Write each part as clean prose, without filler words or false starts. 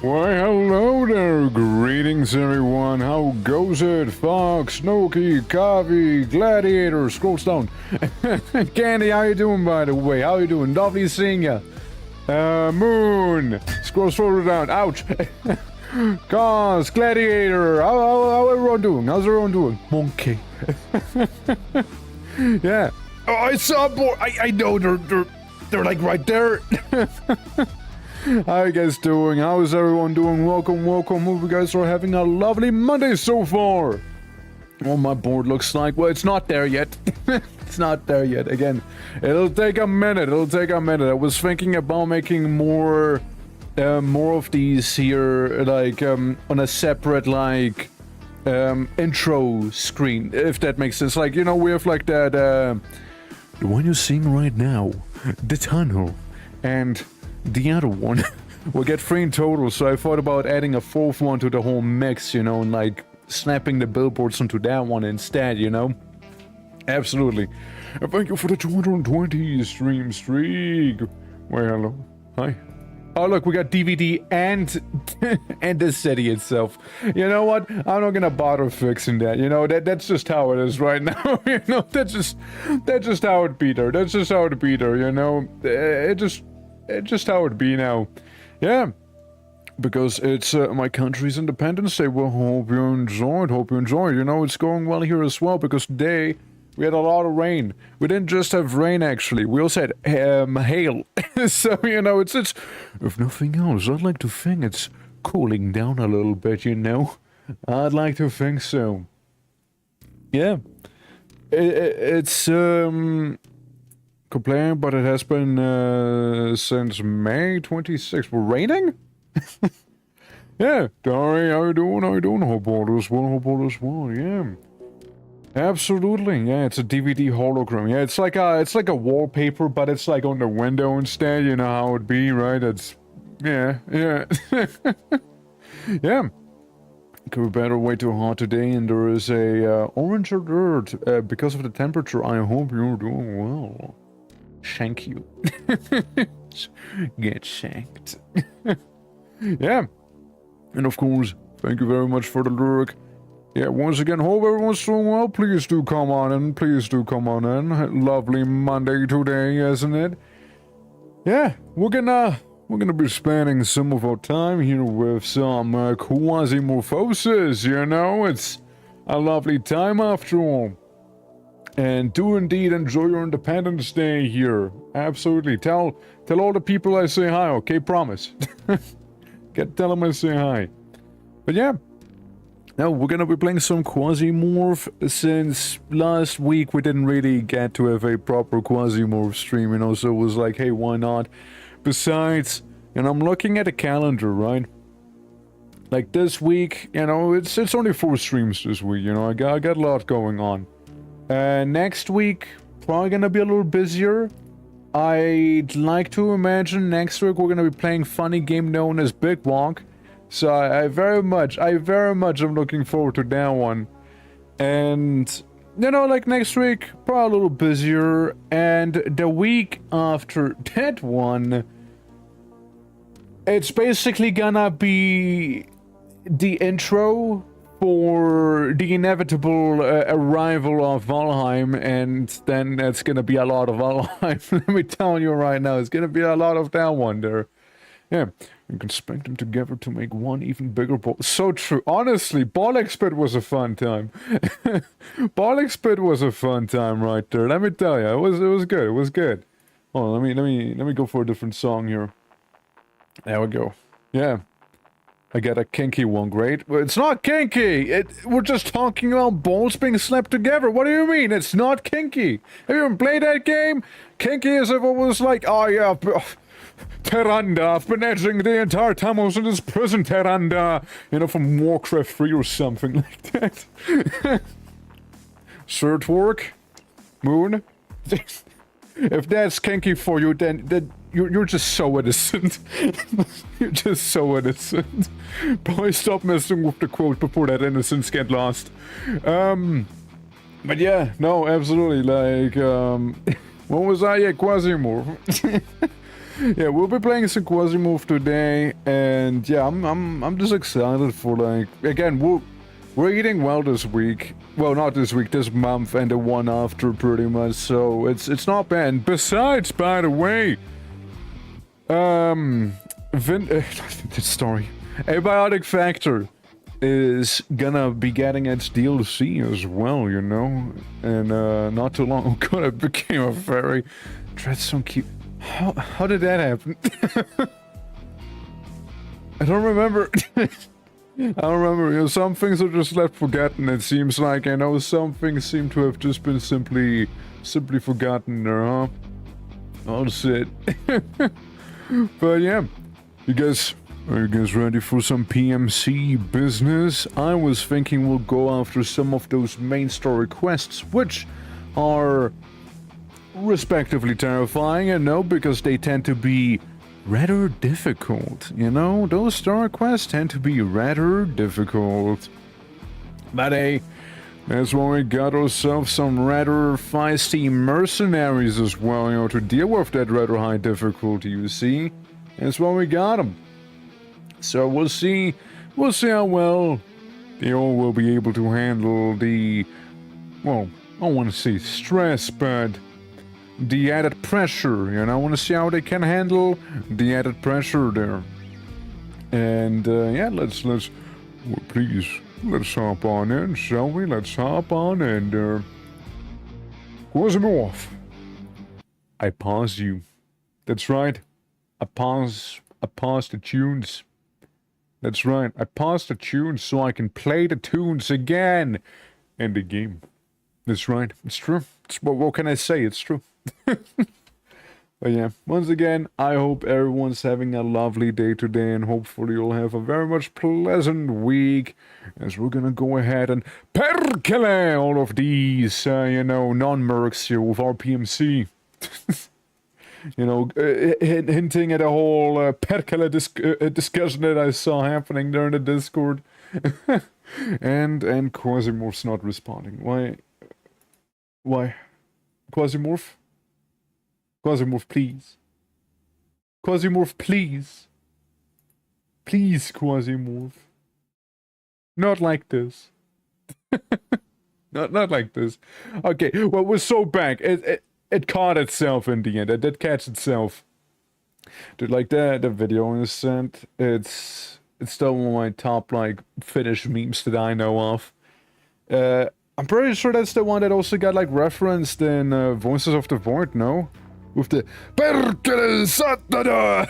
Why, hello there, greetings everyone, how goes it? Fox, Snooky, Kavi, Gladiator, scrolls down. Candy, how you doing by the way? How you doing? Lovely seeing ya. Moon, scroll further down, ouch. Cause, Gladiator, how everyone doing? How's everyone doing? Monkey. Yeah. Oh, I saw board. I know they're like right there. How you guys doing? How is everyone doing? Welcome. Hope you guys are having a lovely Monday so far. Oh, my board looks like, well, it's not there yet. It's not there yet. Again, it'll take a minute. I was thinking about making more of these here, like, on a separate, like, intro screen, if that makes sense. Like, you know, we have like that, the one you're seeing right now, the tunnel, and the other one. We'll get 3 in total, so I thought about adding a 4th one to the whole mix, you know, and like snapping the billboards onto that one instead, you know? Absolutely. And thank you for the 220 stream streak. Well, hello. Hi. Oh, look, we got DVD and and the city itself. You know what? I'm not gonna bother fixing that. You know, that's just how it is right now. You know, that's just how it be there. That's just how it be there. You know, it's just how it be now. Yeah, because it's my country's Independence Day. Well, hope you enjoyed. You know, it's going well here as well because today we had a lot of rain. We didn't just have rain, actually. We also had hail. So, you know, it's if nothing else, I'd like to think it's cooling down a little bit, you know? I'd like to think so. Yeah. It's complaining, but it has been since May 26th. We're raining? Yeah. Dari, how you doing? Hope all is well. Yeah. Absolutely, yeah, it's a DVD hologram. Yeah, it's like a wallpaper, but it's like on the window instead, you know how it be, right? It's, yeah. Yeah. Could be better, way too hot today, and there is a orange alert because of the temperature. I hope you're doing well. Shank you. Get shanked. Yeah. And of course, thank you very much for the lurk. Yeah, once again, hope everyone's doing well. Please do come on in. Lovely Monday today, isn't it? Yeah, we're gonna be spending some of our time here with some quasi-morphosis, you know? It's a lovely time after all. And do indeed enjoy your Independence Day here. Absolutely. Tell all the people I say hi, okay? Promise. Tell them I say hi. But yeah. Now, we're gonna be playing some QUASIMORPH, since last week we didn't really get to have a proper QUASIMORPH stream, you know, so it was like, hey, why not? Besides, and I'm looking at the calendar, right? Like this week, you know, it's only 4 streams this week, you know, I got a lot going on. Next week, probably gonna be a little busier. I'd like to imagine next week we're gonna be playing funny game known as Big Walk. So I very much am looking forward to that one. And, you know, like next week, probably a little busier. And the week after that one, it's basically gonna be the intro for the inevitable arrival of Valheim. And then that's gonna be a lot of Valheim. Let me tell you right now, it's gonna be a lot of that one there. Yeah. You can spank them together to make one even bigger ball. So true. Honestly, Ball Expert was a fun time. Ball Expert was a fun time right there. Let me tell you, it was good. It was good. Hold on, let me go for a different song here. There we go. Yeah. I got a kinky one, great. But it's not kinky. We're just talking about balls being slapped together. What do you mean? It's not kinky. Have you ever played that game? Kinky is if it was like, oh yeah, Terranda, I've been edging the entire time I was in this prison, Terranda. You know, from Warcraft 3 or something like that. Sir Twerk? Moon? If that's kinky for you, then you're just so innocent. You're just so innocent. Boy, stop messing with the quote before that innocence get lost. But yeah, no, absolutely, like, what was I? Yeah, QUASIMORPH. Yeah, we'll be playing some QUASIMORPH today, and yeah, I'm just excited for, like, again, we're eating well this week. Well, not this week, this month, and the one after, pretty much. So it's not bad. And besides, by the way, sorry, Abiotic Factor is gonna be getting its DLC as well, you know, and not too long ago it became a fairy. Dreadstone Keep. How did that happen? I don't remember. I don't remember. You know, some things are just left forgotten. It seems like, I know some things seem to have just been simply forgotten there, huh? Oh shit. But yeah, are you guys ready for some PMC business? I was thinking we'll go after some of those main story quests, which are respectively terrifying, I know, because they tend to be rather difficult, you know? Those story quests tend to be rather difficult. But hey, that's why we got ourselves some rather feisty mercenaries as well, you know, to deal with that rather high difficulty, you see? That's why we got them. So we'll see how well they all will be able to handle the, well, I don't want to say stress, but the added pressure, you know. I want to see how they can handle the added pressure there. And yeah, let's well, please, let's hop on in, shall we? Let's hop on in. QUASIMORPH. I pause you. That's right. I pause the tunes. That's right. I pause the tunes so I can play the tunes again in the game. That's right. It's true. What can I say? It's true. But yeah, once again, I hope everyone's having a lovely day today, and hopefully you'll have a very much pleasant week, as we're gonna go ahead and perkele all of these, you know, non-mercs here with our PMC. You know, hinting at a whole perkele discussion that I saw happening there in the Discord. and QUASIMORPH's not responding. Why? QUASIMORPH? QUASIMORPH, please. QUASIMORPH, please. Please, QUASIMORPH. Not like this. not like this. Okay, well, we're so back. It caught itself in the end. It did catch itself. Dude, like the video I sent, it's still one of my top, like, Finnish memes that I know of. I'm pretty sure that's the one that also got, like, referenced in Voices of the Void, no? With the Perkele Satana!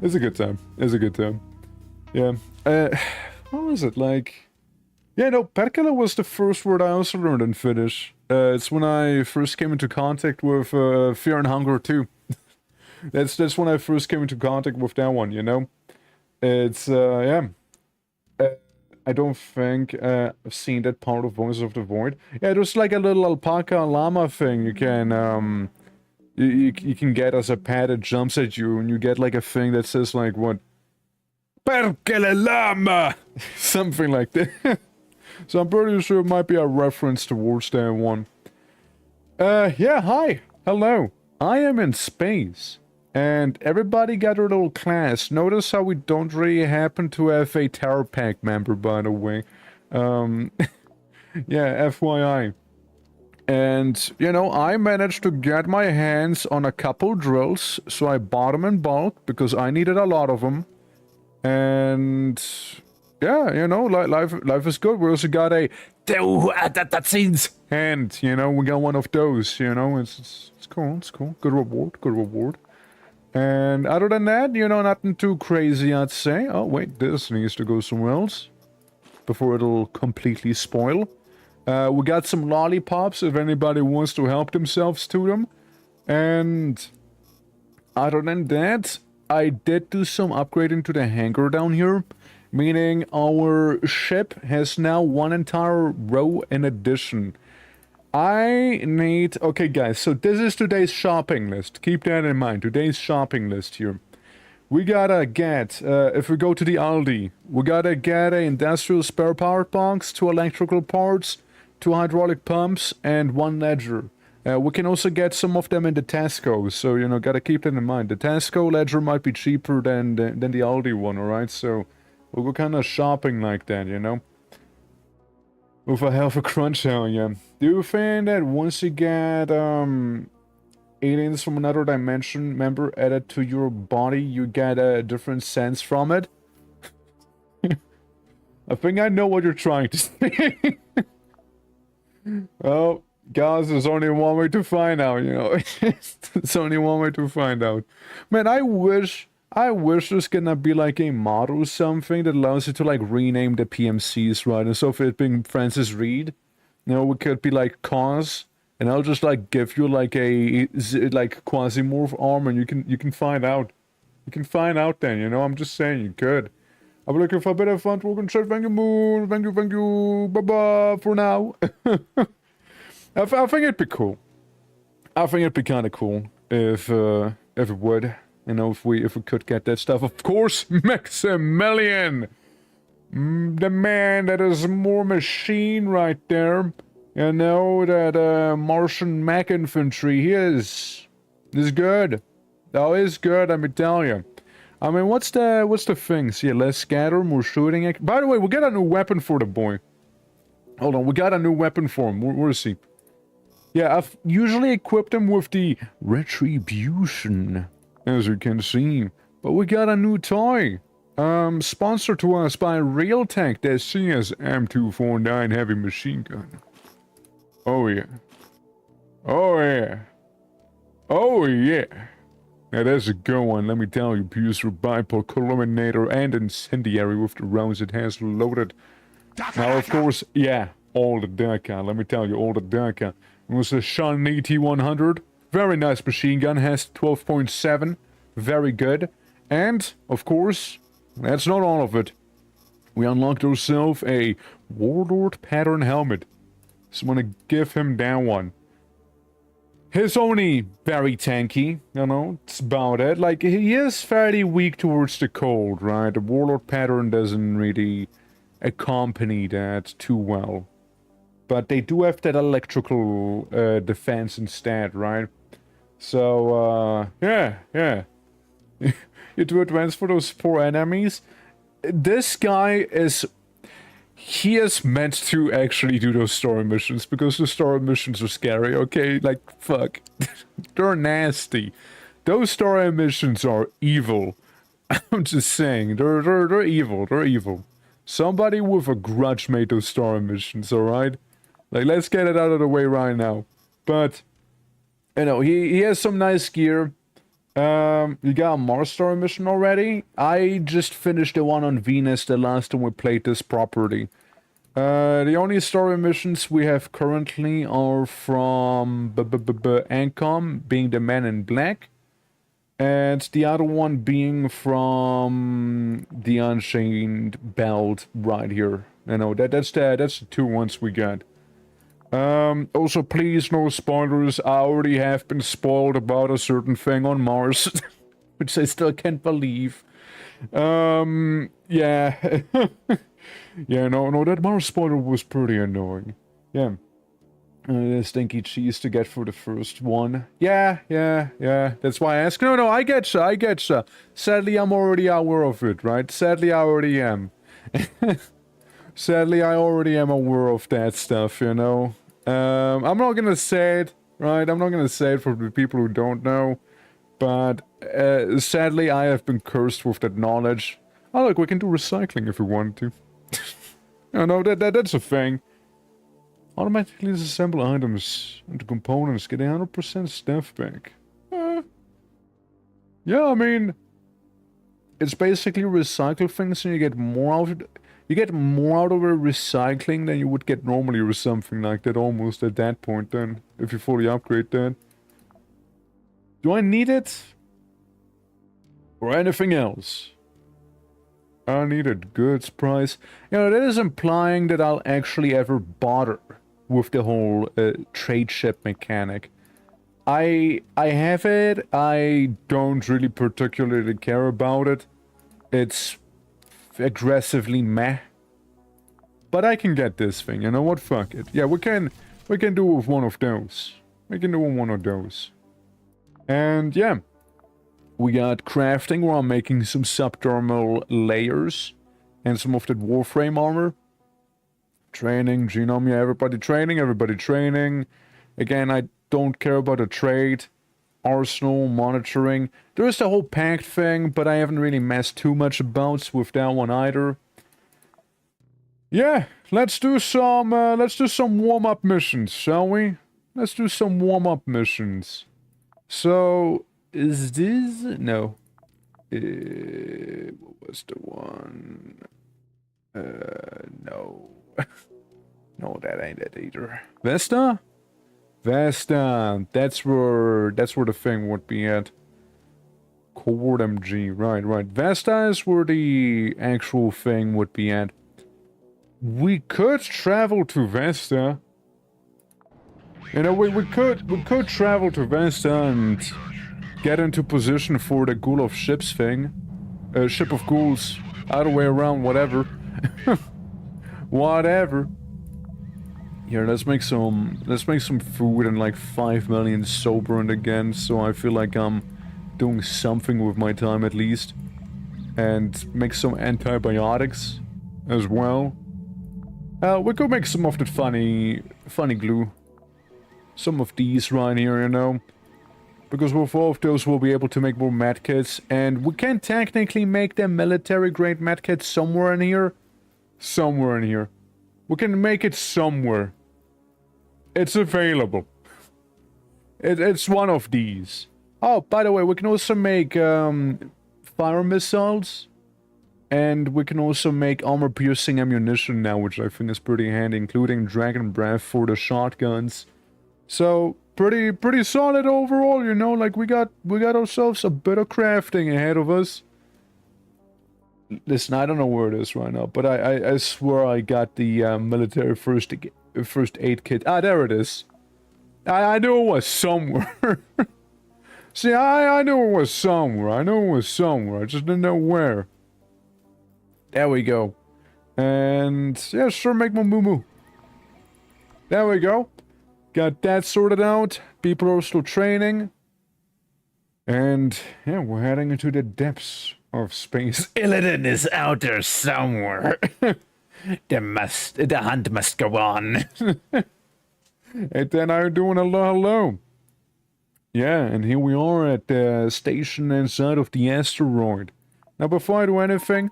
It's a good time. It's a good time. Yeah. What was it, like? Yeah, no, Perkele was the first word I also learned in Finnish. It's when I first came into contact with Fear and Hunger too. That's when I first came into contact with that one, you know? It's, yeah. I don't think I've seen that part of Voices of the Void. Yeah, there's like a little alpaca llama thing you can, you can get as a pet that jumps at you, and you get like a thing that says like, what? Perkele llama! Something like that. So I'm pretty sure it might be a reference towards that one. Yeah, hi. Hello. I am in space. And everybody got their little class. Notice how we don't really happen to have a Terror Pack member, by the way. Yeah, FYI. And, you know, I managed to get my hands on a couple drills, so I bought them in bulk, because I needed a lot of them. And yeah, you know, life is good. We also got a hand, you know, we got one of those, you know, it's cool, it's cool. Good reward. And other than that, you know, nothing too crazy, I'd say. Oh, wait, this needs to go somewhere else before it'll completely spoil. We got some lollipops if anybody wants to help themselves to them. And other than that, I did do some upgrading to the hangar down here, meaning our ship has now one entire row in addition. I need... Okay, guys, so this is today's shopping list. Keep that in mind, today's shopping list here. We gotta get, if we go to the Aldi, we gotta get an industrial spare part box, 2 electrical parts, 2 hydraulic pumps, and 1 ledger. We can also get some of them in the Tesco, so, you know, gotta keep that in mind. The Tesco ledger might be cheaper than the Aldi one, alright? So, we'll go kind of shopping like that, you know? With a hell of a crunch out, yeah. Do you think that once you get, aliens from another dimension member added to your body, you get a different sense from it? I think I know what you're trying to say. Well, guys, there's only one way to find out, you know. There's only one way to find out. Man, I wish there's gonna be like a mod or something that allows you to like rename the PMCs, right? And so if it being Francis Reed, you know, it could be like Cause, and I'll just like give you like a like QUASIMORPH arm, and you can find out. You can find out then, you know. I'm just saying you could. I'm looking for a bit of fun. Welcome to Thank you, Moon. Thank you. Bye-bye for now. I think it'd be cool. I think it'd be kind of cool if it would. You know, if we could get that stuff. Of course, Maximilian! The man that is more machine right there. You know, that Martian mech infantry, he is good. Oh, he's good, let me tell you. I mean, what's the thing? See, less scatter, more shooting. By the way, we got a new weapon for the boy. Hold on, we got a new weapon for him. Where is he? Yeah, I've usually equipped him with the Retribution, as you can see. But we got a new toy. Sponsored to us by Realtek, the CS M249 heavy machine gun. Oh yeah. Oh yeah. Oh yeah. Now that's a good one, let me tell you. Piercer, bipod, colliminator, and incendiary with the rounds it has loaded. Now, of course, yeah, all the Durka. Let me tell you, all the Durka. It was a Shawnee T100. Very nice machine gun, has 12.7. Very good. And, of course, that's not all of it. We unlocked ourselves a Warlord pattern helmet. So I'm gonna give him that one. He's only very tanky, you know, it's about it. Like, he is fairly weak towards the cold, right? The Warlord pattern doesn't really accompany that too well. But they do have that electrical defense instead, right? So, yeah. You do advance for those 4 enemies. This guy is... He is meant to actually do those story missions, because the story missions are scary, okay? Like, fuck. They're nasty. Those story missions are evil. I'm just saying, they're evil, they're evil. Somebody with a grudge made those story missions, alright? Like, let's get it out of the way right now. But, you know, he has some nice gear. You got a Mars story mission already? I just finished the one on Venus the last time we played this properly. The only story missions we have currently are from Ancom, being the Man in Black. And the other one being from the Unchained Belt right here. You know, that's the 2 ones we got. Also, please, no spoilers. I already have been spoiled about a certain thing on Mars, which I still can't believe. Yeah. Yeah, no, that Mars spoiler was pretty annoying. Yeah. Stinky cheese to get for the first one. Yeah. That's why I asked. No, I getcha. Sadly, I'm already aware of it, right? Sadly, I already am. Sadly, I already am aware of that stuff, you know. I'm not gonna say it, right? I'm not gonna say it for the people who don't know. But, sadly, I have been cursed with that knowledge. Oh, look, we can do recycling if we want to. You know, that's a thing. Automatically disassemble items into components, get 100% stuff back. Yeah, I mean... It's basically recycle things and you get more out of it. You get more out of a recycling than you would get normally or something like that, almost at that point then, if you fully upgrade that. Do I need it? Or anything else? I need a goods price. You know, that is implying that I'll actually ever bother with the whole trade ship mechanic. I have it, I don't really particularly care about it. It's aggressively meh. But I can get this thing, you know what, fuck it. Yeah, we can do with one of those. We can do one of those. And yeah, we got crafting where I'm making some subdermal layers and some of that warframe armor. Training, genome, yeah, everybody training. Again, I don't care about a trade. Arsenal, monitoring. There is the whole pact thing, but I haven't really messed too much about with that one either. Yeah, let's do some warm-up missions, shall we? Let's do some warm-up missions. So, is this... No. What was the one? No. No, that ain't it either. Vesta? Vesta. That's where the thing would be at. Cord MG. Right. Vesta is where the actual thing would be at. We could travel to Vesta. You know, we could travel to Vesta and get into position for the Ghoul of Ships thing. Ship of Ghouls. Other way around, whatever. Whatever. Here, let's make some food and like 5 million sober and again, so I feel like I'm doing something with my time at least. And make some antibiotics as well. We could make some of that funny glue. Some of these right here, you know. Because with all of those we'll be able to make more medkits. And we can technically make them military grade medkits somewhere in here. Somewhere in here. We can make it somewhere. It's available. It's one of these. Oh, by the way, we can also make fire missiles. And we can also make armor-piercing ammunition now, which I think is pretty handy, including Dragon Breath for the shotguns. So, pretty solid overall, you know, like we got ourselves a bit of crafting ahead of us. Listen, I don't know where it is right now, but I swear I got the military first aid kit. Ah, there it is. I knew it was somewhere. See, I knew it was somewhere. I just didn't know where. There we go. And, yeah, sure, make my moo-moo. There we go. Got that sorted out. People are still training. And, yeah, we're heading into the depths of space. Illidan is out there somewhere. The hunt must go on. And then I'm doing hello. Yeah, and here we are at the station inside of the asteroid. Now, before I do anything...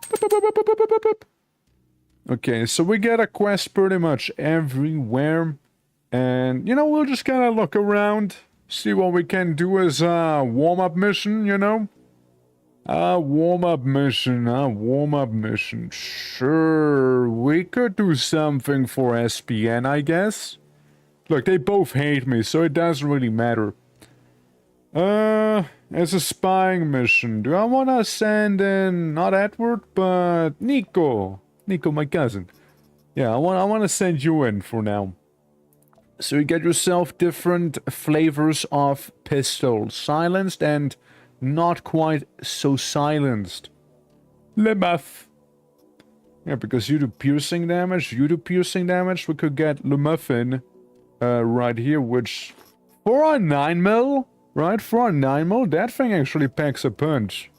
Okay, so we get a quest pretty much everywhere. And, you know, we'll just kind of look around. See what we can do as a warm-up mission, you know? A warm-up mission. Sure, we could do something for SPN, I guess. Look, they both hate me, so it doesn't really matter. It's a spying mission. Do I want to send in, not Edward, but Nico? Nico, my cousin. Yeah, I want to send you in for now. So you get yourself different flavors of pistol. Silenced and not quite so silenced. Le Muff. Yeah, because you do piercing damage, we could get Le Muffin right here, which... For a 9mm, right? For a 9mm, that thing actually packs a punch.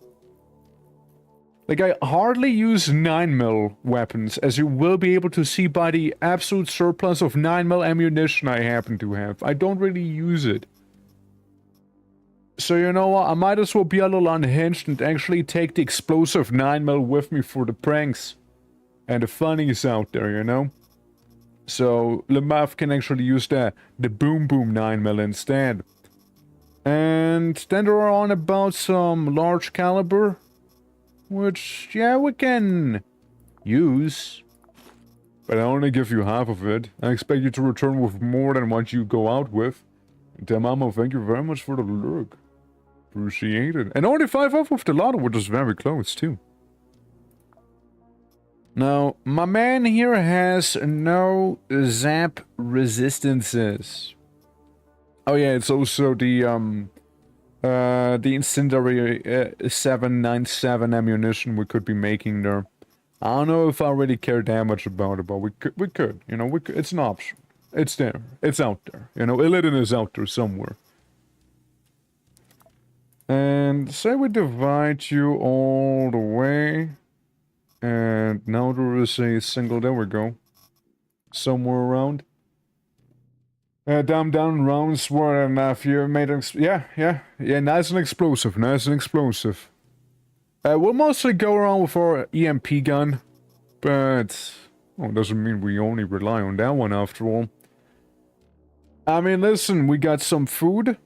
Like, I hardly use 9mm weapons, as you will be able to see by the absolute surplus of 9mm ammunition I happen to have. I don't really use it. So, you know what, I might as well be a little unhinged and actually take the explosive 9mm with me for the pranks. And the funnies out there, you know? So, Lemaf can actually use the Boom Boom 9mm instead. And then there are on about some large caliber. Which, yeah, we can use. But I only give you half of it. I expect you to return with more than what you go out with. Tamamo, thank you very much for the lurk. Appreciate it. And only 5 off with the lotto, which is very close, too. Now, my man here has no zap resistances. Oh yeah, it's also the incendiary 797 ammunition we could be making there. I don't know if I really care that much about it, but we could, you know, it's an option. It's there. It's out there. You know, Illidan is out there somewhere. And say we divide you all the way. And now there is a single, there we go. Somewhere around. Down, round, sword enough. You made it. Yeah, nice and explosive. We'll mostly go around with our EMP gun. But, well, doesn't mean we only rely on that one after all. I mean, listen, we got some food.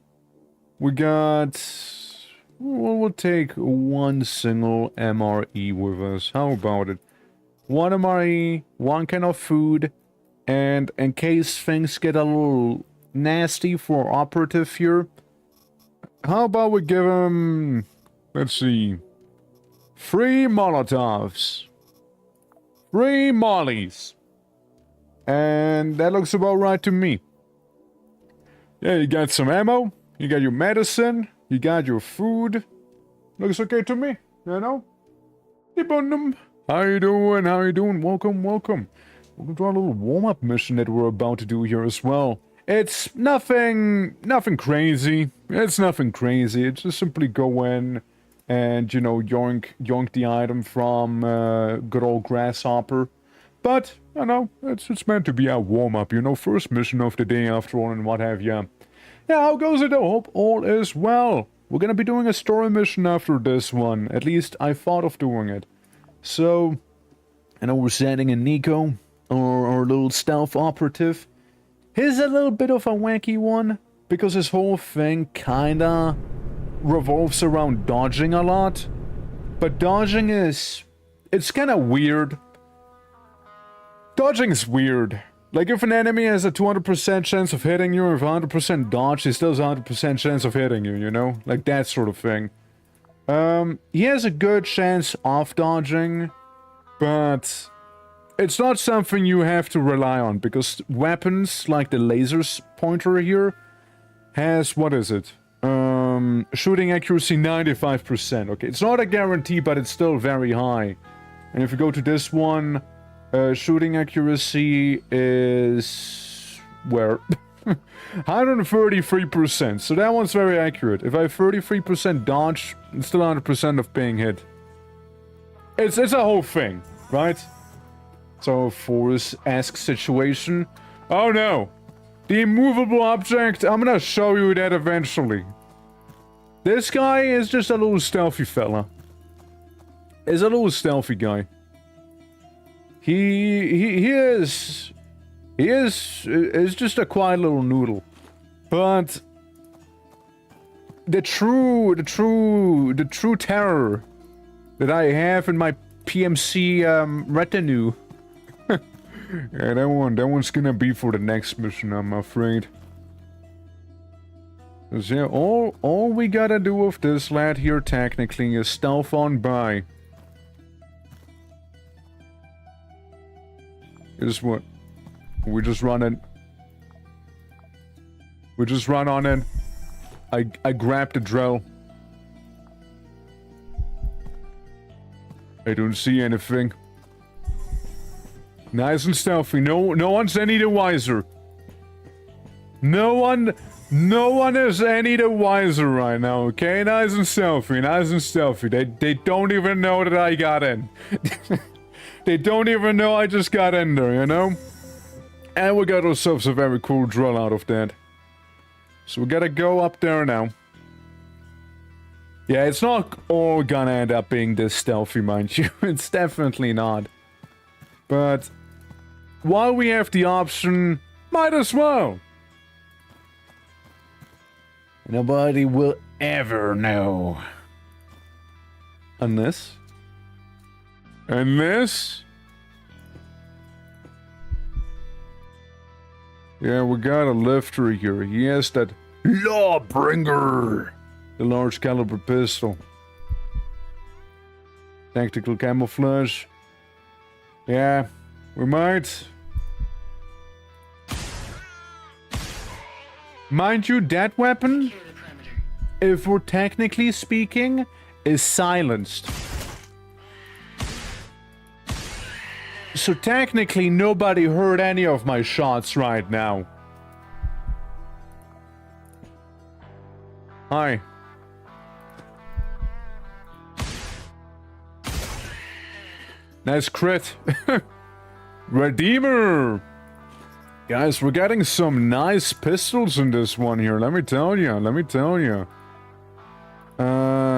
We got... Well, we'll take one single MRE with us. How about it? One MRE, one kind of food, and in case things get a little nasty for operative here, how about we give him, let's see, 3 Molotovs. 3 Mollies. And that looks about right to me. Yeah, you got some ammo, you got your medicine, you got your food. Looks okay to me, you know? Hey, Bundum. How you doing? Welcome. Welcome to our little warm-up mission that we're about to do here as well. It's nothing crazy. It's just simply go in and, you know, yoink the item from good old Grasshopper. But, you know, it's meant to be a warm-up, you know, first mission of the day after all and what have you. Yeah, how goes it? I hope all is well. We're gonna be doing a story mission after this one. At least I thought of doing it. So, I know we're sending in Nico, our little stealth operative. He's a little bit of a wacky one, because his whole thing kinda revolves around dodging a lot. But dodging it's kinda weird. Dodging's weird. Like, if an enemy has a 200% chance of hitting you, or if 100% dodge, he still has a 100% chance of hitting you, you know? Like, that sort of thing. He has a good chance of dodging, but it's not something you have to rely on, because weapons, like the laser pointer here, has, what is it? Shooting accuracy 95%. Okay, it's not a guarantee, but it's still very high. And if you go to this one... shooting accuracy is... where? 133%, so that one's very accurate. If I have 33% dodge, it's still 100% of being hit. It's a whole thing, right? So, Force-esque situation. Oh no! The immovable object, I'm gonna show you that eventually. This guy is just a little stealthy fella. He's a little stealthy guy. He is just a quiet little noodle. But the true terror that I have in my PMC retinue. Yeah, that one's gonna be for the next mission, I'm afraid. 'Cause yeah, all we gotta do with this lad here technically is stealth on by. Is what? We just run in. We just run on in. I grab the drill. I don't see anything. Nice and stealthy. No one's any the wiser. No one is any the wiser right now, okay? Nice and stealthy. They don't even know that I got in. They don't even know I just got in there, you know? And we got ourselves a very cool drill out of that. So we gotta go up there now. Yeah, it's not all gonna end up being this stealthy, mind you. It's definitely not. But while we have the option, might as well. Nobody will ever know. And this? And this? Yeah, we got a lifter here. He has that Lawbringer, the large caliber pistol. Tactical camouflage. Yeah, we might. Mind you, that weapon, if we're technically speaking, is silenced. So technically nobody heard any of my shots right now. Hi. Nice crit. Redeemer! Guys, we're getting some nice pistols in this one here, let me tell you,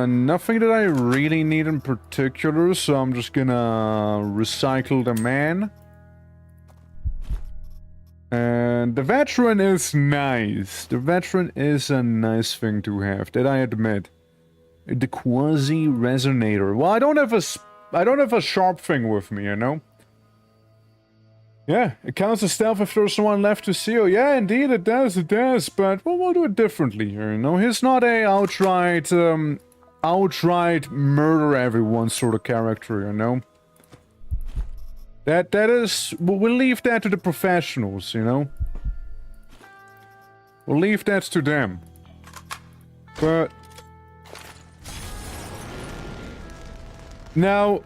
nothing that I really need in particular, so I'm just gonna recycle the man. And the veteran is nice. The veteran is a nice thing to have, that I admit. The quasi-resonator. Well, I don't have a sharp thing with me, you know? Yeah, it counts as stealth if there's someone left to seal. Yeah, indeed it does, but well, we'll do it differently here, you know? He's not a outright murder everyone sort of character, you know? That is... We'll leave that to the professionals, you know? We'll leave that to them. But... Now...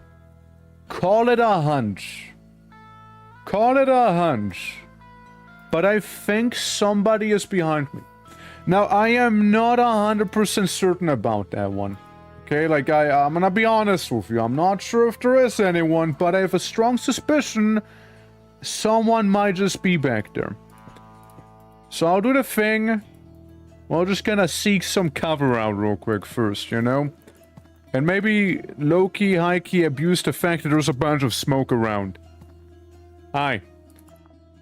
Call it a hunch. Call it a hunch. But I think somebody is behind me. Now, I am not 100% certain about that one. Okay, like, I'm gonna be honest with you. I'm not sure if there is anyone, but I have a strong suspicion someone might just be back there. So I'll do the thing. We're just gonna seek some cover out real quick first, you know? And maybe low-key, high-key abuse the fact that there's a bunch of smoke around. Hi.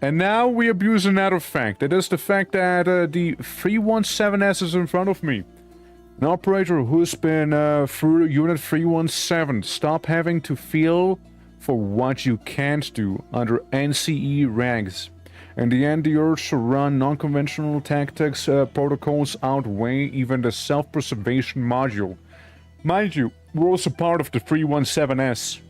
And now we abuse another fact. That is the fact that the 317S is in front of me. An operator who's been through Unit 317. Stop having to feel for what you can't do under NCE regs. In the end, the urge to run non-conventional tactics protocols outweigh even the self-preservation module. Mind you, we're also part of the 317S.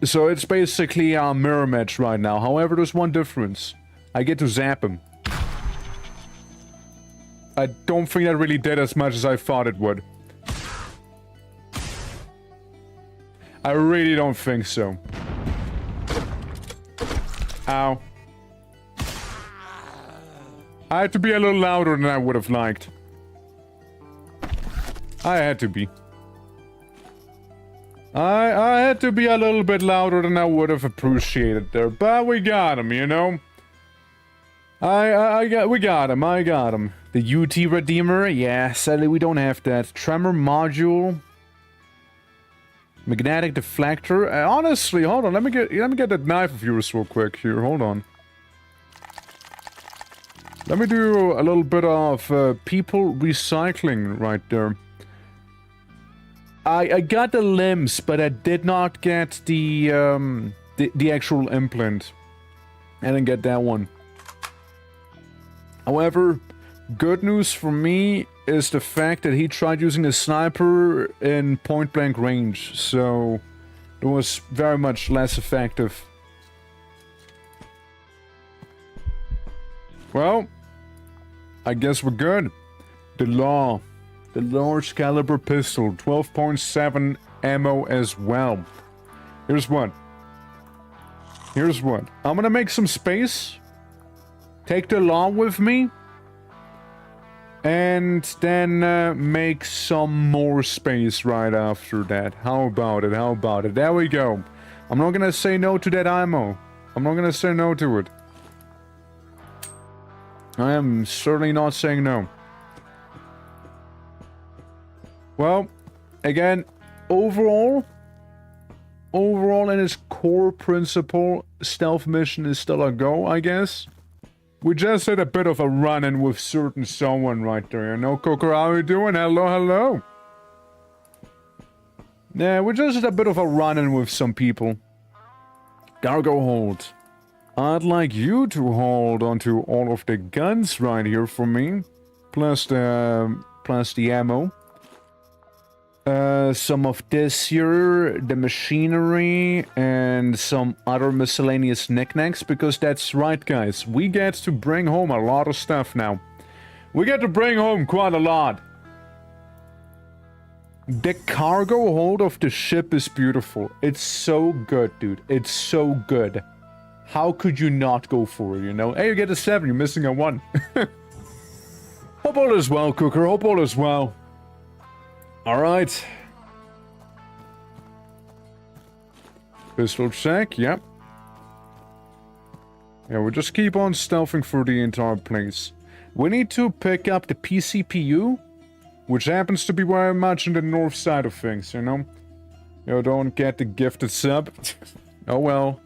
So it's basically a mirror match right now. However, there's one difference. I get to zap him. I don't think that really did as much as I thought it would. I really don't think so. Ow. I had to be a little louder than I would have liked. I had to be. I had to be a little bit louder than I would have appreciated there, but we got him, you know? We got him. The UT Redeemer, yeah, sadly we don't have that. Tremor Module. Magnetic Deflector. Honestly, hold on, let me get that knife of yours real quick here, hold on. Let me do a little bit of people recycling right there. I got the limbs, but I did not get the actual implant. I didn't get that one. However, good news for me is the fact that he tried using a sniper in point-blank range, so it was very much less effective. Well, I guess we're good. The law. The large caliber pistol, 12.7 ammo as well. Here's what. I'm gonna make some space. Take the law with me. And then make some more space right after that. How about it? There we go. I'm not gonna say no to that ammo. I'm not gonna say no to it. I am certainly not saying no. Well, again, overall in its core principle, stealth mission is still a go, I guess. We just had a bit of a run-in with certain someone right there, you know? Coker, how you doing? Hello. Yeah, we just had a bit of a run-in with some people. Cargo hold. I'd like you to hold onto all of the guns right here for me. Plus the ammo. Some of this here, the machinery, and some other miscellaneous knickknacks, because that's right, guys. We get to bring home a lot of stuff now. We get to bring home quite a lot. The cargo hold of the ship is beautiful. It's so good, dude. It's so good. How could you not go for it, you know? Hey, you get a 7. You're missing a 1. Hope all is well, Cooker. Hope all is well. Alright. Pistol check. Yep. Yeah, we'll just keep on stealthing through the entire place. We need to pick up the PCPU, which happens to be very much in the north side of things, you know? You don't get the gifted sub. Oh well.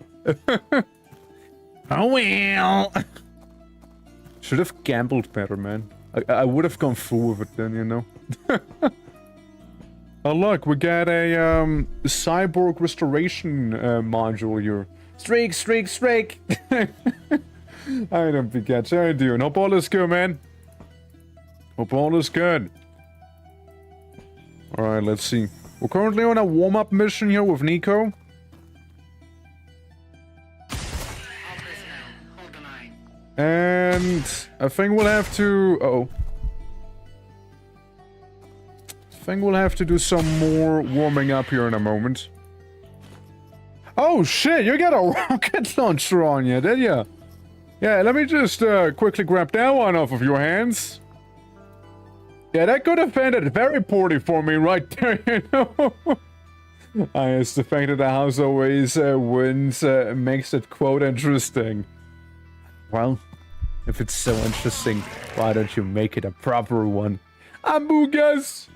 Oh well. Should have gambled better, man. I would have gone through with it then, you know? Oh look, we got a cyborg restoration module here. Streak, streak, streak. I don't forget. How you doing? Hope all is good, man. Hope all is good. Alright, let's see. We're currently on a warm-up mission here with Nico. And I think we'll have to... Uh-oh. I think we'll have to do some more warming up here in a moment. Oh shit, you got a rocket launcher on you, did ya? Yeah, let me just quickly grab that one off of your hands. Yeah, that could have ended very poorly for me right there, you know? It's the fact that the house always wins makes it quite interesting. Well, if it's so interesting, why don't you make it a proper one? Amugas!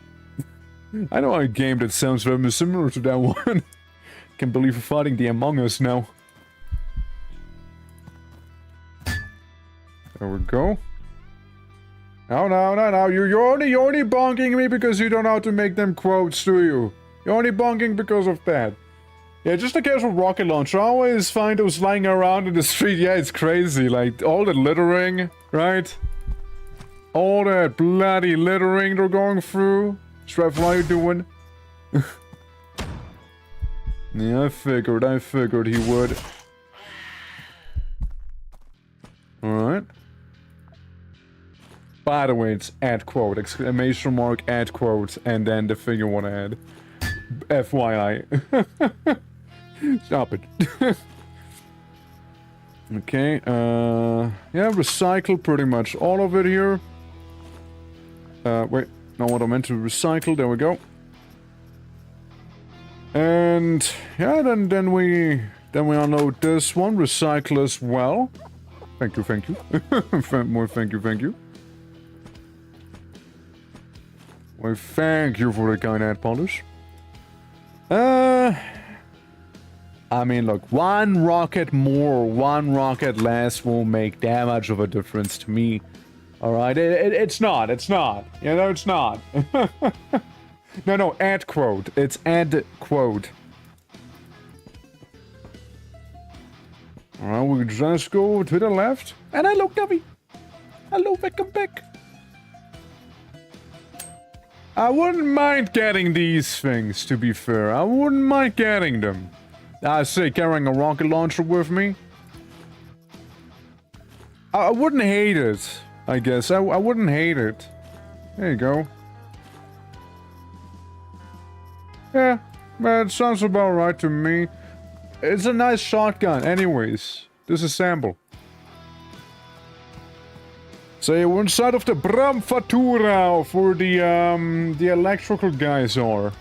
I know a game that sounds very similar to that one. Can't believe we're fighting the Among Us now. There we go. No. You're only bonking me because you don't know how to make them quotes, do you? You're only bonking because of that. Yeah, just a casual rocket launcher. I always find those lying around in the street. Yeah, it's crazy. Like, all the littering, right? All that bloody littering they're going through. Trev, what are you doing? Yeah, I figured he would. Alright. By the way, it's add quote, exclamation mark, add quote, and then the thing you want to add. FYI. Stop it. Okay, yeah, recycle pretty much all of it here. Wait, not what I meant to recycle, there we go. And yeah, then we unload this one, recycle as well. Thank you. More thank you. Well, thank you for the kind ad polish. I mean, look, one rocket more, one rocket less won't make that much of a difference to me. Alright, it's not. You know, it's not. No, add quote. It's add quote. Alright, we just go to the left. And hello, Gabby. Hello, welcome back. I wouldn't mind getting these things, to be fair. I wouldn't mind getting them. I say, carrying a rocket launcher with me. I wouldn't hate it, I guess. I wouldn't hate it. There you go. Yeah, it sounds about right to me. It's a nice shotgun, anyways. Disassemble. So we're inside of the Bramfatura for the electrical guys are.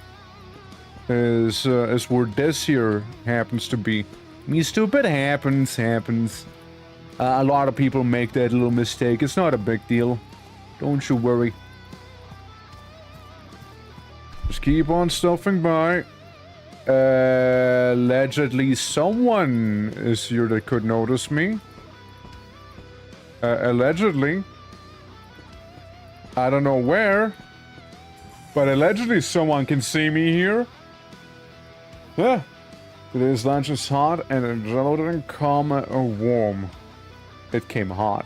Is where this here happens to be. Me stupid happens. A lot of people make that little mistake. It's not a big deal. Don't you worry. Just keep on stuffing by. Allegedly someone is here that could notice me. Allegedly. I don't know where. But allegedly someone can see me here. Yeah. Today's lunch is hot and it didn't come warm. It came hot.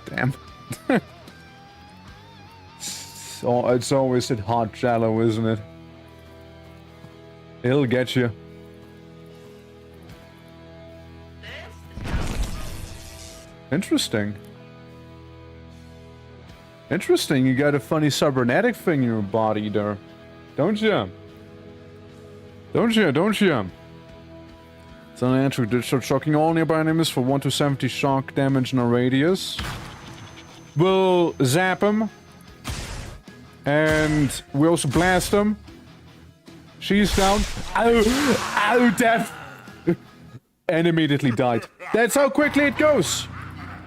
Damn. So it's always that hot jello, isn't it? It'll get you. Interesting. Interesting, you got a funny cybernetic thing in your body there. Don't ya? Don't ya? Don't ya? So entry did start shocking all nearby enemies for 1 to 70 shock damage in a radius. We'll zap him. And we also blast him. She's down. Ow! Ow, death! And immediately died. That's how quickly it goes.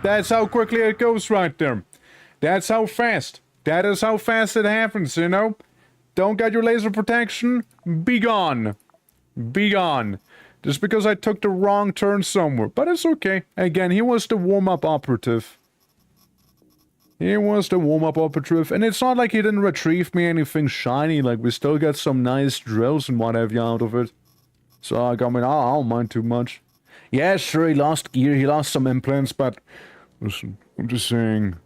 That's how quickly it goes right there. That's how fast. That is how fast it happens, you know? Don't get your laser protection? Be gone. Be gone. Just because I took the wrong turn somewhere. But it's okay. Again, he was the warm-up operative. He was the warm-up operative. And it's not like he didn't retrieve me anything shiny. Like, we still got some nice drills and what have you out of it. So, I mean, I don't mind too much. Yeah, sure, he lost gear. He lost some implants, but... Listen, I'm just saying...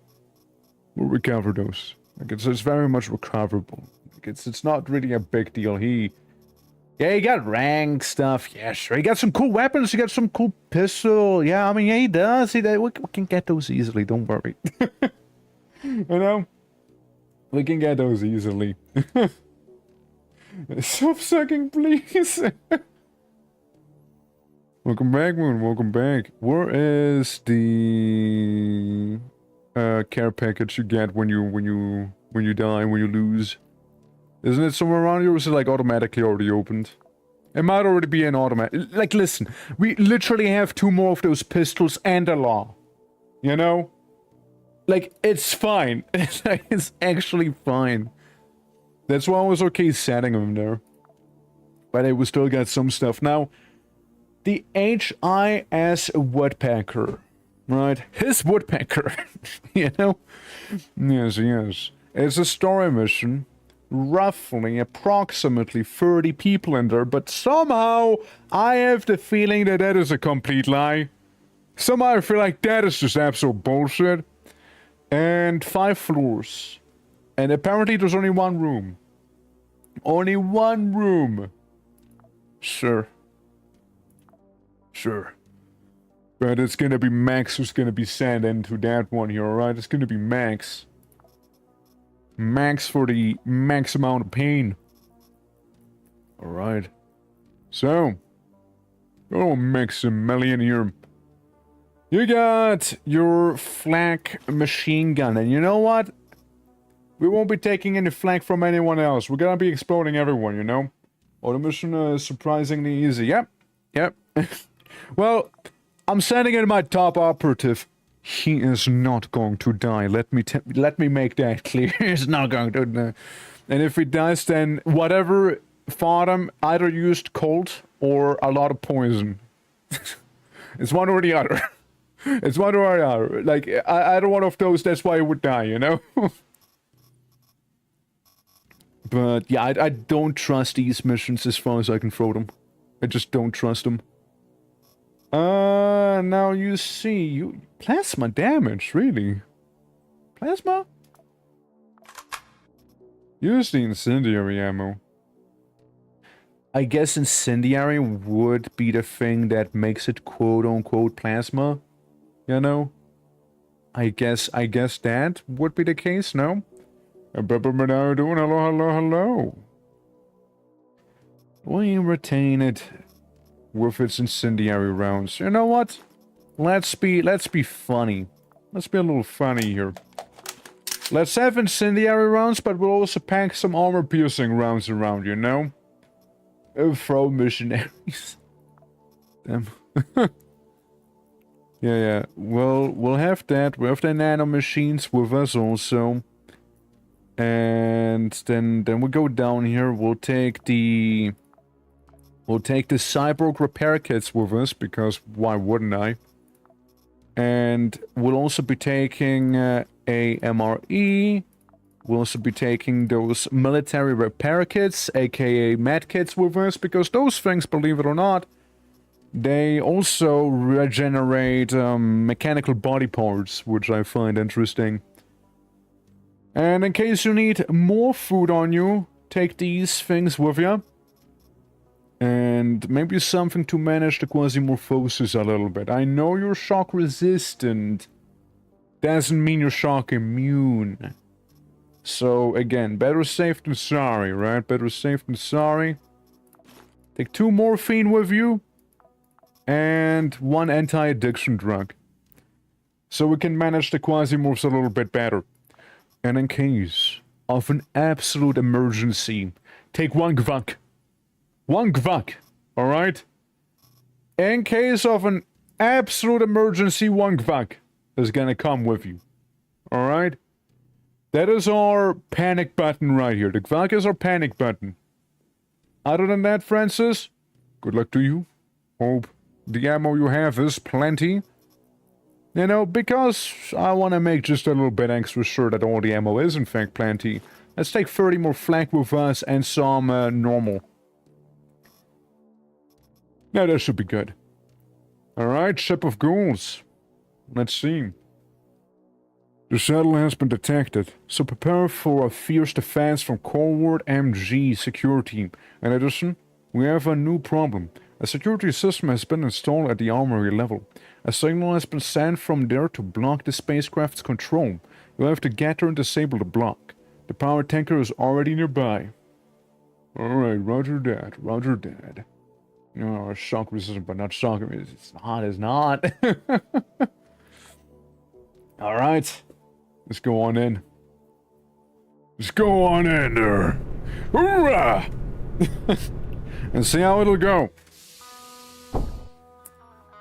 We'll recover those. Like, it's very much recoverable. Like, it's not really a big deal. Yeah, he got rank stuff. Yeah, sure. He got some cool weapons. He got some cool pistol. Yeah, I mean, yeah, he does. We can get those easily. Don't worry. You know? We can get those easily. Stop sucking, please. Welcome back, Moon. Welcome back. Where is the care package you get when you die, when you lose? Isn't it somewhere around here, or is it, like, automatically already opened? It might already be an automatic... Like, listen, we literally have 2 more of those pistols and a law. You know? Like, it's fine. It's actually fine. That's why I was okay setting them there. But I will still get some stuff. Now, the HIS Woodpecker. Right? His Woodpecker. You know? Yes, yes. It's a story mission. Roughly, approximately 30 people in there, but somehow I have the feeling that that is a complete lie. Somehow I feel like that is just absolute bullshit. And 5 floors. And apparently there's only 1 room. Only 1 room. Sure. Sure. But it's gonna be Max who's gonna be sent into that one here, alright? It's gonna be Max. Max for the max amount of pain. Alright. So. Oh, Maximilian here. You got your flak machine gun. And you know what? We won't be taking any flak from anyone else. We're gonna be exploding everyone, you know? Auto mission is surprisingly easy. Yep. Yep. Well, I'm sending in my top operative. He is not going to die. Let me make that clear. He's not going to die. And if he dies, then whatever fought him either used cold or a lot of poison. It's one or the other. It's one or the other. Like, either one of those, that's why he would die, you know? But, yeah, I don't trust these missions as far as I can throw them. I just don't trust them. Now you see, plasma damage, really? Plasma? Use the incendiary ammo. I guess incendiary would be the thing that makes it quote-unquote plasma, you know? I guess that would be the case, no? How are you doing? Hello, hello, hello. We retain it with its incendiary rounds. You know what? Let's be funny. Let's be a little funny here. Let's have incendiary rounds, but we'll also pack some armor-piercing rounds around, you know? Throw missionaries. Damn. Yeah. We'll have that. We'll have the nano machines with us also. And then we'll go down here. We'll take the cyborg repair kits with us, because why wouldn't I? And we'll also be taking a MRE. We'll also be taking those military repair kits, aka med kits, with us, because those things, believe it or not, they also regenerate mechanical body parts, which I find interesting. And in case you need more food on you, take these things with you. And maybe something to manage the quasimorphosis a little bit. I know you're shock resistant. Doesn't mean you're shock immune. So, again, better safe than sorry, right? Better safe than sorry. Take 2 morphine with you. And 1 anti-addiction drug. So we can manage the Quasimorphs a little bit better. And in case of an absolute emergency, take 1 GVUK. 1 GVUK, alright? In case of an absolute emergency, 1 GVUK is gonna come with you. Alright? That is our panic button right here. The GVUK is our panic button. Other than that, Francis, good luck to you. Hope the ammo you have is plenty. You know, because I want to make just a little bit extra sure that all the ammo is in fact plenty. Let's take 30 more flak with us and some normal. Now that should be good. Alright, ship of ghouls. Let's see. The shuttle has been detected, so prepare for a fierce defense from Coward MG security. In addition, we have a new problem. A security system has been installed at the armory level. A signal has been sent from there to block the spacecraft's control. You'll have to get there and disable the block. The power tanker is already nearby. Alright, roger that, roger that. Oh, shock resistant, but not shock. It's not. Alright. Let's go on in. Let's go on in there. Hoorah! And see how it'll go.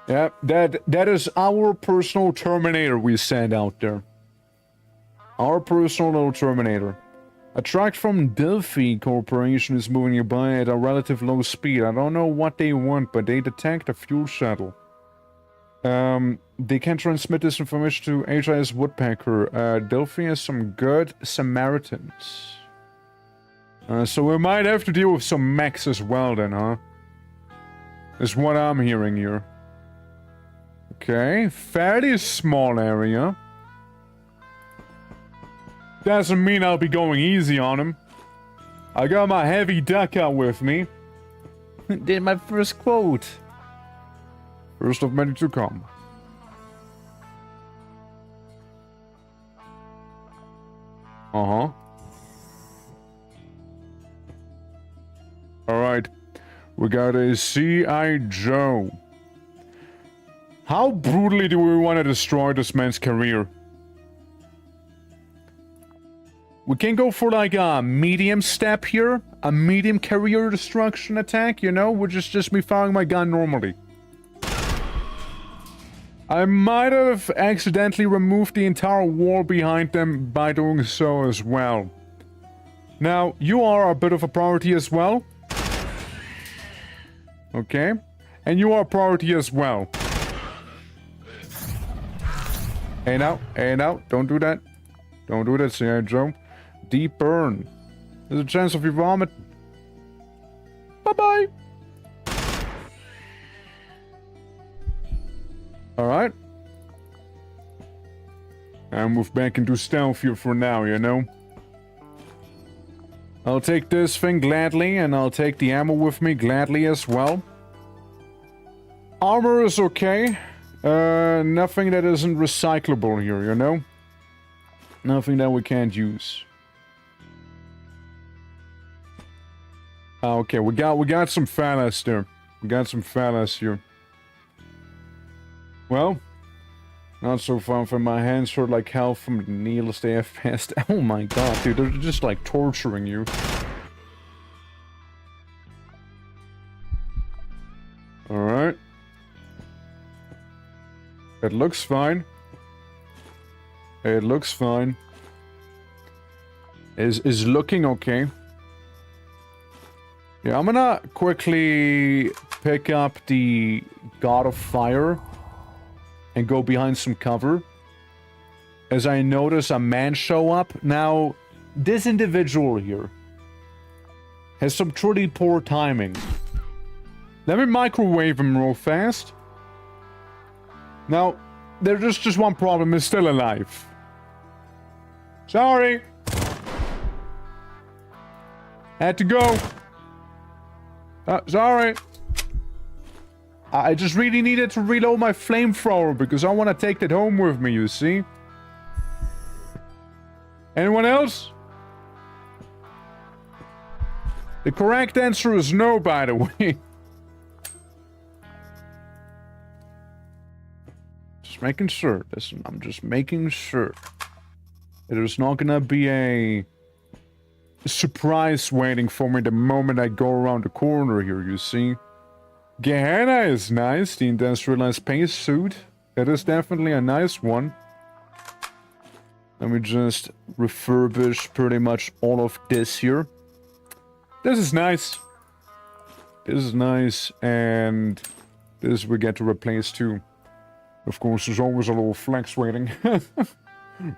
Yep, that is our personal Terminator we send out there. Our personal little Terminator. A truck from Delphi Corporation is moving nearby at a relative low speed. I don't know what they want, but they detect a fuel shuttle. They can transmit this information to HIS Woodpecker. Delphi has some good Samaritans. So we might have to deal with some mechs as well then, huh? Is what I'm hearing here. Okay, fairly small area. Doesn't mean I'll be going easy on him. I got my heavy duck out with me. Did my first quote. First of many to come. Uh-huh. Alright. We got a C.I. Joe. How brutally do we want to destroy this man's career? We can go for like a medium step here. A medium career destruction attack, you know? Which is just me firing my gun normally. I might have accidentally removed the entire wall behind them by doing so as well. Now, you are a bit of a priority as well. Okay. And you are a priority as well. Hey now, don't do that. Don't do that, C.I. Joe. Deep burn. There's a chance of you vomit. Bye-bye. Alright. I'll move back into stealth here for now, you know. I'll take this thing gladly, and I'll take the ammo with me gladly as well. Armor is okay. Nothing that isn't recyclable here, you know? Nothing that we can't use. Okay, we got some fellas there. We got some fellas here. Well, not so far from my hands hurt like hell from the needles they have passed. Oh my god, dude, they're just like torturing you. Alright. It looks fine. It looks fine. Is looking okay. Yeah, I'm gonna quickly pick up the God of Fire and go behind some cover as I notice a man show up. Now, this individual here has some truly poor timing. Let me microwave him real fast. Now, there's just one problem. He's still alive. Sorry. Had to go. Sorry. I just really needed to reload my flamethrower because I want to take that home with me, you see? Anyone else? The correct answer is no, by the way. Just making sure. Listen, I'm just making sure. There's not gonna be a surprise waiting for me the moment I go around the corner here, you see. Gehenna is nice. The industrialized pace suit. That is definitely a nice one. Let me just refurbish pretty much all of this here. This is nice. This is nice. And this we get to replace too. Of course, there's always a little flex waiting. How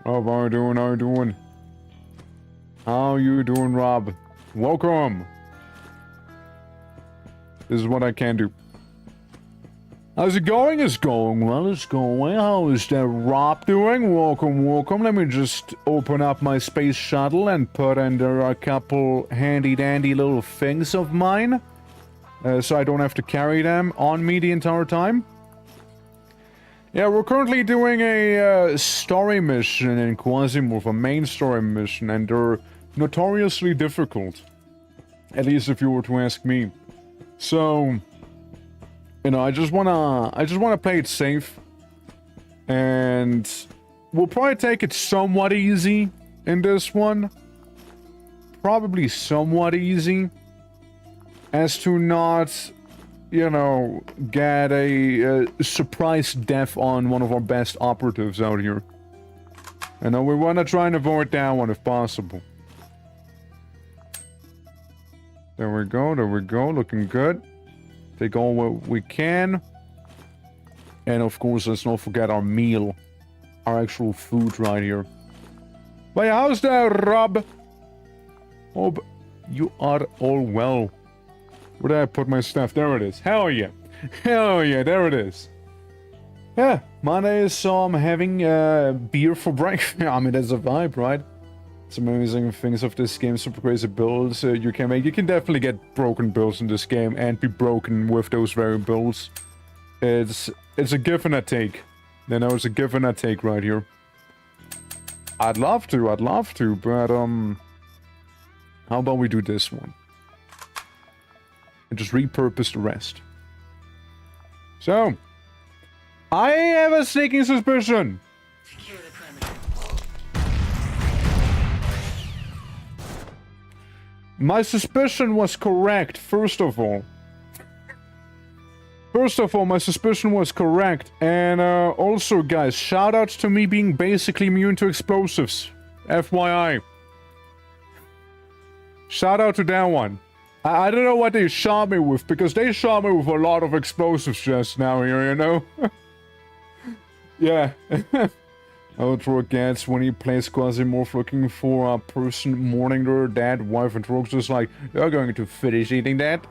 are you doing? How you doing? How you doing, Rob? Welcome. This is what I can do. How's it going? It's going well. It's going well. How is that Rob doing? Welcome, welcome. Let me just open up my space shuttle and put in there a couple handy-dandy little things of mine. So I don't have to carry them on me the entire time. Yeah, we're currently doing a story mission in QUASIMORPH, a main story mission, and they're notoriously difficult. At least if you were to ask me. So, you know, I just wanna play it safe. And we'll probably take it somewhat easy in this one. Probably somewhat easy. As to not, you know, get a surprise death on one of our best operatives out here. You know, we want to try and avoid that one if possible. There we go, looking good. Take all what we can. And of course, let's not forget our meal. Our actual food right here. But yeah, how's that, Rob? Hope you are all well. Where did I put my stuff? There it is. Hell yeah. Hell yeah, there it is. Yeah, Monday is so I'm having beer for breakfast. I mean, that's a vibe, right? Some amazing things of this game, super crazy builds you can make. You can definitely get broken builds in this game and be broken with those very builds. It's a give and a take. You know, it's a give and a take right here. I'd love to, but how about we do this one? And just repurpose the rest. So, I have a sneaking suspicion. Secure the perimeter. My suspicion was correct, first of all. My suspicion was correct. And also, guys, shoutouts to me being basically immune to explosives. FYI. Shout out to that one. I don't know what they shot me with, because they shot me with a lot of explosives just now here, you know? Yeah. Outro gets when he plays QUASIMORPH looking for a person mourning their dead wife, and Rogue's just like, you're going to finish eating that?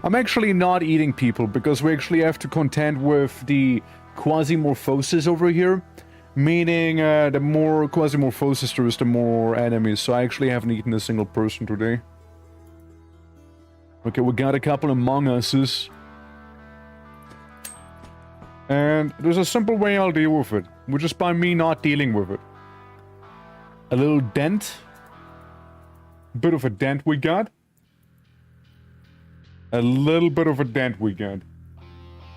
I'm actually not eating people, because we actually have to contend with the QUASIMORPHosis over here. Meaning, the more QUASIMORPHosis there is, the more enemies, so I actually haven't eaten a single person today. Okay, we got a couple Among Us's. And there's a simple way I'll deal with it, which is by me not dealing with it. A little dent. Bit of a dent we got. A little bit of a dent we got.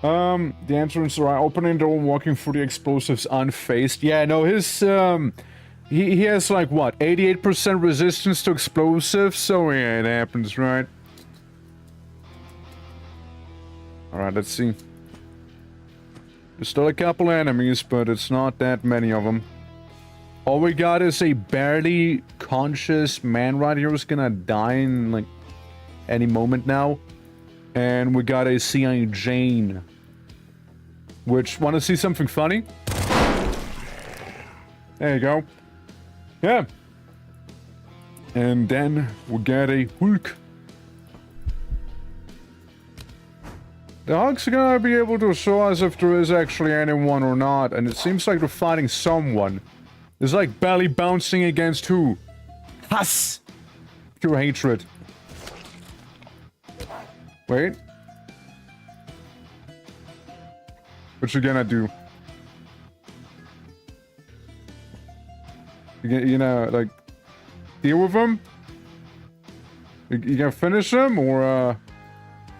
The entrance, right, opening door, walking through the explosives unfazed. Yeah, no, his, he has like, what, 88% resistance to explosives? So yeah, it happens, right? Alright, let's see. There's still a couple enemies, but it's not that many of them. All we got is a barely conscious man right here who's gonna die in, like, any moment now. And we got a CI Jane. Which, wanna see something funny? There you go. Yeah. And then we got a Hulk. The Hulk's gonna be able to show us if there is actually anyone or not, and it seems like they're fighting someone. It's like belly bouncing against who? Us! Pure hatred. Wait. What you gonna do? You know, like, deal with him? You gonna finish him, or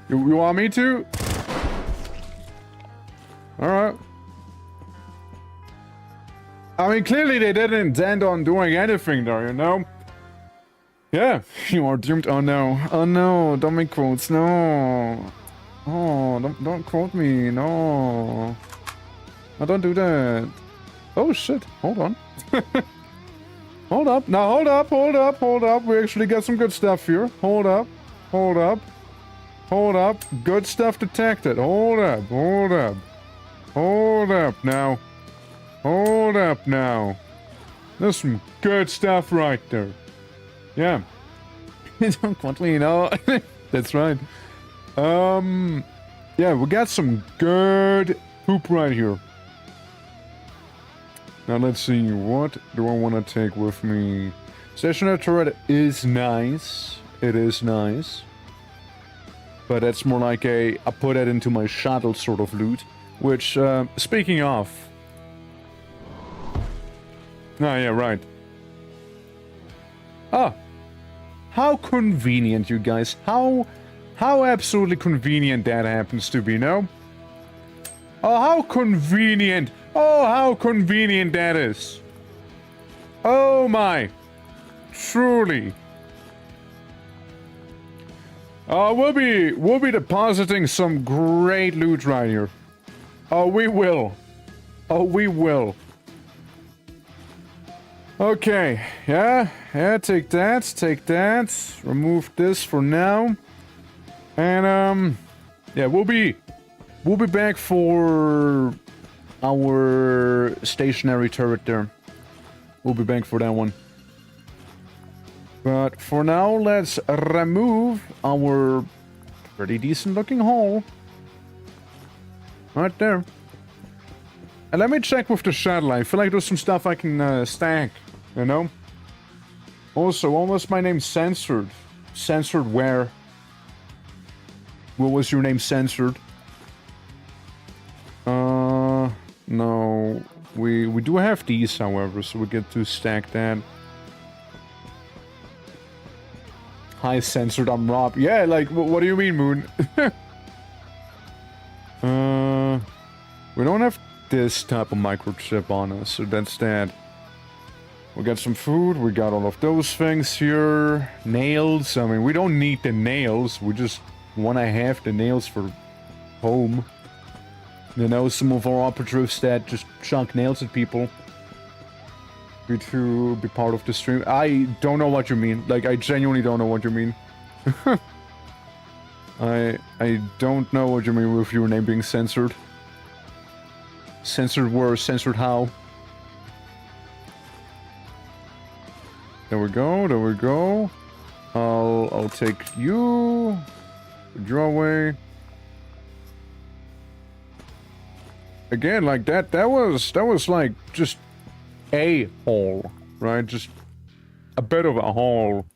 you want me to? All right. I mean, clearly they didn't intend on doing anything there, you know? Yeah, you are doomed. Oh no. Oh no, don't make quotes, no. Oh, don't quote me, no. No, don't do that. Oh shit, hold on. Hold up, now hold up, hold up, hold up. We actually got some good stuff here. Hold up, hold up, hold up. Good stuff detected. Hold up, hold up. Hold up now. Hold up now. There's some good stuff right there. Yeah. Don't quote me, no. That's right. Yeah, we got some good poop right here. Now let's see, what do I want to take with me? Stationary turret is nice. It is nice. But that's more like I put that into my shuttle sort of loot. Which, speaking of... Ah, yeah, right. Ah. How convenient, you guys. How absolutely convenient that happens to be, no? Oh, how convenient. Oh, how convenient that is. Oh my. Truly. We'll be depositing some great loot right here. Oh, we will. Oh, we will. Okay. Yeah, take that. Remove this for now. And, yeah, we'll be back for our stationary turret there. We'll be back for that one. But for now, let's remove our pretty decent looking hole. Right there. And let me check with the shuttle. I feel like there's some stuff I can stack, you know? Also, what was my name censored? Censored where? What was your name censored? No. We do have these, however, so we get to stack that. Hi, censored, I'm Rob. Yeah, like, what do you mean, Moon? We don't have this type of microchip on us, so that's that. We got some food, we got all of those things here. Nails, I mean, we don't need the nails, we just want to have the nails for home. You know, some of our operatives that just chunk nails at people. To be part of the stream. I don't know what you mean. Like, I genuinely don't know what you mean. I don't know what you mean with your name being censored. Censored where, censored how? There we go, there we go. I'll take you. Draw away. Again, like that was like just a hole, right? Just a bit of a hole.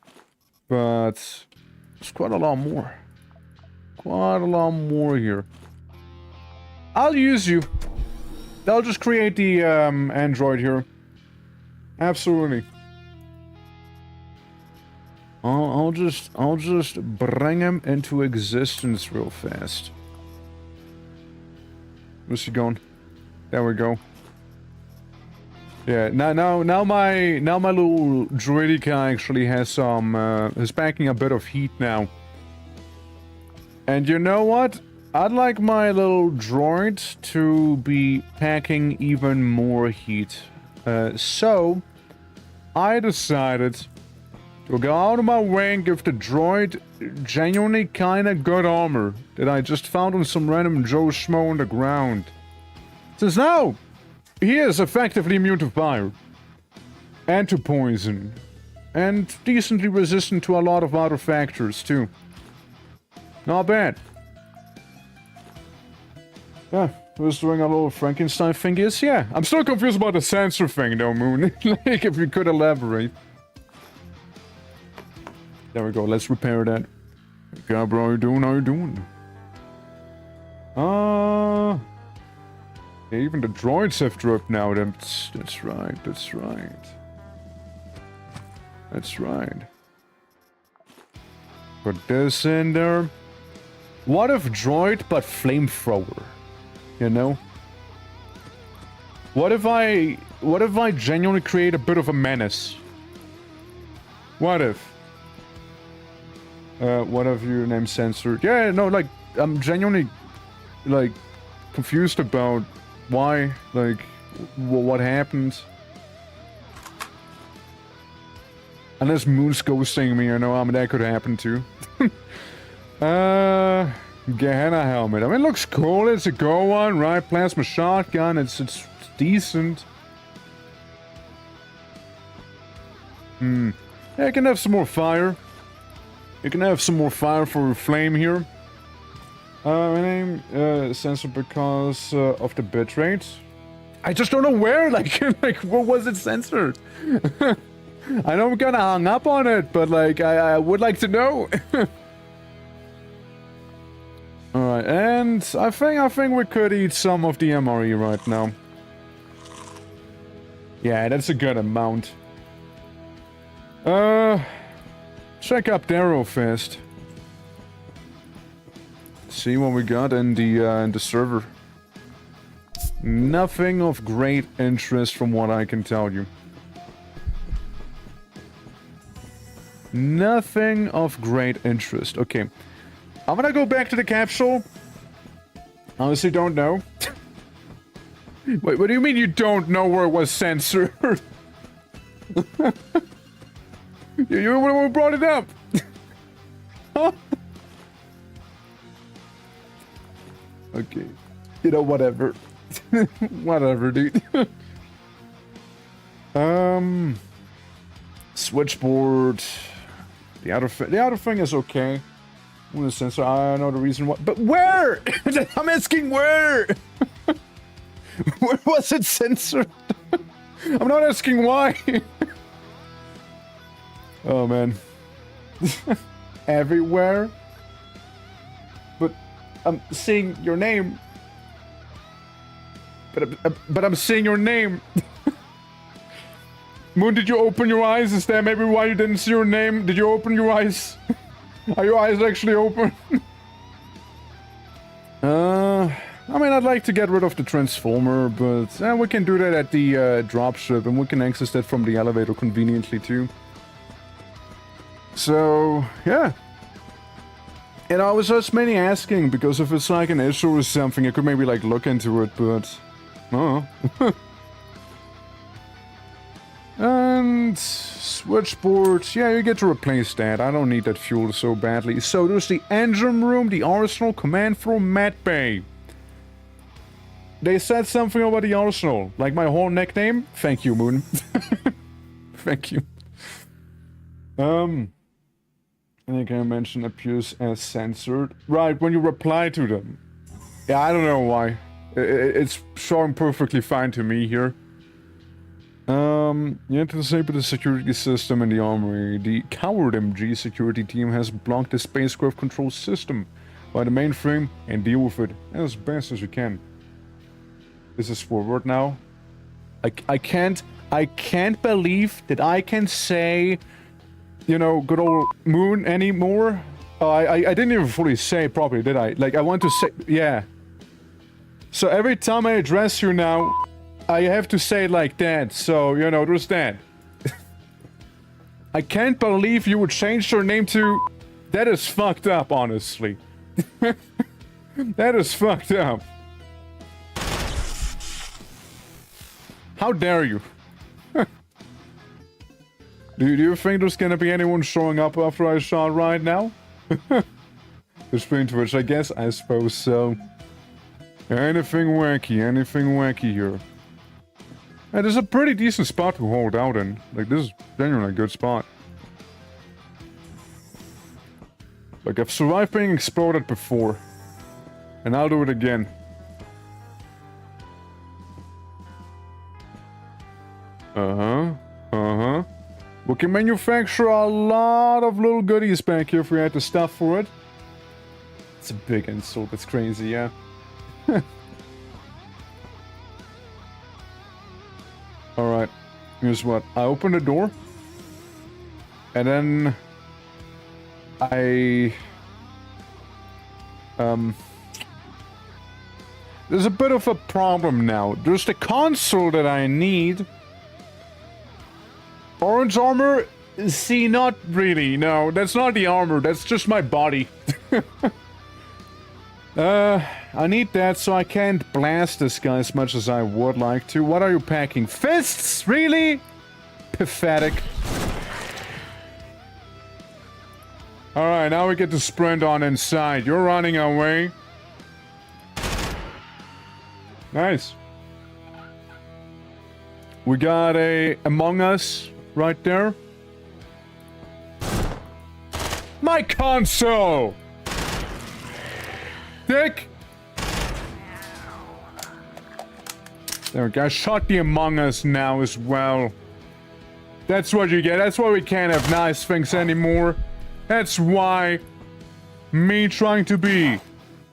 But it's quite a lot more. Quite a lot more here. I'll use you. I'll just create the android here. Absolutely. I'll just bring him into existence real fast. Where's he going? There we go. Yeah, now my little droidica actually has some is packing a bit of heat now. And you know what? I'd like my little droid to be packing even more heat. So I decided to go out of my way and give the droid genuinely kinda good armor that I just found on some random Joe Schmo on the ground. Since now, he is effectively immune to fire. And to poison. And decently resistant to a lot of other factors, too. Not bad. Yeah, was doing a little Frankenstein thing is, yeah. I'm still confused about the sensor thing, though, Moon. Like, if you could elaborate. There we go, let's repair that. Okay, bro, how you doing? How you doing? Yeah, even the droids have dropped now. That's right, that's right. That's right. Put this in there. What if droid but flamethrower? You know? What if I genuinely create a bit of a menace? What if? What if your name censored? Yeah, no, like, I'm genuinely, like, confused about why, like, what happened. Unless Moon's ghosting me, you know, I mean, that could happen too. Gehenna helmet. I mean, it looks cool. It's a Go one, right? Plasma shotgun. It's decent. Yeah, I can have some more fire. You can have some more fire for a flame here. My name censored because of the bitrate. I just don't know where. Like, like, what was it censored? I know we kind of hung up on it, but like, I would like to know. All right, and I think we could eat some of the MRE right now. Yeah, that's a good amount. Check up Darrow first. See what we got in the server. Nothing of great interest from what I can tell you. Nothing of great interest. Okay. I'm gonna go back to the capsule. Honestly, don't know. Wait, what do you mean you don't know where it was censored? You brought it up. Okay. You know, whatever. Whatever, dude. Switchboard. The outer thing is okay. I'm gonna censor. I know the reason why. But where? I'm asking where. Where was it censored? I'm not asking why. Oh man. Everywhere. But I'm seeing your name. But I'm seeing your name. Moon, did you open your eyes? Is that maybe why you didn't see your name? Did you open your eyes? Are your eyes actually open? I mean, I'd like to get rid of the transformer, but we can do that at the dropship, and we can access that from the elevator conveniently too. So, yeah. And I was just mainly asking, because if it's like an issue or something, I could maybe like look into it, but... Oh. And... switchboard, yeah, you get to replace that. I don't need that fuel so badly. So there's the engine room, the arsenal, command room, med bay. They said something about the arsenal, like my whole nickname. Thank you, Moon. Thank you. I think I mentioned appears as censored. Right, when you reply to them. Yeah, I don't know why. It's showing perfectly fine to me here. You have to disable the security system in the armory. The coward MG security team has blocked the spacecraft control system by the mainframe and deal with it as best as you can. This is forward now. I can't believe that I can say, you know, good old Moon anymore. I didn't even fully say it properly, did I? Like, I want to say, yeah. So every time I address you now, I have to say it like that, so, you know, there's that. I can't believe you would change your name to... That is fucked up, honestly. That is fucked up. How dare you? Do you think there's gonna be anyone showing up after I shot right now? The stream Twitch, I guess? I suppose so. Anything wacky here. And this is a pretty decent spot to hold out in. Like, this is genuinely a good spot. Like, I've survived being exploded before. And I'll do it again. We can manufacture a lot of little goodies back here if we had the stuff for it. It's a big insult, it's crazy, yeah. Alright, here's what. I open the door. And then... There's a bit of a problem now. There's the console that I need. Orange armor? See, not really. No, that's not the armor. That's just my body. I need that so I can't blast this guy as much as I would like to. What are you packing? Fists? Really? Pathetic. Alright, now we get to sprint on inside. You're running away. Nice. We got a Among Us right there. My console! Dick! There we go. I shot the Among Us now as well. That's what you get. That's why we can't have nice things anymore. That's why me trying to be,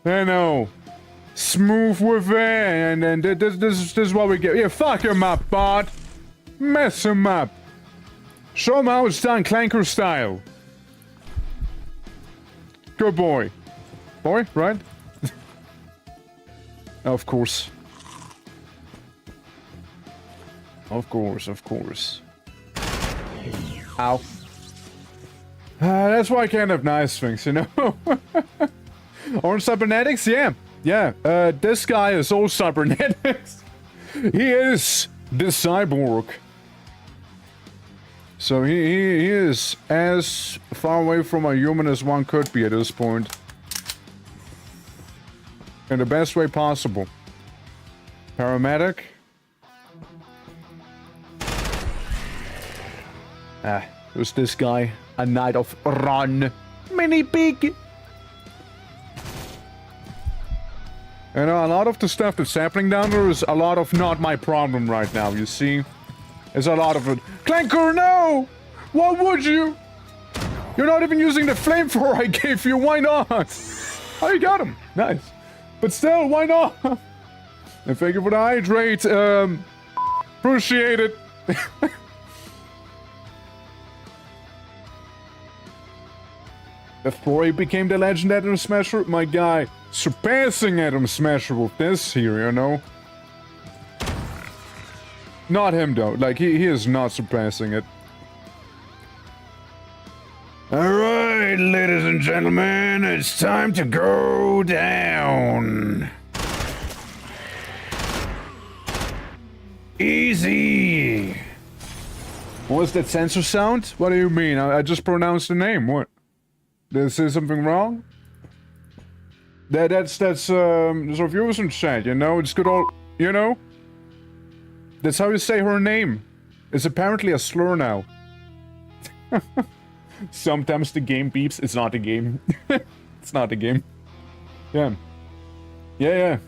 you know, smooth with it, and then this is what we get. Yeah, fuck him up, bot. Mess him up. Show him how it's done, Clanker style. Good boy. Boy, right? Of course. Of course, of course. Ow. That's why I can't have nice things, you know? Orange cybernetics? Yeah. Yeah. This guy is all cybernetics. He is the cyborg. So he is as far away from a human as one could be at this point. In the best way possible. Paramedic. Who's this guy? A knight of run. Mini pig. You know, a lot of the stuff that's happening down there is a lot of not my problem right now, you see? There's a lot of it. Clanker, no! Why would you? You're not even using the flamethrower I gave you, why not? Oh, you got him. Nice. But still, why not? And thank you for the hydrate. Appreciate it. Before he became the legend Atom Smasher, my guy, surpassing Atom Smasher with this here, you know? Not him, though. Like, he is not surpassing it. Alright, ladies and gentlemen, it's time to go down. Easy. What was that sensor sound? What do you mean? I just pronounced the name. What? Did I say something wrong? That's our viewers in chat, you know? It's good old, you know? That's how you say her name. It's apparently a slur now. Sometimes the game beeps. It's not the game. It's not the game. Yeah. Yeah,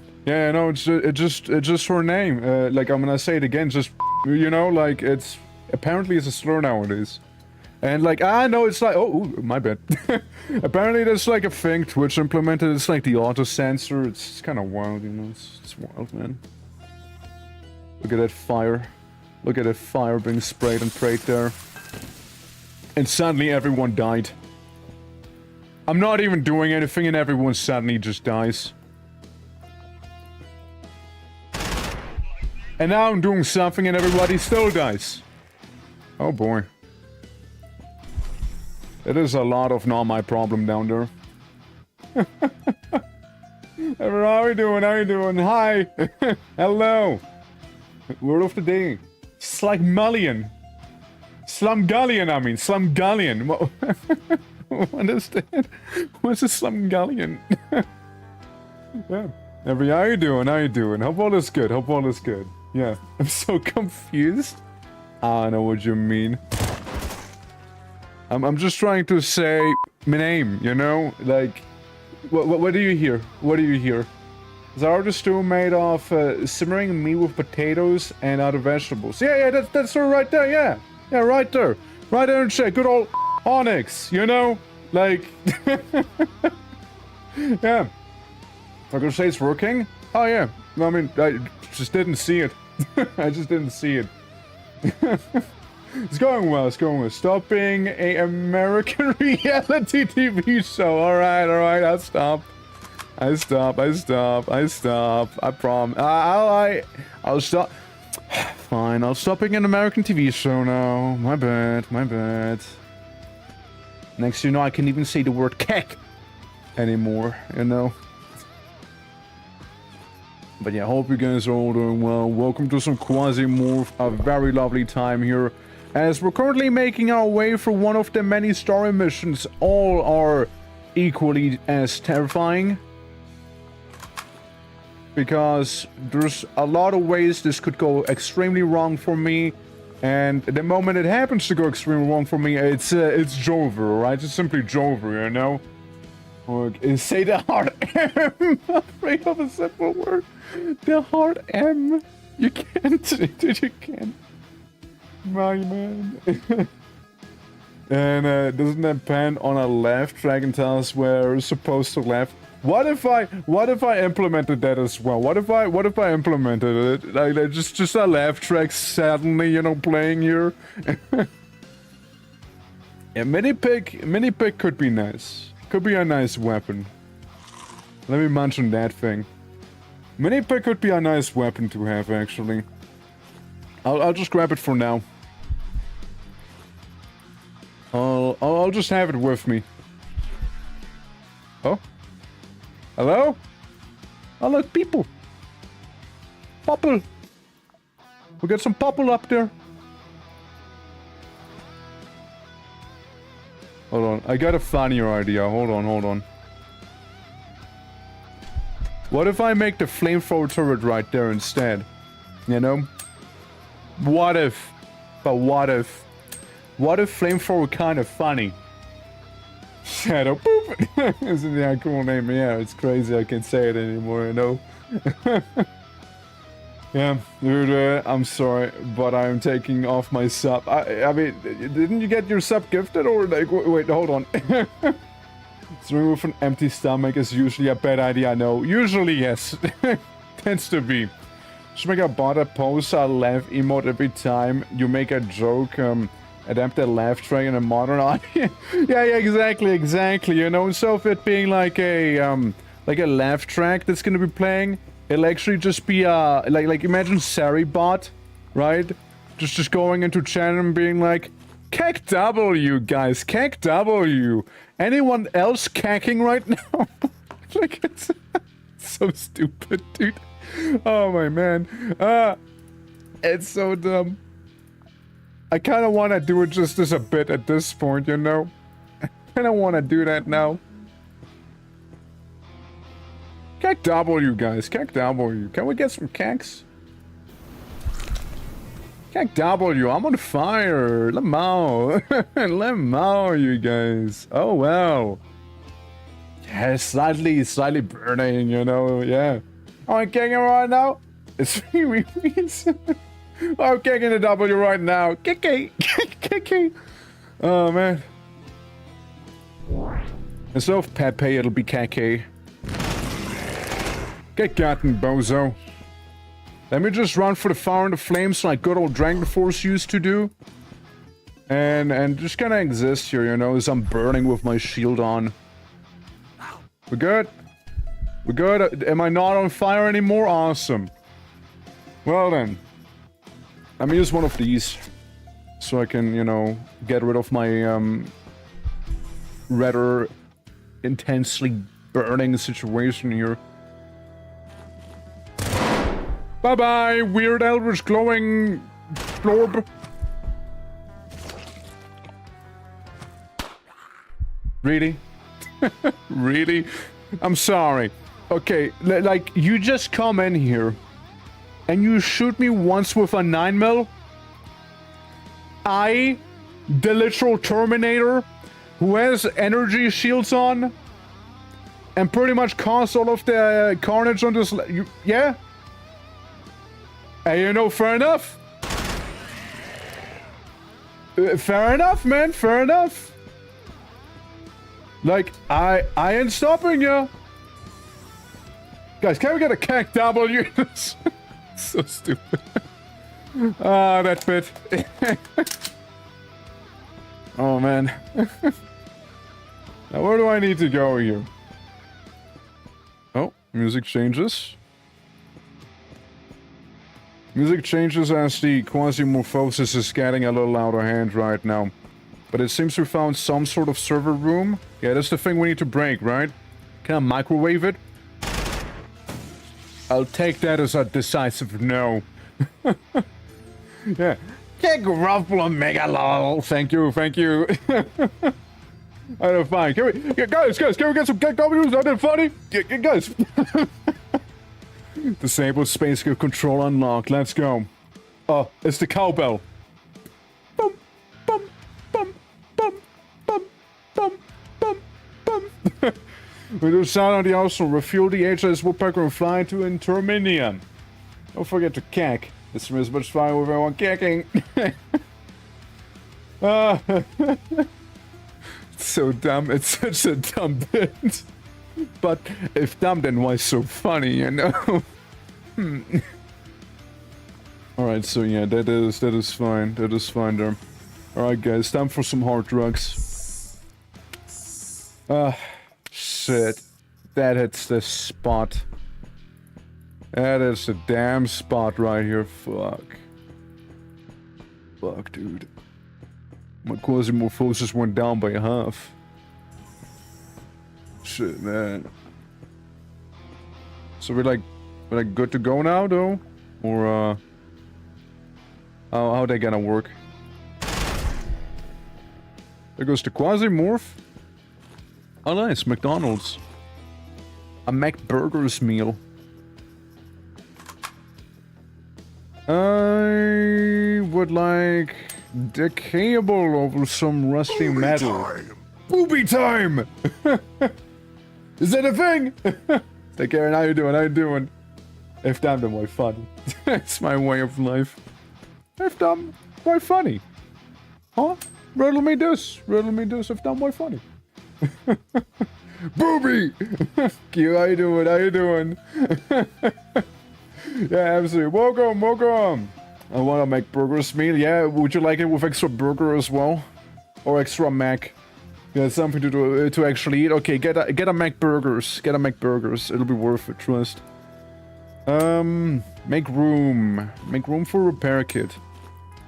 no, it's just her name. Like, I'm gonna say it again, just, you know, like, it's, apparently it's a slur nowadays. And like, no, it's like, oh, my bad. Apparently there's like a thing Twitch implemented, it's like the auto censor, it's kind of wild, you know, it's wild, man. Look at that fire. Look at that fire being sprayed and prayed there. And suddenly everyone died. I'm not even doing anything and everyone suddenly just dies. And now I'm doing something and everybody still dies. Oh boy. It is a lot of not my problem down there. How are you doing? How are you doing? Hi! Hello! Word of the day. Slumgullion. Slumgullion, I mean. Slumgullion. What is that? What's a Slumgullion? Yeah. Every, how you doing? How you doing? Hope all is good. Hope all is good. Yeah. I'm so confused. I know what you mean. I'm just trying to say my name, you know? Like, what do you hear? What do you hear? Is our stew made of simmering meat with potatoes and other vegetables? Yeah, that's her right there, yeah. Yeah, right there. Right there in chat. Good old Onyx, you know? Like, yeah. I could say it's working? Oh, yeah. I mean, I just didn't see it. I just didn't see it. It's going well, it's going well. Stop being a American reality TV show. Alright, I'll stop. I stop. I promise. I'll stop. Fine, I'll stop being an American TV show now. My bad. Next you know, I can even say the word keck anymore, you know. But yeah, hope you guys are all doing well. Welcome to some QUASIMORPH, a very lovely time here. As we're currently making our way through one of the many story missions. All are equally as terrifying. Because there's a lot of ways this could go extremely wrong for me. And the moment it happens to go extremely wrong for me, it's Jover, right? It's simply Jover, you know? Or say the hard M. I'm afraid of a simple word. The hard M. You can't, dude, you can't. My man. And doesn't that pan on a left track and tell us where we're supposed to left? What if I implemented that as well? What if I implemented it? Like just a left track suddenly, you know, playing here? Yeah, mini pick could be nice. Could be a nice weapon. Let me mention that thing. Mini pick could be a nice weapon to have, actually. I'll just grab it for now. I'll just have it with me. Oh? Hello? Oh look, people. Popple. We got some popple up there. Hold on, I got a funnier idea. Hold on. What if I make the flamethrower turret right there instead? You know? What if? But what if? What if flamethrower kind of funny? Shadow Boop! Isn't that a cool name? Yeah, it's crazy I can't say it anymore, you know? Yeah, dude, I'm sorry, but I'm taking off my sub. I mean, didn't you get your sub gifted, or like, wait, hold on. Swimming with an empty stomach is usually a bad idea, I know. Usually, yes. Tends to be. Just make a bot that posts a laugh emote every time you make a joke, adapt a laugh track in a modern audience. yeah, exactly, you know, so if it being like a laugh track that's gonna be playing, it'll actually just be like imagine Saribot, right? Just going into chat and being like, Keck W, guys, Keck W. Anyone else cacking right now? Like, it's so stupid, dude. Oh my man. It's so dumb. I kind of want to do it just as a bit at this point, you know? I kind of want to do that now. Keck W, guys. Keck W. Can we get some kecks? Keck W. I'm on fire. Lemao. Lemao, you guys. Oh, well. Yeah, slightly burning, you know? Yeah. I'm kicking right now. It's really I'm kicking the W right now. Kicky. Oh, man. Instead of Pepe, it'll be Keke. Get gotten, bozo. Let me just run for the fire and the flames like good old Dragon Force used to do. And just gonna exist here, you know, as I'm burning with my shield on. We're good? We're good? Am I not on fire anymore? Awesome. Well then. Let me use one of these. So I can, you know, get rid of my, rather intensely burning situation here. Bye-bye, weird eldritch glowing blorb. Really? Really? I'm sorry. Okay, like, you just come in here and you shoot me once with a 9mm? I, the literal Terminator, who has energy shields on, and pretty much caused all of the carnage on this... yeah? Hey, you know, fair enough. Fair enough, man, fair enough. Like, I ain't stopping you. Guys, can we get a Keck W? So stupid. Ah, that bit. Oh, man. Now, where do I need to go here? Oh, music changes. Music changes as the quasi-morphosis is getting a little out of hand right now. But it seems we found some sort of server room. Yeah, that's the thing we need to break, right? Can I microwave it? I'll take that as a decisive no. Yeah. Kick ruffle and mega lol. Thank you, thank you. Alright, fine. Can we, yeah, guys, can we get some W's? Are that funny? Yeah, guys. Disable spaceship control unlocked. Let's go. Oh, it's the cowbell. Bum, bum, bum, bum, bum, bum, bum, bum. We do sound on the awesome. Refuel the HLS Woodpecker and fly to Interminium. Don't forget to cack. This is much fun with everyone cacking. It's so dumb. It's such a dumb bit. But if dumb, then why so funny, you know? Alright, so yeah, that is fine. That is fine there. Alright guys, time for some hard drugs. Shit. That hits the spot. That is the damn spot right here. Fuck. Fuck, dude. My quasi-morphosis went down by half. Shit, man. So we're like good to go now, though? Or, how they gonna work? There goes the Quasimorph. Oh, nice. McDonald's. A McBurgers meal. I would like decayable over some rusty metal. Time. Booby time! Is that a thing? Take care, how you doing? How you doing? If damn, then why funny? It's my way of life. If damn, why funny? Huh? Riddle me this, if damn, why funny? Booby! Q, how you doing? How you doing? Yeah, absolutely. Welcome. I want to make burgers meal. Yeah, would you like it with extra burger as well? Or extra mac? Yeah, something to do to actually eat. Okay, get a Mac burgers. Get a Mac burgers. It'll be worth it, trust. Make room. Make room for repair kit.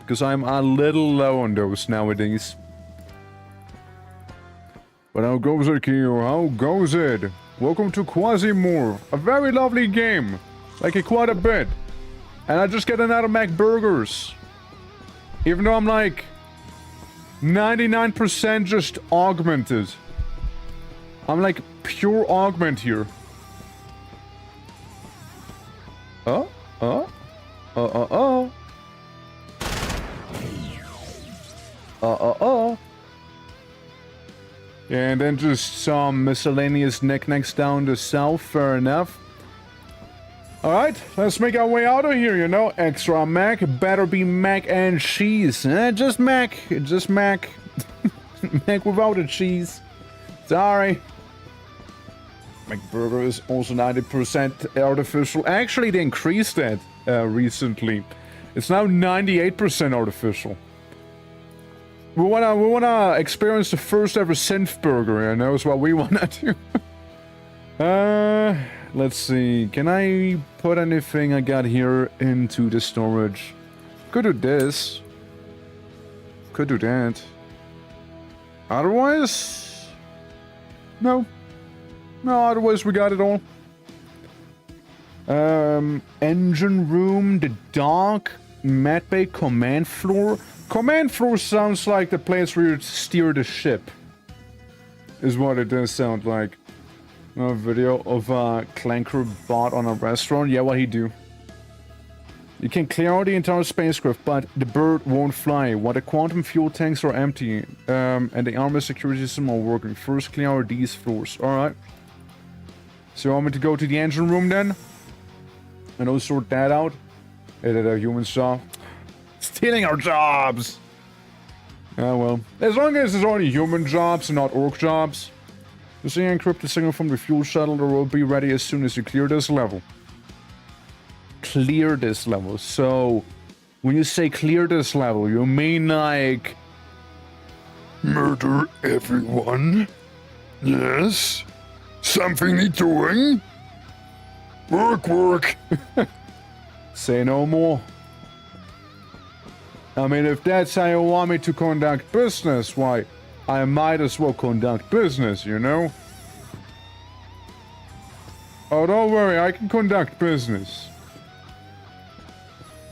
Because I'm a little low on those nowadays. But how goes it, Kyo? How goes it? Welcome to QUASIMORPH. A very lovely game. Like it quite a bit. And I just get another Mac burgers. Even though I'm like 99% just augmented. I'm like pure augment here. Oh. Yeah, and then just some miscellaneous knickknacks down the south, fair enough. Alright, let's make our way out of here, you know. Extra mac, better be mac and cheese. Just mac. Mac without the cheese. Sorry. McBurger is also 90% artificial. Actually, they increased that recently. It's now 98% artificial. We wanna experience the first ever synth burger, and that's what we wanna do. Let's see. Can I put anything I got here into the storage? Could do this. Could do that. Otherwise, no. No, otherwise we got it all. Engine room, the dock, medbay, command floor. Command floor sounds like the place where you steer the ship. Is what it does sound like. A video of a clanker bot on a restaurant. Yeah, what he do? You can clear out the entire spacecraft, but the bird won't fly while the quantum fuel tanks are empty, and the armor security system are working. First clear out these floors. Alright. So you want me to go to the engine room then? And I'll sort that out? Is it a human job? Stealing our jobs! Yeah, well. As long as it's only human jobs and not orc jobs. The encrypted signal from the fuel shuttle will be ready as soon as you clear this level. Clear this level. So, when you say clear this level, you mean like Murder everyone? Yes? Something he doing? Work. Say no more. I mean, if that's how you want me to conduct business, why, I might as well conduct business, you know? Oh, don't worry, I can conduct business.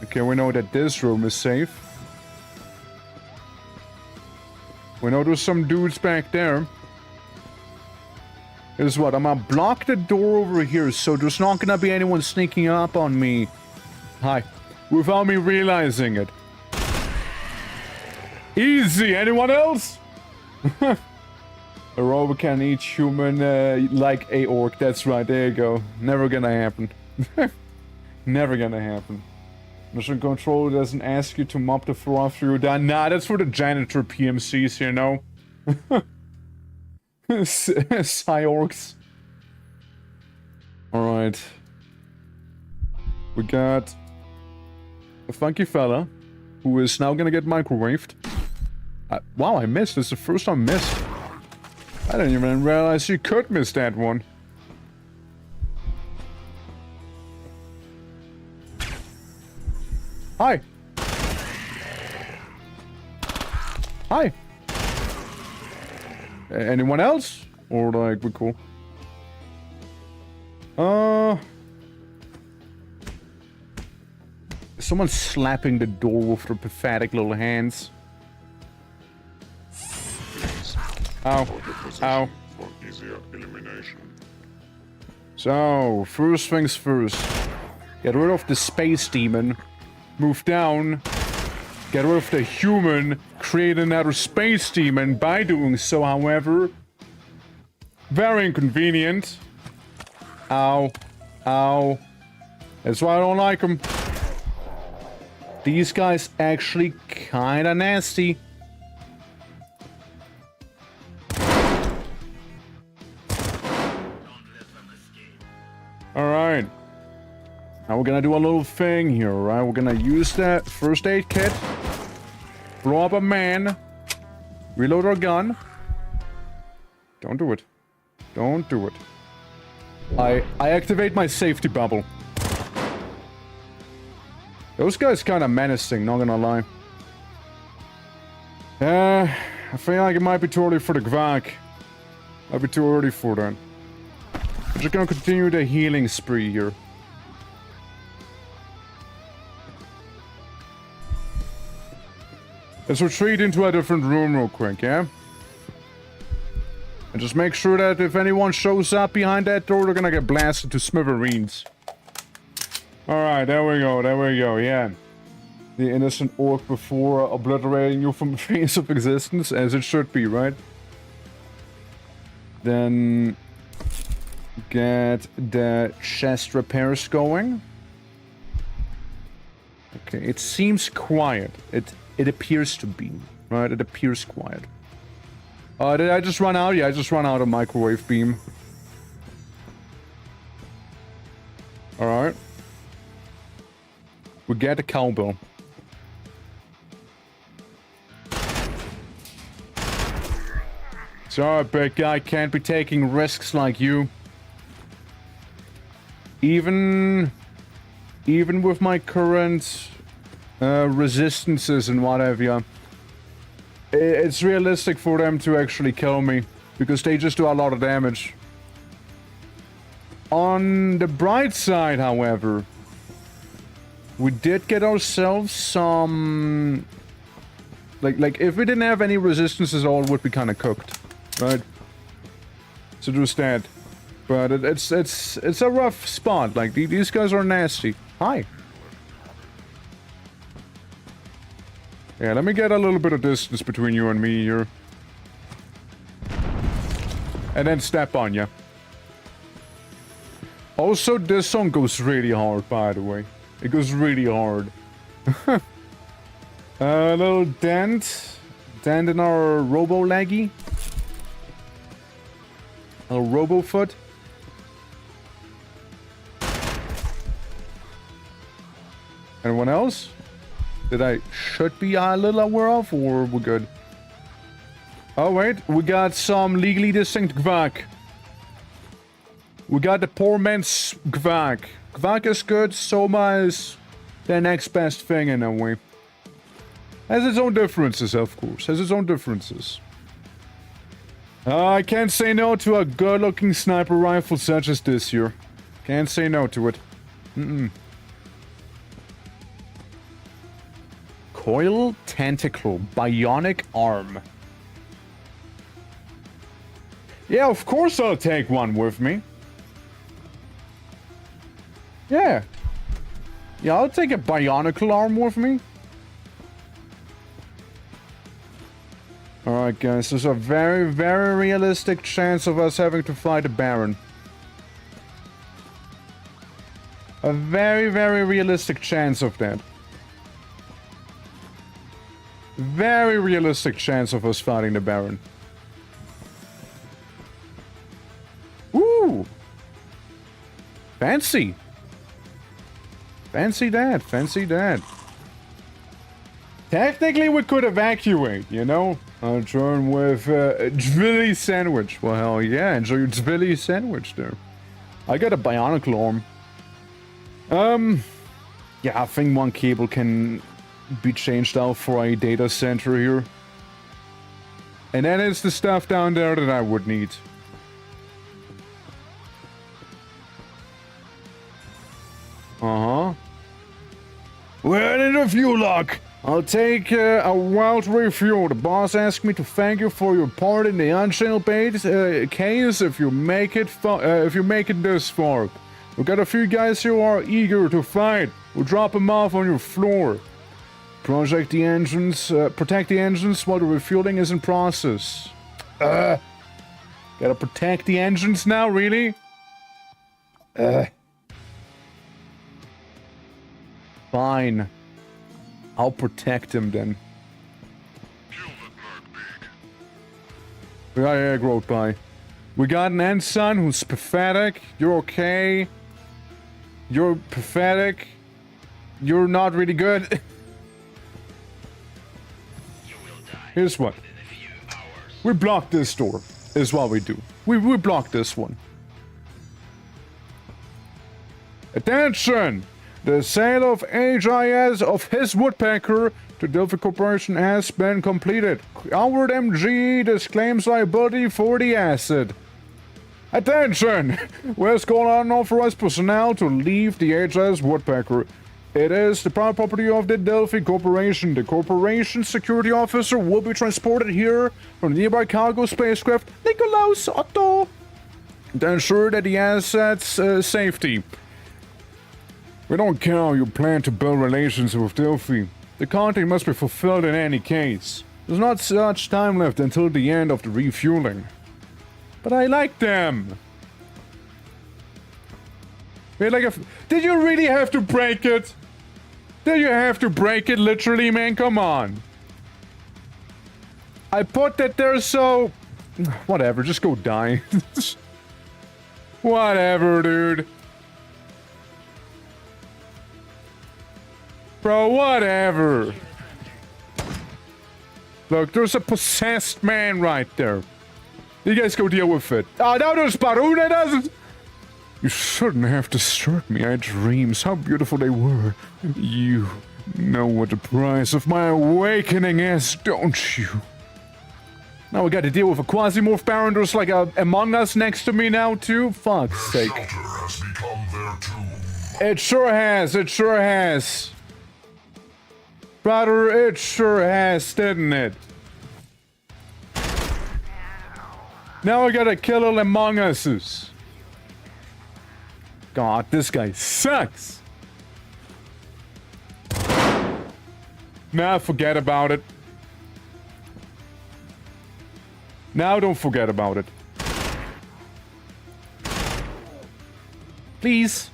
Okay, we know that this room is safe. We know there's some dudes back there. Here's what, I'm gonna block the door over here so there's not gonna be anyone sneaking up on me. Hi. Without me realizing it. Easy, anyone else? A robot can eat human like a orc, that's right, there you go. Never gonna happen. Never gonna happen. Mission control doesn't ask you to mop the floor after you're done. Nah, that's for the janitor PMCs, you know? Psyorcs. Alright. We got a funky fella who is now gonna get microwaved. Wow, I missed. This is the first time I missed. I didn't even realize you could miss that one. Hi. Hi. Anyone else? Or like, we're cool. Someone's slapping the door with their pathetic little hands. Ow. Ow. For easier elimination. So, first things first. Get rid of the space demon. Move down. Get rid of the human. Create another space demon. By doing so, however, very inconvenient. Ow. Ow. That's why I don't like them. These guys actually kinda nasty. Alright. Now we're gonna do a little thing here, right? We're gonna use that first aid kit. Blow up a man. Reload our gun. Don't do it. Don't do it. I activate my safety bubble. Those guys kinda menacing, not gonna lie. I feel like it might be too early for the Gvak. Might be too early for that. I'm just gonna continue the healing spree here. Let's retreat into a different room real quick, yeah? And just make sure that if anyone shows up behind that door, they're gonna get blasted to smithereens. Alright, there we go, yeah. The innocent orc before obliterating you from the face of existence, as it should be, right? Then get the chest repairs going. Okay, it seems quiet. It appears to be, right? It appears quiet. Did I just run out? Yeah, I just run out of microwave beam. Alright. We get a cowbell. Sorry, big guy, can't be taking risks like you. Even with my current resistances and whatever, it's realistic for them to actually kill me because they just do a lot of damage. On the bright side, however, we did get ourselves some... Like if we didn't have any resistances at all, it would be kind of cooked, right? So there's that. But it's a rough spot. Like, these guys are nasty. Hi. Yeah, let me get a little bit of distance between you and me here. And then step on ya. Also, this song goes really hard, by the way. It goes really hard. A little dent. Dent in our robo-leggy. A robo-foot. Anyone else that I should be a little aware of, or we're good? Oh, wait. We got some legally distinct Gvak. We got the poor man's Gvak. Gvak is good. Soma is the next best thing in a way. Has its own differences, of course. Has its own differences. I can't say no to a good-looking sniper rifle such as this here. Can't say no to it. Coil Tentacle Bionic Arm. Yeah, of course I'll take one with me. Yeah. Yeah, I'll take a Bionicle Arm with me. Alright guys, there's a very, very realistic chance of us having to fight a Baron. A very, very realistic chance of that. Very realistic chance of us fighting the Baron. Ooh! Fancy! Fancy that, fancy that. Technically we could evacuate, you know? I'll join with Dvilly Sandwich. Well, hell yeah, enjoy your Dvilly Sandwich there. I got a Bionicle Arm. Yeah, I think one cable can be changed out for a data center here. And that is the stuff down there that I would need. Uh-huh. We're in the fuel lock. I'll take a wild refuel. The boss asked me to thank you for your part in the unchannel bait case if you make it this far. We got a few guys who are eager to fight. We'll drop them off on your floor. Protect the engines while the refueling is in process. Gotta protect the engines now, really? Fine. I'll protect him then. Yeah, Growth Pie. We got an ensign who's pathetic. You're okay. You're pathetic. You're not really good. Here's what. We block this door, is what we do. We block this one. Attention! The sale of HIS of his woodpecker to Delphi Corporation has been completed. Howard MG disclaims liability for the asset. Attention! We're calling on unauthorized personnel to leave the HIS woodpecker. It is the private property of the Delphi Corporation. The corporation's security officer will be transported here from the nearby cargo spacecraft Nikolaus Otto to ensure that the asset's safety. We don't care how you plan to build relations with Delphi. The contract must be fulfilled in any case. There's not such time left until the end of the refueling. But I like them. Wait, did you really have to break it? Did you have to break it literally, man? Come on. I put that there so... Whatever, just go die. Whatever, dude. Bro, whatever. Look, there's a possessed man right there. You guys go deal with it. Oh, no, there's Baruna doesn't. You shouldn't have disturbed me. I had dreams. How beautiful they were. You know what the price of my awakening is, don't you? Now we got to deal with a QUASIMORPH Baron. There's like a Among Us next to me now, too. Fuck's sake. Shelter has become their tomb. It sure has. It sure has. Brother, it sure has, didn't it? Now I gotta kill all Among Us's. God, this guy sucks. Nah, forget about it. Now don't forget about it. Please.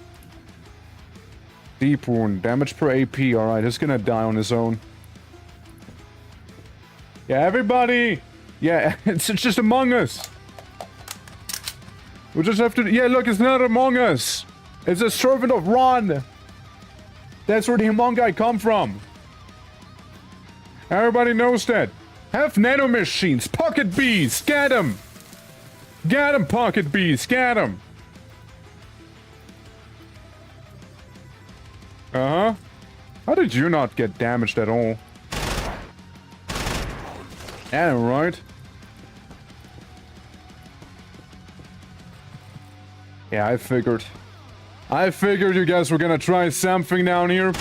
Deep wound. Damage per AP. Alright, he's gonna die on his own. Yeah, everybody! Yeah, it's just Among Us. We just have to... Yeah, look, it's not Among Us. It's a servant of Ron. That's where the Among Guy come from. Everybody knows that. Have nanomachines. Pocket bees. Get them. Get them, pocket bees. Get them. Uh-huh. How did you not get damaged at all? Yeah, right. Yeah, I figured. I figured you guys were gonna try something down here.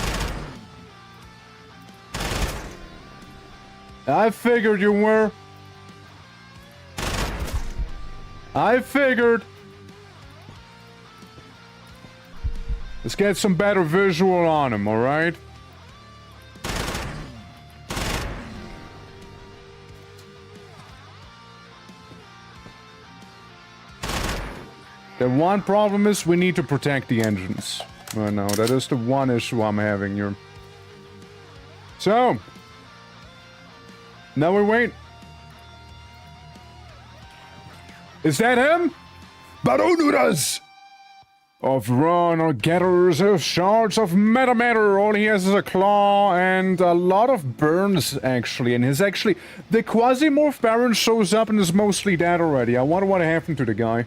I figured you were. I figured. Let's get some better visual on him, alright? The one problem is we need to protect the engines. Oh no, that is the one issue I'm having here. So, now we wait. Is that him? Baronuras! Of run getters of shards of metamatter. All he has is a claw and a lot of burns, actually. And the QUASIMORPH Baron shows up and is mostly dead already. I wonder what happened to the guy.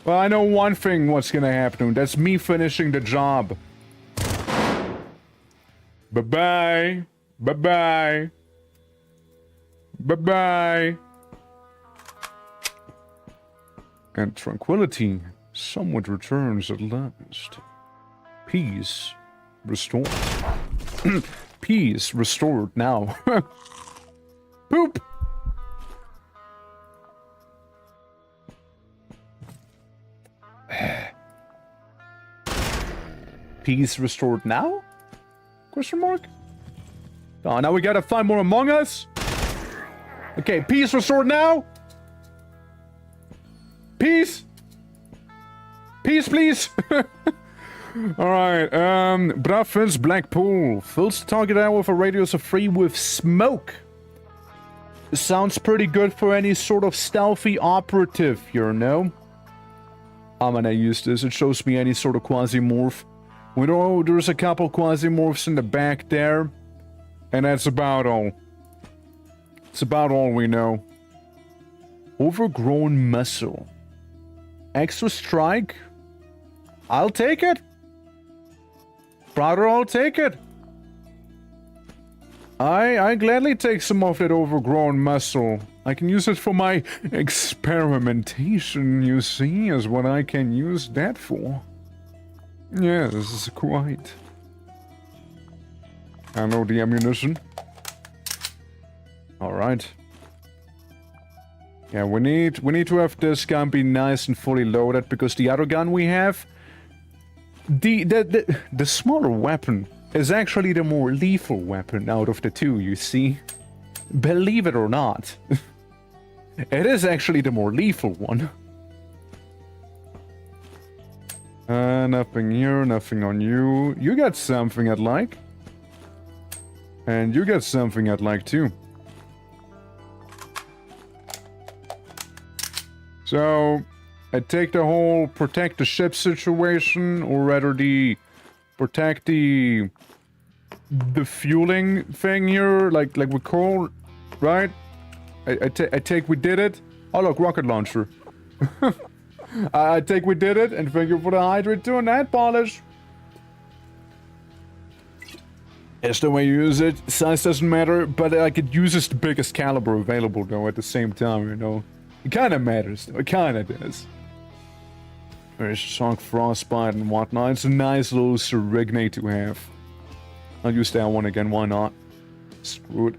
Well, I know one thing what's gonna happen to him. That's me finishing the job. Bye-bye. Bye-bye. Bye-bye. And tranquility somewhat returns at last. Peace restored. Peace restored now. Poop! Peace restored now? Question mark? Oh, now we gotta find more Among Us? Okay, peace restored now? Peace? Peace, please! Alright, Braffins Blackpool. Fills the target out with a radius of 3 with smoke. Sounds pretty good for any sort of stealthy operative, you know? I'm gonna use this. It shows me any sort of QUASIMORPH. We know there's a couple QUASIMORPHs in the back there. And that's about all. It's about all we know. Overgrown muscle. Extra strike? I'll take it. Brother, I'll take it. I gladly take some of that overgrown muscle. I can use it for my experimentation, you see, is what I can use that for. Yes, quite. I know the ammunition. Alright. Yeah, we need to have this gun be nice and fully loaded, because the other gun we have, the smaller weapon is actually the more lethal weapon out of the two, you see. Believe it or not. It is actually the more lethal one. Nothing here, nothing on you. You got something I'd like. And you got something I'd like too. So, I take the whole protect the ship situation, or rather the protect the fueling thing here, like with coal, right? I take we did it. Oh look, rocket launcher. I take we did it, and thank you for the hydrate too and that polish. That's the way you use it. Size doesn't matter, but like it uses the biggest caliber available though at the same time, you know. It kinda matters though, it kinda does. There's Sonic Frostbite and whatnot. It's a nice little Serignate to have. I'll use that one again, why not? Screw it.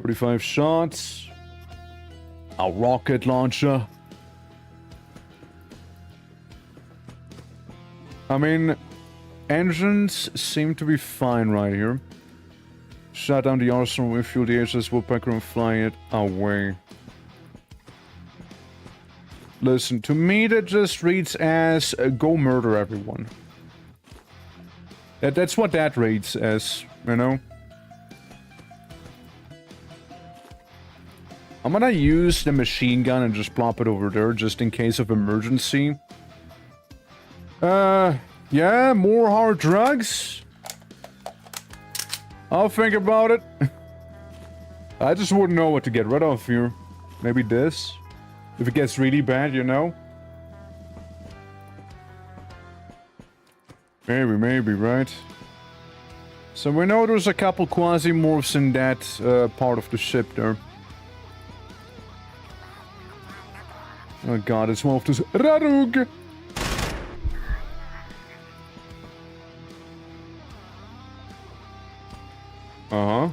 35 shots. A rocket launcher. I mean, engines seem to be fine right here. Shut down the arsenal, refuel the HS woodpecker and fly it away. Listen, to me that just reads as go murder everyone. That's what that reads as, you know? I'm gonna use the machine gun and just plop it over there just in case of emergency. Yeah, more hard drugs? I'll think about it. I just wouldn't know what to get rid of here. Maybe this. If it gets really bad, you know? Maybe, right? So we know there's a couple Quasimorphs in that part of the ship there. Oh god, it's one of those Rarug! Uh-huh.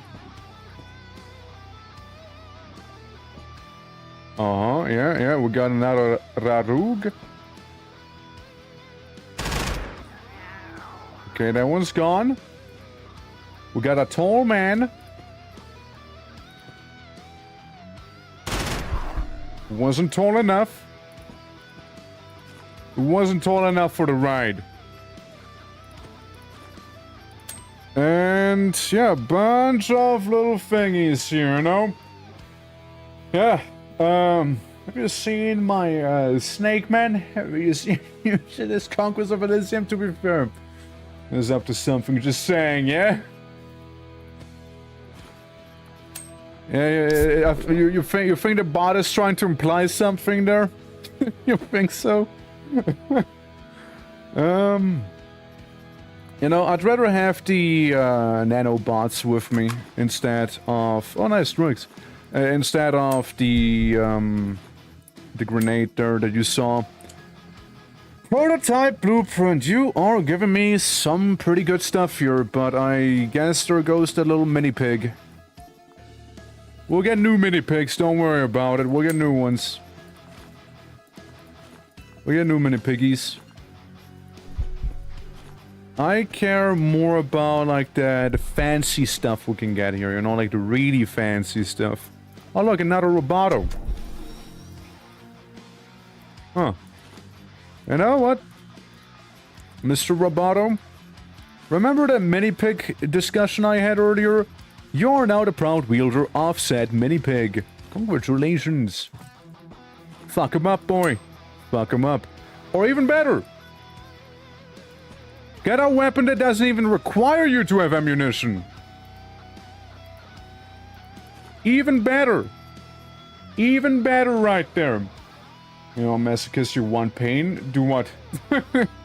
Uh-huh, yeah, we got another Rarug. Okay, that one's gone. We got a tall man. Wasn't tall enough. It wasn't tall enough for the ride. And yeah, a bunch of little thingies here, you know? Yeah, have you seen my snake man? Have you seen this Conquest of Elysium? To be fair, is up to something, just saying, yeah? Yeah, you think the bot is trying to imply something there? You think so? You know, I'd rather have the nanobots with me instead of... Oh, nice drugs. Instead of the grenade there that you saw. Prototype blueprint, you are giving me some pretty good stuff here, but I guess there goes the little mini pig. We'll get new mini pigs, don't worry about it. We'll get new ones. We'll get new mini piggies. I care more about, like, the fancy stuff we can get here, you know, like the really fancy stuff. Oh, look, another Roboto. Huh. You know what? Mr. Roboto? Remember that mini-pig discussion I had earlier? You're now the proud wielder of said mini-pig. Congratulations. Fuck him up, boy. Fuck him up. Or even better. Get a weapon that doesn't even require you to have ammunition. Even better. Even better right there. You know, masochist, you want pain? Do what?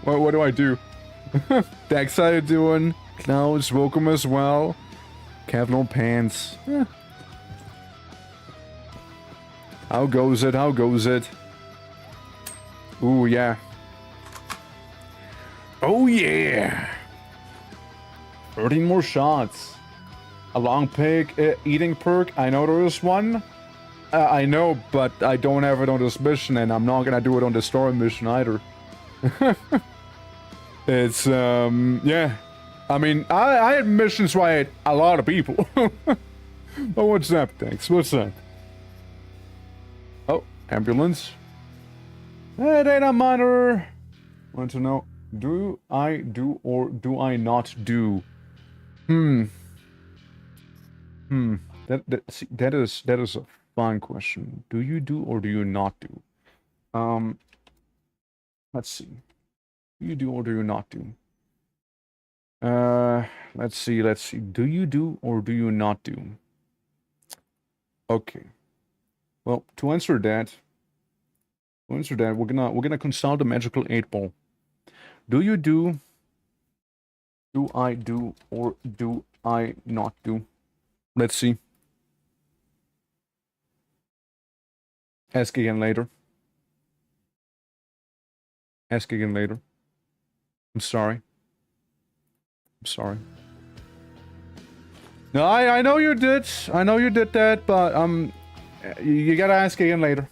what do I do? Dex, how you doing? Clouds, welcome as well. Kevlar pants. How goes it? How goes it? Ooh, yeah. Oh, yeah. 13 more shots. A long pig eating perk. I know there is one. I know, but I don't have it on this mission, and I'm not gonna do it on the story mission either. It's, yeah. I mean, I had missions where I had a lot of people. Oh, what's up, thanks? What's up? Oh, ambulance. Hey, data monitor. Want to know, do I do or do I not do? That is a fun question. Do you do or do you not do? Let's see. Do you do or do you not do? Let's see. Do you do or do you not do? Okay. Well, to answer that, we're gonna consult the magical 8-ball. Do you do? Do I do or do I not do? Let's see. Ask again later. Ask again later. I'm sorry. I'm sorry. No, I know you did. I know you did that, but you gotta ask again later.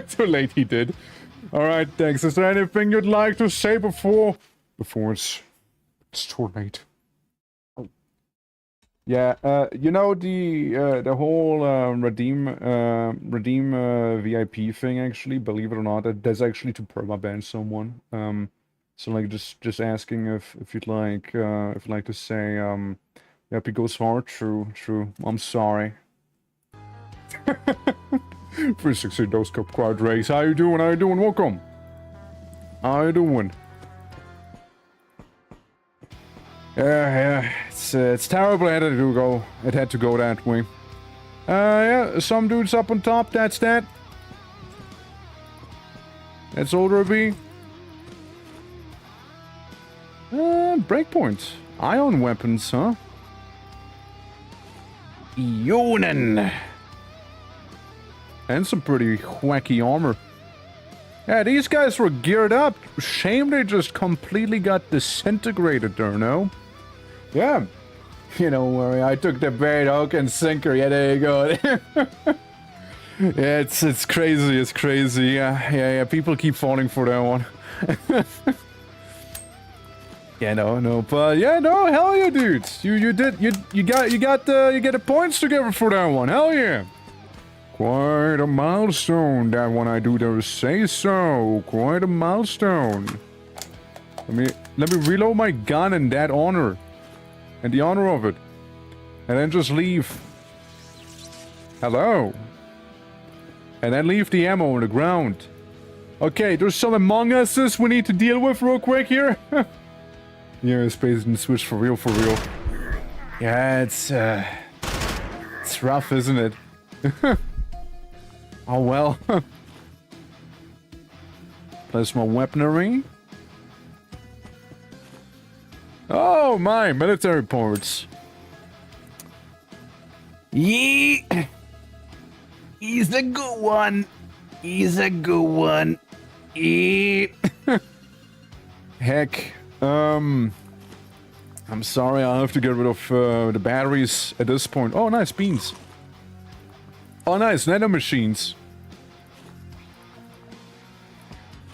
Too late, he did. All right, thanks. Is there anything you'd like to say before it's too late? Oh. Yeah, you know the whole redeem VIP thing. Actually, believe it or not, that's actually to permaban someone. So like just asking if you'd like to say yep, it goes hard. True. I'm sorry. 360 Dose Cup Quad Race. How you doing? Welcome. How you doing? Yeah. It's terrible. It had to go that way. Yeah, some dudes up on top, that's that. That's Order B. Breakpoint. Ion weapons, huh? Yonen. And some pretty wacky armor. Yeah, these guys were geared up. Shame they just completely got disintegrated there, no? Yeah. You don't worry, I took the bait, hook, and sinker. Yeah, there you go. Yeah, it's crazy, it's crazy. Yeah, people keep falling for that one. Yeah, no, but yeah, no, hell yeah, dudes. You get the points together for that one. Hell yeah. Quite a milestone, that one I do dare say so. Quite a milestone. Let me reload my gun in that honor. And the honor of it. And then just leave. Hello. And then leave the ammo on the ground. Okay, there's some Among Uses we need to deal with real quick here. Yeah, Space and Switch for real, for real. Yeah, it's rough, isn't it? Oh well. Place my weaponry. Oh my, military ports. Yee. He's a good one. He's a good one. Yee. Heck. I'm sorry, I'll have to get rid of the batteries at this point. Oh, nice, beans. Oh, nice, nano machines.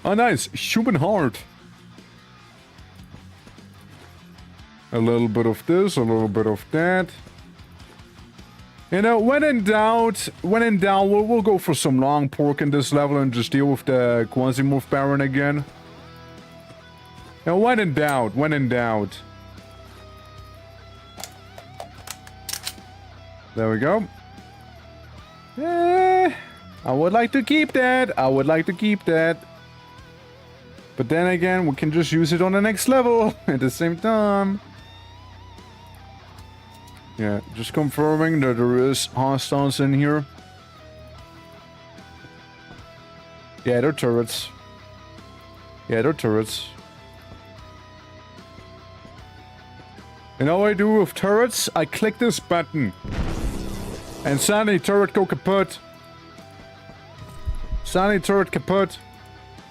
Oh, nice, human heart. A little bit of this, a little bit of that. You know, when in doubt, we'll go for some long pork in this level and just deal with the QUASIMORPH Baron again. Now, when in doubt, when in doubt. There we go. I would like to keep that. I would like to keep that. But then again, we can just use it on the next level at the same time. Yeah, just confirming that there is hostiles in here. Yeah, they're turrets. Yeah, they're turrets. You know what I do with turrets? I click this button. And suddenly turret go kaput. Suddenly turret kaput.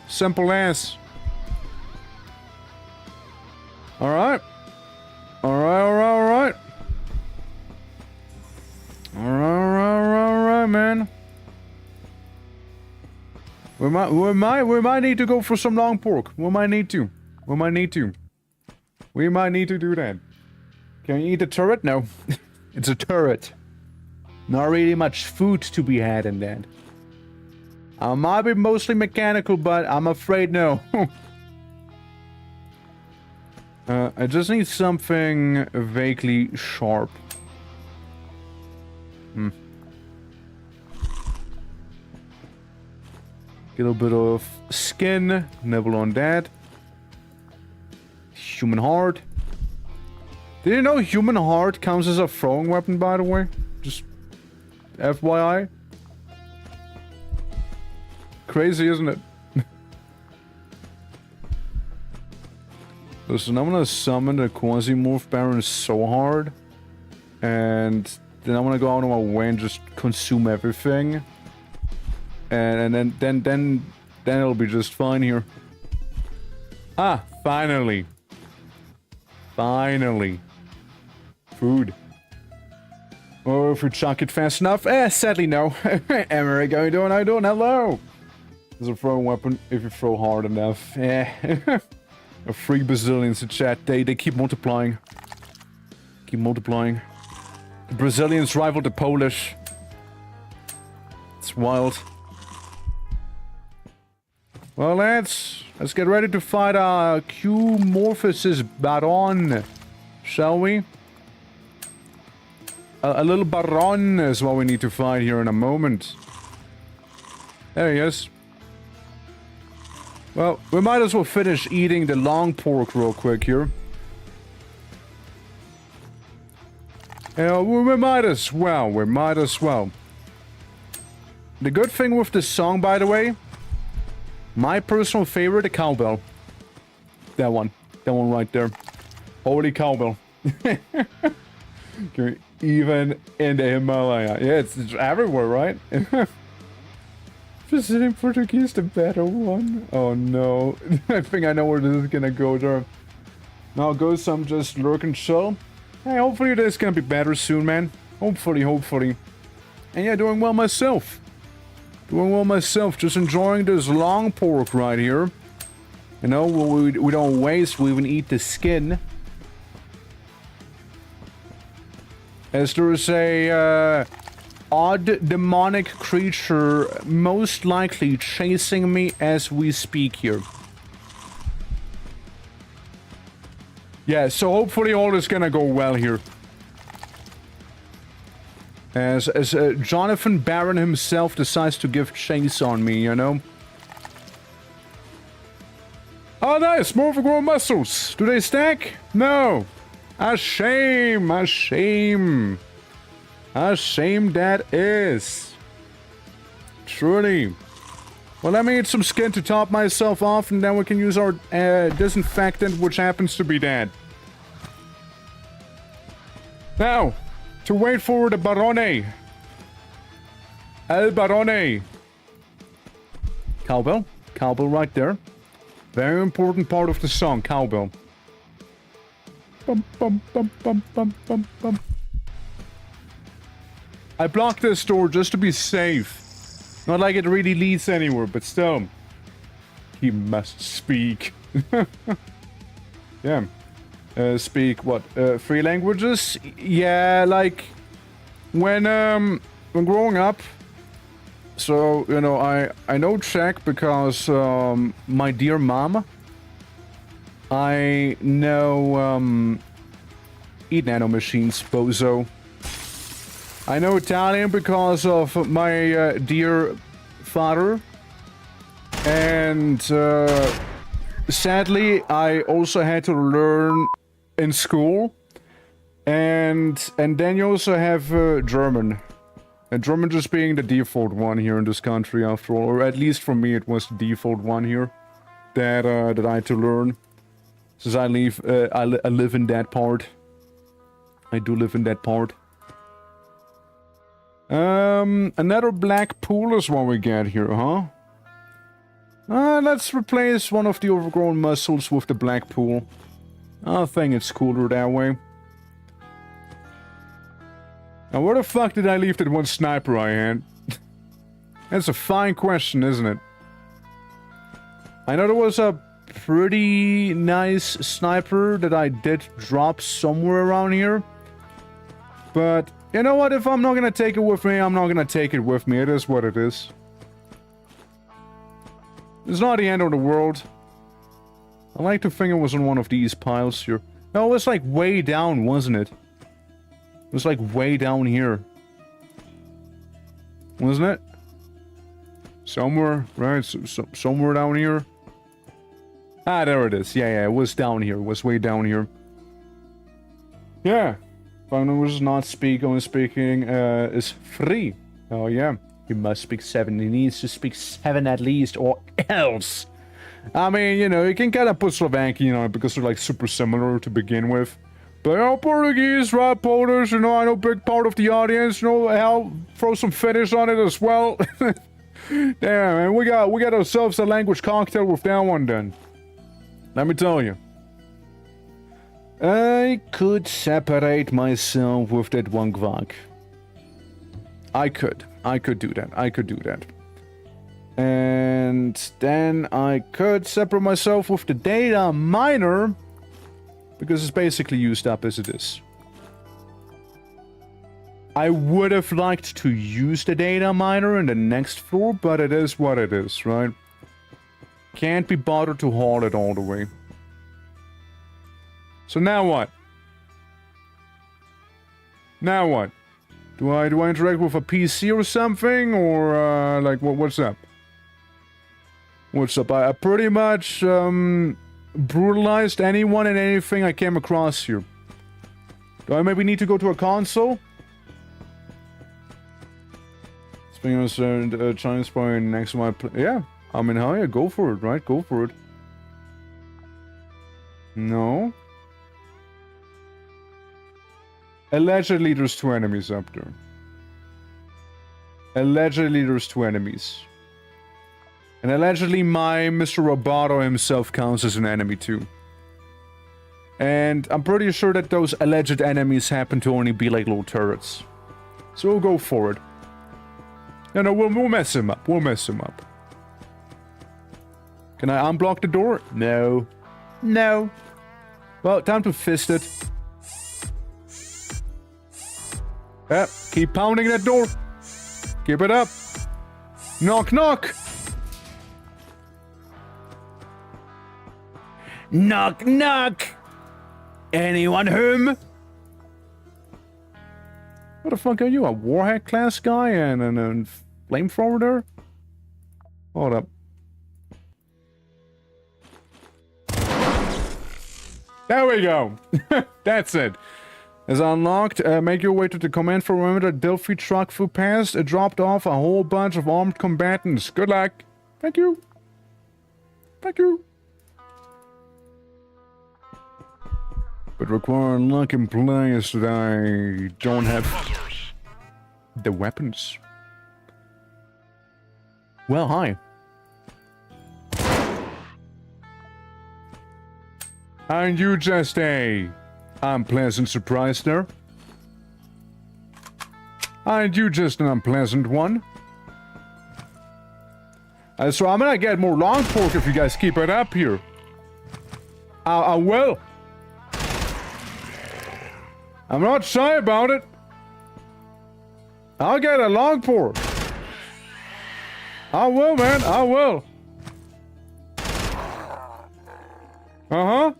Simple as. Alright. Alright. Alright, man. We might need to go for some long pork. We might need to do that. Can you eat a turret? No. It's a turret. Not really much food to be had in that. I might be mostly mechanical, but I'm afraid no. I just need something vaguely sharp. Get a bit of skin, nibble on that. Human heart. Did you know human heart counts as a throwing weapon, by the way? Just FYI. Crazy, isn't it? Listen, I'm gonna summon the QUASIMORPH Baron so hard. And then I'm gonna go out of my way and just consume everything. And then it'll be just fine here. Ah, finally. Finally. Food. Oh, if you chuck it fast enough? Sadly no. America, how you doing? How you doing? Hello! There's a throwing weapon if you throw hard enough. Yeah. Free Brazilians in chat. They keep multiplying. Keep multiplying. The Brazilians rival the Polish. It's wild. Well, let's get ready to fight our QMorphosis Baron, shall we? A little Baron is what we need to fight here in a moment. There he is. Well, we might as well finish eating the long pork real quick here. We might as well. We might as well. The good thing with this song, by the way, my personal favorite, the cowbell. That one. That one right there. Holy cowbell. Even in the Himalaya. Yeah, it's everywhere, right? Visiting Portuguese, the better one. Oh no. I think I know where this is gonna go there. Now go some just lurking chill. Hey, hopefully this is gonna be better soon, man. Hopefully, hopefully. And yeah, doing well myself. Doing well myself. Just enjoying this long pork right here. You know, we don't waste, we even eat the skin. As there is a odd demonic creature most likely chasing me as we speak here. Yeah, so hopefully all is gonna go well here. As Jonathan Barron himself decides to give chase on me, you know? Oh nice, more overgrown muscles. Do they stack? No. A shame, a shame. A shame that is. Truly. Well, let me eat some skin to top myself off, and then we can use our disinfectant, which happens to be dead. Now, to wait for the Barone. El Barone. Cowbell. Cowbell right there. Very important part of the song, cowbell. Bum, bum, bum, bum, bum, bum, bum. I blocked this door just to be safe. Not like it really leads anywhere, but still. He must speak. Yeah. Speak what? 3 languages? Yeah, like when growing up. So, you know, I know Czech because my dear mom. I know eat nanomachines, bozo. I know Italian because of my dear father. And sadly, I also had to learn in school. And then you also have German. And German just being the default one here in this country after all. Or at least for me it was the default one here. That I had to learn. Since I live in that part. I do live in that part. Another black pool is what we get here, huh? Let's replace one of the overgrown muscles with the black pool. I think it's cooler that way. Now, where the fuck did I leave that one sniper I had? That's a fine question, isn't it? I know there was a pretty nice sniper that I did drop somewhere around here. But, you know what? If I'm not gonna take it with me, I'm not gonna take it with me. It is what it is. It's not the end of the world. I like to think it was on one of these piles here. No, it was like way down, wasn't it? It was like way down here. Wasn't it? Somewhere, right? Somewhere down here. Ah, there it is. Yeah, it was down here. It was way down here. Yeah. Founder was not only speaking is free. Oh, yeah. He must speak 7. He needs to speak 7 at least, or else. I mean, you know, you can kind of put Slovakian on it because they're like super similar to begin with. But, you know, Portuguese, right, Polish, you know, I know big part of the audience, you know, hell, throw some Finnish on it as well. Damn, man, we got ourselves a language cocktail with that one then. Let me tell you. I could separate myself with that one Gwag. I could do that. And then I could separate myself with the data miner. Because it's basically used up as it is. I would have liked to use the data miner in the next floor, but it is what it is, right? Can't be bothered to haul it all the way. So now what? Now what? Do I interact with a PC or something? Or, like, what's up? What's up? I pretty much, brutalized anyone and anything I came across here. Do I maybe need to go to a console? Speaking of Chinese boy next to my... Yeah. I mean, hell yeah, go for it, right? Go for it. No. Allegedly, there's 2 enemies up there. Allegedly, there's 2 enemies. And allegedly, my Mr. Roboto himself counts as an enemy too. And I'm pretty sure that those alleged enemies happen to only be like little turrets. So we'll go for it. No, we'll mess him up. We'll mess him up. Can I unblock the door? No. No. Well, time to fist it. Yep, keep pounding that door. Keep it up. Knock, knock. Knock, knock. Anyone home? What the fuck are you? A Warhack class guy and a flamethrower there? Hold up. There we go. That's it. Is unlocked. Make your way to the command perimeter. Delphi truck flew past. It dropped off a whole bunch of armed combatants. Good luck. Thank you. Thank you. But require unlocking players that I don't have the weapons. Well, hi. Aren't you just a unpleasant surprise there? Aren't you just an unpleasant one? So I'm gonna get more long pork if you guys keep it up here. I will. I'm not shy about it. I'll get a long pork. I will, man. I will. Uh-huh.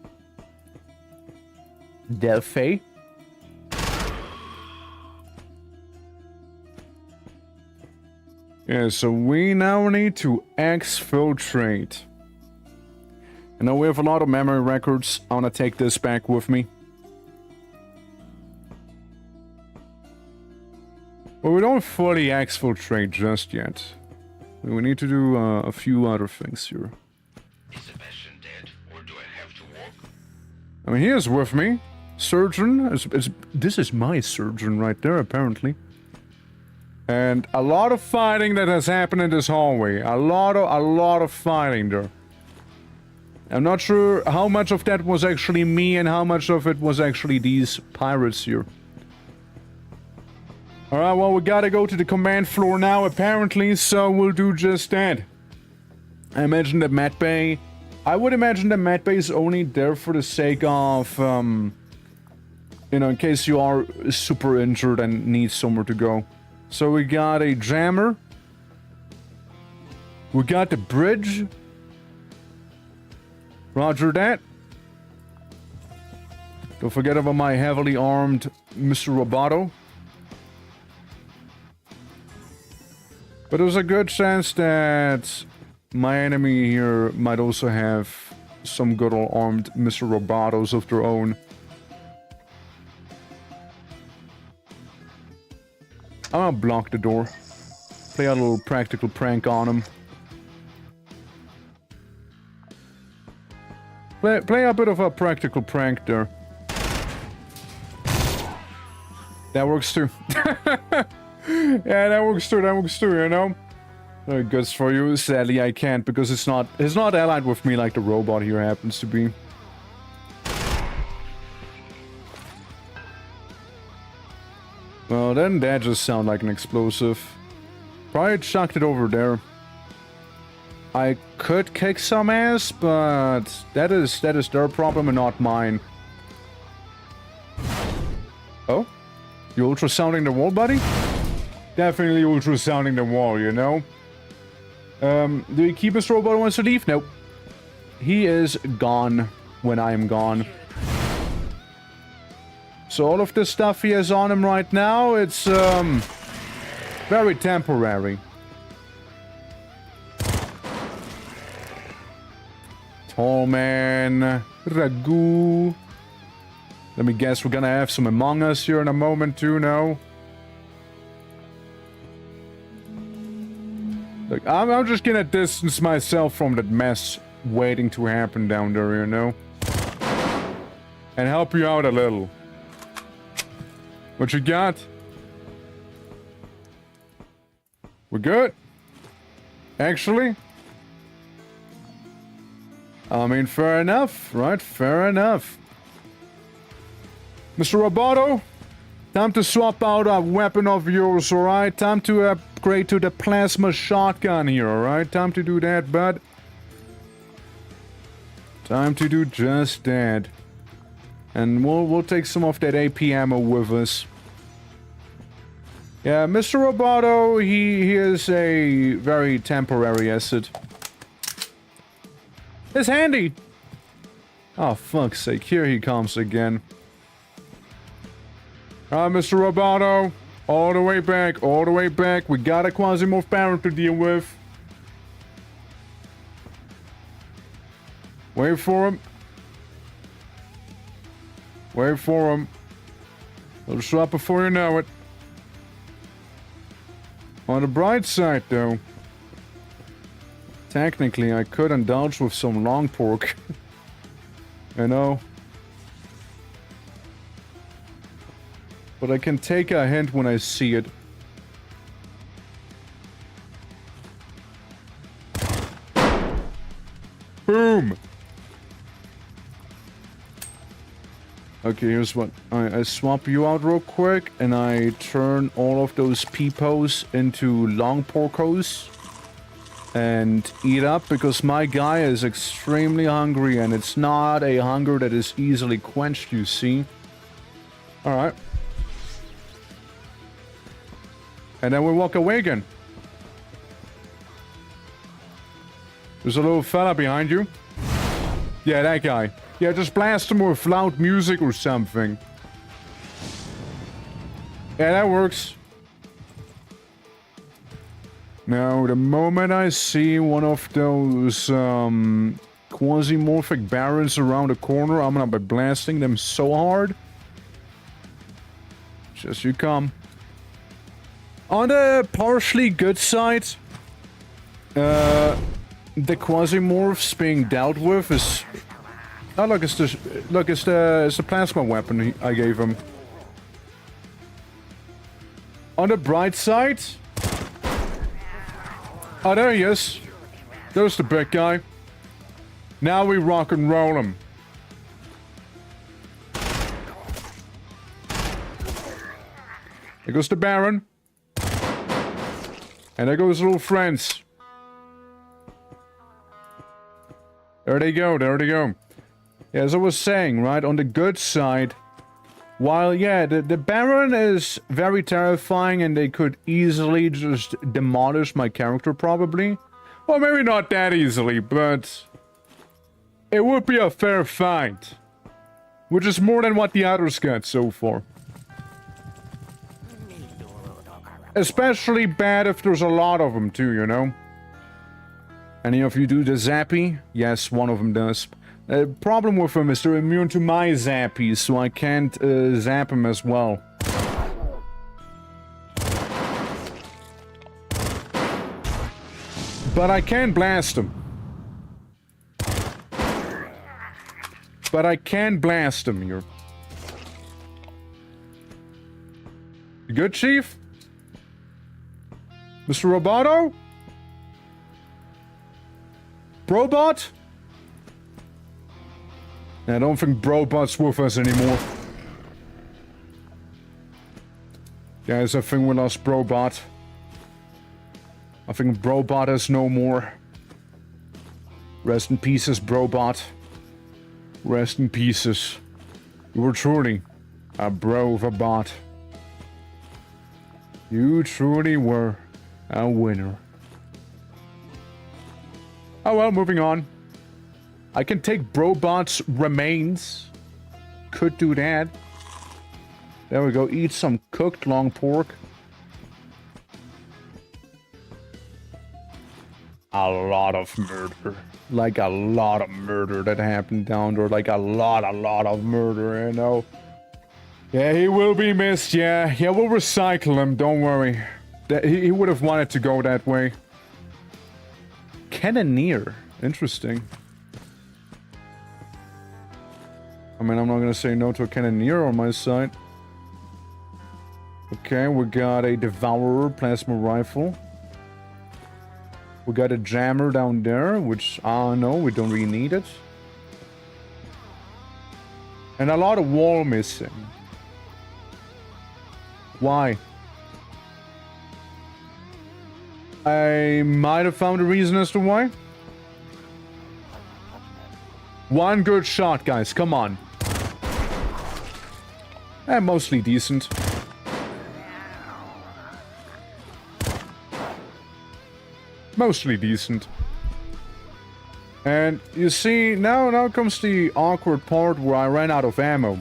Delphi. Yeah, so we now need to exfiltrate. I know we have a lot of memory records. I want to take this back with me. But we don't fully exfiltrate just yet. We need to do a few other things here. Is Sebastian dead, or do I have to walk? I mean, he is with me. Surgeon. This is my surgeon right there, apparently. And a lot of fighting that has happened in this hallway. A lot of fighting there. I'm not sure how much of that was actually me and how much of it was actually these pirates here. Alright, well, we gotta go to the command floor now, apparently, so we'll do just that. I imagine that Med Bay... I would imagine that Med Bay is only there for the sake of, you know, in case you are super injured and need somewhere to go. So we got a jammer. We got the bridge. Roger that. Don't forget about my heavily armed Mr. Roboto. But there's a good chance that my enemy here might also have some good old armed Mr. Robotos of their own. I'm gonna block the door. Play a little practical prank on him. Play a bit of a practical prank there. That works too. Yeah, that works too, you know? Good for you. Sadly, I can't because it's not allied with me like the robot here happens to be. Well, then that just sounded like an explosive. Probably chucked it over there. I could kick some ass, but that is their problem and not mine. Oh? You ultrasounding the wall, buddy? Definitely ultrasounding the wall, you know? Do you keep Mr. Robot wants to leave? Nope. He is gone when I am gone. So all of the stuff he has on him right now, it's, very temporary. Tall man, Ragu. Let me guess, we're gonna have some Among Us here in a moment too, no? Look, I'm just gonna distance myself from that mess waiting to happen down there, you know? And help you out a little. What you got? We're good? Actually? I mean, fair enough, right? Fair enough. Mr. Roboto, time to swap out a weapon of yours, alright? Time to upgrade to the plasma shotgun here, alright? Time to do that, bud. Time to do just that. And we'll take some of that AP ammo with us. Yeah, Mr. Roboto, he is a very temporary asset. It's handy! Oh, fuck's sake, here he comes again. Mr. Roboto, all the way back, all the way back. We got a QUASIMORPH Baron to deal with. Wait for him. Wait for him. He'll show up before you know it. On the bright side, though, technically I could indulge with some long pork. You know? But I can take a hint when I see it. Boom! Okay, here's what. I swap you out real quick, and I turn all of those peepos into long porcos. And eat up, because my guy is extremely hungry, and it's not a hunger that is easily quenched, you see. Alright. And then we walk away again. There's a little fella behind you. Yeah, that guy. Yeah, just blast him with loud music or something. Yeah, that works. Now, the moment I see one of those quasi-morphic barons around the corner, I'm gonna be blasting them so hard. Just you come. On the partially good side, the quasi-morphs being dealt with is... Oh, look, it's the plasma weapon I gave him. On the bright side... Oh, there he is. There's the big guy. Now we rock and roll him. There goes the Baron. And there goes little friends. There they go, there they go. Yeah, as I was saying, right, on the good side, while, yeah, the Baron is very terrifying and they could easily just demolish my character, probably. Well, maybe not that easily, but it would be a fair fight. Which is more than what the others got so far. Especially bad if there's a lot of them too, you know? Any of you do the zappy? Yes, one of them does. The problem with them is they're immune to my zappies, so I can't zap them as well. But I can blast them. But I can blast them here. You good, Chief? Mr. Roboto? Brobot? I don't think Brobot's with us anymore. Guys, I think we lost Brobot. I think Brobot is no more. Rest in pieces, Brobot. Rest in pieces. You were truly a bot. You truly were a winner. Oh well, moving on. I can take Brobot's remains. Could do that. There we go, eat some cooked long pork. A lot of murder. Like a lot of murder that happened down there. Like a lot of murder, you know. Yeah, he will be missed, yeah. Yeah, we'll recycle him, don't worry. He would have wanted to go that way. Cannoneer. Interesting. I mean, I'm not gonna say no to a Cannoneer on my side. Okay, we got a Devourer Plasma Rifle. We got a Jammer down there, which, no, we don't really need it. And a lot of wall missing. Why? I might have found a reason as to why. One good shot, guys, come on. Mostly decent. Mostly decent. And you see, now comes the awkward part where I ran out of ammo.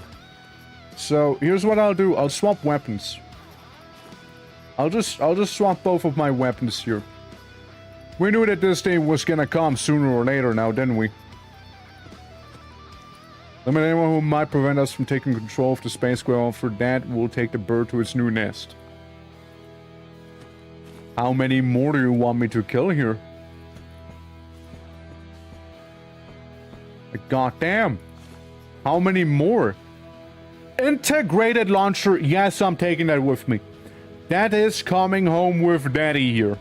So here's what I'll do. I'll swap weapons. I'll just swap both of my weapons here. We knew that this day was gonna come sooner or later now, didn't we? Limit anyone who might prevent us from taking control of the space square. For that, we'll take the bird to its new nest. How many more do you want me to kill here? Goddamn. How many more? Integrated launcher. Yes, I'm taking that with me. That is coming home with daddy here.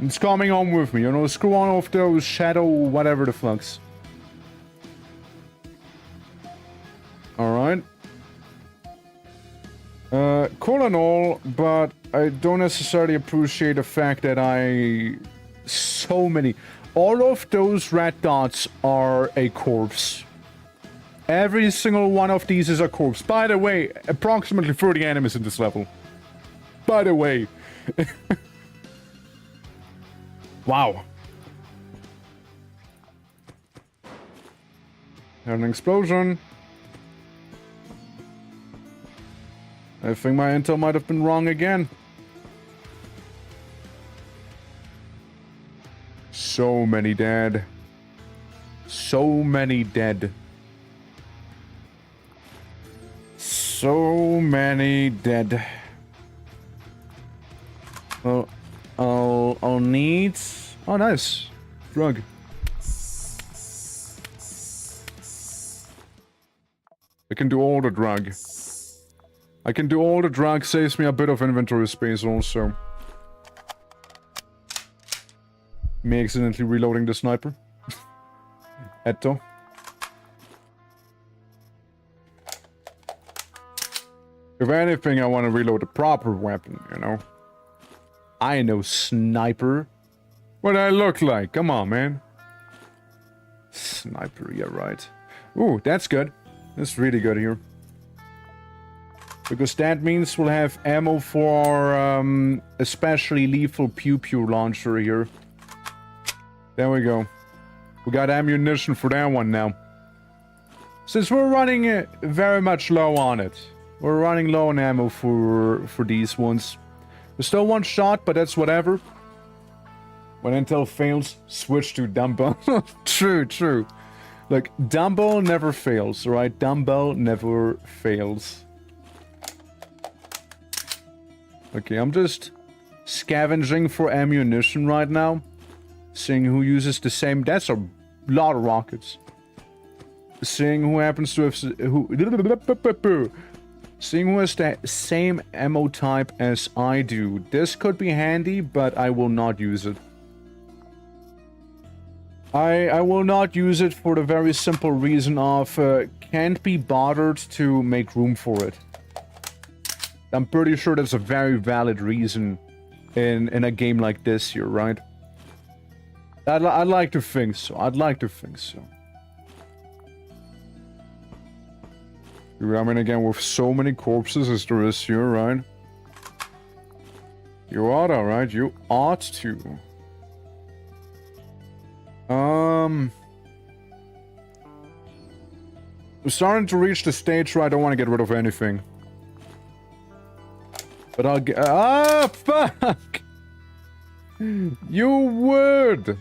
It's coming home with me. You know, screw on off those shadow whatever the fucks. Alright. Cool and all, but I don't necessarily appreciate the fact that all of those red dots are a corpse. Every single one of these is a corpse. By the way, approximately 30 enemies in this level. By the way. Wow. An explosion. I think my intel might have been wrong again. So many dead. So many dead. So many dead. Well, I'll need... Oh, nice. Drug. I can do all the drug. I can do all the drug, saves me a bit of inventory space also. Me accidentally reloading the sniper. Etto. If anything, I want to reload the proper weapon, you know. I know sniper. What do I look like? Come on, man. Sniper, yeah, right. Ooh, that's good. That's really good here. Because that means we'll have ammo for our especially lethal pew-pew launcher here. There we go. We got ammunition for that one now. Since we're running very much low on it. We're running low on ammo for these ones. We're still one shot, but that's whatever. When intel fails, switch to dumbbell. True, true. Look, dumbbell never fails, right? Dumbbell never fails. Okay, I'm just scavenging for ammunition right now. Seeing who uses the same... That's a lot of rockets. Seeing who happens to have... Seeing who has the same ammo type as I do. This could be handy, but I will not use it. I will not use it for the very simple reason of can't be bothered to make room for it. I'm pretty sure that's a very valid reason in a game like this here, right? I'd like to think so. I'd like to think so. I mean, again, with so many corpses as there is here, right? You ought to, right? You ought to. I'm starting to reach the stage where I don't want to get rid of anything. But I'll get... Ah, fuck! You would!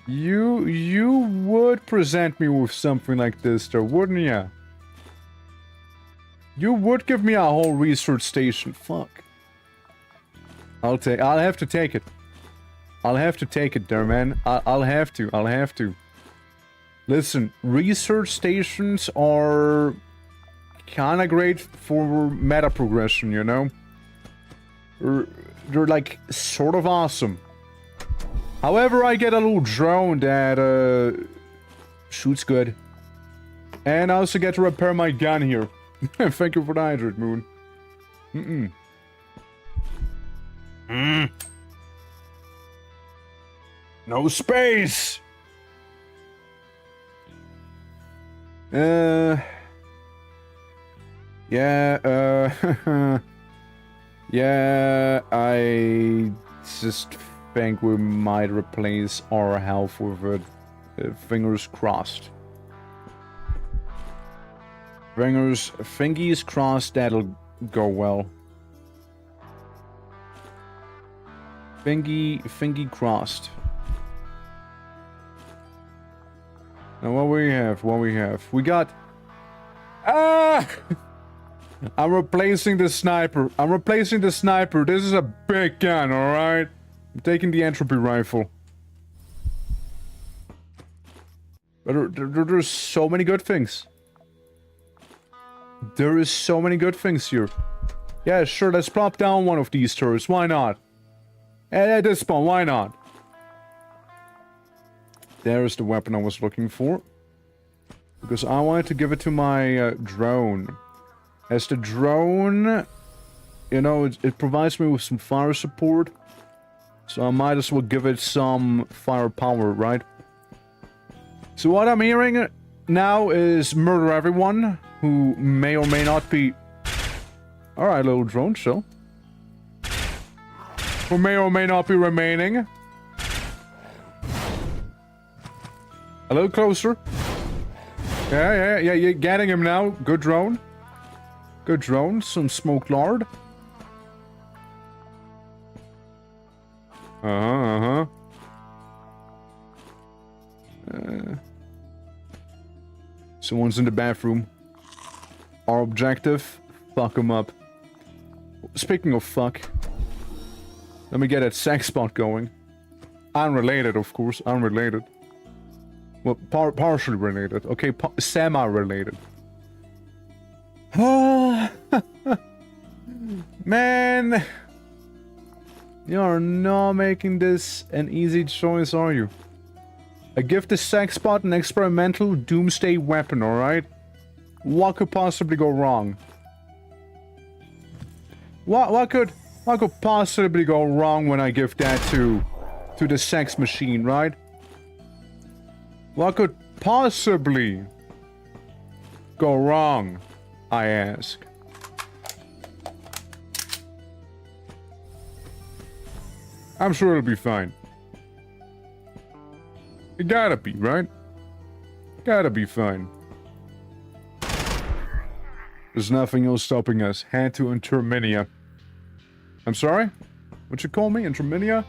You would present me with something like this, though, wouldn't ya? You would give me a whole research station. Fuck. I'll have to take it. I'll have to take it there, man. I'll have to. Listen, research stations are kinda great for meta progression, you know? They're like, sort of awesome. However, I get a little drone that, shoots good. And I also get to repair my gun here. Thank you for the hydrate, Moon. No space! Yeah, yeah, I just think we might replace our health with it. Fingers crossed. Fingies crossed, that'll go well. Fingy crossed. Now what we have? We got... Ah! I'm replacing the sniper. This is a big gun, alright? I'm taking the entropy rifle. But there's so many good things. There is so many good things here. Yeah, sure, let's plop down one of these turrets. Why not? At this point, why not? There's the weapon I was looking for. Because I wanted to give it to my drone. As the drone, you know, it provides me with some fire support. So I might as well give it some firepower, right? So what I'm hearing now is murder everyone who may or may not be... Alright, little drone, chill. Who may or may not be remaining. A little closer. Yeah, you're getting him now. Good drone. Good drone. Some smoke lard. Someone's in the bathroom. Our objective, fuck him up. Speaking of fuck, let me get that sex spot going. Unrelated, of course, unrelated. Well, partially related, okay, semi-related. Man! You're not making this an easy choice, are you? I give the sex spot an experimental doomsday weapon, alright? What could possibly go wrong? What could possibly go wrong when I give that to the sex machine, right? What could possibly go wrong, I ask? I'm sure it'll be fine. It gotta be, right? Gotta be fine. There's nothing else stopping us. Head to Interminia. I'm sorry? What you call me? Interminia?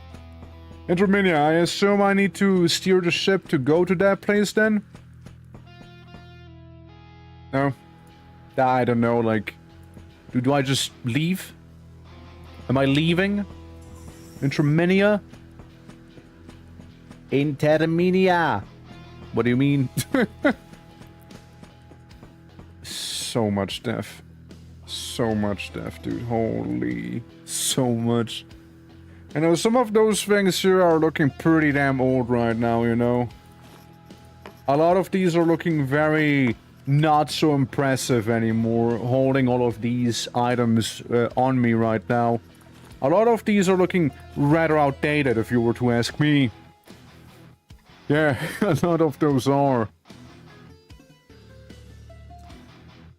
Interminia, I assume I need to steer the ship to go to that place then? No? I don't know, like... Do I just leave? Am I leaving? Interminia? Interminia! What do you mean? So much death. So much death, dude. Holy... so much. I know some of those things here are looking pretty damn old right now, you know. A lot of these are looking very not so impressive anymore, holding all of these items on me right now. A lot of these are looking rather outdated, if you were to ask me. Yeah, a lot of those are.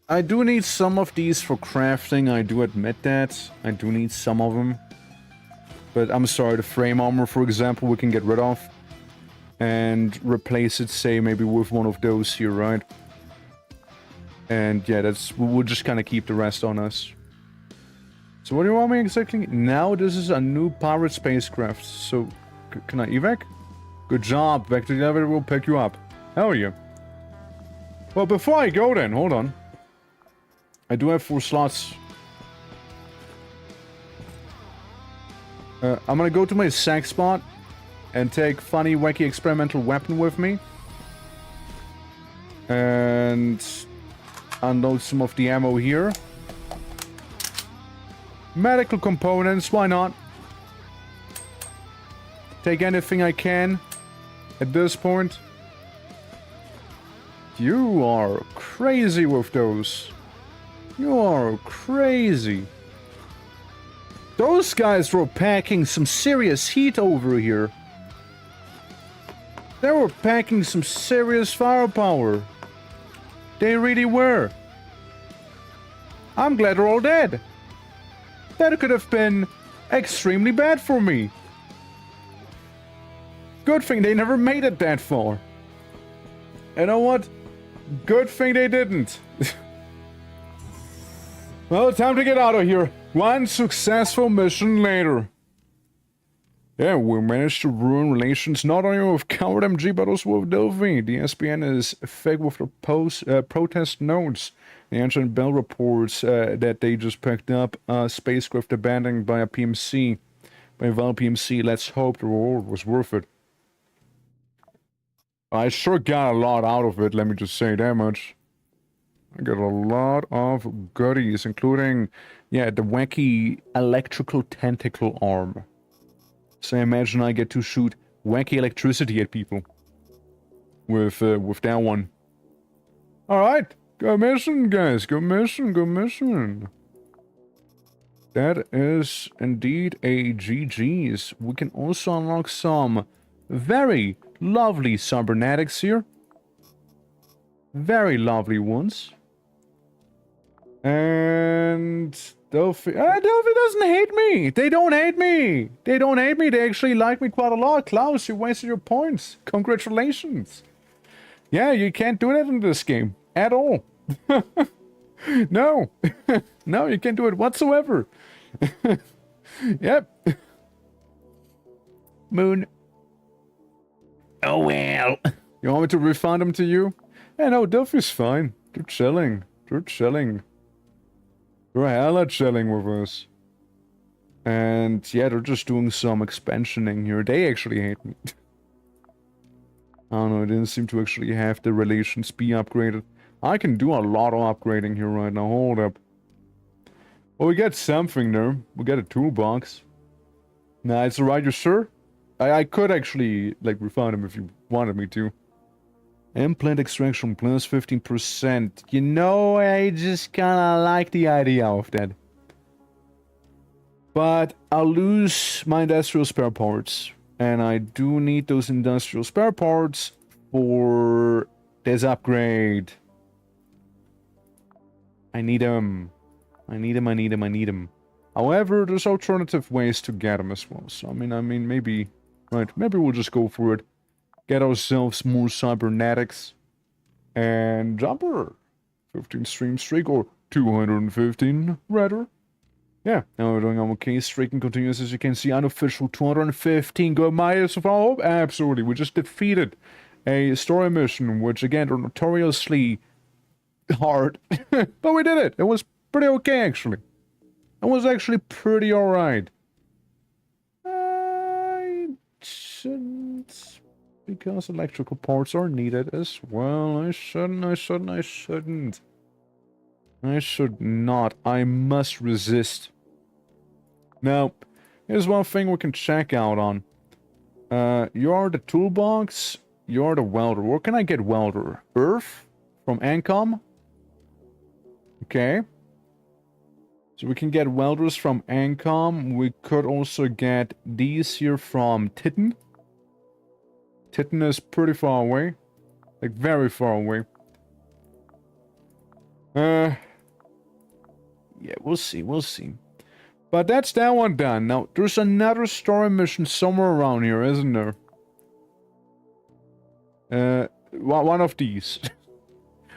I do need some of these for crafting, I do admit that. I do need some of them. But I'm sorry, the frame armor, for example, we can get rid of. And replace it, say, maybe with one of those here, right? And yeah, we'll just kind of keep the rest on us. So what do you want me exactly? Now this is a new pirate spacecraft. So, can I evac? Good job, back to the elevator, we'll pick you up. Hell yeah. Well, before I go then, hold on. I do have 4 slots. I'm gonna go to my sack spot and take funny, wacky, experimental weapon with me. And unload some of the ammo here. Medical components, why not? Take anything I can at this point. You are crazy with those. You are crazy. Those guys were packing some serious heat over here. They were packing some serious firepower. They really were. I'm glad they're all dead. That could have been extremely bad for me. Good thing they never made it that far. You know what? Good thing they didn't. Well, time to get out of here. One successful mission later. Yeah, we managed to ruin relations not only with Coward MG but also with Delphi. The SPN is fake with the protest notes. The Ancient Bell reports that they just picked up a spacecraft abandoned by a PMC. By a Val PMC. Let's hope the reward was worth it. I sure got a lot out of it, let me just say that much. I got a lot of goodies, including, yeah, the wacky electrical tentacle arm. So imagine I get to shoot wacky electricity at people. With that one. Alright, go mission, guys, go mission, go mission. That is indeed a GG's. We can also unlock some very lovely cybernetics here. Very lovely ones. And Delphi doesn't hate me. They don't hate me. They don't hate me. They actually like me quite a lot. Klaus, you wasted your points. Congratulations. Yeah, you can't do that in this game. At all. No. No, you can't do it whatsoever. Yep. Moon. Oh well. You want me to refund them to you? Yeah, no, Delphi's fine. They're chilling. They're chilling. They're hella chilling with us. And yeah, they're just doing some expansioning here. They actually hate me. I don't know, it didn't seem to actually have the relations be upgraded. I can do a lot of upgrading here right now. Hold up. Well, we got something there. We got a toolbox. Nah, it's alright, you're sure? I could actually, like, refund him if you wanted me to. Implant extraction plus 15%. You know, I just kinda like the idea of that. But I'll lose my industrial spare parts. And I do need those industrial spare parts for this upgrade. I need them. I need them. However, there's alternative ways to get them as well. So, I mean, maybe... Right, maybe we'll just go for it. Get ourselves more cybernetics. And jumper. 15 stream streak, or 215, rather. Yeah, now we're doing our case streaking continues, as you can see. Unofficial 215 go miles of our hope. Absolutely, we just defeated a story mission, which again are notoriously hard. But we did it. It was pretty okay, actually. It was actually pretty alright. I shouldn't, because electrical parts are needed as well. I shouldn't. I should not. I must resist. Now, here's one thing we can check out on. You're the toolbox. You're the welder. Where can I get welder? Earth? From Ancom? Okay. So we can get welders from Ancom. We could also get these here from Titan. Titan is pretty far away. Like, very far away. Yeah, we'll see. But that's that one done. Now, there's another story mission somewhere around here, isn't there? One of these.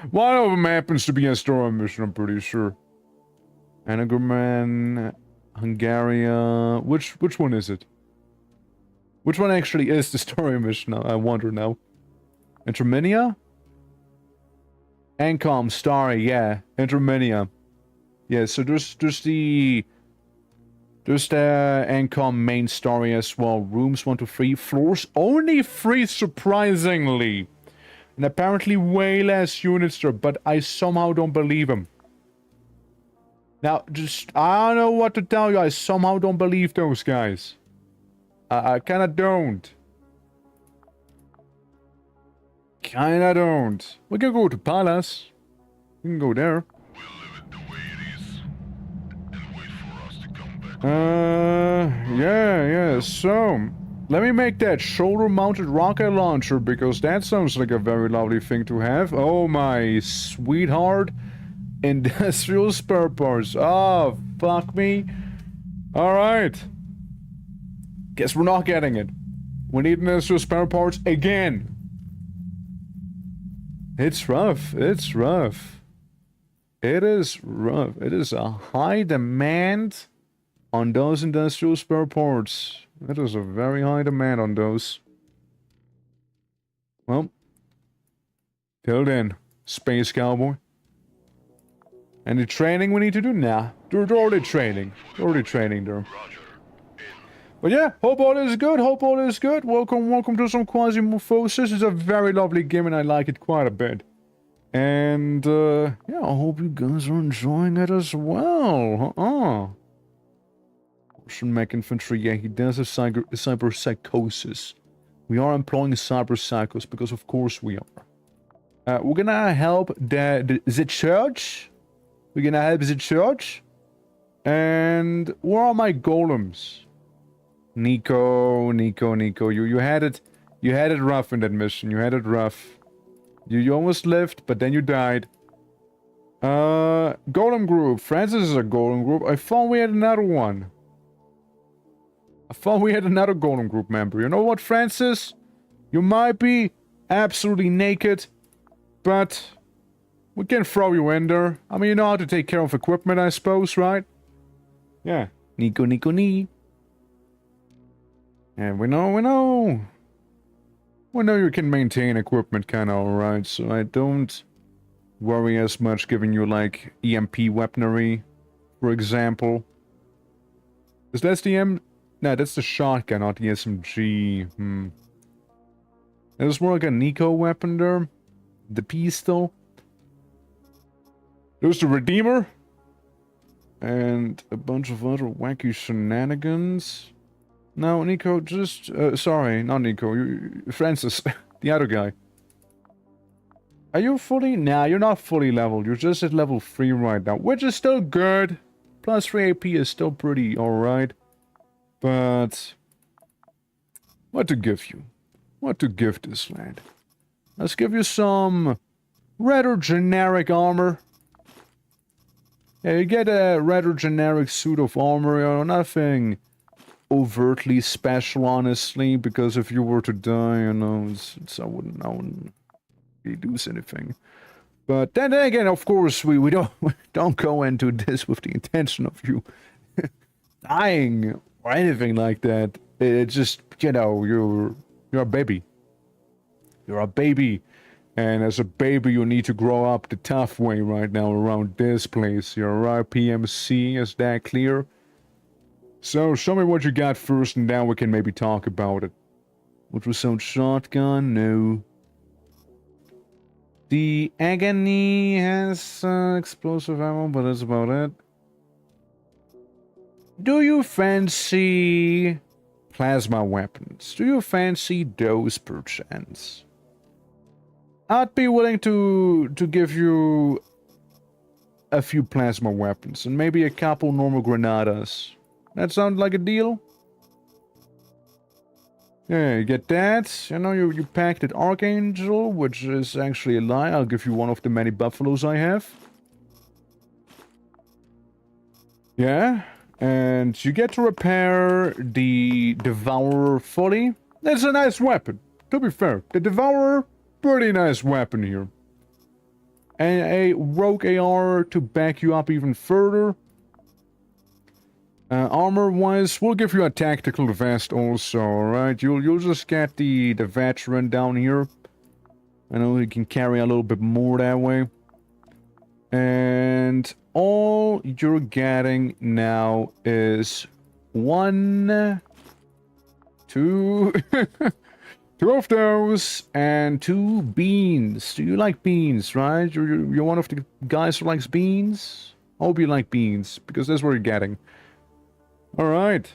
One of them happens to be a story mission, I'm pretty sure. Anagerman, Hungaria... Which one is it? Which one actually is the story mission? I wonder now. Interminia? Ancom, Starry, yeah. Interminia. Yeah, so there's the Ancom main story as well. Rooms 1 to 3, floors only 3 surprisingly. And apparently way less units there, but I somehow don't believe him. Now, I don't know what to tell you, I somehow don't believe those guys. I kinda don't. Kinda don't. We can go to Palace. We can go there. We'll leave it the way it is and wait for us to come back. Yeah, so, let me make that shoulder-mounted rocket launcher, because that sounds like a very lovely thing to have. Oh my sweetheart. Industrial spare parts. Oh, fuck me. Alright. Guess we're not getting it. We need industrial spare parts again. It's rough. It's rough. It is rough. It is a high demand on those industrial spare parts. It is a very high demand on those. Well, till then, Space Cowboy. Any training we need to do? Nah, they're already training. They're already training there. But yeah, hope all is good. Hope all is good. Welcome to some QUASIMORPH. It's a very lovely game and I like it quite a bit. And yeah, I hope you guys are enjoying it as well. Russian mech infantry, yeah, he does have cyber psychosis. We are employing cyber psychos because of course we are. We're gonna help the church. We're gonna help the church. And where are my golems? Nico, you had it rough in that mission. You had it rough. You almost lived, but then you died. Golem group. Francis is a golem group. I thought we had another one. I thought we had another golem group member. You know what, Francis? You might be absolutely naked, but we can throw you in there. I mean, you know how to take care of equipment, I suppose, right? Yeah. Nico. And we know you can maintain equipment kinda alright, so I don't worry as much giving you, like, EMP weaponry, for example. Is that the No, that's the shotgun, not the SMG. There's more like a Nico weapon there. The pistol. There's the Redeemer. And a bunch of other wacky shenanigans. No, Nico, just... sorry, not Nico. Francis, the other guy. Are you fully... Nah, you're not fully leveled. You're just at level 3 right now, which is still good. Plus 3 AP is still pretty alright. But... what to give you? What to give this lad? Let's give you some... rather generic armor. Yeah, you get a rather generic suit of armor, you know, nothing overtly special, honestly, because if you were to die, you know, I wouldn't really lose anything. But then again, of course, we don't go into this with the intention of you dying or anything like that. It's just, you know, you're a baby. You're a baby. And as a baby, you need to grow up the tough way right now around this place. You're right, PMC, is that clear? So, show me what you got first, and then we can maybe talk about it. What was some shotgun? No. The Agony has explosive ammo, but that's about it. Do you fancy plasma weapons? Do you fancy those perchance? I'd be willing to give you a few plasma weapons and maybe a couple normal granadas. That sound like a deal? Yeah, you get that. You know, you packed at Archangel, which is actually a lie. I'll give you one of the many buffaloes I have. Yeah, and you get to repair the Devourer fully. That's a nice weapon, to be fair. The Devourer, pretty nice weapon here. And a Rogue AR to back you up even further. Armor-wise, we'll give you a tactical vest also, alright? You'll just get the veteran down here. I know you can carry a little bit more that way. And all you're getting now is 1, 2, 2 of those, and 2 beans. Do you like beans, right? You're one of the guys who likes beans? I hope you like beans, because that's what you're getting. Alright.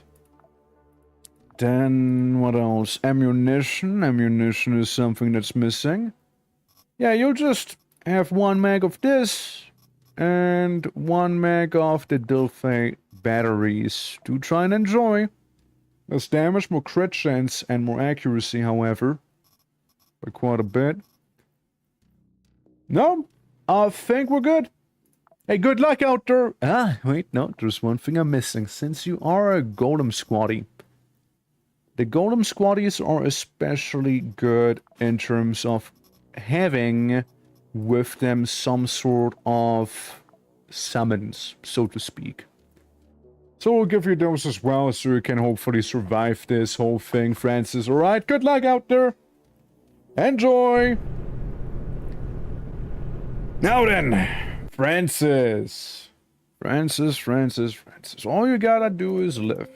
Then, what else? Ammunition. Ammunition is something that's missing. Yeah, you'll just have 1 mag of this, and 1 mag of the Dilphay batteries to try and enjoy. Less damage, more crit chance, and more accuracy, however. By quite a bit. No, I think we're good. Hey, good luck out there. Ah, wait, no, there's one thing I'm missing. Since you are a golem squatty. The golem squatties are especially good in terms of having with them some sort of summons, so to speak. So we'll give you those as well, so you can hopefully survive this whole thing, Francis. Alright, good luck out there. Enjoy! Now then, Francis. Francis. All you gotta do is live.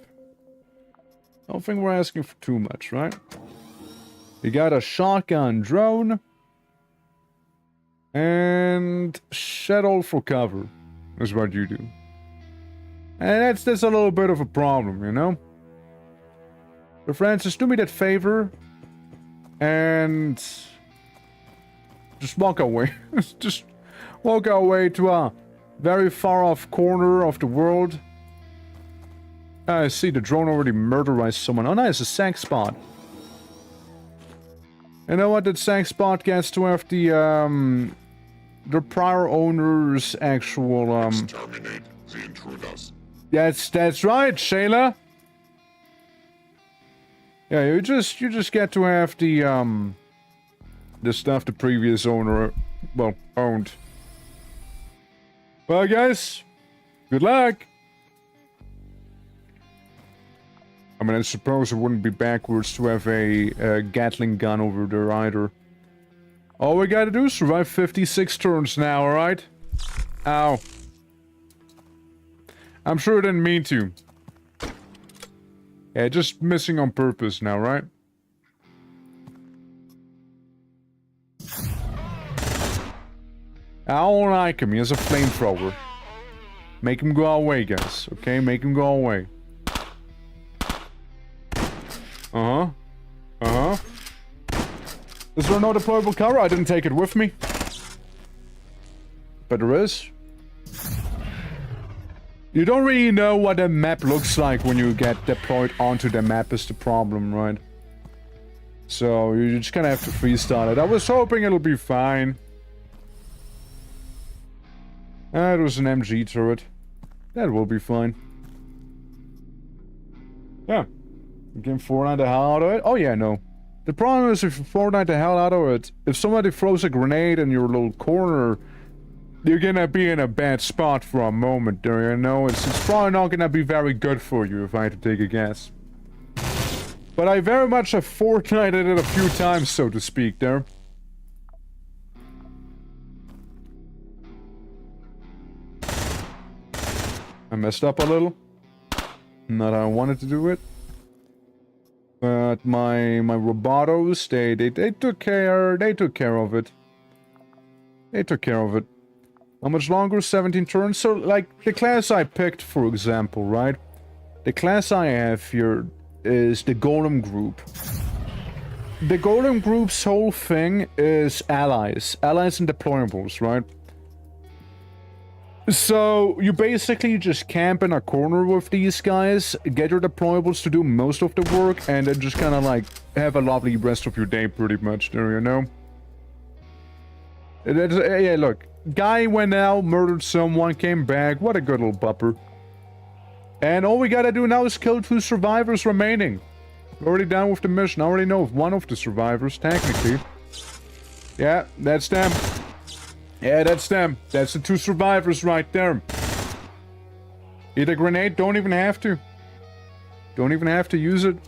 Don't think we're asking for too much, right? You got a shotgun drone. And shuttle for cover is what you do. And that's a little bit of a problem, you know? But Francis, do me that favor. And just walk away. Just walk away to a very far off corner of the world. I see the drone already murderized someone. Oh nice, a sack spot. You know what, that sack spot gets to have the prior owner's actual Exterminate the intruders. That's right, Shayla. Yeah, you just get to have the stuff the previous owner, well, owned. Well, guys, good luck. I mean, I suppose it wouldn't be backwards to have a Gatling gun over there either. All we gotta do is survive 56 turns now, alright? Ow. I'm sure I didn't mean to. Yeah, just missing on purpose now, right? I don't like him. He has a flamethrower. Make him go away, guys. Okay, make him go away. Is there no deployable cover? I didn't take it with me. But there is. You don't really know what the map looks like when you get deployed onto the map is the problem, right? So you just kind of have to freestyle it. I was hoping it'll be fine. It was an MG turret. That will be fine. Yeah. You can Fortnite the hell out of it? Oh yeah, no. The problem is if you Fortnite the hell out of it, if somebody throws a grenade in your little corner, you're gonna be in a bad spot for a moment there, you know? It's probably not gonna be very good for you if I had to take a guess. But I very much have Fortnited it a few times, so to speak, there. I messed up a little. Not how I wanted to do it. But my robotos, they took care of it. They took care of it. How much longer? 17 turns? So, like, the class I picked, for example, right? The class I have here is the Golem Group. The Golem Group's whole thing is allies. Allies and deployables, right? So, you basically just camp in a corner with these guys, get your deployables to do most of the work, and then just kind of like have a lovely rest of your day pretty much there, you know? Yeah, look. Guy went out, murdered someone, came back. What a good little bupper. And all we gotta do now is kill 2 survivors remaining. We're already done with the mission. I already know of one of the survivors, technically. Yeah, that's them. Yeah, that's them. That's the 2 survivors right there. Eat a grenade, don't even have to. Don't even have to use it.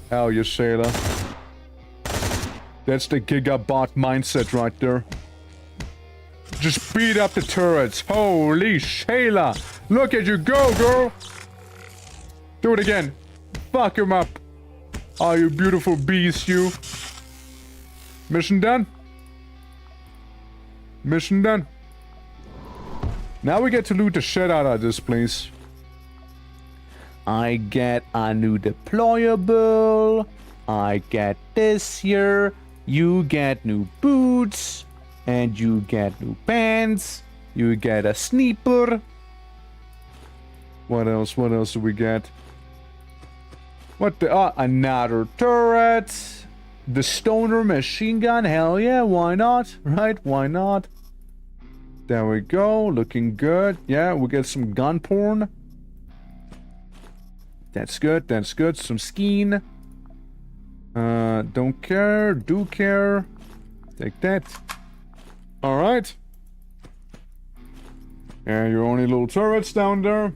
Hell yeah, Sailor. That's the Gigabot mindset right there. Just beat up the turrets. Holy Shayla. Look at you go, girl. Do it again. Fuck him up. Oh, you beautiful beast, you. Mission done. Mission done. Now we get to loot the shit out of this place. I get a new deployable. I get this here. You get new boots. And you get new pants. You get a sniper. What else? What else do we get? What the? Another turret. The stoner machine gun. Hell yeah, why not? Right? Why not? There we go. Looking good. Yeah, we get some gun porn. That's good. That's good. Some skiing. Don't care. Do care. Take that. Alright. And your only little turrets down there.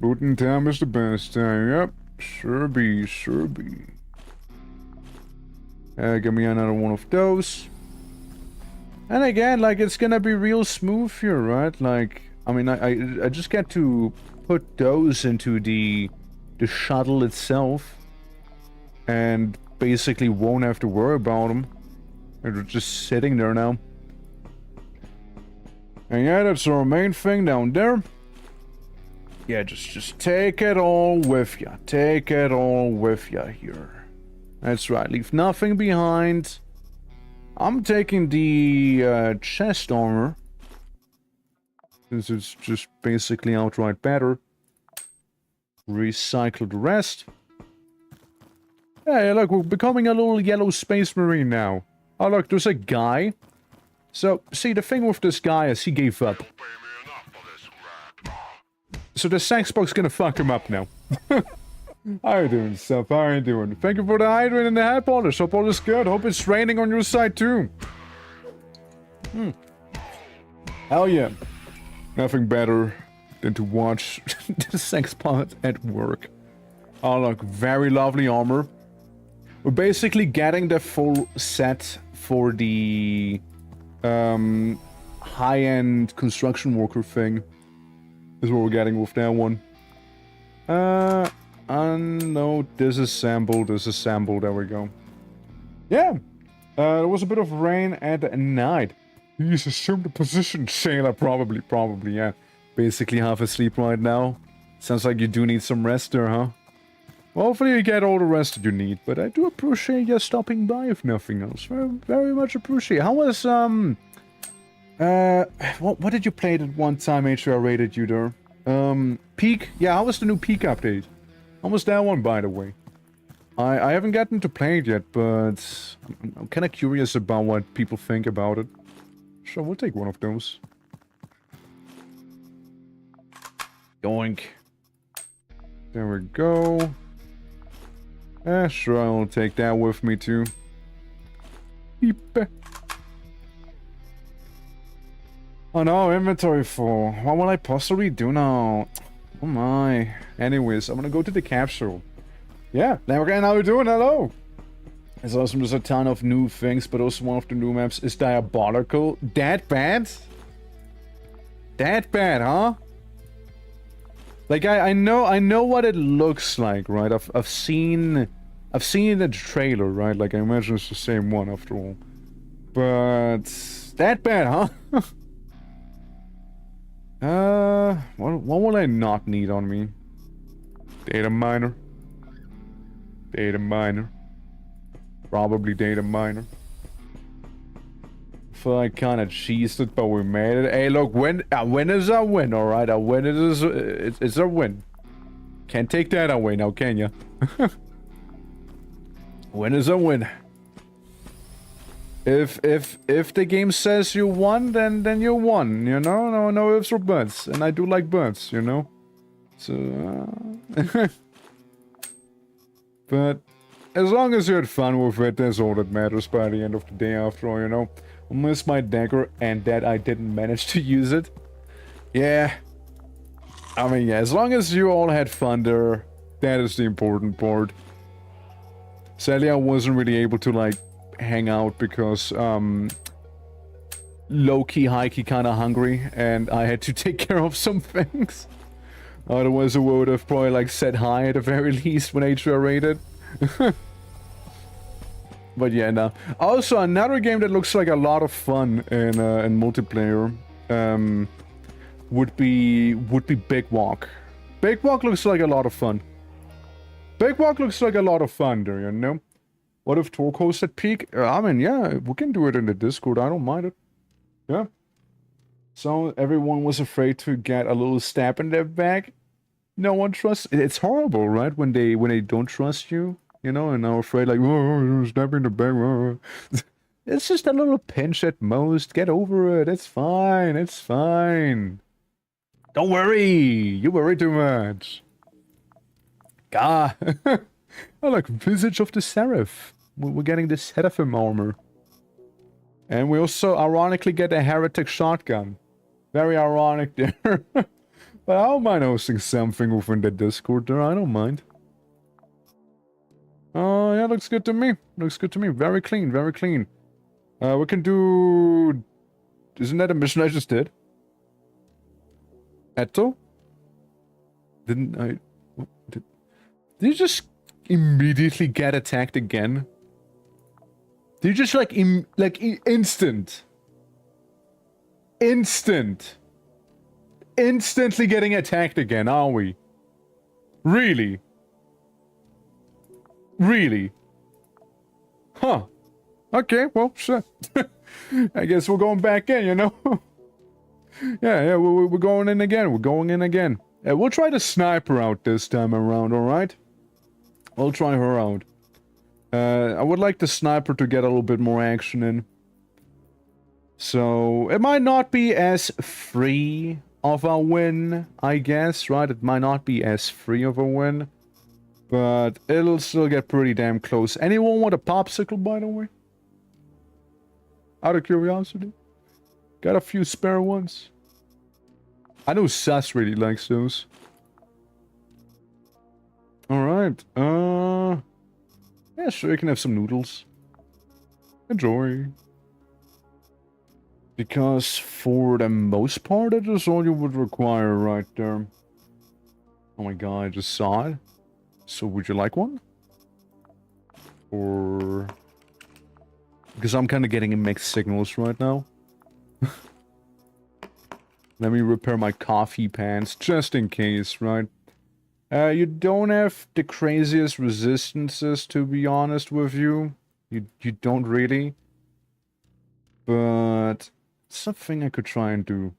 Booting time is the best time. Yep. Sure be. Sure be. Give me another one of those. And again, like, it's gonna be real smooth here, right? Like, I mean, I just get to put those into the shuttle itself. And basically won't have to worry about them. They're just sitting there now. And yeah, that's our main thing down there. Yeah, just take it all with ya. Take it all with ya here. That's right, leave nothing behind. I'm taking the chest armor. Since it's just basically outright better. Recycle the rest. Hey, look, we're becoming a little yellow space marine now. Oh, look, there's a guy. So, see, the thing with this guy is he gave up. So the Saxbox gonna fuck him up now. How you doing, Seth? How you doing? Thank you for the hydrant and the hair polish. Hope all is good. Hope it's raining on your side too. Hell yeah. Nothing better than to watch the Saxbox at work. Oh look, very lovely armor. We're basically getting the full set for the high-end construction worker thing. Is what we're getting with that one. No, disassemble, there we go. Yeah, there was a bit of rain at night. Please assume the position, sailor, probably, yeah. Basically half asleep right now. Sounds like you do need some rest there, huh? Well, hopefully you get all the rest that you need, but I do appreciate you stopping by if nothing else. Very, very much appreciate. How was, what did you play that one time HR rated you there? Peak? Yeah, how was the new Peak update? How was that one, by the way? I haven't gotten to play it yet, but I'm kind of curious about what people think about it. So we'll take one of those. Yoink. There we go. Sure, I'll take that with me too. Beep. Oh no, inventory full. What will I possibly do now? Oh my. Anyways, I'm gonna go to the capsule. Yeah, now again, how we doing? Hello! It's awesome, there's a ton of new things, but also one of the new maps is diabolical. That bad? That bad, huh? Like, I know what it looks like, right? I've seen the trailer, right? Like, I imagine it's the same one after all. But that bad, huh? What will I not need on me? Data miner. Data miner. Probably data miner. I feel like kind of cheesed it, but we made it. Hey, look, a win is a win, alright? A win is it's a win. Can't take that away now, can ya? Win is a win. If the game says you won, then you won, you know? No ifs or buts. And I do like buts, you know? So, But as long as you had fun with it, that's all that matters by the end of the day after all, you know? I miss my dagger and that I didn't manage to use it. Yeah. I mean, yeah, as long as you all had fun there, that is the important part. Sadly, I wasn't really able to, like, hang out because, low-key, high-key kind of hungry, and I had to take care of some things. Otherwise, I would have probably, like, said hi at the very least when HDR rated. But yeah, no. Also, another game that looks like a lot of fun in multiplayer would be Big Walk. Big Walk looks like a lot of fun. Big Walk looks like a lot of fun, do you know? What if Talk hosts at peak? I mean, yeah, we can do it in the Discord. I don't mind it. Yeah. So everyone was afraid to get a little stab in their back. No one trusts. It's horrible, right? When they don't trust you, you know, and are afraid like, oh, stab in the back. Oh. It's just a little pinch at most. Get over it. It's fine. It's fine. Don't worry. You worry too much. God. I like Visage of the Seraph. We're getting the Seraphim armor. And we also ironically get a Heretic shotgun. Very ironic there. But I don't mind hosting something within the Discord there. I don't mind. Oh, yeah, looks good to me. Looks good to me. Very clean, very clean. We can do... Isn't that a mission I just did? Etto? Didn't I... Did you just immediately get attacked again? Did you just like instant? Instantly getting attacked again, are we? Really? Really? Huh. Okay, well, shit. I guess we're going back in, you know? yeah, we're going in again. We're going in again. We'll try the sniper out this time around, alright? We'll try her out. I would like the sniper to get a little bit more action in. So, it might not be as free of a win, I guess, right? It might not be as free of a win. But it'll still get pretty damn close. Anyone want a popsicle, by the way? Out of curiosity? Got a few spare ones? I know Sus really likes those. Alright, yeah, sure, you can have some noodles. Enjoy. Because for the most part, that is all you would require right there. Oh my god, I just saw it. So would you like one? Or... Because I'm kind of getting mixed signals right now. Let me repair my coffee pants, just in case, right? You don't have the craziest resistances, to be honest with you. You don't really. But... something I could try and do.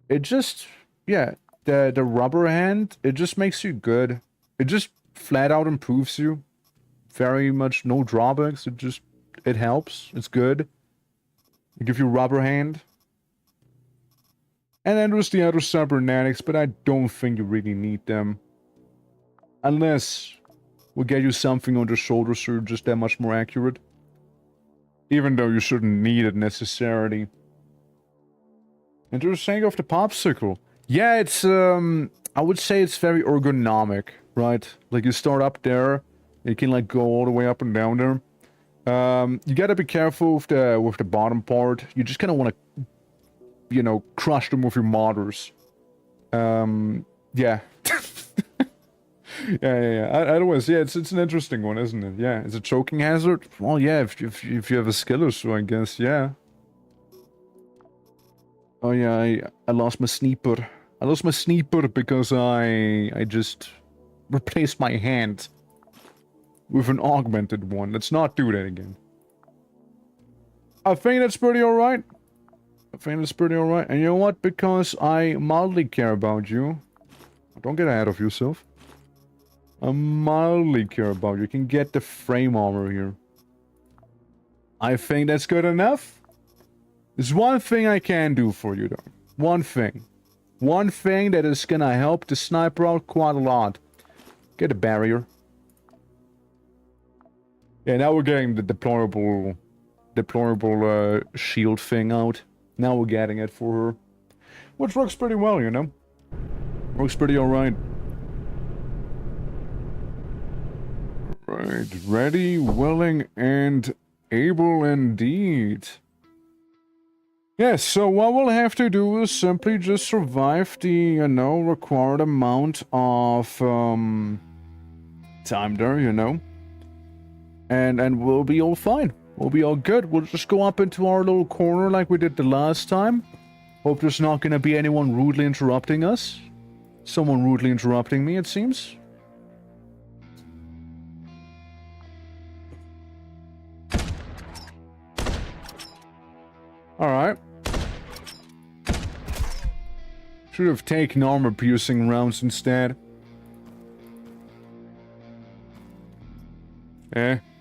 It just... yeah, the rubber hand, it just makes you good. It just flat out improves you. Very much no drawbacks, it helps, it's good. It gives you rubber hand. And then there's the other cybernetics, but I don't think you really need them. Unless we'll get you something on the shoulder so you're just that much more accurate. Even though you shouldn't need it necessarily. And you're saying of the popsicle. Yeah, it's, I would say it's very ergonomic, right? Like you start up there, you can like go all the way up and down there. You gotta be careful with the bottom part. You just kind of want to, you know, crush them with your mortars. Yeah. yeah. Otherwise, yeah, it's an interesting one, isn't it? Yeah, it's a choking hazard. Well, yeah, if you have a skill or so, I guess, yeah. Oh yeah, I lost my sniper. I lost my sniper because I just replaced my hand with an augmented one. Let's not do that again. I think that's pretty alright. And you know what? Because I mildly care about you. Don't get ahead of yourself. I mildly care about you. You can get the frame armor here. I think that's good enough. There's one thing I can do for you, though. One thing. One thing that is gonna help the sniper out quite a lot. Get a barrier. Yeah, now we're getting the deplorable shield thing out. Now we're getting it for her. Which works pretty well, you know? Works pretty alright. Right, ready, willing, and able indeed. Yes, so what we'll have to do is simply just survive the, you know, required amount of, time there, you know. And we'll be all fine. We'll be all good. We'll just go up into our little corner like we did the last time. Hope there's not gonna be anyone rudely interrupting us. Someone rudely interrupting me, it seems. Alright. Should have taken armor-piercing rounds instead.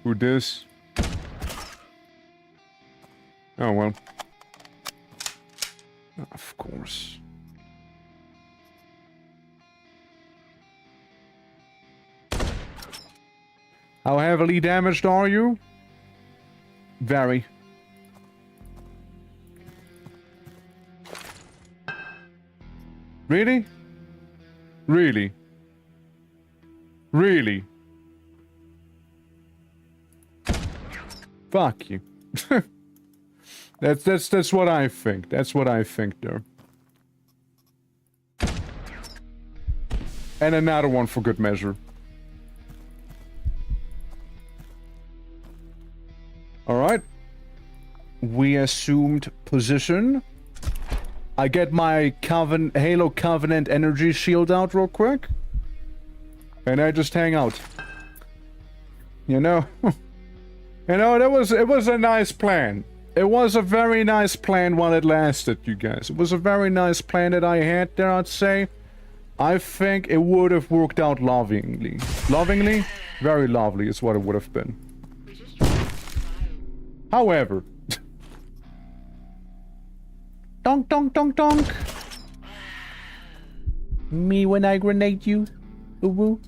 Who dis? Oh well. Of course. How heavily damaged are you? Very. Really? Really? Really? Fuck you. That's what I think. That's what I think there. And another one for good measure. Alright. We assumed position. I get my Halo Covenant energy shield out real quick. And I just hang out. You know? You know, it was a nice plan. It was a very nice plan while it lasted, you guys. It was a very nice plan that I had there, I'd say. I think it would have worked out lovingly. Lovingly? Very lovely is what it would have been. However... Donk, donk, donk, donk. Me when I grenade you. Woo.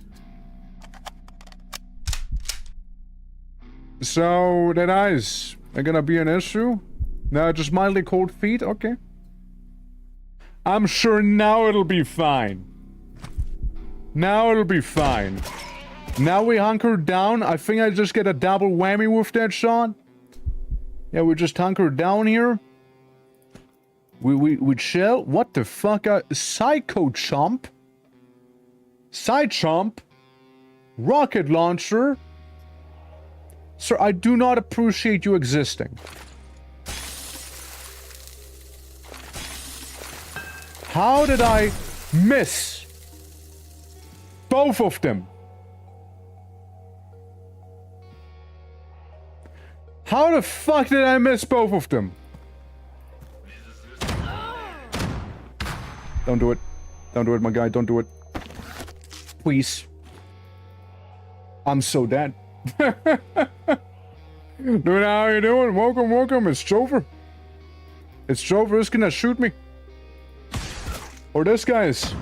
So, that eyes are gonna be an issue? No, just mildly cold feet? Okay. I'm sure now it'll be fine. Now it'll be fine. Now we hunker down. I think I just get a double whammy with that shot. Yeah, we just hunker down here. We chill. What the fuck? Psycho Chomp? Side Chomp? Rocket launcher? Sir, I do not appreciate you existing. How did I miss both of them? How the fuck did I miss both of them? Don't do it. Don't do it, my guy. Don't do it. Please. I'm so dead. Dude, how you doing? Welcome, welcome. It's Jover. It's Jover. Who's gonna shoot me? Or this guy's.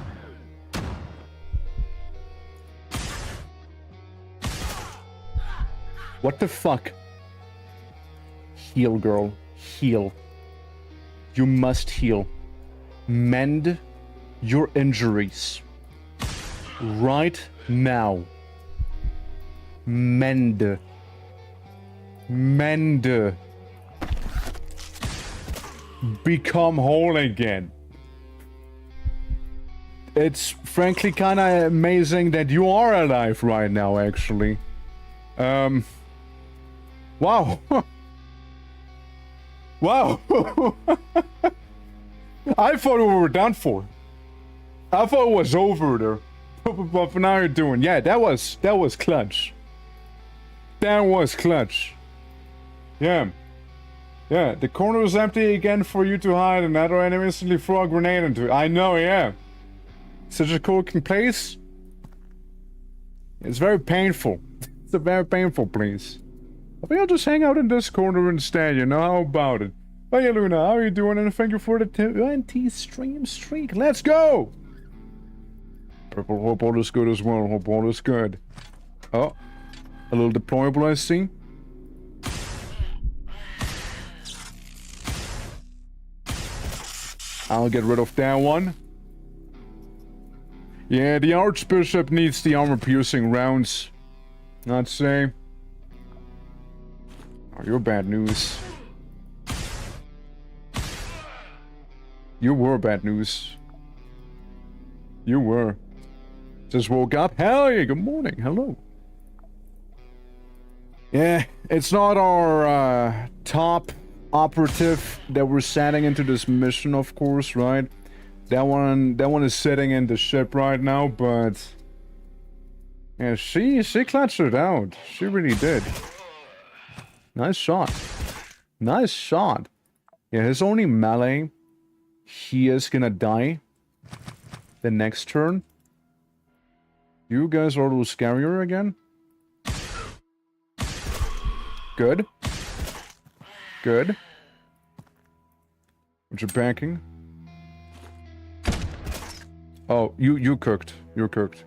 What the fuck? Heal, girl. Heal. You must heal. Mend your injuries. Right now. Mend. Mend. Become whole again. It's frankly kind of amazing that you are alive right now, actually. Wow. Wow. I thought we were done for. I thought it was over there. But for now you're doing. Yeah, that was clutch. That was clutch. Yeah. Yeah, the corner was empty again for you to hide, and another enemy instantly throw a grenade into it. I know, yeah. Such a cool place. It's very painful. It's a very painful place. I think I'll just hang out in this corner instead, you know? How about it? Hey, Luna, how are you doing? And thank you for the 20 stream streak. Let's go! Purple, hope all is good as well. Hope all is good. Oh, a little deployable, I see. I'll get rid of that one. Yeah, the Archbishop needs the armor-piercing rounds. I'd say. Oh, you're bad news. You were bad news. You were. Just woke up. Hell yeah, good morning. Hello. Yeah, it's not our top operative that we're sending into this mission, of course, right? That one is sitting in the ship right now, but yeah, she clutched it out. She really did. Nice shot. Nice shot. Yeah, his only melee. He is gonna die the next turn. You guys are a little scarier again. Good. Good. What you packing? Oh, you cooked. You're cooked.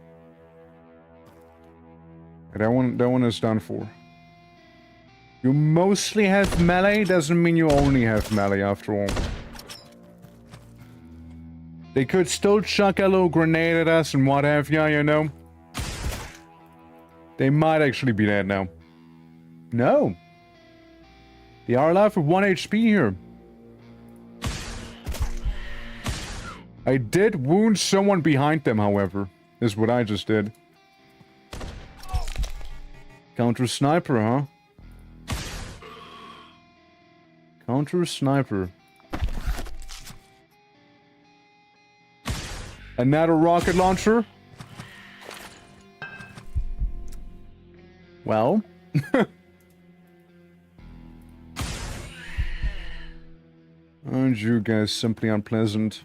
That one is done for. You mostly have melee, doesn't mean you only have melee after all. They could still chuck a little grenade at us and what have ya, you know? They might actually be dead now. No. They are alive with 1 HP here. I did wound someone behind them, however. Is what I just did. Counter sniper, huh? Counter sniper. Another rocket launcher? Well. Aren't you guys simply unpleasant?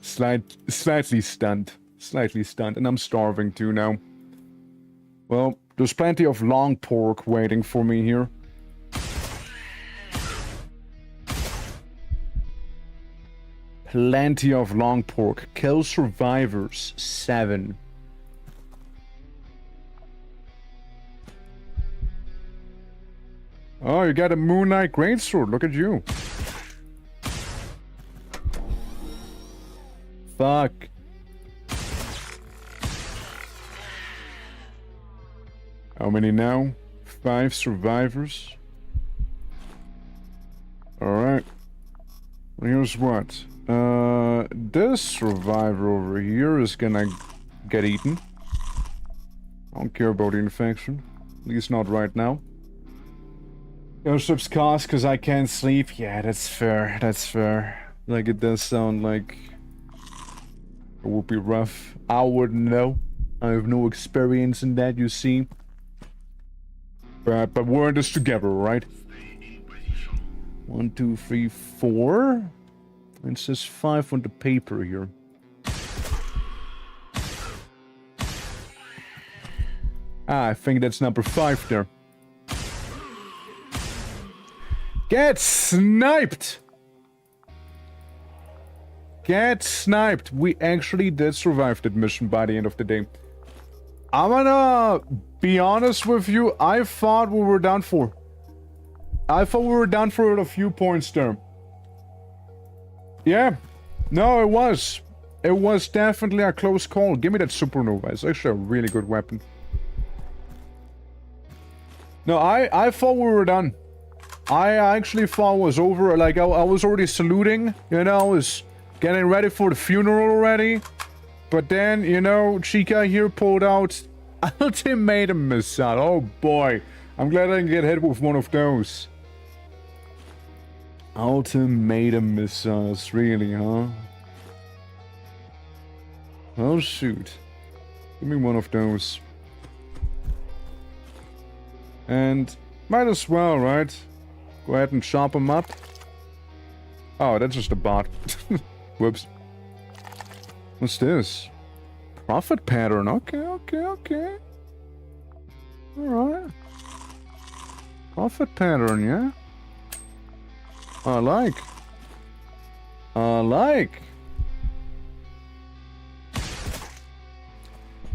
Slightly stunned. Slightly stunned. And I'm starving too now. Well, there's plenty of long pork waiting for me here. Plenty of long pork. Kill survivors. 7. Oh, you got a Moon Knight greatsword. Look at you. Fuck. How many now? 5 survivors. Alright. Here's what. This survivor over here is gonna get eaten. I don't care about the infection. At least not right now. Airship's cost because I can't sleep. Yeah, that's fair. That's fair. Like, it does sound like it would be rough. I wouldn't know. I have no experience in that, you see. But we're in this together, right? 1, 2, 3, 4. It says 5 on the paper here. Ah, I think that's number 5 there. Get sniped! Get sniped! We actually did survive that mission by the end of the day. I'm gonna be honest with you, I thought we were done for. I thought we were done for a few points there. Yeah. No, it was. It was definitely a close call. Give me that supernova. It's actually a really good weapon. No, I thought we were done. I actually thought it was over. Like, I was already saluting. You know, I was getting ready for the funeral already. But then, you know, Chica here pulled out ultimatum missile. Oh boy. I'm glad I didn't get hit with one of those. Ultimatum missiles, really, huh? Oh shoot. Give me one of those. And might as well, right? Go ahead and chop them up. Oh, that's just a bot. Whoops. What's this? Profit pattern. Okay. Alright. Profit pattern, yeah? I like.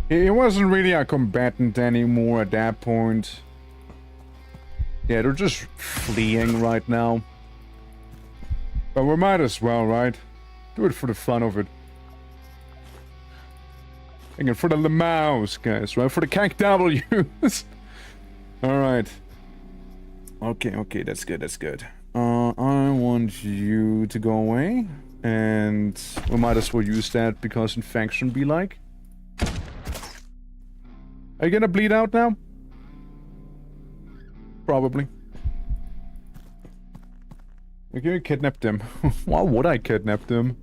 He wasn't really a combatant anymore at that point. Yeah, they're just fleeing right now. But we might as well, right? Do it for the fun of it. Thinking for the Lamaus, guys, right? For the CAC W's. Alright. Okay, that's good. I want you to go away. And we might as well use that because infection be like. Are you gonna bleed out now? Probably. Okay, kidnap them. Why would I kidnap them?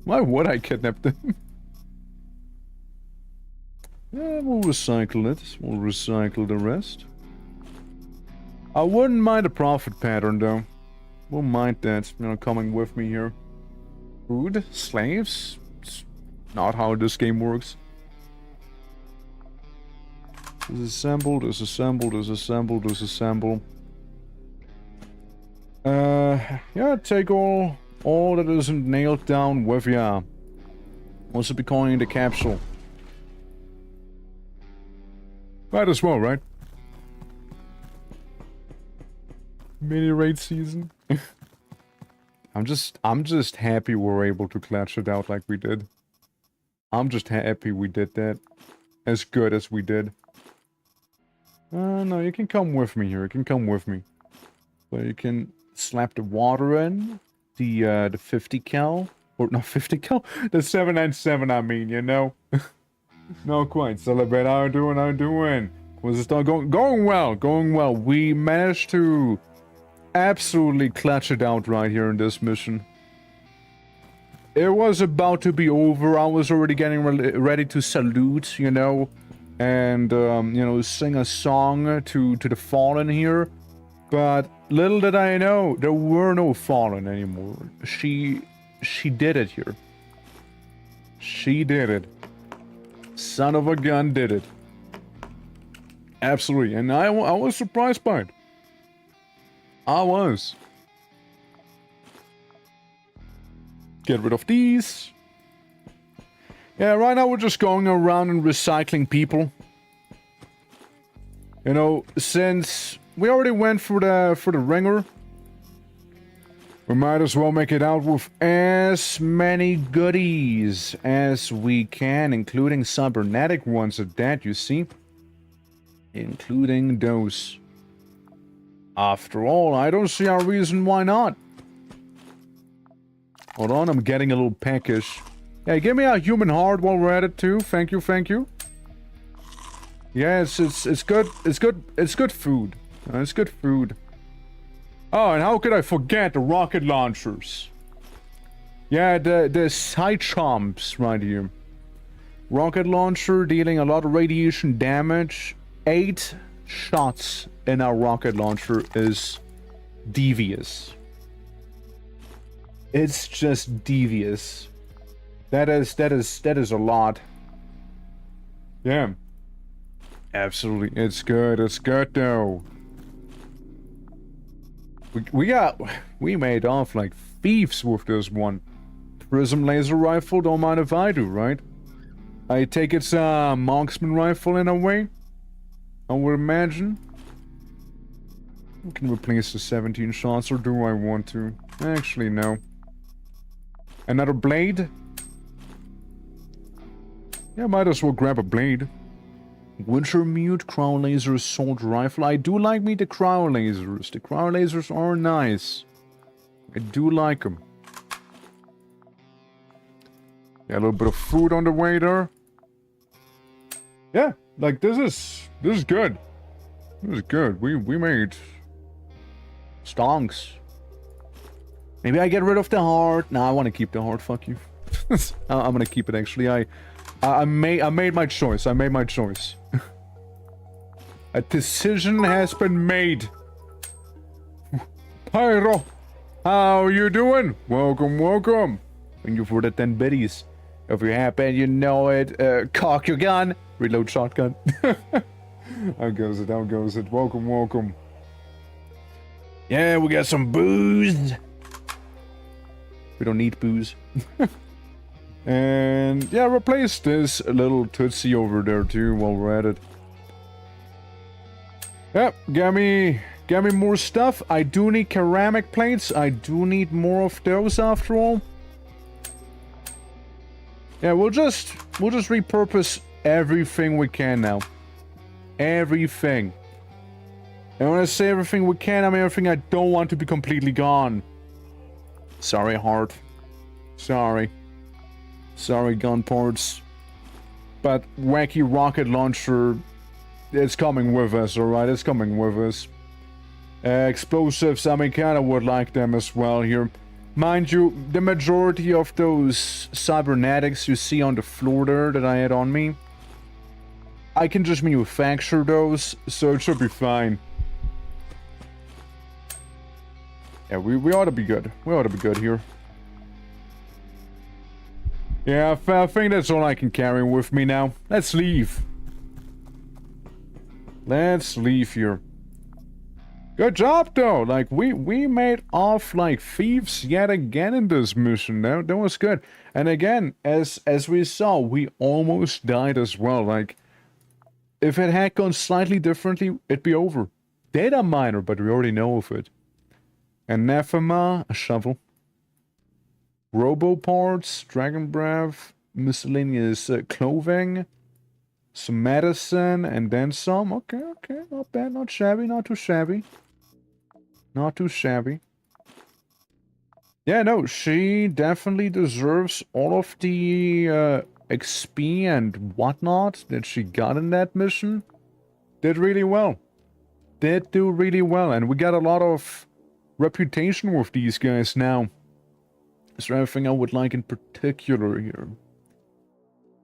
Why would I kidnap them? Yeah, we'll recycle it. We'll recycle the rest. I wouldn't mind a profit pattern, though. Wouldn't mind that, you know, coming with me here. Food? Slaves? It's not how this game works. Disassemble, disassemble, disassemble, disassemble. Yeah, take all that isn't nailed down with ya. What's it be calling the capsule? Might as well, right? Mini raid season. I'm just happy we're able to clutch it out like we did. I'm just happy we did that. As good as we did. No, you can come with me here. You can come with me. So you can slap the water in. The 50 cal. Or not 50 cal. The 797, I mean, you know. No, quite. Celebrate. How you doing? How you doing? Was it going well? Going well. We managed to absolutely clutch it out right here in this mission. It was about to be over. I was already getting ready to salute, you know, and you know, sing a song to the fallen here. But little did I know, there were no fallen anymore. She did it here. She did it. Son of a gun did it. Absolutely, and I was surprised by it. I was. Get rid of these. Yeah, right now we're just going around and recycling people. You know, since we already went for the ringer, we might as well make it out with as many goodies as we can, including cybernetic ones at that, you see. Including those. After all, I don't see a reason why not. Hold on, I'm getting a little peckish. Yeah, give me a human heart while we're at it too. Thank you, thank you. Yeah, it's good. It's good. It's good food. It's good food. Oh, and how could I forget the rocket launchers? Yeah, the side chomps right here. Rocket launcher dealing a lot of radiation damage. 8 shots in our rocket launcher is devious. It's just devious. That is a lot. Yeah. Absolutely. It's good. It's good though. We made off like thieves with this one. Prism laser rifle, don't mind if I do, right? I take it's a marksman rifle in a way. I would imagine. We can replace the 17 shots, or do I want to? Actually, no. Another blade? Yeah, might as well grab a blade. Winter Mute, Crown Laser, Assault Rifle. I do like me the Crown Lasers. The Crown Lasers are nice. I do like them. Yeah, a little bit of food on the way there. Yeah, like this is good. This is good. We made stonks. Maybe I get rid of the heart. Nah, I want to keep the heart. Fuck you. I'm gonna keep it. Actually, I made my choice. I made my choice. A decision has been made. Pyro, how you doing? Welcome, welcome. Thank you for the 10 biddies. If you're happy and you know it, cock your gun. Reload shotgun. How goes it? How goes it? Welcome, welcome. Yeah, we got some booze. We don't need booze. And yeah, replace this little Tootsie over there too while we're at it. Yep, get me more stuff. I do need ceramic plates. I do need more of those after all. Yeah, we'll just repurpose everything we can now. Everything. And when I say everything we can, I mean everything I don't want to be completely gone. Sorry, heart. Sorry. Sorry, gun ports. But wacky rocket launcher, it's coming with us, alright? It's coming with us. Explosives, I mean, kinda would like them as well here. Mind you, the majority of those cybernetics you see on the floor there that I had on me, I can just manufacture those, so it should be fine. Yeah, we ought to be good. We ought to be good here. Yeah, I think that's all I can carry with me now. Let's leave. Let's leave here. Good job, though. Like, we made off like thieves yet again in this mission. That was good. And again, as we saw, we almost died as well. Like, if it had gone slightly differently, it'd be over. Data miner, but we already know of it. Anathema, a shovel. Robo parts, dragon breath, miscellaneous clothing, some medicine, and then some. Okay, not bad, not shabby, not too shabby. Not too shabby. Yeah, no, she definitely deserves all of the XP and whatnot that she got in that mission. Did really well. Did do really well, and we got a lot of reputation with these guys now. Is there anything I would like in particular here?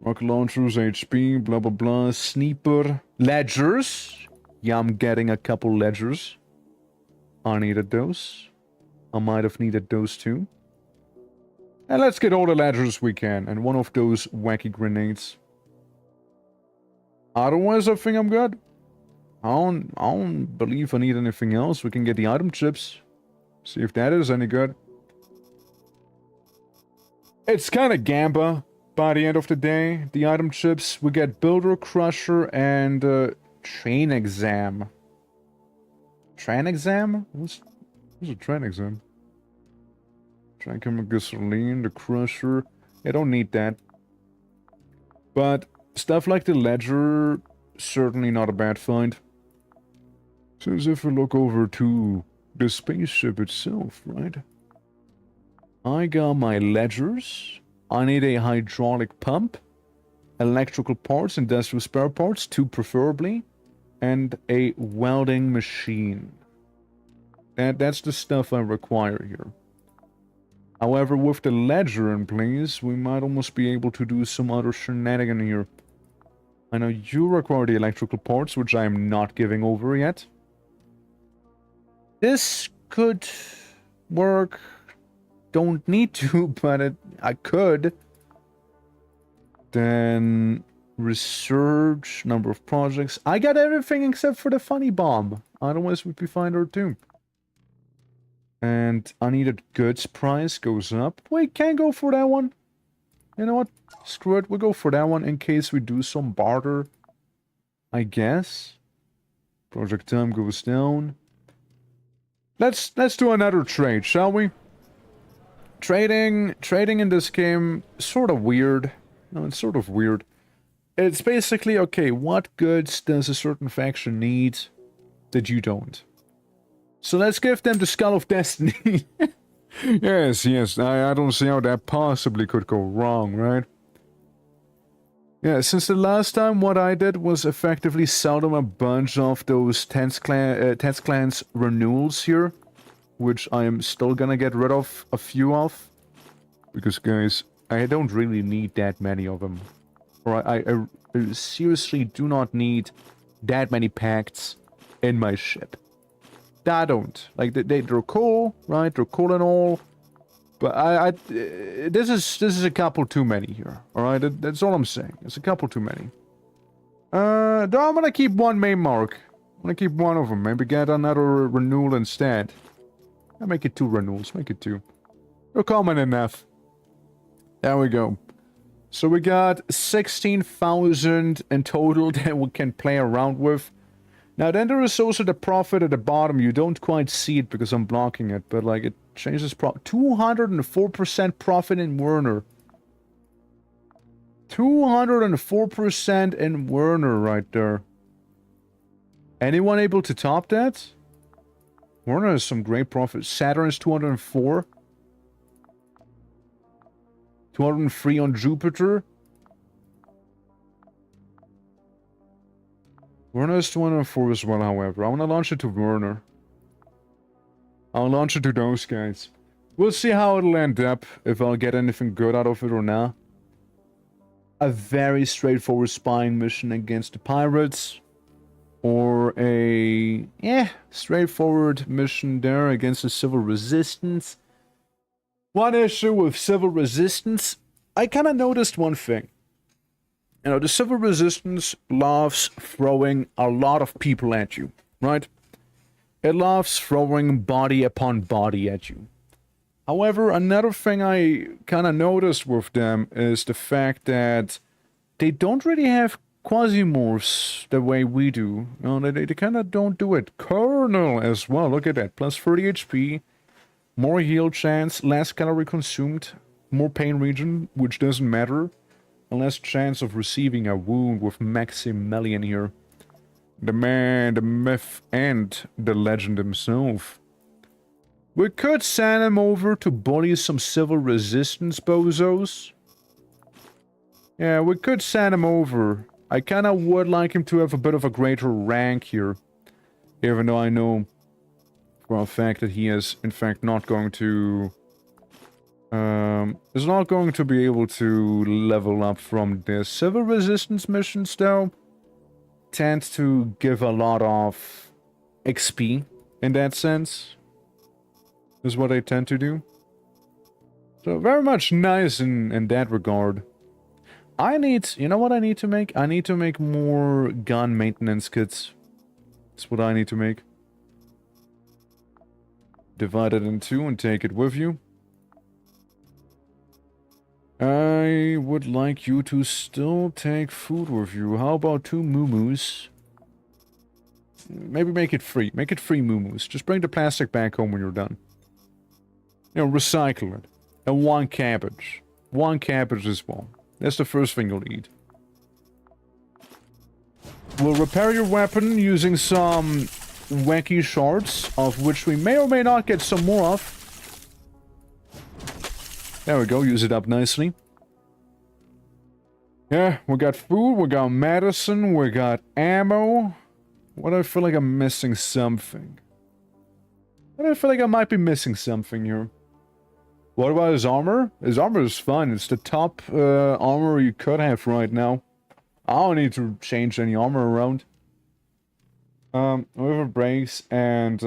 Rocket launchers, HP, blah blah blah, sniper, ledgers. Yeah, I'm getting a couple ledgers. I needed those. I might have needed those too. And let's get all the ledgers we can, and one of those wacky grenades. Otherwise, I think I'm good. I don't believe I need anything else. We can get the item chips. See if that is any good. It's kind of gamba by the end of the day. The item chips, we get Builder, Crusher, and Train Exam. Train Exam? What's a Train Exam? Trichemical gasoline, the Crusher. I don't need that. But stuff like the Ledger, certainly not a bad find. So as if we look over to the spaceship itself, right? I got my ledgers. I need a hydraulic pump, electrical parts, industrial spare parts, 2 preferably, and a welding machine. That's the stuff I require here. However, with the ledger in place, we might almost be able to do some other shenanigan here. I know you require the electrical parts, which I am not giving over yet. This could work. Don't need to, but I could. Then research, number of projects. I got everything except for the funny bomb. Otherwise we'd be fine there too. And unneeded goods price goes up. Wait, can't go for that one. You know what? Screw it. We'll go for that one in case we do some barter. I guess. Project time goes down. Let's do another trade, shall we? Trading in this game, sort of weird. No, it's sort of weird. It's basically, okay, what goods does a certain faction need that you don't? So let's give them the Skull of Destiny. Yes, I don't see how that possibly could go wrong, right? Yeah, since the last time what I did was effectively sell them a bunch of those Tense Clans renewals here, which I am still gonna get rid of a few of. Because, guys, I don't really need that many of them. Or I seriously do not need that many pacts in my ship. I don't. Like, they're cool, right? They're cool and all. But this is a couple too many here. Alright, that's all I'm saying. It's a couple too many. Though I'm gonna keep one main mark. I'm gonna keep one of them. Maybe get another renewal instead. I'll make it 2 renewals. Make it 2. They're common enough. There we go. So we got 16,000 in total that we can play around with. Now then there is also the profit at the bottom. You don't quite see it because I'm blocking it, but like it changes 204% profit in Werner. 204% in Werner right there. Anyone able to top that? Werner has some great profit. Saturn is 204. 203 on Jupiter. Werner is 204 as well, however. I want to launch it to Werner. I'll launch it to those guys. We'll see how it'll end up, if I'll get anything good out of it or not. A very straightforward spying mission against the pirates. Or a, straightforward mission there against the civil resistance. One issue with civil resistance, I kind of noticed one thing. You know, the civil resistance loves throwing a lot of people at you, right? It loves throwing body upon body at you. However, another thing I kind of noticed with them is the fact that they don't really have QUASIMORPHs the way we do. You know, they kind of don't do it. Colonel as well, look at that. Plus 30 HP, more heal chance, less calorie consumed, more pain region, which doesn't matter. And less chance of receiving a wound with Maximilian here. The man, the myth, and the legend himself. We could send him over to bully some civil resistance bozos. Yeah, we could send him over. I kinda would like him to have a bit of a greater rank here. Even though I know for a fact that he is, in fact, not going to... is not going to be able to level up from this. Civil resistance missions, though, tend to give a lot of XP in that sense. Is what they tend to do. So very much nice in that regard. I need, you know what I need to make? I need to make more gun maintenance kits. That's what I need to make. Divide it in two and take it with you. I would like you to still take food with you. How about 2 muumuus? Maybe make it free. Make it free muumuus. Just bring the plastic back home when you're done. You know, recycle it. And 1 cabbage. 1 cabbage as well. That's the first thing you'll eat. We'll repair your weapon using some wacky shards, of which we may or may not get some more of. There we go, use it up nicely. Yeah, we got food, we got medicine, we got ammo. What do I feel like I'm missing something? What do I feel like I might be missing something here? What about his armor? His armor is fun. It's the top armor you could have right now. I don't need to change any armor around. Whoever breaks and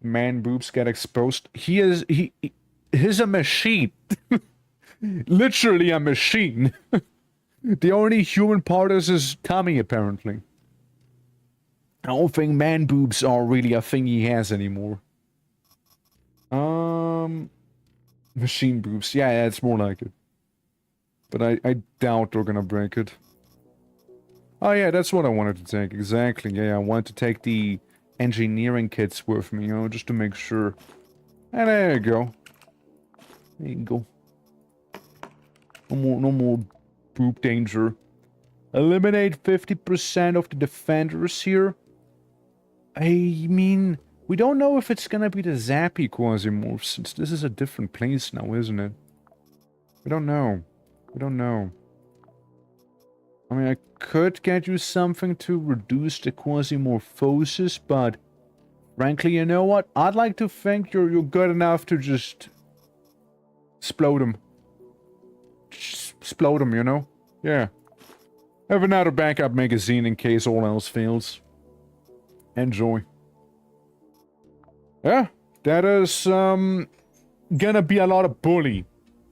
man boobs get exposed. He's a machine. Literally a machine. The only human part is his tummy, apparently. I don't think man boobs are really a thing he has anymore. Machine boobs. Yeah, it's more like it. But I doubt they're gonna break it. Oh yeah, that's what I wanted to take. Exactly. Yeah, I wanted to take the engineering kits with me, you know, just to make sure. And there you go. There you go. No more boob danger. Eliminate 50% of the defenders here. I mean, we don't know if it's gonna be the Zappy QUASIMORPH, since this is a different place now, isn't it? We don't know. We don't know. I mean, I could get you something to reduce the QUASIMORPHOSIS, but frankly, you know what? I'd like to think you're good enough to just explode them. Just explode them, you know? Yeah. Have another backup magazine in case all else fails. Enjoy. Yeah, that is gonna be a lot of bully.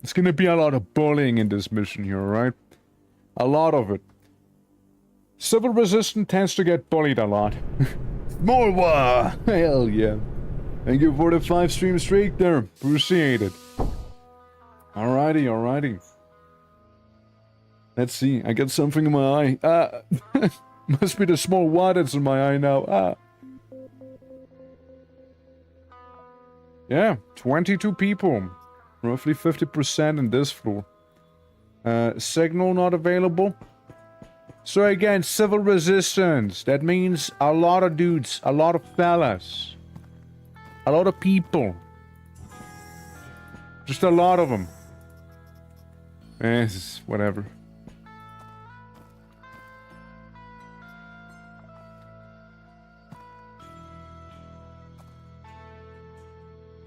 It's gonna be a lot of bullying in this mission here, right? A lot of it. Civil resistance tends to get bullied a lot. More war! Hell yeah. Thank you for the 5 stream streak there. Appreciate it. Alrighty, alrighty. Let's see. I got something in my eye. Must be the small wad that's in my eye now. Yeah, 22 people. Roughly 50% in this floor. Signal not available. So again, civil resistance. That means a lot of dudes, a lot of fellas. A lot of people. Just a lot of them. Whatever.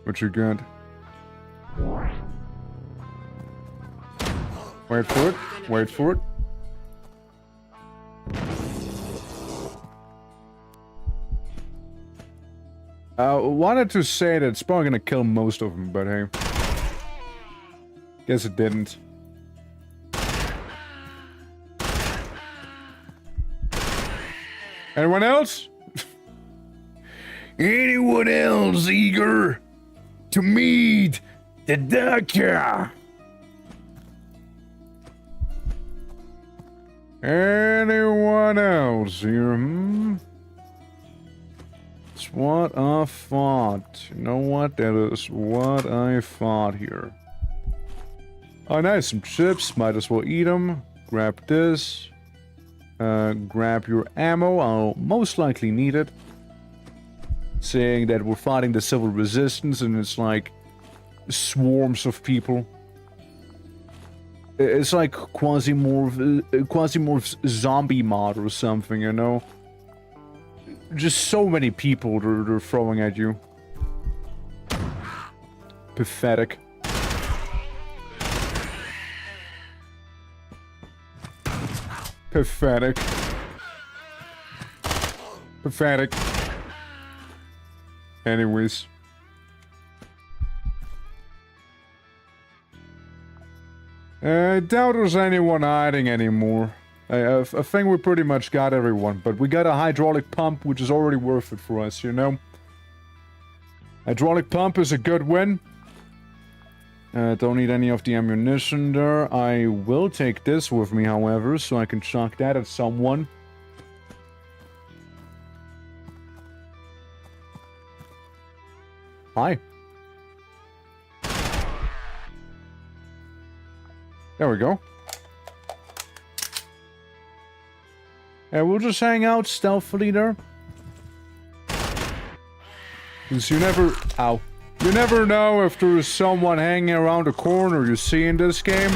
What you got? Wait for it. Wait for it. Wanted to say that it's probably gonna kill most of them, but hey. Guess it didn't. Anyone else? Anyone else eager to meet the doctor? Anyone else here? It's what I thought. You know what? That is what I thought here. Oh, nice. Some chips. Might as well eat them. Grab this. Grab your ammo. I'll most likely need it. Saying that we're fighting the civil resistance and it's like swarms of people. It's like QUASIMORPH's zombie mod or something, you know? Just so many people they're throwing at you. Pathetic. Pathetic. Pathetic. Anyways. I doubt there's anyone hiding anymore. I think we pretty much got everyone, but we got a hydraulic pump, which is already worth it for us, you know? Hydraulic pump is a good win. Don't need any of the ammunition there. I will take this with me, however, so I can chuck that at someone. Hi. There we go. And we'll just hang out stealthily there. Because you never... Ow. You never know if there's someone hanging around the corner you see in this game.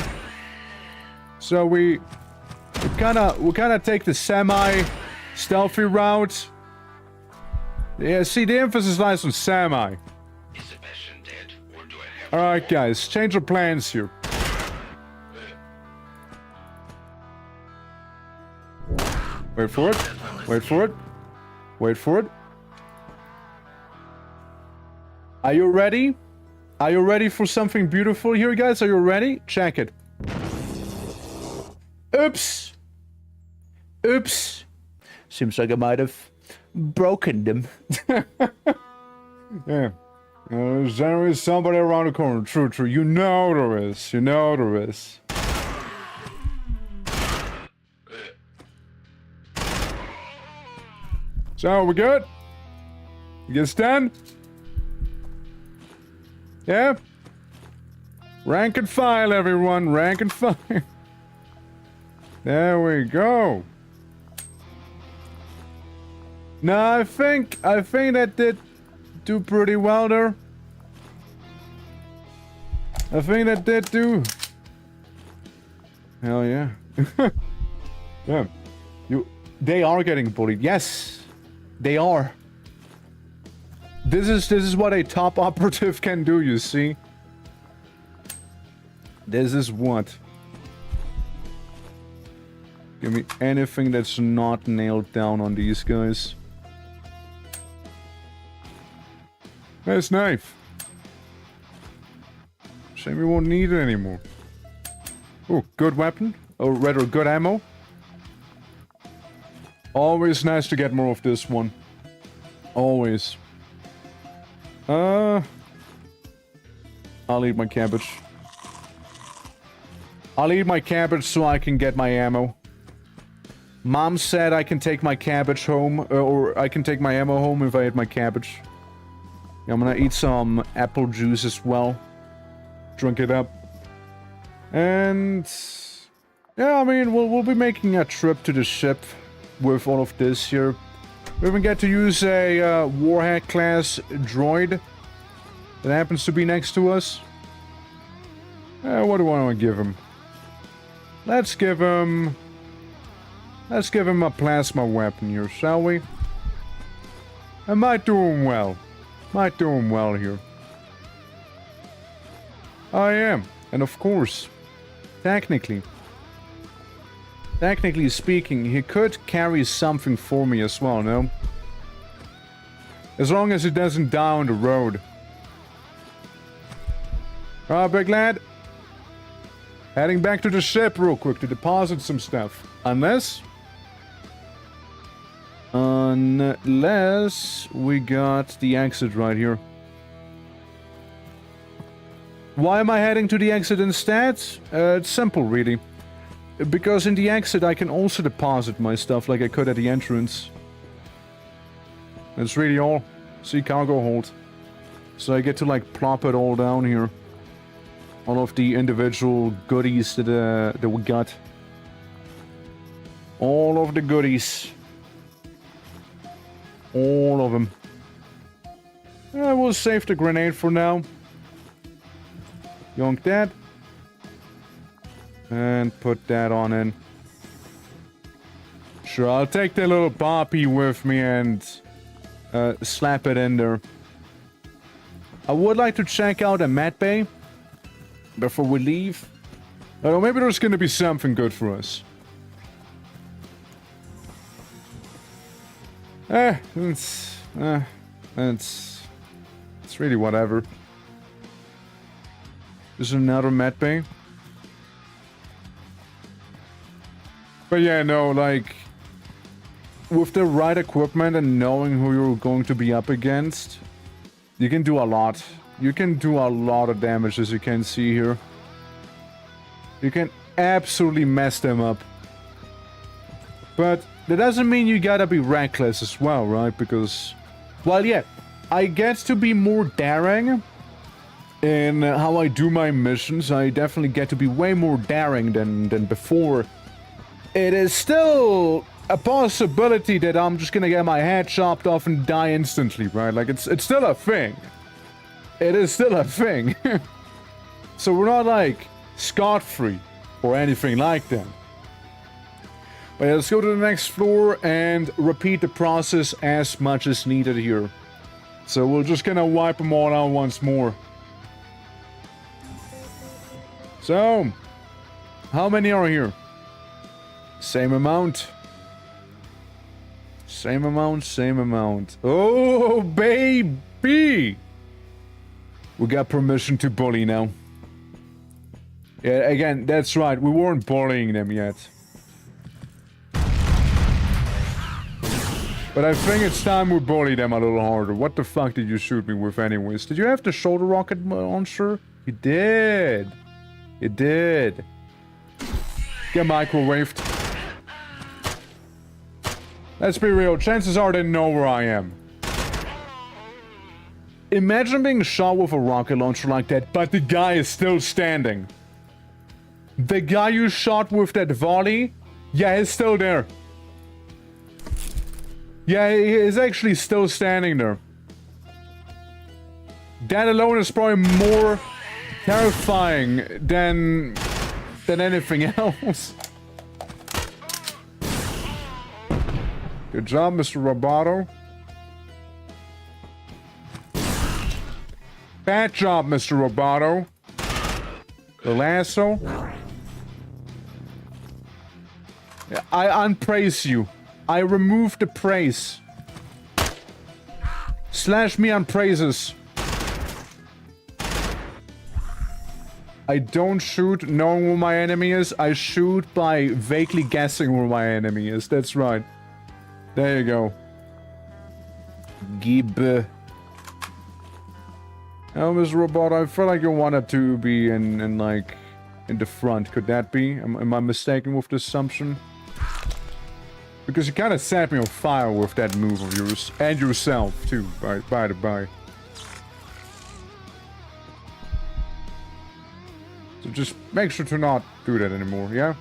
So we kind of take the semi-stealthy route. Yeah, see, the emphasis lies on semi. Alright guys, change of plans here. Wait for it. Wait for it. Wait for it. Are you ready? Are you ready for something beautiful here, guys? Are you ready? Check it. Oops. Oops. Seems like I might have broken them. Yeah. There's always somebody around the corner. True, true. You know there is. You know there is. So, we good? You get stand? Yeah? Rank and file, everyone. Rank and file. There we go. No, I think that did do pretty well there. I think that did do. Hell yeah. Yeah. They are getting bullied. Yes. They are. This is what a top operative can do, you see. This is what. Give me anything that's not nailed down on these guys. Nice knife. Shame we won't need it anymore. Oh, good weapon. Or rather, good ammo. Always nice to get more of this one. Always. I'll eat my cabbage. I'll eat my cabbage so I can get my ammo. Mom said I can take my cabbage home, or I can take my ammo home if I eat my cabbage. Yeah, I'm gonna eat some apple juice as well. Drink it up. And Yeah, I mean, we'll be making a trip to the ship with all of this here. We even get to use a Warhead class droid that happens to be next to us. What do I want to give him? Let's give him a plasma weapon here, shall we? I might do him well. Might do him well here. I am. And of course, technically speaking, he could carry something for me as well, no? As long as he doesn't die on the road. Alright, big lad. Heading back to the ship real quick to deposit some stuff. Unless we got the exit right here. Why am I heading to the exit instead? It's simple, really. Because in the exit I can also deposit my stuff like I could at the entrance. That's really all. See, cargo hold. So I get to like plop it all down here. All of the individual goodies that we got. All of the goodies. All of them. We'll save the grenade for now. Yonk that. And put that on in. Sure, I'll take the little poppy with me and slap it in there. I would like to check out a med bay before we leave. I don't know, maybe there's gonna be something good for us. It's really whatever. There's another med bay. But yeah, no, like, with the right equipment and knowing who you're going to be up against, you can do a lot. You can do a lot of damage, as you can see here. You can absolutely mess them up. But that doesn't mean you gotta be reckless as well, right? Because, well, yeah, I get to be more daring in how I do my missions. I definitely get to be way more daring than before. It is still a possibility that I'm just gonna get my head chopped off and die instantly, right? Like, it's still a thing. It is still a thing. So we're not, like, scot-free or anything like that. But yeah, let's go to the next floor and repeat the process as much as needed here. So we're just gonna wipe them all out once more. So, how many are here? Same amount. Same amount, same amount. Oh, baby! We got permission to bully now. Yeah, again, that's right. We weren't bullying them yet. But I think it's time we bully them a little harder. What the fuck did you shoot me with anyways? Did you have the shoulder rocket launcher? You did. You did. Get microwaved. Let's be real, chances are they know where I am. Imagine being shot with a rocket launcher like that, but the guy is still standing. The guy you shot with that volley, yeah, he's still there. Yeah, he is actually still standing there. That alone is probably more terrifying than anything else. Good job, Mr. Roboto. Bad job, Mr. Roboto. The lasso. I unpraise you. I remove the praise. Slash me on praises. I don't shoot knowing who my enemy is. I shoot by vaguely guessing who my enemy is. That's right. There you go. Gib. Oh, Mr. Robot, I feel like you wanted to be in the front. Could that be? Am I mistaken with this assumption? Because you kind of set me on fire with that move of yours. And yourself, too, by the by. So just make sure to not do that anymore, yeah?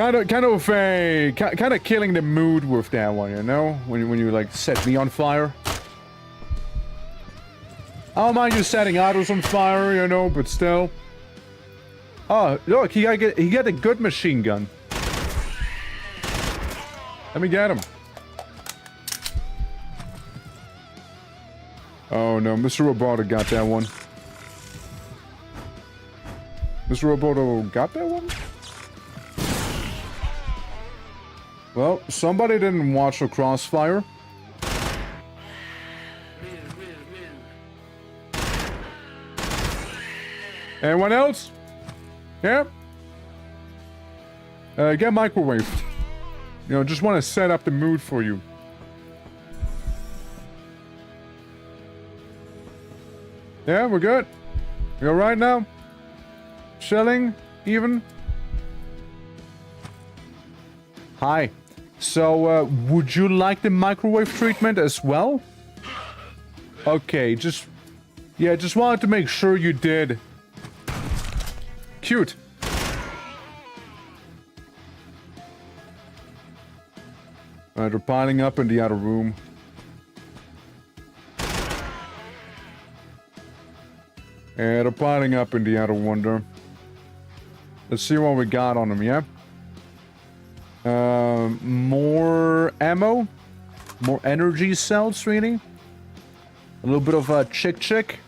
kind of killing the mood with that one, you know? When you like set me on fire. I don't mind you setting others on fire, you know, but still. Oh, look, he got a good machine gun. Let me get him. Oh no, Mr. Roboto got that one. Mr. Roboto got that one? Well, somebody didn't watch the crossfire. Anyone else? Yeah? Get microwaved. You know, just want to set up the mood for you. Yeah, we're good. You alright now? Chilling? Even? Hi. So, would you like the microwave treatment as well? Okay, just wanted to make sure you did. Cute. Alright, they're piling up in the other room. Yeah, they're piling up in the other one there. Let's see what we got on them, yeah? More ammo. More energy cells, really. A little bit of a chick.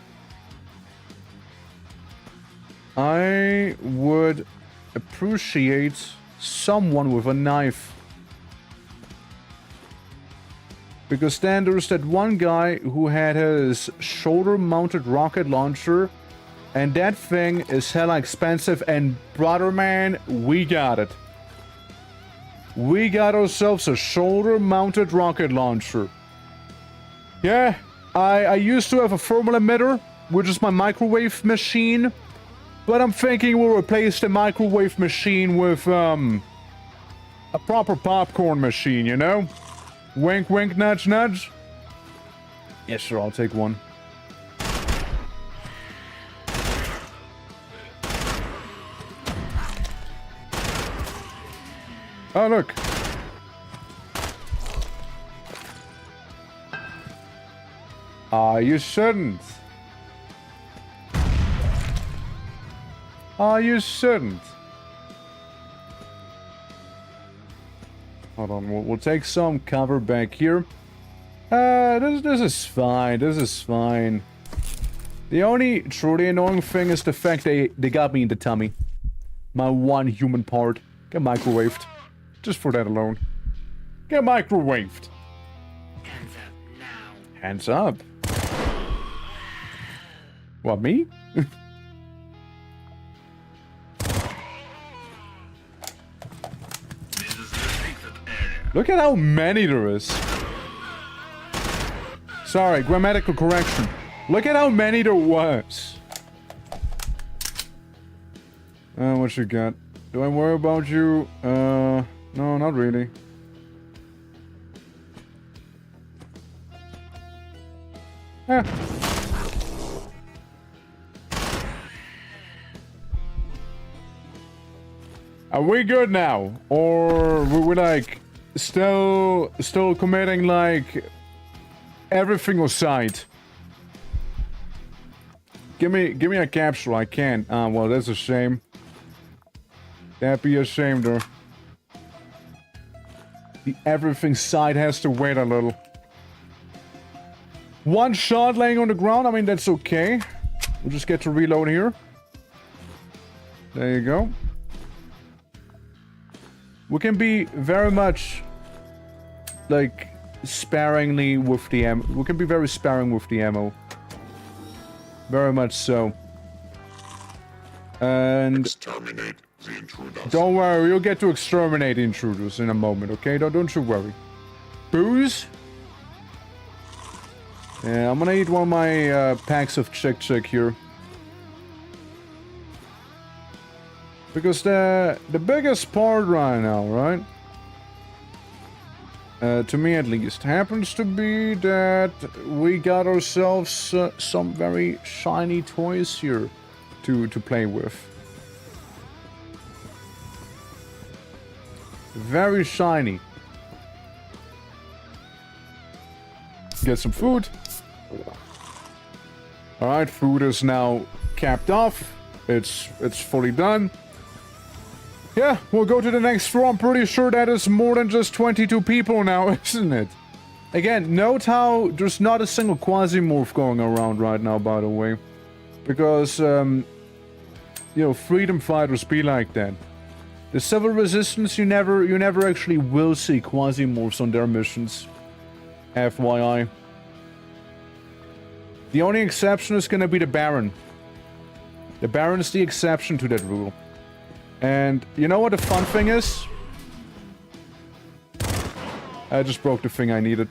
I would appreciate someone with a knife. Because then there's that one guy who had his shoulder-mounted rocket launcher, and that thing is hella expensive, and brother man, we got it. We got ourselves a shoulder-mounted rocket launcher. Yeah, I used to have a thermal emitter, which is my microwave machine, but I'm thinking we'll replace the microwave machine with, a proper popcorn machine, you know? Wink, wink, nudge, nudge. Yes, sure, I'll take one. Oh, look. You shouldn't. You shouldn't. Hold on, we'll take some cover back here. This is fine, this is fine. The only truly annoying thing is the fact they got me in the tummy. My one human part. Get microwaved. Just for that alone. Get microwaved. Hands up now. Hands up? What, me? This is restricted area. Look at how many there is. Sorry, grammatical correction. Look at how many there was. What you got? Do I worry about you? No, not really. Eh. Are we good now? Or we like still committing like everything aside? Give me a capsule, I can't. Well, that's a shame. That'd be a shame, though. The everything side has to wait a little. One shot laying on the ground, I mean, that's okay. We'll just get to reload here. There you go. We can be very much, like, sparingly with the ammo. We can be very sparing with the ammo. Very much so. And Exterminate the intruders. don't worry, you'll get to exterminate intruders in a moment, okay? Don't you worry. Booze? Yeah, I'm gonna eat one of my packs of chick here. Because the biggest part right now, right? To me at least, happens to be that we got ourselves some very shiny toys here to play with. Very shiny. Get some food. Alright, food is now capped off. It's fully done. Yeah, we'll go to the next floor. I'm pretty sure that is more than just 22 people now, isn't it? Again, note how there's not a single QUASIMORPH going around right now, by the way. Because, you know, freedom fighters be like that. The civil resistance, you never actually will see QUASIMORPHs on their missions. FYI. The only exception is gonna be the Baron. The Baron is the exception to that rule. And you know what the fun thing is? I just broke the thing I needed.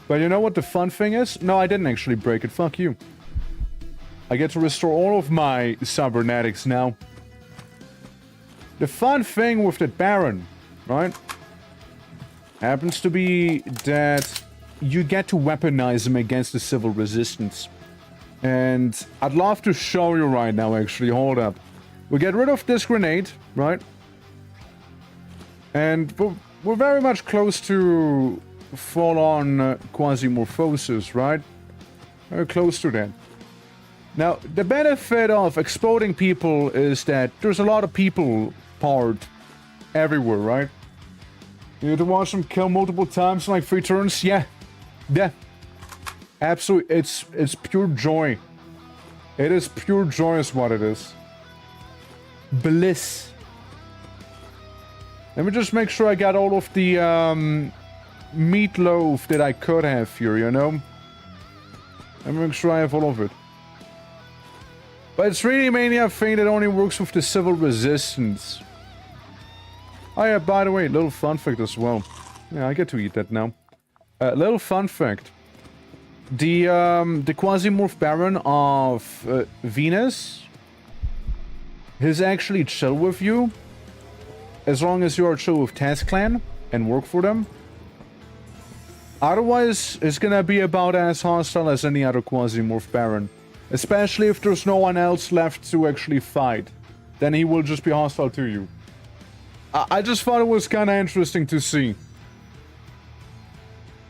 But you know what the fun thing is? No, I didn't actually break it. Fuck you. I get to restore all of my cybernetics now. The fun thing with that Baron, right? Happens to be that you get to weaponize him against the civil resistance. And I'd love to show you right now, actually. Hold up. We get rid of this grenade, right? And we're very much close to full-on quasi-morphosis, right? Very close to that. Now, the benefit of exploding people is that there's a lot of people powered everywhere, right? You have to watch them kill multiple times in like 3 turns? Yeah. Yeah. Absolutely. It's pure joy. It is pure joy is what it is. Bliss. Let me just make sure I got all of the meatloaf that I could have here, you know? Let me make sure I have all of it. But it's really mainly a thing that only works with the civil resistance. Oh yeah, by the way, little fun fact as well. Yeah, I get to eat that now. Little fun fact. The QUASIMORPH Baron of Venus is actually chill with you. As long as you are chill with Task Clan and work for them. Otherwise, it's gonna be about as hostile as any other QUASIMORPH Baron. Especially if there's no one else left to actually fight. Then he will just be hostile to you. I just thought it was kinda interesting to see.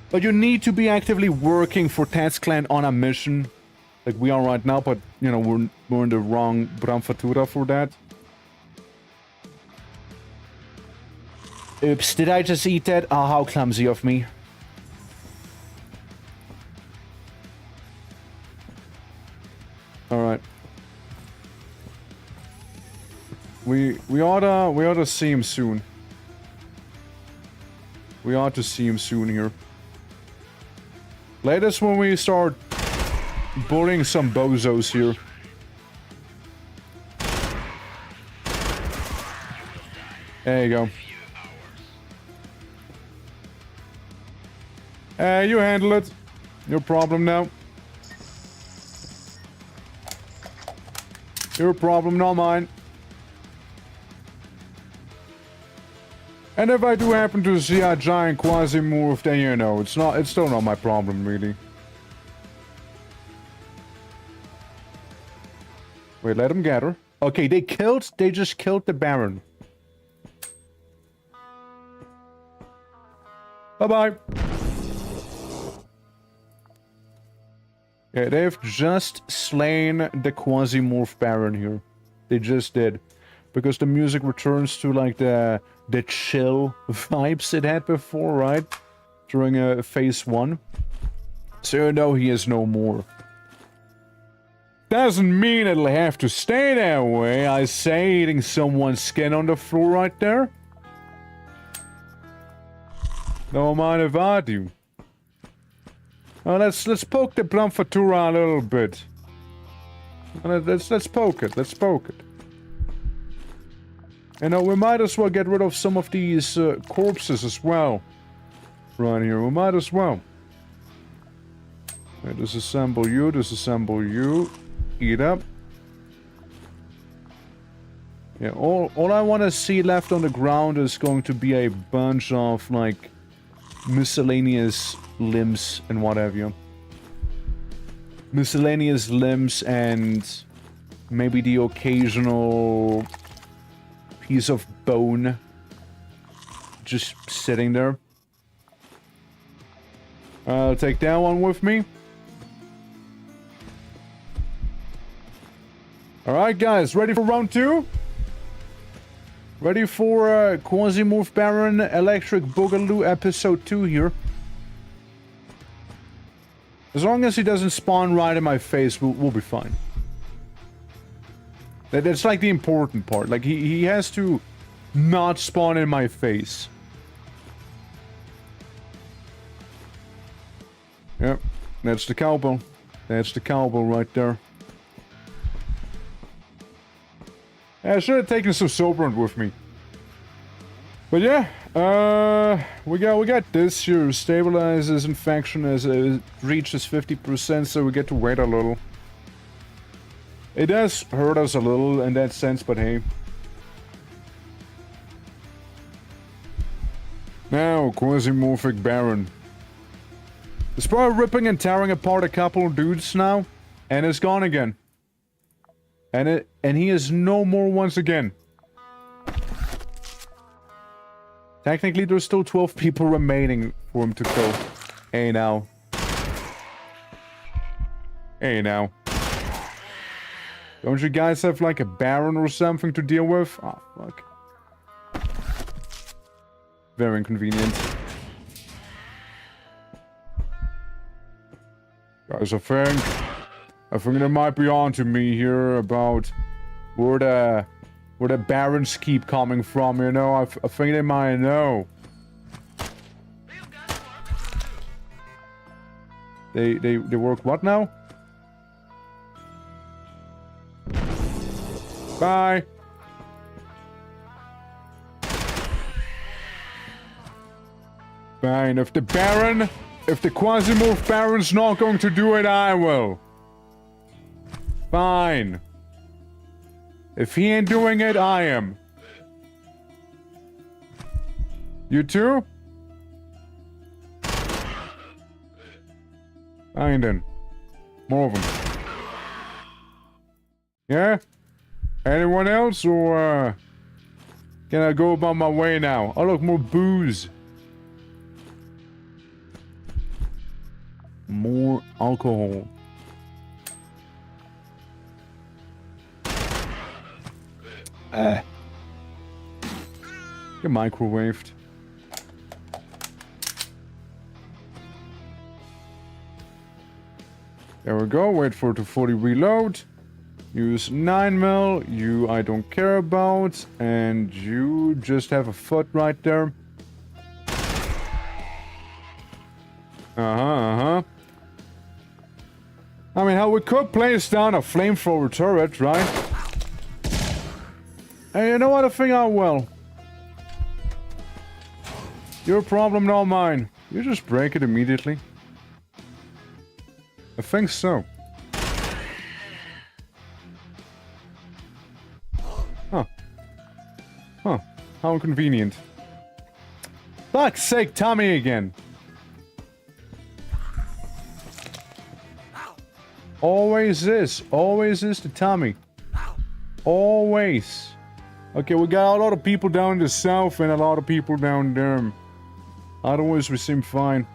But you need to be actively working for Task Clan on a mission. Like we are right now, but, you know, we're in the wrong Bramfatura for that. Oops, did I just eat that? Oh, how clumsy of me. Alright. We ought to see him soon. We ought to see him soon here. Latest when we start bullying some bozos here. There you go. You handle it. Your problem now. Your problem, not mine. And if I do happen to see a giant QUASIMORPH, then you know, it's still not my problem, really. Wait, let them gather. Okay, they just killed the Baron. Bye-bye. Yeah, they've just slain the QUASIMORPH Baron here. They just did. Because the music returns to, like, the chill vibes it had before, right? During phase 1. So you know he is no more. Doesn't mean it'll have to stay that way, I say, eating someone's skin on the floor right there. Don't mind if I do. Well, let's poke the Bramfatura a little bit. Let's poke it, let's poke it. You know, we might as well get rid of some of these corpses as well. Right here, we might as well. Okay, disassemble you, disassemble you. Eat up. Yeah, all I want to see left on the ground is going to be a bunch of, like, miscellaneous limbs and what have you. Miscellaneous limbs and maybe the occasional piece of bone just sitting there. I'll take that one with me. Alright guys, ready for round 2? Ready for QUASIMORPH Baron Electric Boogaloo episode 2 here. As long as he doesn't spawn right in my face, we'll be fine. That's like the important part. Like, he has to not spawn in my face. Yep, that's the cowbell. That's the cowbell right there. Yeah, I should have taken some Sobrant with me. But yeah, we got this here. Stabilizes infection as it reaches 50%, so we get to wait a little. It does hurt us a little in that sense, but hey. Now, Quasimorphic Baron. It's probably ripping and tearing apart a couple of dudes now, and it's gone again. And he is no more once again. Technically, there's still 12 people remaining for him to kill. Hey now. Hey now. Don't you guys have like a Baron or something to deal with? Oh, fuck. Very inconvenient. Guys, I think they might be onto me here about where the Barons keep coming from, you know? I think they might know. They work what now? Bye. Fine, if the QUASIMORPH Baron's not going to do it, I will. Fine. If he ain't doing it, I am. You too? Fine then. More of them. Yeah? Anyone else, or can I go about my way now? Oh look, more booze. More alcohol. Get microwaved. There we go, wait for it to fully reload. Use 9mm, you I don't care about, and you just have a foot right there. Uh-huh. I mean, how we could place down a flamethrower turret, right? Hey, you know what? I think I will. Your problem, not mine. You just break it immediately. I think so. Huh. How inconvenient. Fuck's sake, Tommy again. Always is the Tommy. Always. Okay, we got a lot of people down in the south and a lot of people down there. Otherwise, we seem fine.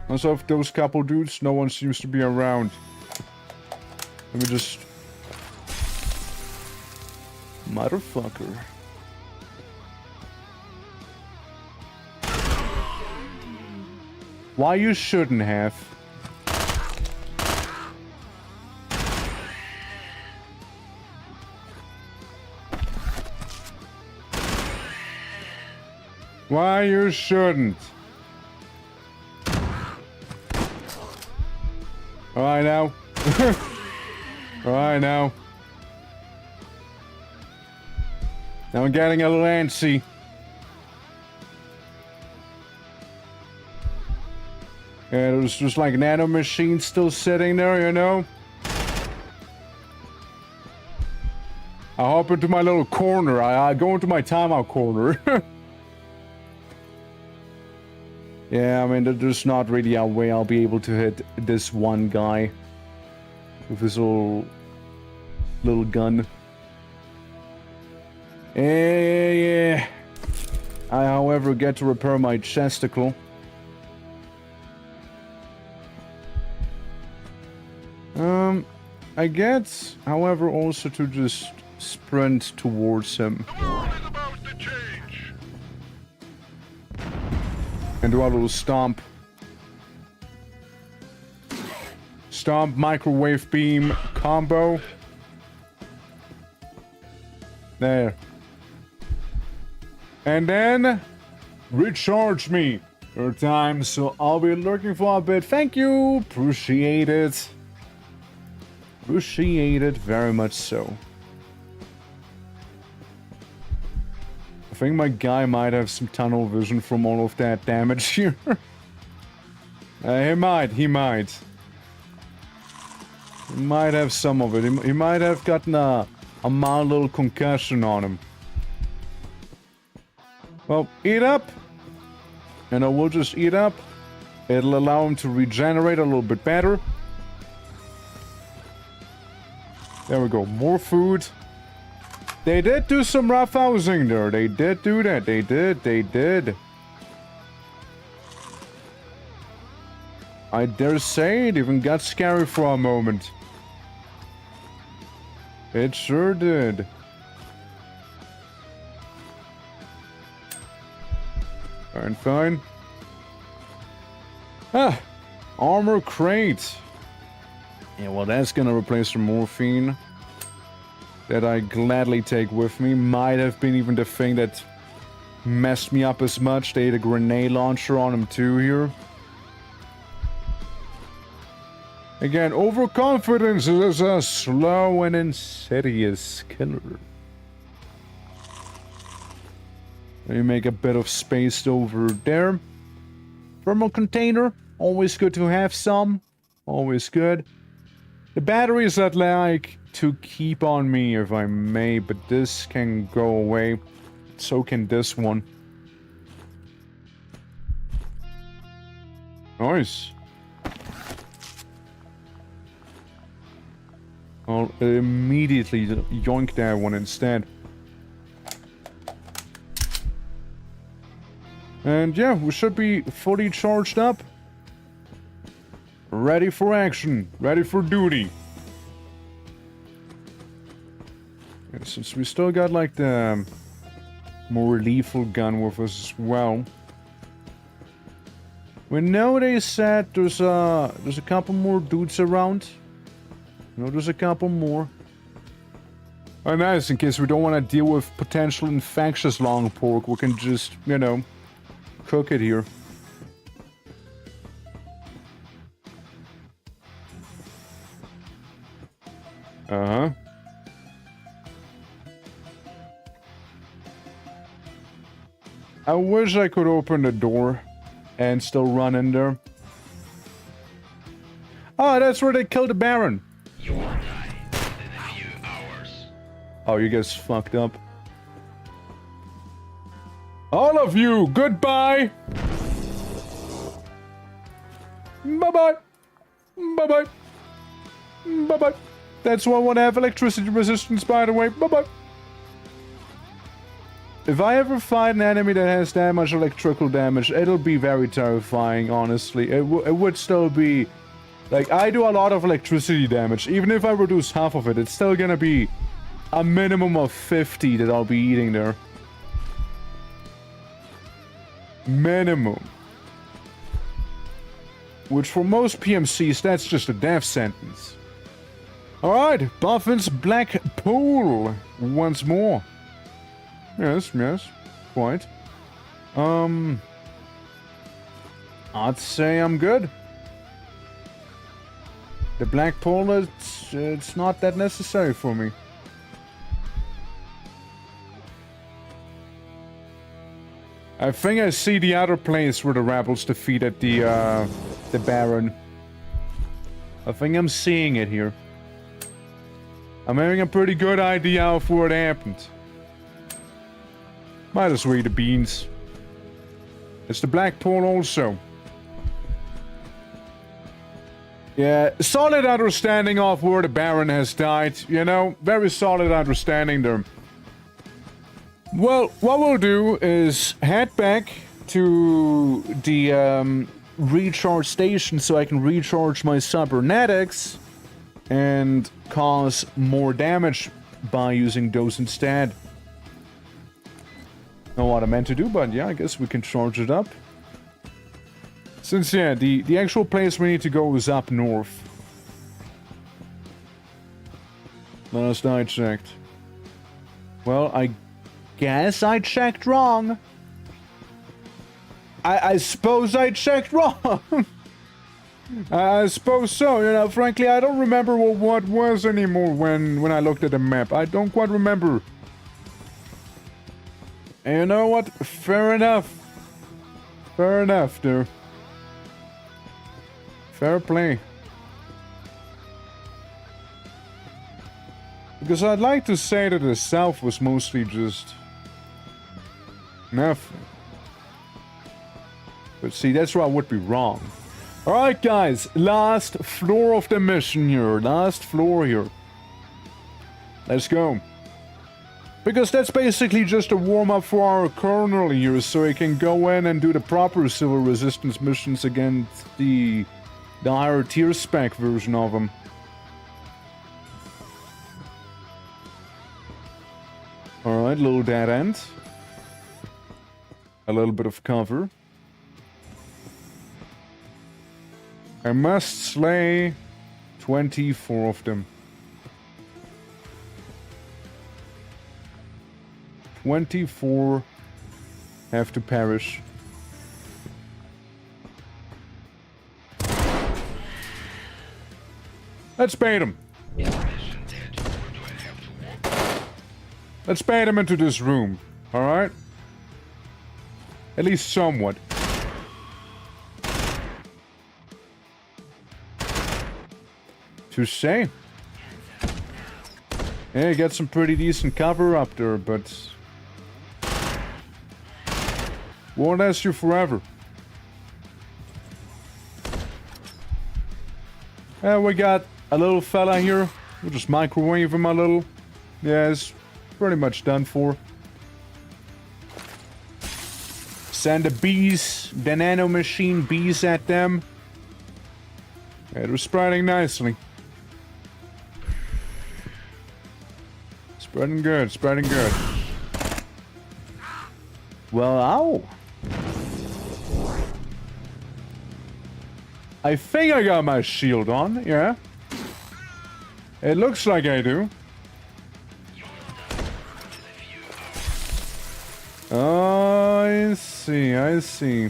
Also, of those couple dudes, no one seems to be around. Let me just... Motherfucker. Why you shouldn't have. Why you shouldn't. Alright now. Alright now. Now I'm getting a little antsy. Yeah, there's just like nano machines still sitting there, you know? I hop into my little corner. I go into my timeout corner. Yeah, I mean, there's not really a way I'll be able to hit this one guy with his little gun. Yeah. I, however, get to repair my chesticle. I get, however, also to just sprint towards him. The world is about to change. And do a little stomp. Stomp, microwave beam, combo. There. And then recharge me your time, so I'll be looking for a bit. Thank you. Appreciate it. Appreciate it very much so. I think my guy might have some tunnel vision from all of that damage here. He might. He might have some of it. He might have gotten a mild little concussion on him. Well, eat up. And I will just eat up. It'll allow him to regenerate a little bit better. There we go. More food. They did do some rough housing there. They did do that. They did. I dare say it even got scary for a moment. It sure did. Fine. Ah, armor crate. Yeah, well, that's gonna replace the morphine that I gladly take with me. Might have been even the thing that messed me up as much. They had a grenade launcher on him too here. Again, overconfidence is a slow and insidious killer. Let me make a bit of space over there. Thermal container, always good to have some. Always good. The batteries I'd like to keep on me if I may, but this can go away. So can this one. Nice. I'll immediately yoink that one instead. And yeah, we should be fully charged up. Ready for action. Ready for duty. Yeah, since we still got like the more lethal gun with us as well. We know they said there's a couple more dudes around. No, there's a couple more. Oh, nice. In case we don't want to deal with potential infectious long pork, we can just, you know, cook it here. Uh-huh. I wish I could open the door and still run in there. Oh, that's where they killed the Baron. You will die in a few hours. Oh, you guys fucked up. All of you, goodbye! Bye-bye! Bye-bye! Bye-bye! That's why I want to have electricity resistance, by the way. Bye-bye! If I ever find an enemy that has that much electrical damage, it'll be very terrifying, honestly. It would still be... Like, I do a lot of electricity damage. Even if I reduce half of it, it's still gonna be a minimum of 50 that I'll be eating there. Minimum. Which for most PMCs, that's just a death sentence. Alright, Buffin's Black Pool once more. Yes, quite. I'd say I'm good. The Black Pool, it's not that necessary for me. I think I see the other place where the rebels defeated the Baron. I think I'm seeing it here. I'm having a pretty good idea of where it happened. Might as well eat the beans. It's the Black Pool also. Yeah, solid understanding of where the Baron has died, you know? Very solid understanding there. Well, what we'll do is head back to the recharge station so I can recharge my cybernetics and cause more damage by using those instead. Not what I meant to do, but yeah, I guess we can charge it up. Since, yeah, the actual place we need to go is up north. Last I checked. Well, I guess I checked wrong. I suppose I checked wrong. I suppose so. You know, frankly, I don't remember what was anymore when I looked at the map. I don't quite remember. And you know what? Fair enough. Fair enough, dude. Fair play. Because I'd like to say that the south was mostly just nothing. But see, that's where I would be wrong. Alright guys, last floor of the mission here. Last floor here. Let's go. Because that's basically just a warm-up for our colonel here, so he can go in and do the proper civil resistance missions against the higher tier spec version of them. Alright, little dead end. A little bit of cover. I must slay 24 of them. 24 have to perish. Let's bait him. Let's bait him into this room, alright? At least somewhat. Touche. Yeah, you got some pretty decent cover up there, but won't last you forever. We got a little fella here. We'll just microwave him a little. Yeah, it's pretty much done for. Send the bees, the nano machine bees at them. Yeah, they're spreading nicely. Spreading good, spreading good. Well, ow. I think I got my shield on, yeah. It looks like I do. Oh, I see, I see.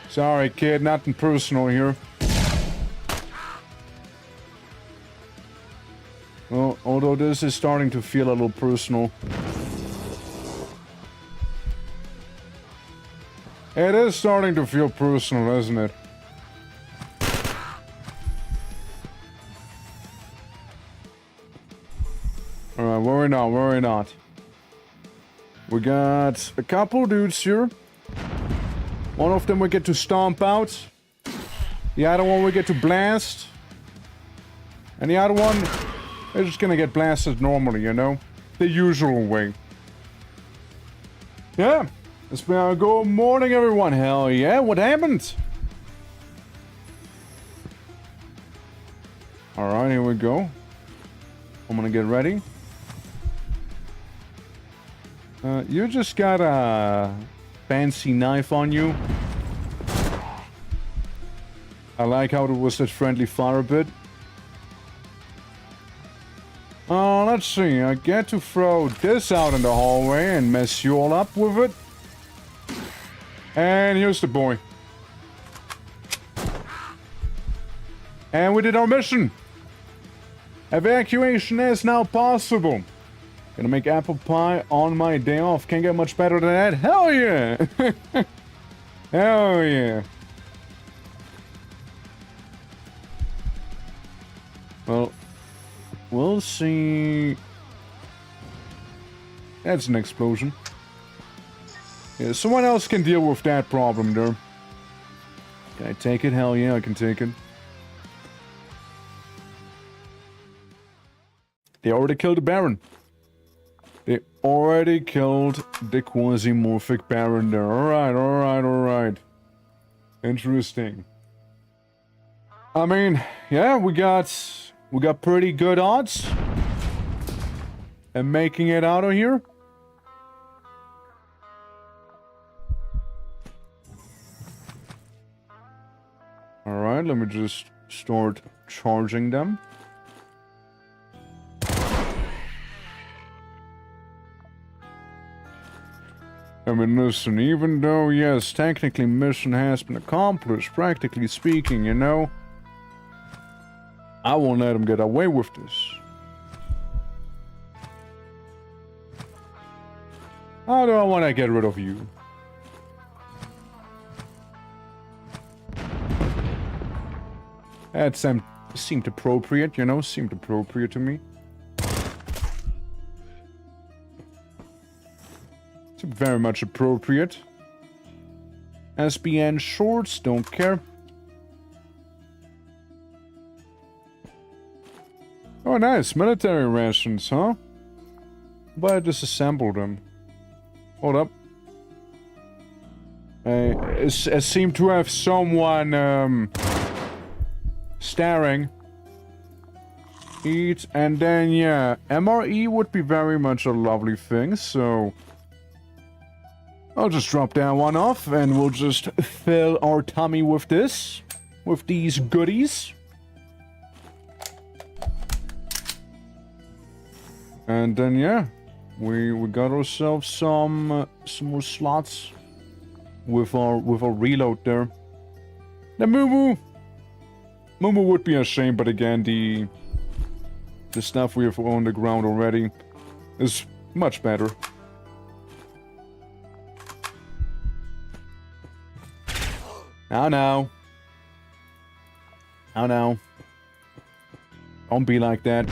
Sorry, kid, nothing personal here. Well, although this is starting to feel a little personal. It is starting to feel personal, isn't it? Alright, worry not, worry not. We got a couple dudes here. One of them we get to stomp out. The other one we get to blast. And the other one is just gonna get blasted normally, you know? The usual way. Yeah. It's been a good morning, everyone. Hell yeah, what happened? Alright, here we go. I'm gonna get ready. You just got a fancy knife on you. I like how there was that friendly fire bit. Let's see. I get to throw this out in the hallway and mess you all up with it. And here's the boy. And we did our mission. Evacuation is now possible. Gonna make apple pie on my day off. Can't get much better than that. Hell yeah! Hell yeah. Well, we'll see. That's an explosion. Yeah, someone else can deal with that problem there. Can I take it? Hell yeah, I can take it. They already killed the Baron. They already killed the quasimorphic Baron there. Alright, alright, alright. Interesting. I mean, yeah, we got pretty good odds. And making it out of here. Alright, let me just start charging them. I mean, listen, even though, yes, technically mission has been accomplished, practically speaking, you know, I won't let them get away with this. How do I want to get rid of you? That seemed appropriate, you know, seemed appropriate to me. It's very much appropriate. SBN shorts, don't care. Oh, nice. Military rations, huh? But I disassembled them. Hold up. I seem to have someone, staring. Eat, and then, yeah, MRE would be very much a lovely thing, so... I'll just drop that one off, and we'll just fill our tummy with this. With these goodies. And then, yeah, we got ourselves some more slots with our reload there. The Moo Moo would be a shame, but again, the stuff we have on the ground already is much better. Now. Don't be like that.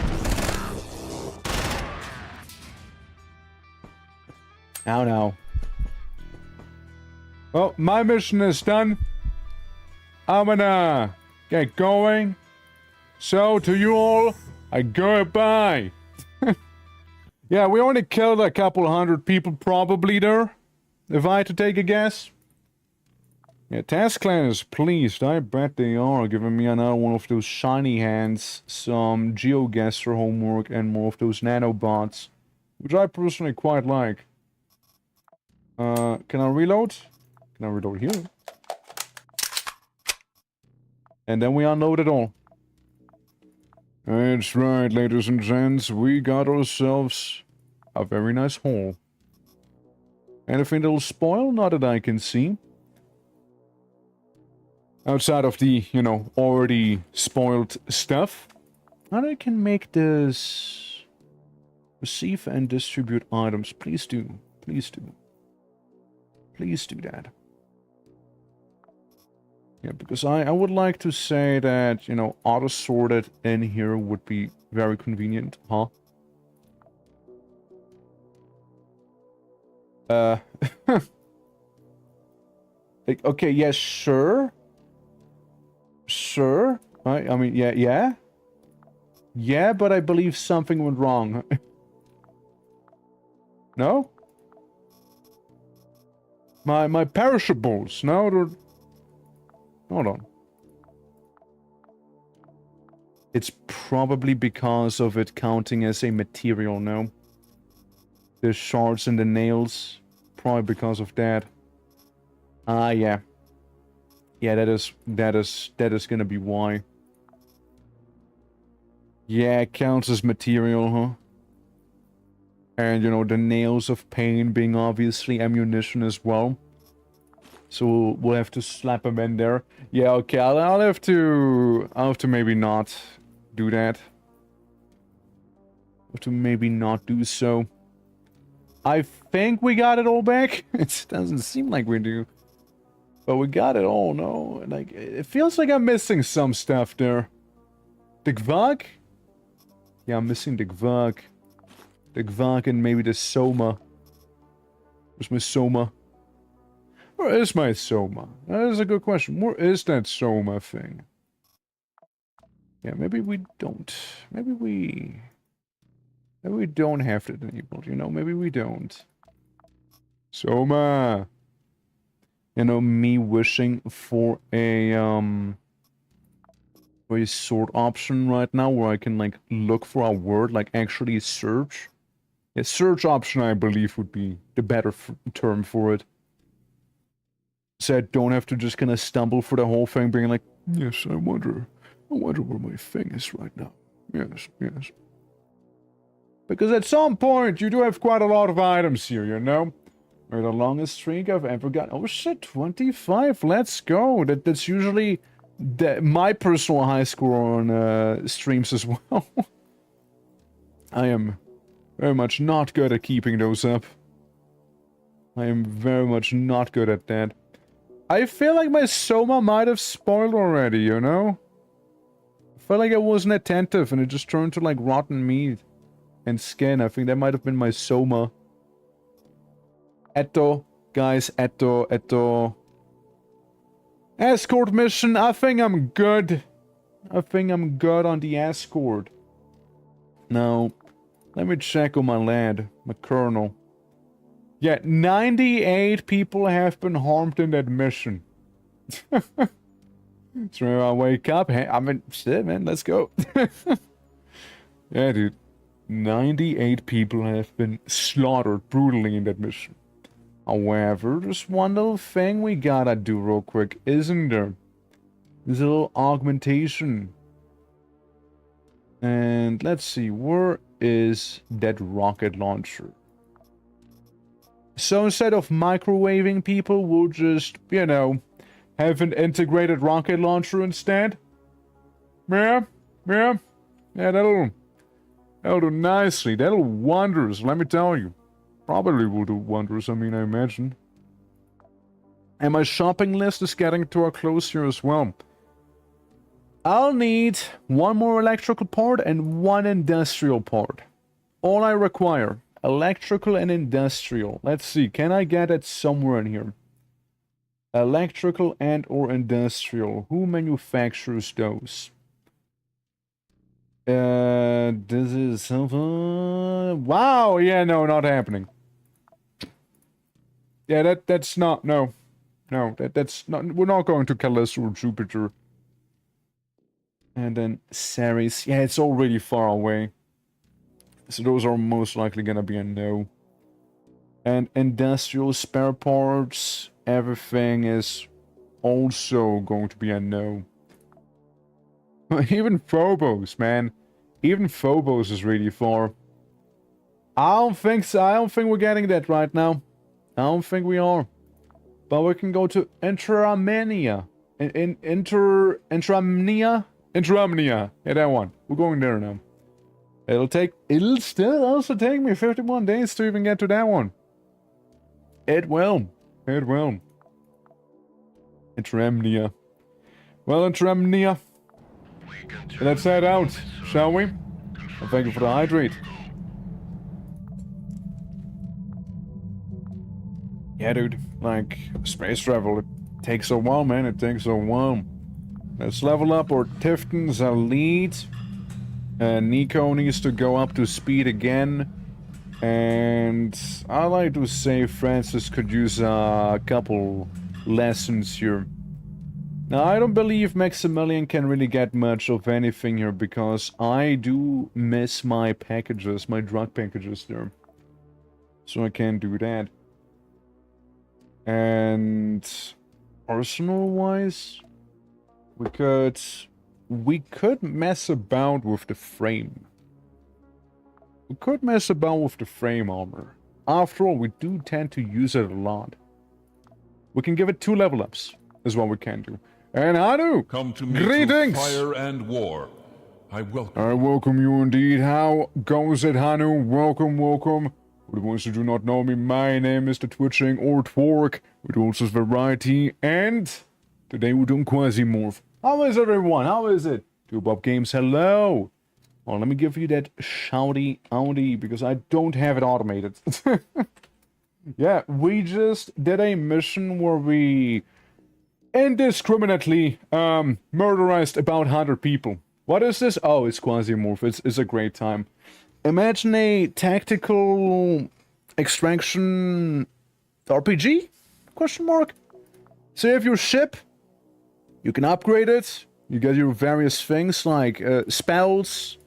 Now. Well, my mission is done. I'm gonna get going. So, to you all, goodbye. Yeah, we only killed a couple hundred people probably there. If I had to take a guess. Yeah, Task Clan is pleased. I bet they are, giving me another one of those shiny hands, some GeoGuessr homework, and more of those nanobots, which I personally quite like. Can I reload? Can I reload here? And then we unload it all. That's right, ladies and gents, we got ourselves a very nice haul. Anything that'll spoil? Not that I can see. Outside of the, you know, already spoiled stuff. And I can make this... Receive and distribute items. Please do. Please do. Please do that. Yeah, because I would like to say that, you know, auto-sorted in here would be very convenient, huh? Like, okay, yes, sure. Sure. I mean, yeah. Yeah, but I believe something went wrong. No? My perishables. No, they're... Hold on. It's probably because of it counting as a material, no? The shards and the nails. Probably because of that. Ah, yeah. Yeah, that is gonna be why. Yeah, it counts as material, huh? And, you know, the nails of pain being obviously ammunition as well. So we'll have to slap them in there. Yeah, okay, I'll have to maybe not do that. Have to maybe not do so. I think we got it all back. It doesn't seem like we do. But we got it all, no? Like, it feels like I'm missing some stuff there. The Gvag? Yeah, I'm missing the Gvag. The Gvag and maybe the Soma. Where's my Soma? Where is my Soma? That is a good question. Where is that Soma thing? Yeah, maybe we don't. Maybe we... Maybe we don't have that enabled, you know, maybe we don't. Soma! You know, me wishing for a sort option right now where I can, like, look for a word, like, actually search. A search option, I believe, would be the better term for it. So I don't have to just kind of stumble for the whole thing, being like, yes, I wonder where my thing is right now. Yes, yes. Because at some point, you do have quite a lot of items here, you know? Or the longest streak I've ever got. Oh shit, 25, let's go. That's usually my personal high score on streams as well. I am very much not good at keeping those up. I am very much not good at that. I feel like my Soma might have spoiled already, you know? I felt like I wasn't attentive and it just turned to like rotten meat and skin. I think that might have been my Soma. Etto, guys, Etto. Escort mission, I think I'm good. I think I'm good on the escort. Now, let me check on my lad, my colonel. Yeah, 98 people have been harmed in that mission. So I wake up, hey, I mean, shit, man, let's go. Yeah, dude. 98 people have been slaughtered brutally in that mission. However, there's one little thing we gotta do real quick, isn't there? There's a little augmentation. And let's see, where is that rocket launcher? So instead of microwaving people, we'll just, you know, have an integrated rocket launcher instead. Yeah, that'll do nicely. That'll wonders, let me tell you. Probably will do wonders, I mean, I imagine. And my shopping list is getting to a close here as well. I'll need one more electrical part and one industrial part. All I require. Electrical and industrial. Let's see, can I get it somewhere in here? Electrical and or industrial. Who manufactures those? This is something... Wow, yeah, no, not happening. Yeah, that's not... No, that's not... We're not going to Callisto or Jupiter. And then Ceres. Yeah, it's already far away. So those are most likely gonna be a no. And industrial spare parts, everything is also going to be a no. Even Phobos, man. Even Phobos is really far. I don't think so. I don't think we're getting that right now. I don't think we are. But we can go to Intramania. Intramnia? Intramnia. Yeah, that one. We're going there now. It'll still also take me 51 days to even get to that one. It will. Intramnia. Well, Intramnia. Let's head out, shall we? And thank you for the hydrate. Yeah, dude. Like, space travel, it takes a while, man. It takes a while. Let's level up our Tifton's elite. Nico needs to go up to speed again. And I like to say Francis could use a couple lessons here. Now, I don't believe Maximilian can really get much of anything here because I do miss my packages, my drug packages there. So I can't do that. And arsenal-wise, we could mess about with the frame. We could mess about with the frame armor. After all, we do tend to use it a lot. We can give it 2 level ups, is what we can do. And Hanu, Come to me greetings! through fire and war. I welcome. I welcome you indeed. How goes it, Hanu? Welcome. For the ones who do not know me, my name is the Twitching or Twork, with also variety, and today we're doing QUASIMORPH. How is everyone? How is it? Bob Games, hello! Well, let me give you that shouty outy, because I don't have it automated. Yeah, we just did a mission where we indiscriminately murderized about 100 people. What is this? Oh, it's QUASIMORPH. It's a great time. Imagine a tactical extraction RPG? Question mark. So you have your ship, you can upgrade it, you get your various things like spells,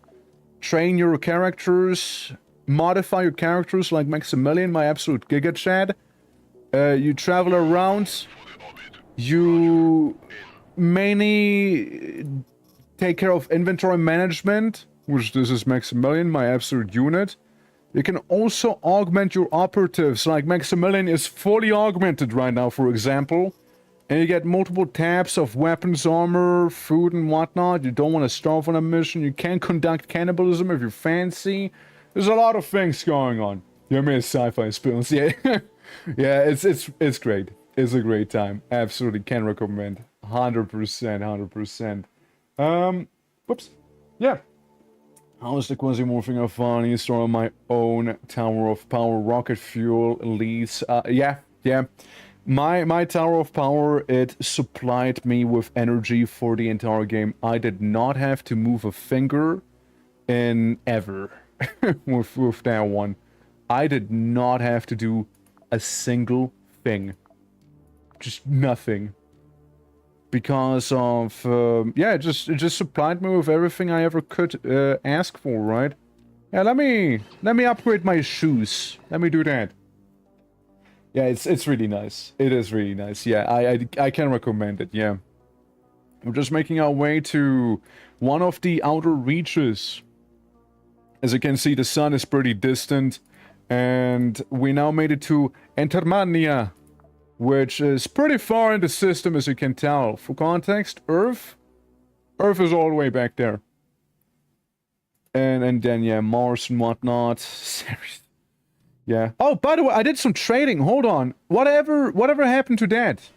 train your characters, modify your characters like Maximilian, my absolute Giga Chad. You travel around, you mainly take care of inventory management, which this is Maximilian, my absolute unit. You can also augment your operatives, like Maximilian is fully augmented right now, for example. And you get multiple tabs of weapons, armor, food, and whatnot. You don't want to starve on a mission. You can conduct cannibalism if you fancy. There's a lot of things going on. You mean sci-fi spills? Yeah, yeah. It's great. It's a great time. Absolutely can recommend. 100%. Whoops. Yeah. How's the Quasimorphing of fun? Install my own Tower of Power, rocket fuel, leads. Yeah. My Tower of Power, it supplied me with energy for the entire game. I did not have to move a finger in ever with that one. I did not have to do a single thing. Just nothing. Because of, yeah, it just supplied me with everything I ever could ask for, right? Yeah, let me upgrade my shoes. Let me do that. Yeah, it's really nice. It is really nice. Yeah, I can recommend it. Yeah, we're just making our way to one of the outer reaches. As you can see, the sun is pretty distant, and we now made it to Entermania, which is pretty far in the system, as you can tell. For context, Earth is all the way back there, and then yeah, Mars and whatnot. Seriously. Yeah. Oh, by the way, I did some trading. Hold on. Whatever happened to that?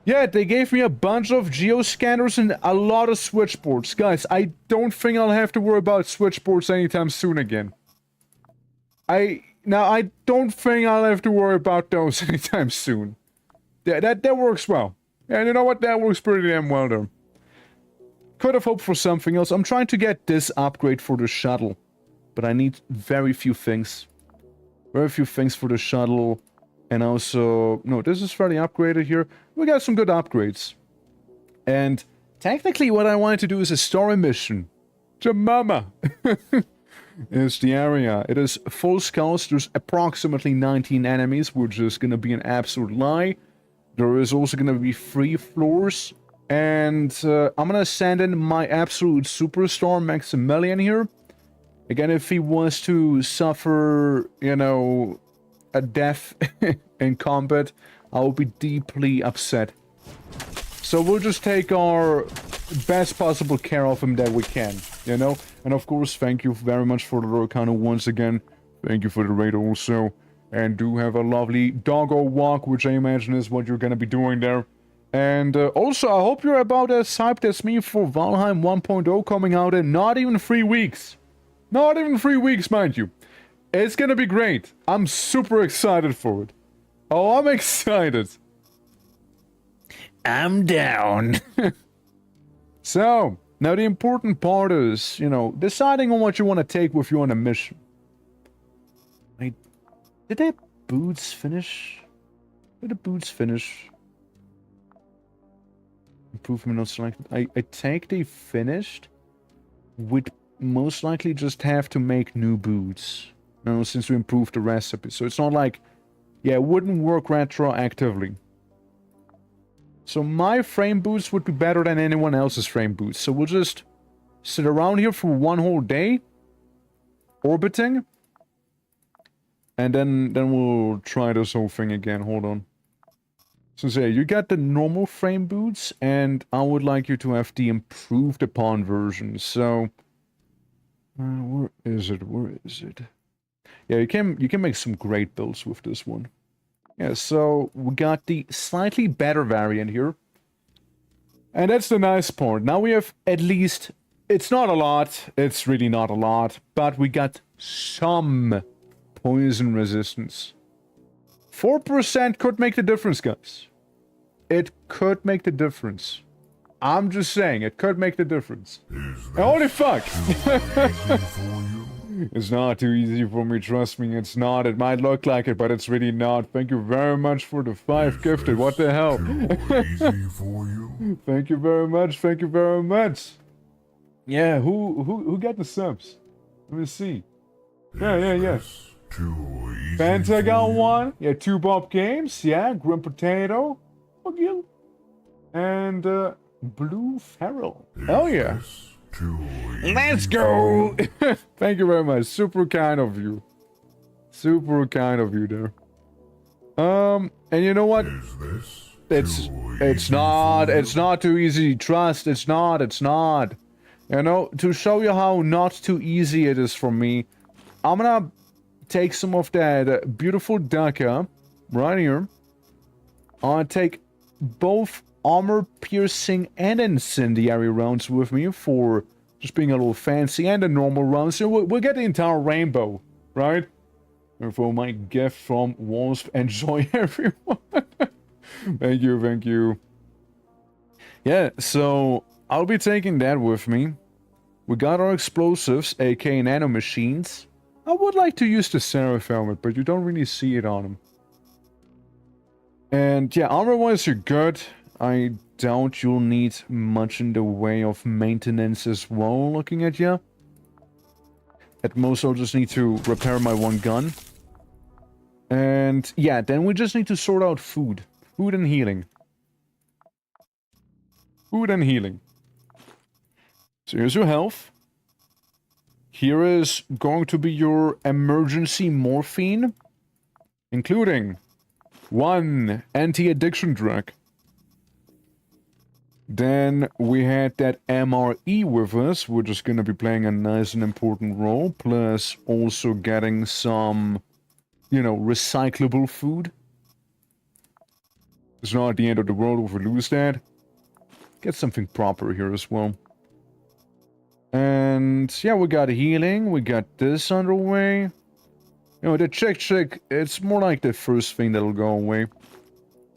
Yeah, they gave me a bunch of geoscanners and a lot of switchboards. Guys, I don't think I'll have to worry about switchboards anytime soon again. I don't think I'll have to worry about those anytime soon. Yeah, that works well. And you know what? That works pretty damn well there. Could have hoped for something else. I'm trying to get this upgrade for the shuttle. But I need very few things. Very few things for the shuttle. And also... No, this is fairly upgraded here. We got some good upgrades. And technically what I wanted to do is a story mission. Jamama! Is the area. It is full scouts. There's approximately 19 enemies, which is going to be an absolute lie. There is also going to be 3 floors. And I'm going to send in my absolute superstar, Maximilian, here. Again, if he was to suffer, you know, a death in combat, I would be deeply upset. So we'll just take our best possible care of him that we can, you know? And of course, thank you very much for the Rokano once again. Thank you for the raid also. And do have a lovely doggo walk, which I imagine is what you're gonna be doing there. And also, I hope you're about as hyped as me for Valheim 1.0 coming out in not even 3 weeks. Not even 3 weeks, mind you. It's gonna be great. I'm super excited for it. Oh, I'm excited. I'm down. So, now the important part is, you know, deciding on what you want to take with you on a mission. Did the boots finish? Did the boots finish? Improvement not selected. I take they finished. We'd most likely just have to make new boots. You know, since we improved the recipe. So it's not like, yeah, it wouldn't work retroactively. So my frame boots would be better than anyone else's frame boots. So we'll just sit around here for one whole day. Orbiting. And then we'll try this whole thing again. Hold on. So say, you got the normal frame boots. And I would like you to have the improved upon version. So... where is it? Where is it? Yeah, you can make some great builds with this one. Yeah, so we got the slightly better variant here. And that's the nice part. Now we have at least... It's not a lot. It's really not a lot. But we got some poison resistance. 4% could make the difference, guys. It could make the difference. I'm just saying, it could make the difference. Holy fuck! It's not too easy for me, trust me, it's not. It might look like it, but it's really not. Thank you very much for the 5 gifted, what the hell? Easy for you? Thank you very much, thank you very much. Yeah, who got the subs? Let me see. Yeah. Too easy Fanta got for you? one. Yeah, 2 Bob Games. Yeah, Grim Potato. Again. And Blue Feral. Oh yeah. This too easy Let's go! Thank you very much. Super kind of you. Super kind of you there. And you know what? Is this It's too it's easy not for you? it's not too easy. Trust, it's not. You know, to show you how not too easy it is for me, I'm gonna take some of that beautiful Daka right here. I'm gonna take both armor piercing and incendiary rounds with me for just being a little fancy, and the normal rounds. So we'll get the entire rainbow, right? And for my gift from Wasp, enjoy everyone. Thank you. Yeah, so I'll be taking that with me. We got our explosives, aka nano machines. I would like to use the Seraph helmet, but you don't really see it on him. And yeah, armor-wise you're good. I doubt you'll need much in the way of maintenance as well, looking at you. At most I'll just need to repair my one gun. And yeah, then we just need to sort out food. Food and healing. Food and healing. So here's your health. Here is going to be your emergency morphine, including 1 anti-addiction drug. Then we had that MRE with us, which is going to be playing a nice and important role, plus also getting some, you know, recyclable food. It's not the end of the world if we lose that. Get something proper here as well. And yeah, we got healing, we got this underway. You know, the chick, it's more like the first thing that'll go away.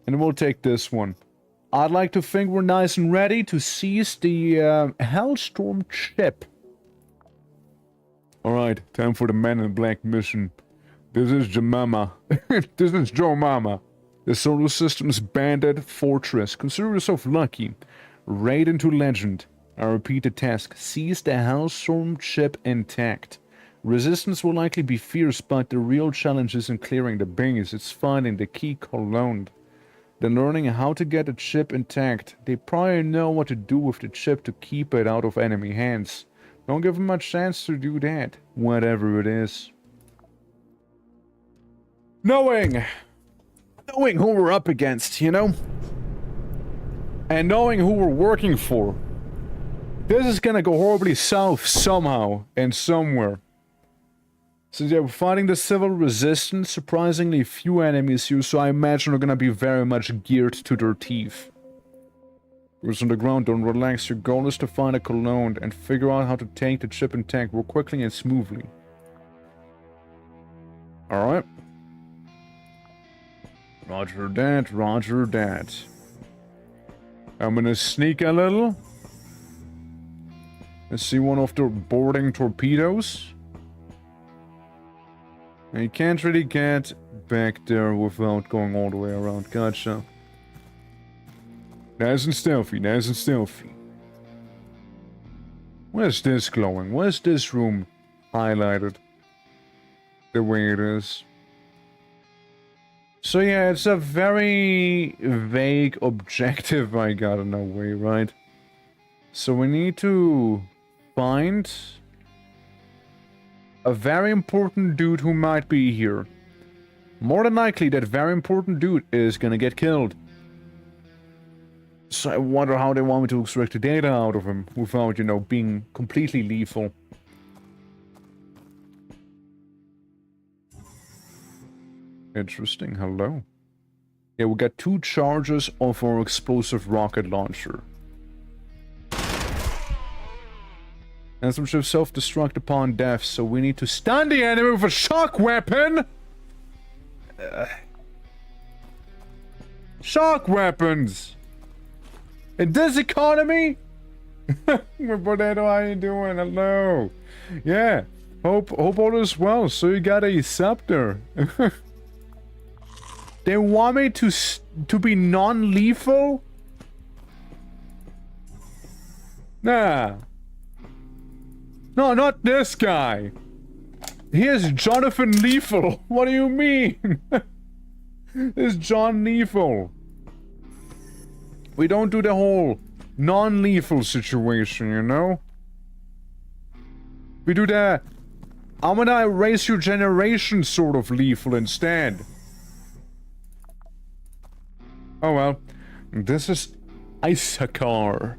And we'll take this one. I'd like to think we're nice and ready to seize the Hellstorm chip. Alright, time for the Man in Black mission. This is Jemima. This is Joe Mama. The Solar System's banded fortress. Consider yourself lucky. Raid into legend. I repeat the task. Seize the Hellstorm chip intact. Resistance will likely be fierce, but the real challenge isn't clearing the base, it's finding the key cologne. Then learning how to get the chip intact. They probably know what to do with the chip to keep it out of enemy hands. Don't give them much chance to do that, whatever it is. Knowing who we're up against, you know? And knowing who we're working for. This is gonna go horribly south somehow and somewhere. So yeah, we're fighting the civil resistance, surprisingly few enemies here, so I imagine we're gonna be very much geared to their teeth. Those on the ground, don't relax. Your goal is to find a cologne and figure out how to take the chip and tank more quickly and smoothly. Alright. Roger that. I'm gonna sneak a little. Let's see one of the boarding torpedoes. And you can't really get back there without going all the way around. Gotcha. Nice and stealthy. Where's this glowing? Where's this room highlighted the way it is? So yeah, it's a very vague objective I got in a way, right? So we need to find a very important dude who might be here. More than likely, that very important dude is gonna get killed. So I wonder how they want me to extract the data out of him without, you know, being completely lethal. Interesting, hello. Yeah, we got 2 charges of our explosive rocket launcher. And some ships self-destruct upon death, so we need to stun the enemy with a shock weapon! Shock weapons! In this economy? Potato, how you doing? Hello. Yeah. Hope all is well. So you got a scepter. They want me to be non-lethal? Nah. No, not this guy. Here's Jonathan Lethal. What do you mean? This is John Lethal. We don't do the whole non-lethal situation, you know? We do the I'm gonna erase your generation sort of lethal instead. Oh well. This is Issachar.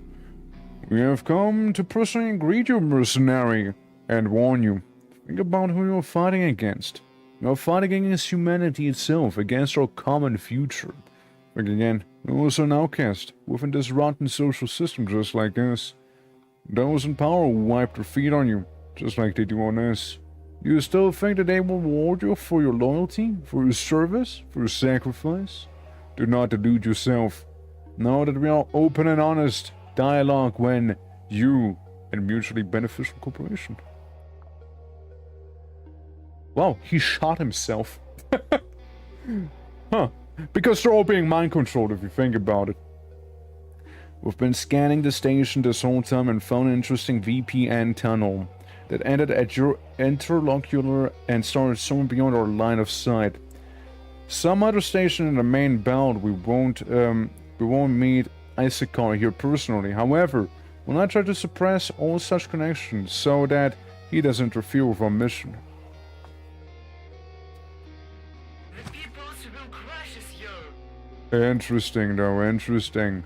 We have come to personally greet you, mercenary, and warn you. Think about who you're fighting against. You're fighting against humanity itself, against our common future. But again, you're also an outcast, within this rotten social system just like us. Those in power will wipe their feet on you, just like they do on us. Do you still think that they will reward you for your loyalty, for your service, for your sacrifice? Do not delude yourself. Know that we are open and honest dialogue when you and mutually beneficial cooperation. Wow, he shot himself. Huh. Because they're all being mind-controlled if you think about it. We've been scanning the station this whole time and found an interesting VPN tunnel that ended at your interlocutor and started somewhere beyond our line of sight. Some other station in the main belt we won't meet Issachar here personally. However, we'll not try to suppress all such connections so that he doesn't interfere with our mission. The peoples will crush you. Interesting though, interesting.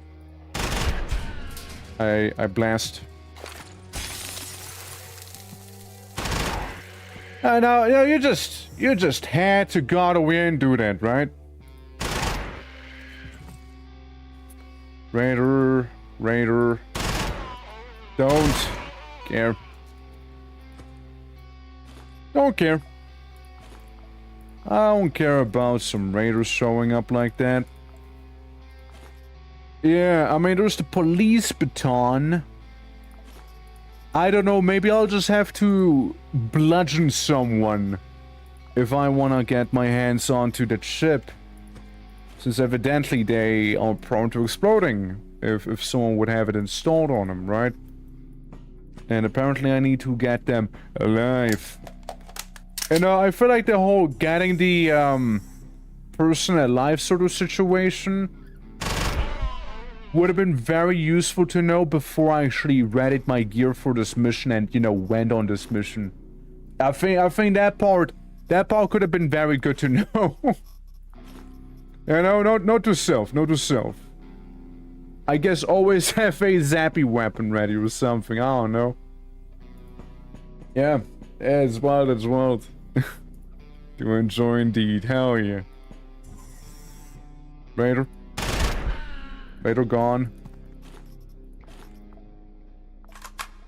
I blast. I know, yeah, you just had to go away and do that, right? Raider. Don't care. Don't care. I don't care about some raiders showing up like that. Yeah, I mean, there's the police baton. I don't know, maybe I'll just have to bludgeon someone if I want to get my hands onto that ship. Since evidently they are prone to exploding if someone would have it installed on them, right? And apparently I need to get them alive. And I feel like the whole getting the person alive sort of situation would have been very useful to know before I actually readied my gear for this mission and, you know, went on this mission. I think that part could have been very good to know. Yeah, no, not to self, not to self. I guess always have a zappy weapon ready or something, I don't know. Yeah, it's wild, it's wild. To enjoy indeed, hell yeah. Raider gone.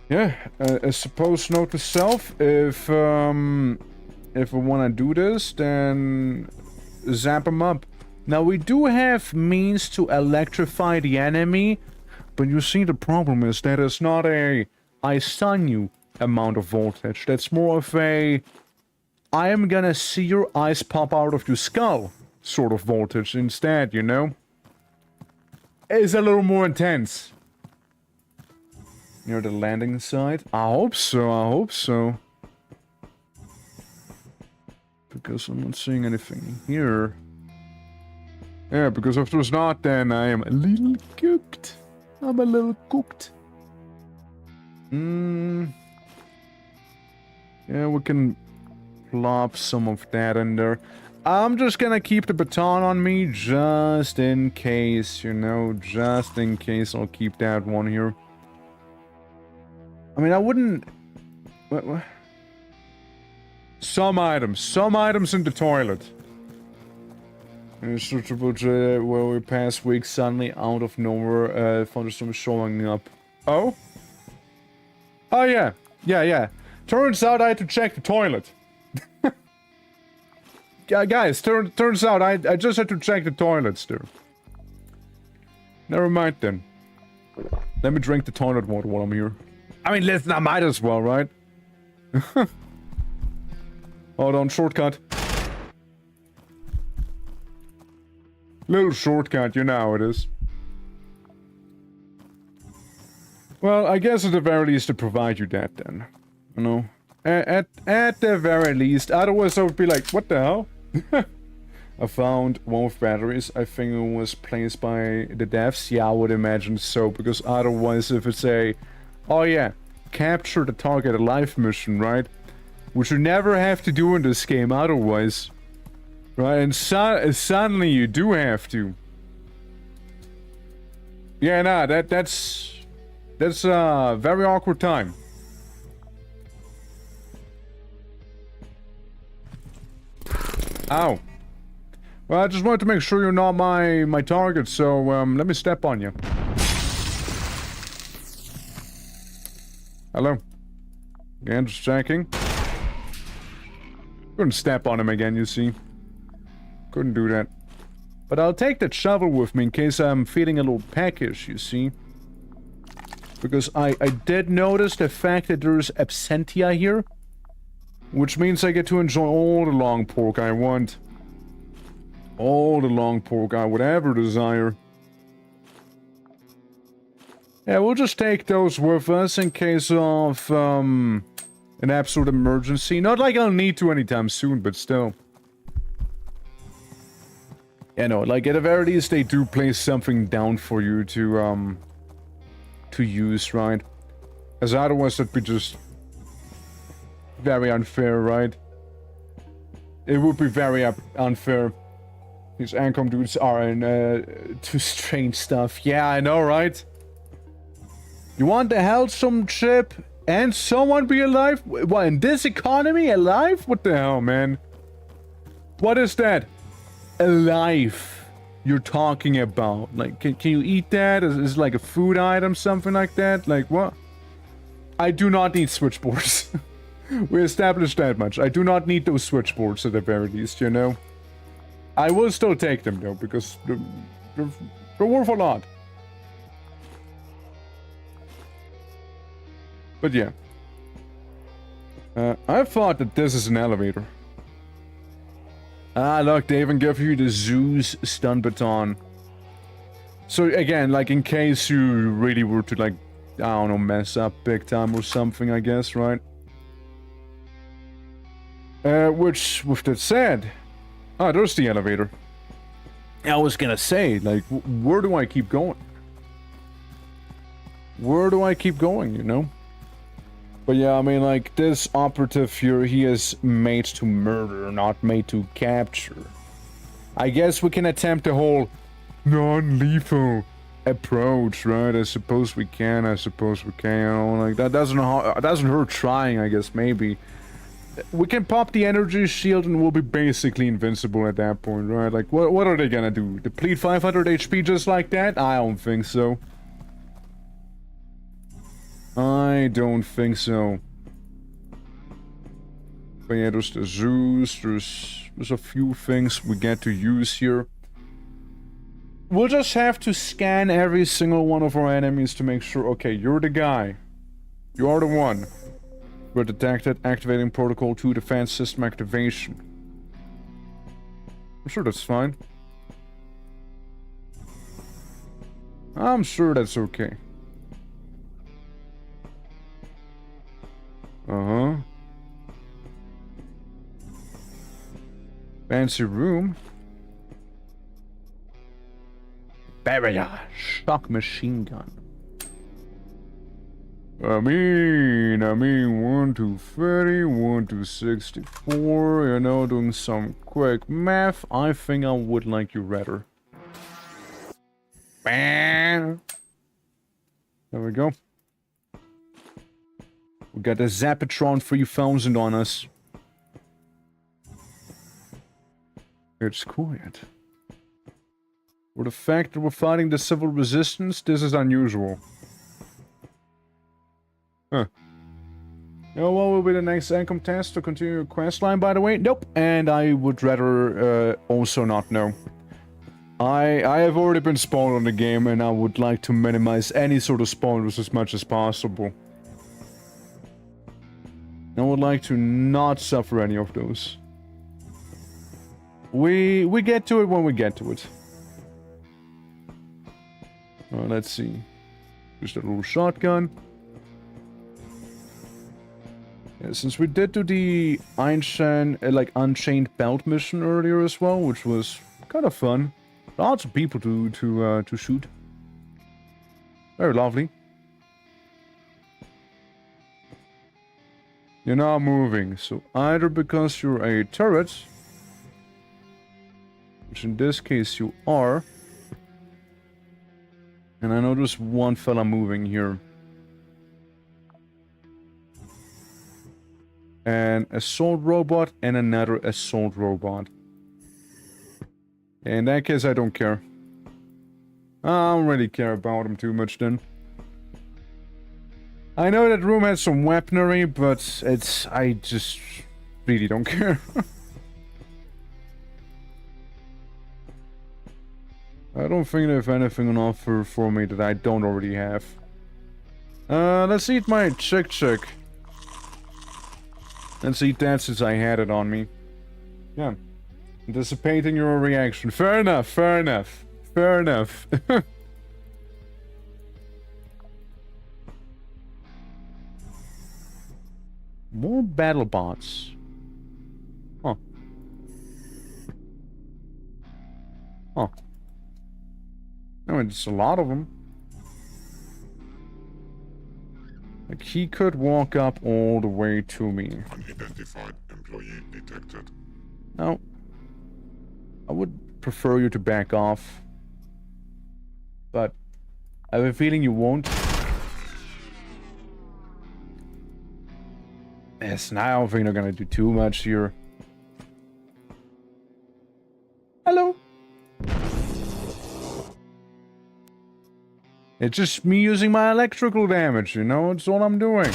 Yeah, I suppose note to self, if we want to do this, then zap him up. Now we do have means to electrify the enemy, but you see the problem is that it's not a I stun you amount of voltage. That's more of a I am gonna see your eyes pop out of your skull sort of voltage instead, you know? It's a little more intense. Near the landing site? I hope so. Because I'm not seeing anything here. Yeah, because if there's not, then I am a little cooked. I'm a little cooked. Yeah, we can plop some of that in there. I'm just gonna keep the baton on me just in case, you know, just in case I'll keep that one here. I mean, I wouldn't... What? Some items in the toilet. Searchable where we past week suddenly out of nowhere, thunderstorm showing up. Oh? Oh yeah. Yeah. Turns out I had to check the toilet. Yeah, guys, turns out I just had to check the toilets there. Never mind then. Let me drink the toilet water while I'm here. I mean, listen, I might as well, right? Hold on, shortcut. Little shortcut, you know how it is. Well, I guess at the very least to provide you that then. You know? At the very least. Otherwise I would be like, what the hell? I found one with batteries. I think it was placed by the devs. Yeah, I would imagine so. Because otherwise if it's a... Oh yeah, capture the target alive mission, right? Which you never have to do in this game otherwise. Right, and suddenly you do have to. Yeah, nah, that's a very awkward time. Ow. Well, I just wanted to make sure you're not my target, so let me step on you. Hello. Again, just checking. Couldn't step on him again, you see. Couldn't do that. But I'll take that shovel with me in case I'm feeling a little peckish, you see. Because I did notice the fact that there's absentia here. Which means I get to enjoy all the long pork I want. All the long pork I would ever desire. Yeah, we'll just take those with us in case of an absolute emergency. Not like I'll need to anytime soon, but still. Yeah, no, like at the very least they do place something down for you to use, right? As otherwise it'd be just very unfair, right? It would be very unfair. These Ancom dudes are in too strange stuff. Yeah, I know, right? You want the Hellstorm chip and someone be alive? What, in this economy, alive? What the hell, man? What is that? Alive you're talking about? Like, can you eat that? Is it like a food item, something like that? Like, what? I do not need switchboards. We established that much. I do not need those switchboards at the very least, you know? I will still take them, though, because they're worth a lot. But yeah. I thought that this is an elevator. Ah, look, they even give you the Zeus stun baton. So again, like in case you really were to like, I don't know, mess up big time or something, I guess, right? Which, with that said... Ah, there's the elevator. I was gonna say, like, where do I keep going? Where do I keep going, you know? But yeah, I mean, like, this operative here, he is made to murder, not made to capture. I guess we can attempt the whole non-lethal approach, right? I suppose we can, you know, like, that doesn't hurt trying, I guess, maybe. We can pop the energy shield and we'll be basically invincible at that point, right? Like, what are they gonna do? Deplete 500 HP just like that? I don't think so. I don't think so. But yeah, there's the Zeus, there's a few things we get to use here. We'll just have to scan every single one of our enemies to make sure, okay, you're the guy. You are the one. We're detected, activating protocol 2 defense system activation. I'm sure that's fine. I'm sure that's okay. Uh-huh. Fancy room. Barrier. Shock machine gun. I mean, 1 to 30, 1 to 64, you know, doing some quick math. I think I would like you rather. Bam! There we go. We got a Zapatron 3000 on us. It's quiet. For the fact that we're fighting the civil resistance, this is unusual. Huh. You know what will be the next income test to continue your quest line, by the way? Nope. And I would rather also not know. I have already been spawned on the game, and I would like to minimize any sort of spawners as much as possible. I would like to not suffer any of those. We get to it when we get to it. Let's see. Just a little shotgun. Yeah, since we did do the Unchained Belt mission earlier as well, which was kind of fun. Lots of people to shoot. Very lovely. You're not moving, so either because you're a turret, which in this case you are, and I know there's one fella moving here. An assault robot and another assault robot. In that case, I don't care. I don't really care about him too much then. I know that room has some weaponry, but I just really don't care. I don't think they have anything on offer for me that I don't already have. Let's eat my chick. Let's eat that since I had it on me. Yeah. Anticipating your reaction. Fair enough, fair enough. Fair enough. More battle bots. Huh. Huh. I mean, it's a lot of them. Like, he could walk up all the way to me. Unidentified employee detected. No. I would prefer you to back off. But I have a feeling you won't. Yes, now I don't think they're gonna do too much here. Hello. It's just me using my electrical damage, you know? It's all I'm doing.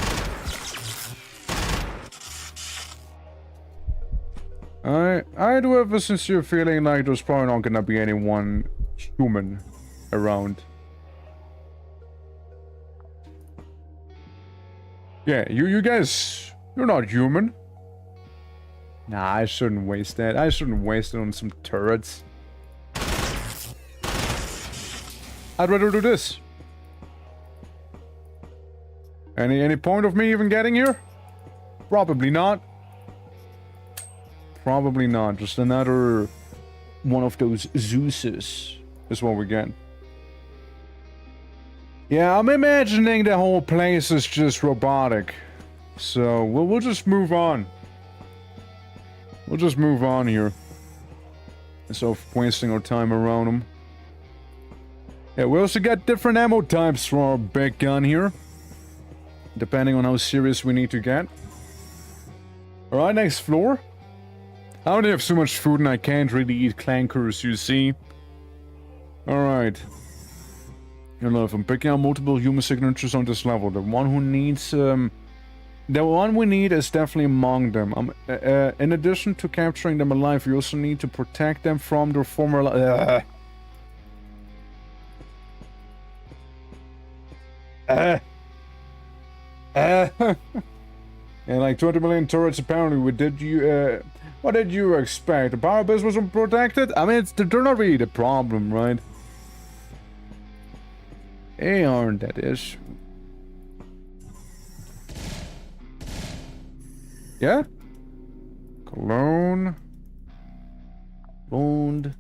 I do have a sincere feeling like there's probably not gonna be anyone human around. Yeah, you guys, you're not human. Nah, I shouldn't waste that. I shouldn't waste it on some turrets. I'd rather do this. Any point of me even getting here? Probably not. Probably not. Just another one of those Zeuses is what we get. Yeah, I'm imagining the whole place is just robotic. So we'll just move on. We'll just move on here. Instead of wasting our time around them. Yeah, we also got different ammo types for our big gun here. Depending on how serious we need to get. Alright, next floor. I only have so much food and I can't really eat clankers, you see. Alright. Hello, if I'm picking out multiple human signatures on this level, the one who needs, the one we need is definitely among them. In addition to capturing them alive, we also need to protect them from their former and like 20 million turrets apparently. What did you expect? The power base wasn't protected? I mean, they're not really the problem, right? They aren't that issue. Yeah? Clone. Cloned.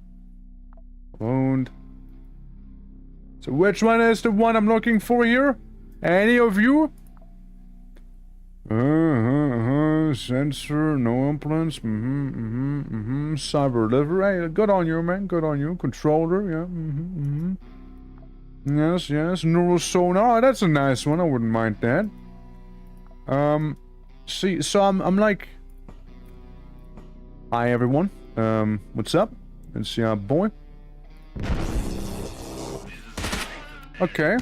So which one is the one I'm looking for here? Any of you? Sensor, no implants. Cyber liver. Hey, good on you, man. Good on you. Controller, yeah. Yes. Neural sonar. Oh, that's a nice one. I wouldn't mind that. See, so I'm like, hi everyone. What's up? Let's see our boy. Okay.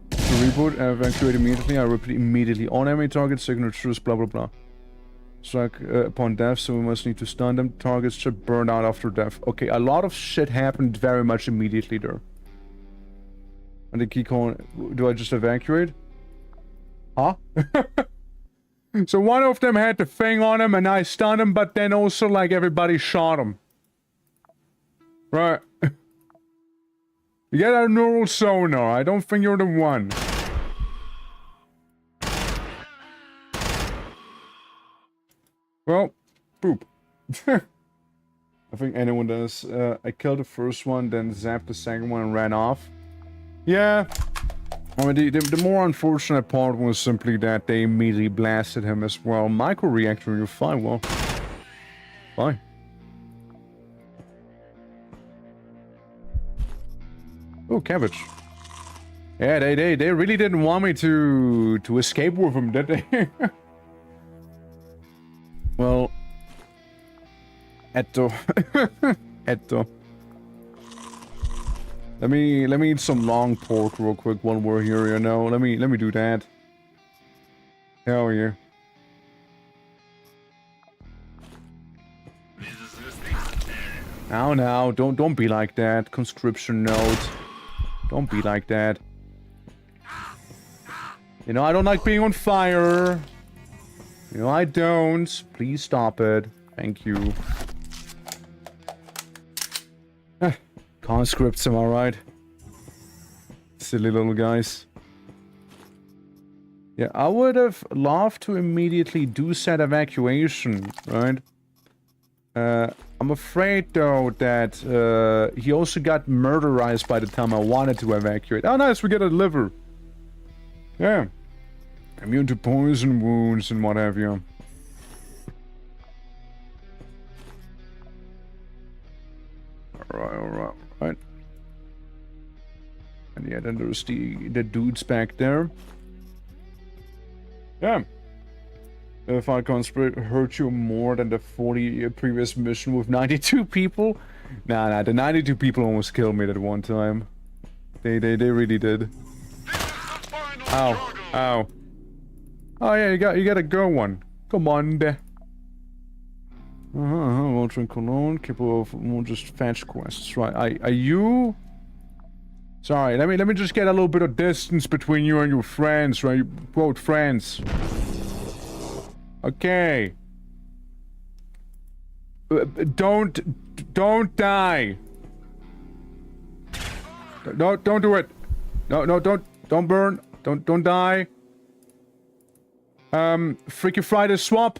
To reboot, evacuate immediately. I repeat immediately. On enemy target signatures, blah blah blah. Struck upon death, so we must need to stun them. Targets should burn out after death. Okay, a lot of shit happened very much immediately there. And the key calling... Do I just evacuate? Huh? So one of them had the thing on him and I stunned him, but then also, like, everybody shot him. Right. You get a neural sonar. I don't think you're the one. Well, poop. I think anyone does. I killed the first one, then zapped the second one and ran off. Yeah. I mean, the more unfortunate part was simply that they immediately blasted him as well. Micro-reactor, you're fine, well. Fine. Oh, cabbage. Yeah, they really didn't want me to escape with him, did they? Well, Etto. Etto. Let me eat some long pork real quick while we're here, you know. Let me do that. Hell yeah. Now, don't be like that. Conscription note. Don't be like that. You know, I don't like being on fire. You know, I don't. Please stop it. Thank you. Conscripts, am I right? Silly little guys. Yeah, I would have loved to immediately do said evacuation, right? I'm afraid, though, that he also got murderized by the time I wanted to evacuate. Oh, nice, we get a liver. Yeah. Immune to poison wounds and what have you. Alright. And yeah, then there's the dudes back there. Yeah. If I conspirate hurt you more than the 40 previous mission with 92 people? Nah, the 92 people almost killed me that one time. They really did. Ow. Ow. Oh yeah, you got a go one. Come on there. Ultra Cologne, capable of more just fetch quests. Right, are you... Sorry, let me just get a little bit of distance between you and your friends, right? You quote friends. Okay. Don't die. No, don't do it. No, don't burn. Don't die. Freaky Friday swap.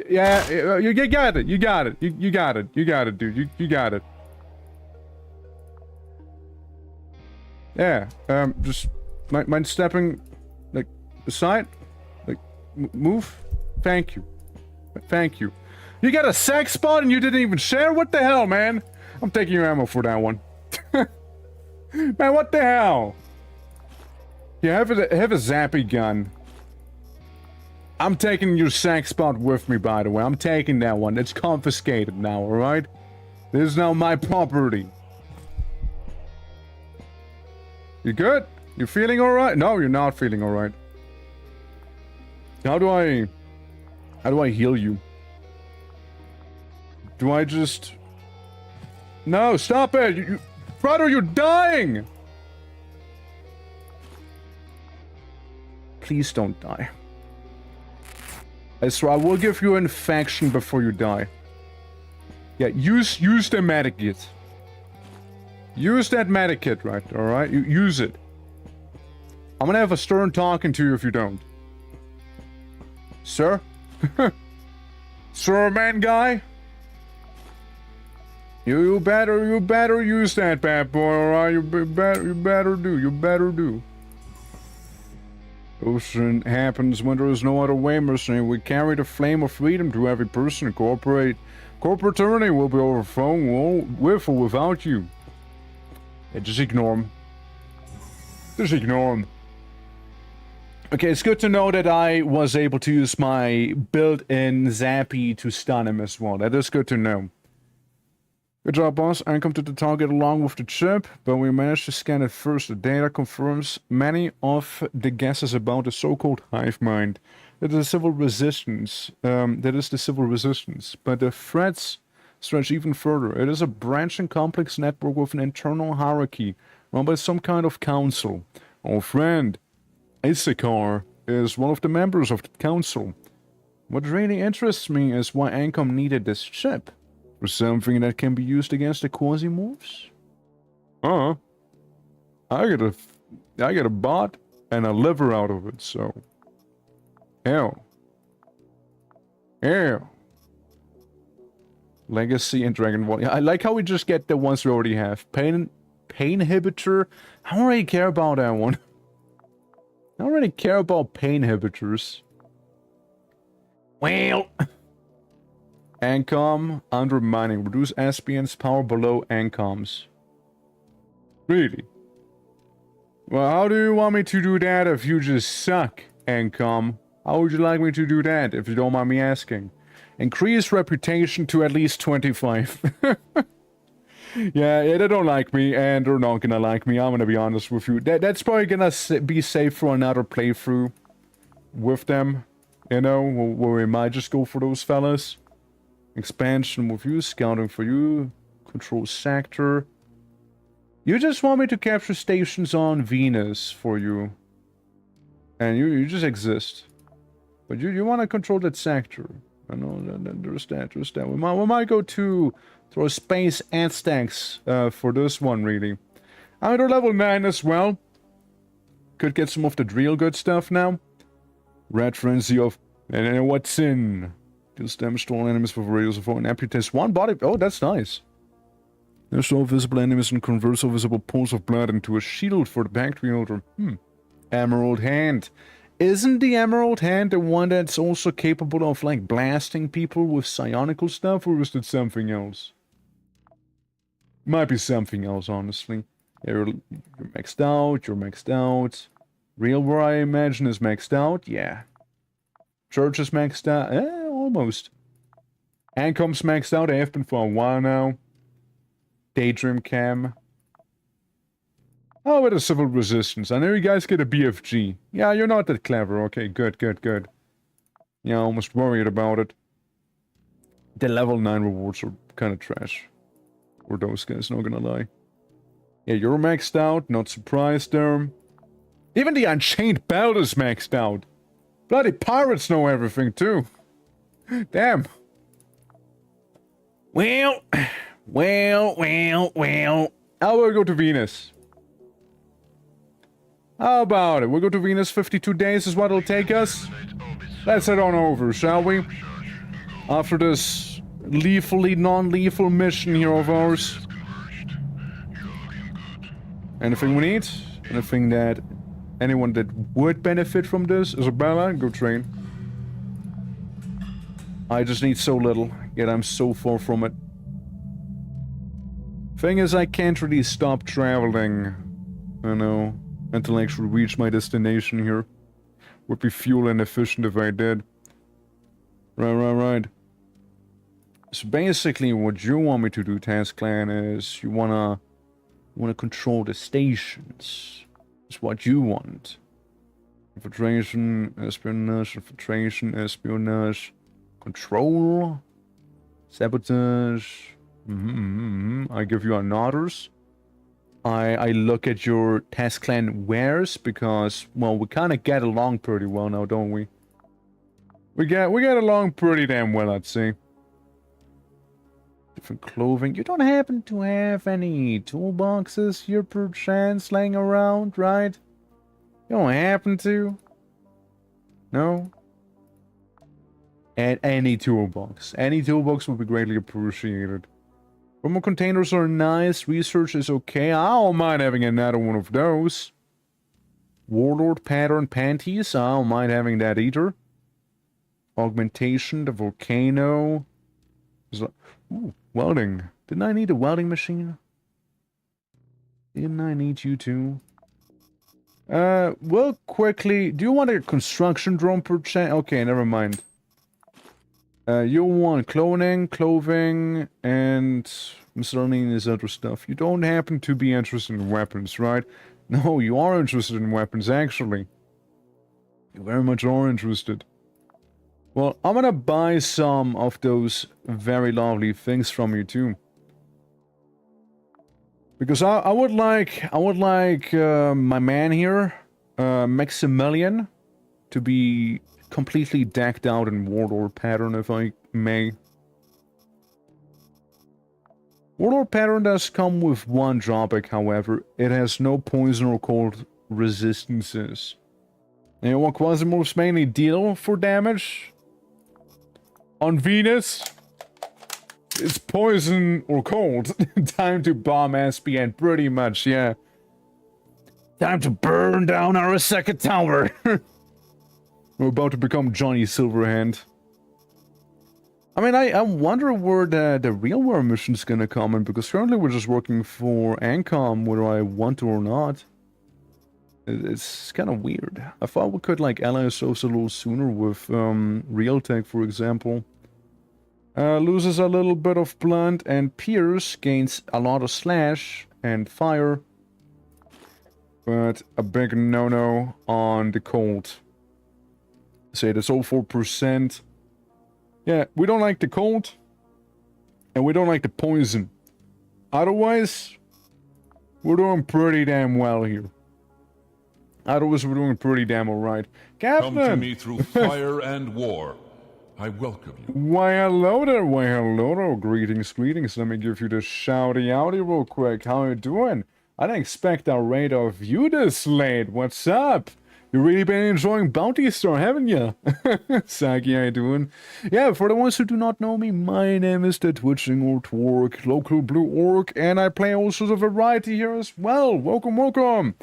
Yeah, you got it. You got it, dude. You got it. Yeah, just mind stepping, like, aside? Like, move? Thank you. Thank you. You got a sack spot and you didn't even share? What the hell, man? I'm taking your ammo for that one. Man, what the hell? Yeah, have a zappy gun. I'm taking your sack spot with me, by the way. I'm taking that one. It's confiscated now, alright? This is now my property. You good? You feeling alright? No, you're not feeling alright. How do I heal you? Do I just... No, stop it! You... Brother, you're dying! Please don't die. I swear, I will give you an infection before you die. Yeah, use the medikit. Use that medikit, right? Alright? You use it. I'm gonna have a stern talking to you if you don't. Sir? Sir, man guy? You better use that bad boy, alright? You better do. Ocean happens when there is no other way, mercenary. We carry the flame of freedom to every person. Corporate tyranny will be overthrown with or without you. Yeah, just ignore him. Just ignore him. Okay, it's good to know that I was able to use my built-in Zappy to stun him as well. That is good to know. Good job, boss. Anchor to the target along with the chip, but we managed to scan it first. The data confirms many of the guesses about the so-called hive mind. That is civil resistance. That is the civil resistance. But the threats stretch even further. It is a branching complex network with an internal hierarchy, run by some kind of council. Our friend, Issachar, is one of the members of the council. What really interests me is why Ancom needed this chip. For something that can be used against the QUASIMORPHs? I get a bot and a liver out of it, so... Hell. Legacy and Dragon Ball. Yeah, I like how we just get the ones we already have. Pain inhibitor. I don't really care about that one. I don't really care about pain inhibitors. Well... Ancom, undermining. Reduce SPN's power below Ancom's. Really? Well, how do you want me to do that if you just suck, Ancom? How would you like me to do that, if you don't mind me asking? Increase reputation to at least 25. Yeah, they don't like me, and they're not gonna like me, I'm gonna be honest with you. That's probably gonna be safe for another playthrough with them. You know, where we might just go for those fellas. Expansion with you, scouting for you, control sector. You just want me to capture stations on Venus for you. And you just exist. But you want to control that sector. I know, there's that. We might go to throw space Aztecs for this one, really. I'm at level 9 as well. Could get some of the real good stuff now. Red Frenzy of... And what's in... Deals damage to all enemies with radius of 4 and amputates one body. Oh, that's nice. There's no visible enemies and converts all visible pools of blood into a shield for the factory holder. Emerald Hand. Isn't the Emerald Hand the one that's also capable of, like, blasting people with psionical stuff, or is it something else? Might be something else, honestly. You're maxed out, you're maxed out. Real War, I imagine, is maxed out. Yeah. Church is maxed out. Almost. Ancom's maxed out. I have been for a while now. Daydream Cam. Oh, with a civil resistance. I know you guys get a BFG. Yeah, you're not that clever. Okay, good. Yeah, almost worried about it. The level 9 rewards are kind of trash. For those guys, not gonna lie. Yeah, you're maxed out. Not surprised there. Even the Unchained Belt is maxed out. Bloody pirates know everything, too. Damn. Well. How about we go to Venus? How about it? We'll go to Venus, 52 days is what it'll take us. Let's head on over, shall we? After this lethally non-lethal mission here of ours. Anything we need? Anything that anyone that would benefit from this? Isabella, go train. I just need so little, yet I'm so far from it. Thing is, I can't really stop traveling. I know. Until I actually reach my destination here. Would be fuel inefficient if I did. Right. So basically what you want me to do, Task Clan, is you wanna control the stations. It's what you want. Infiltration, espionage. Control. Sabotage. I give you another's. I look at your Task Clan wares because, well, we kind of get along pretty well now, don't we? We get along pretty damn well, I'd say. Different clothing. You don't happen to have any toolboxes here perchance laying around, right? You don't happen to? No? And any toolbox. Any toolbox would be greatly appreciated. Thermal containers are nice. Research is okay. I don't mind having another one of those. Warlord pattern panties. I don't mind having that either. Augmentation. The volcano. Ooh, welding. Didn't I need a welding machine? Didn't I need you too? We'll quickly... Do you want a construction drone per chance? Okay, never mind. You want clothing, and miscellaneous other stuff. You don't happen to be interested in weapons, right? No, you are interested in weapons, actually. You very much are interested. Well, I'm gonna buy some of those very lovely things from you, too. Because I would like my man here, Maximilian, to be completely decked out in Warlord pattern, if I may. Warlord pattern does come with one drawback, however. It has no poison or cold resistances. And you know what Quasimorphs mainly deal for damage? On Venus, it's poison or cold. Time to bomb SPN, pretty much, yeah. Time to burn down our second tower. We're about to become Johnny Silverhand. I mean, I wonder where the real-world mission's gonna come in, because currently we're just working for ANCOM, whether I want to or not. It's kind of weird. I thought we could, like, ally ourselves a little sooner with Realtek, for example. Loses a little bit of blunt, and Pierce gains a lot of slash and fire. But a big no-no on the cold. Say that's all 4%. Yeah, we don't like the cold. And we don't like the poison. Otherwise, we're doing pretty damn well here. Otherwise, we're doing pretty damn alright. Captain! Come to me through fire and war. I welcome you. Why hello there, greetings. Let me give you the shouty outy real quick. How you doing? I didn't expect a raid of you this late. What's up? You really been enjoying Bounty Star, haven't you? Saki, how you doing? Yeah, for the ones who do not know me, my name is the Twitching Orc, local blue orc, and I play all sorts of variety here as well. Welcome.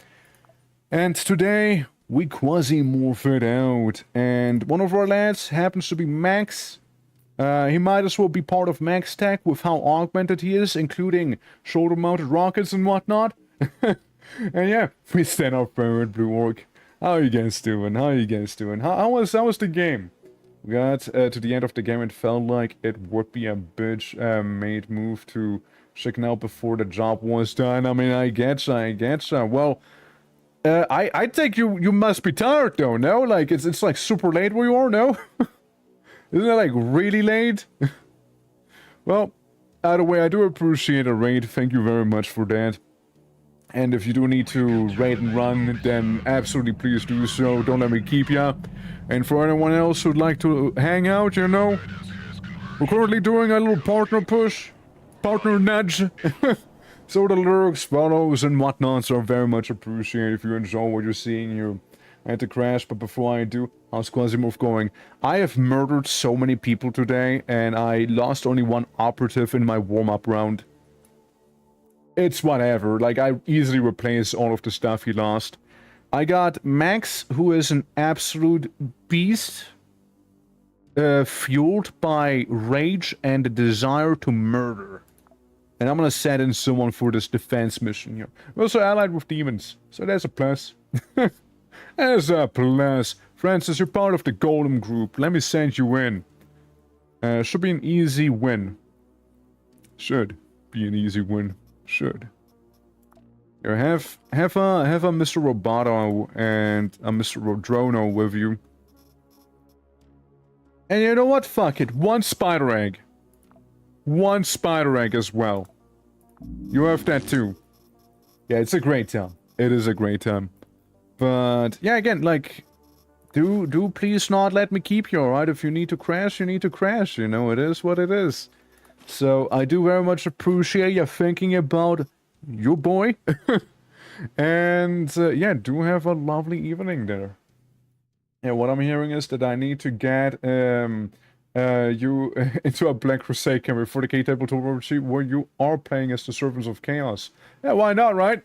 And today, we quasi-morph it out, and one of our lads happens to be Max. He might as well be part of Max Tech with how augmented he is, including shoulder-mounted rockets and whatnot. And yeah, we stand up for it, Blue Orc. How you guys doing? How was the game? We got to the end of the game, it felt like it would be a bitch made move to chicken out before the job was done. I mean, I getcha. Well, I think you must be tired though, no? Like, it's like super late where you are, no? Isn't it like really late? Well, either way, I do appreciate a raid. Thank you very much for that. And if you do need to raid and run, then absolutely please do so. Don't let me keep ya. And for anyone else who'd like to hang out, you know, we're currently doing a little partner push, partner nudge. So the lurks, follows, and whatnots are very much appreciated. If you enjoy what you're seeing here, I had to crash, but before I do, how's QUASIMORPH going? I have murdered so many people today, and I lost only one operative in my warm-up round. It's whatever, like, I easily replace all of the stuff he lost. I got Max, who is an absolute beast, fueled by rage and a desire to murder. And I'm gonna set in someone for this defense mission here. We're also allied with demons, so there's a plus. There's a plus. Francis, you're part of the Golem group. Let me send you in. Should be an easy win. Should be an easy win. Should. Here, have a Mr. Roboto and a Mr. Rodrono with you. And you know what? Fuck it. One spider egg. One spider egg as well. You have that too. Yeah, it's a great time. It is a great time. But yeah, again, like, do please not let me keep you, alright? If you need to crash, you need to crash. You know, it is what it is. So I do very much appreciate you thinking about your boy. And yeah, do have a lovely evening there. Yeah, what I'm hearing is that I need to get you into a Black Crusade camp for the K-Tabletop RPG where you are playing as the Servants of Chaos. Yeah, why not, right?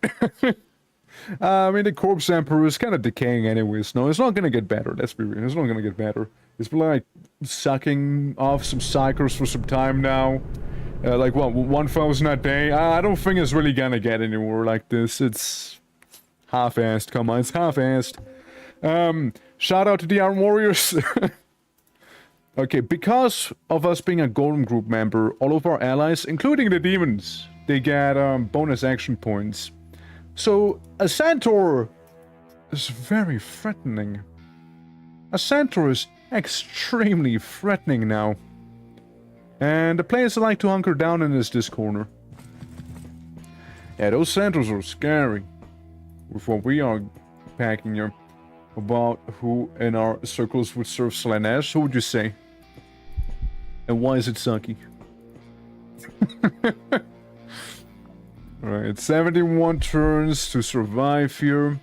I mean, the Corpse Emperor is kind of decaying anyways. No, it's not gonna get better, let's be real. It's not gonna get better. It's been like sucking off some cycles for some time now. Like what, 1,000 a day? I don't think it's really gonna get anywhere like this. It's half-assed, come on, it's half-assed. Shout out to the Iron Warriors. Okay, because of us being a Golden Group member, all of our allies, including the demons, they get bonus action points. So, a centaur is very threatening. A centaur is extremely threatening now. And the players like to hunker down in this corner. Yeah, those centaurs are scary. With what we are packing here. About who in our circles would serve Slanesh, who would you say? And why is it sucky? Alright, 71 turns to survive here.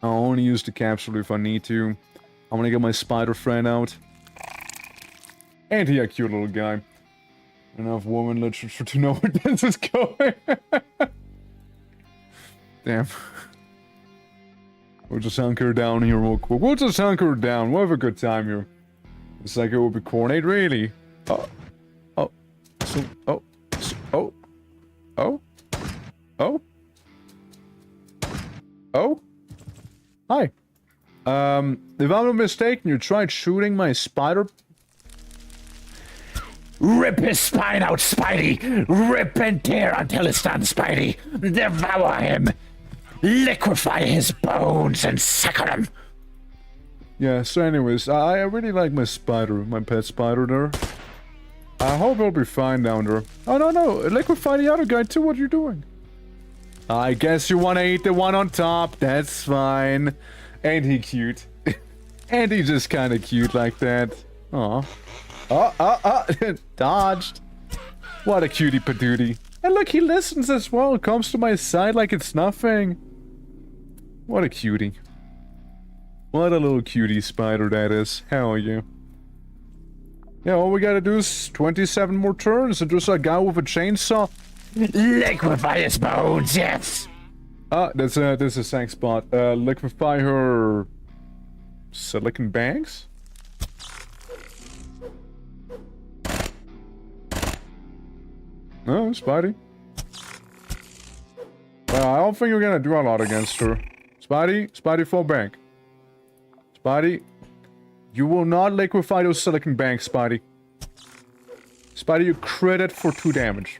I'll only use the capsule if I need to. I'm gonna get my spider friend out. And he a cute little guy. Enough woman literature to know where this is going. Damn. We'll just hunker down here real quick. We'll just hunker down. We'll have a good time here. It's like it will be coordinate, really. Oh. Oh. So, oh. So, oh. Oh. Oh. Oh. Hi. If I'm not mistaken, you tried shooting my spider. Rip his spine out, Spidey! Rip and tear until it's done, Spidey! Devour him! Liquefy his bones and sucker him! Yeah, so anyways, I really like my spider, my pet spider there. I hope he'll be fine down there. Oh, no, liquefy the other guy too, what are you doing? I guess you want to eat the one on top, that's fine. Ain't he cute? Ain't he just kind of cute like that? Aw. Dodged. What a cutie patootie. And look, he listens as well, comes to my side like it's nothing. What a cutie. What a little cutie spider that is. Hell yeah. Yeah, all we gotta do is 27 more turns and just a guy with a chainsaw. Liquefy his bones, yes! That's a sank spot. Liquefy her... silicon banks? No, Spidey. Well, I don't think you're gonna do a lot against her. Spidey, full bank. Spidey, you will not liquefy those silicon banks, Spidey. Spidey, you crit for 2 damage.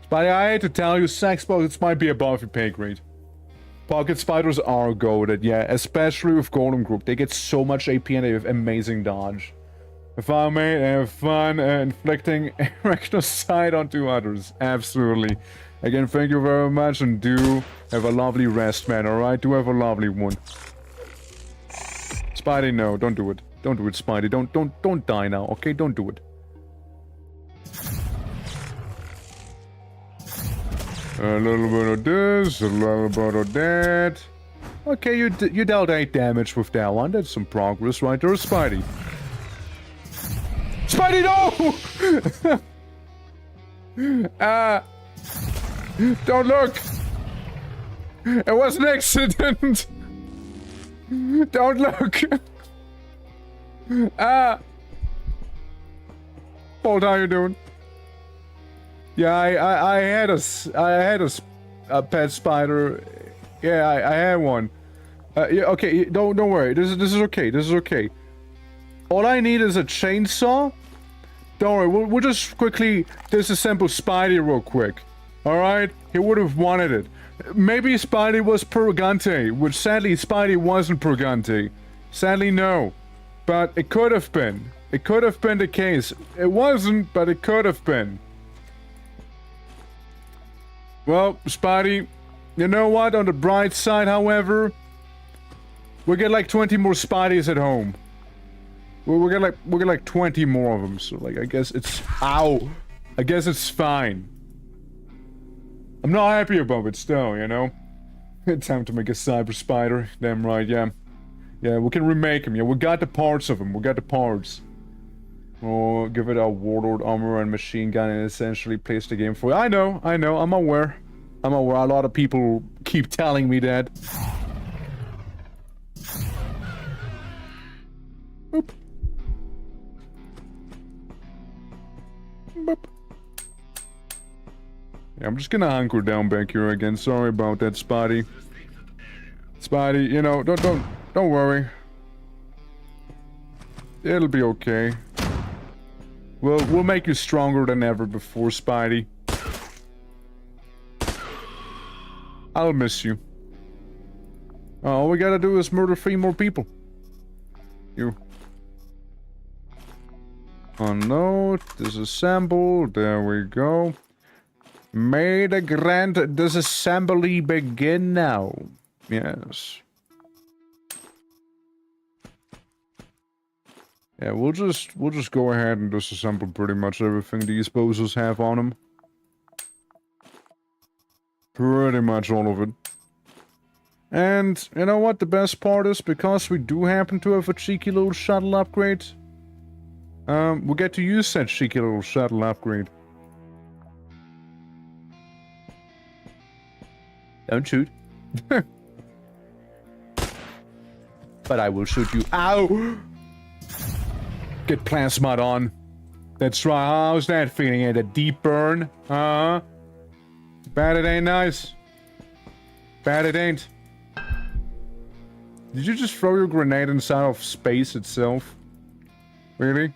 Spidey, I hate to tell you, sex buckets might be above your pay grade. Pocket spiders are goated, yeah, especially with Golden Group. They get so much AP and they have amazing dodge. If I may have fun inflicting arachnocide onto others. Absolutely. Again, thank you very much and do have a lovely rest, man, alright? Do have a lovely one. Spidey, no, don't do it. Don't do it, Spidey. Don't die now, okay? Don't do it. A little bit of this, a little bit of that. Okay, you dealt 8 damage with that one. That's some progress right there, Spidey. Spidey, no! Don't look! It was an accident! Don't look! Bolt, how you doing? Yeah, I had a pet spider. Yeah, I had one. Yeah, okay, don't worry. This is okay. This is okay. All I need is a chainsaw. Don't worry, we'll just quickly disassemble Spidey real quick. Alright? He would have wanted it. Maybe Spidey was Purgante, which sadly Spidey wasn't Purgante. Sadly, no. But it could have been. It could have been the case. It wasn't, but it could have been. Well, Spidey, you know what? On the bright side, however, we'll get like 20 more Spideys at home. We'll get like 20 more of them. So like, I guess it's ow. I guess it's fine. I'm not happy about it still, you know. Time to make a cyber spider. Damn right, yeah. Yeah, we can remake him. Yeah, we got the parts of him. We got the parts. Oh, give it a warlord armor and machine gun and essentially place the game for you. I know, I'm aware. I'm aware. A lot of people keep telling me that. Boop. Boop. Yeah, I'm just gonna hunker down back here again. Sorry about that, Spotty. Spotty, you know, don't worry. It'll be okay. We'll make you stronger than ever before, Spidey. I'll miss you. All we gotta do is murder 3 more people. You. Unload, disassemble, there we go. May the grand disassembly begin now. Yes. Yeah, we'll just go ahead and disassemble pretty much everything these bozos have on them. Pretty much all of it. And, you know what the best part is? Because we do happen to have a cheeky little shuttle upgrade, we get to use that cheeky little shuttle upgrade. Don't shoot. But I will shoot you. Ow! Get plasmod on. That's right. How's that feeling? A deep burn? Bad it ain't nice. Bad it ain't. Did you just throw your grenade inside of space itself? Really?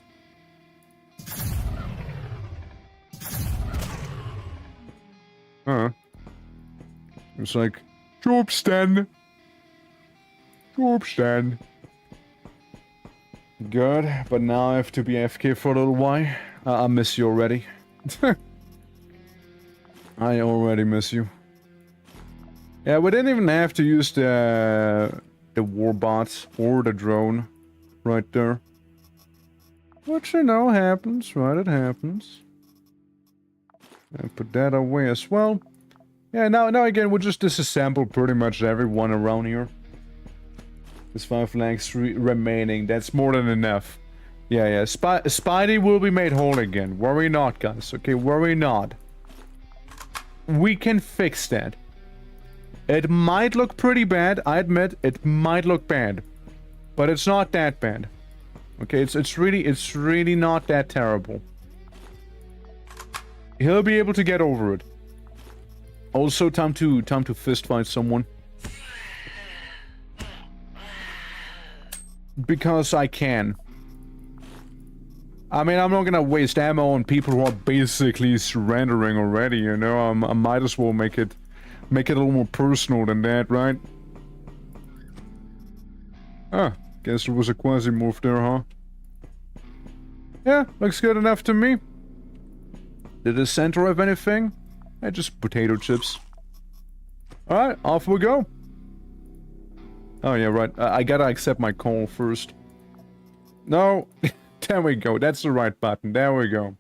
It's like, job stand. Job stand. Good, but now I have to be AFK for a little while. I miss you already. I already miss you. Yeah, we didn't even have to use the warbots or the drone right there. Which, you know, happens, right? It happens. And put that away as well. Yeah, now again, we'll just disassemble pretty much everyone around here. There's 5 legs remaining. That's more than enough. Yeah. Spidey will be made whole again. Worry not, guys. Okay, worry not. We can fix that. It might look pretty bad. I admit, it might look bad. But it's not that bad. Okay, it's really not that terrible. He'll be able to get over it. Also, time to fist fight someone. Because I can. I mean, I'm not gonna waste ammo on people who are basically surrendering already, you know? I might as well make it a little more personal than that, right? Ah, guess there was a QUASIMORPH there, huh? Yeah, looks good enough to me. Did the center have anything? Yeah, just potato chips. Alright, off we go. Oh yeah, right. I gotta accept my call first. No. There we go. That's the right button. There we go.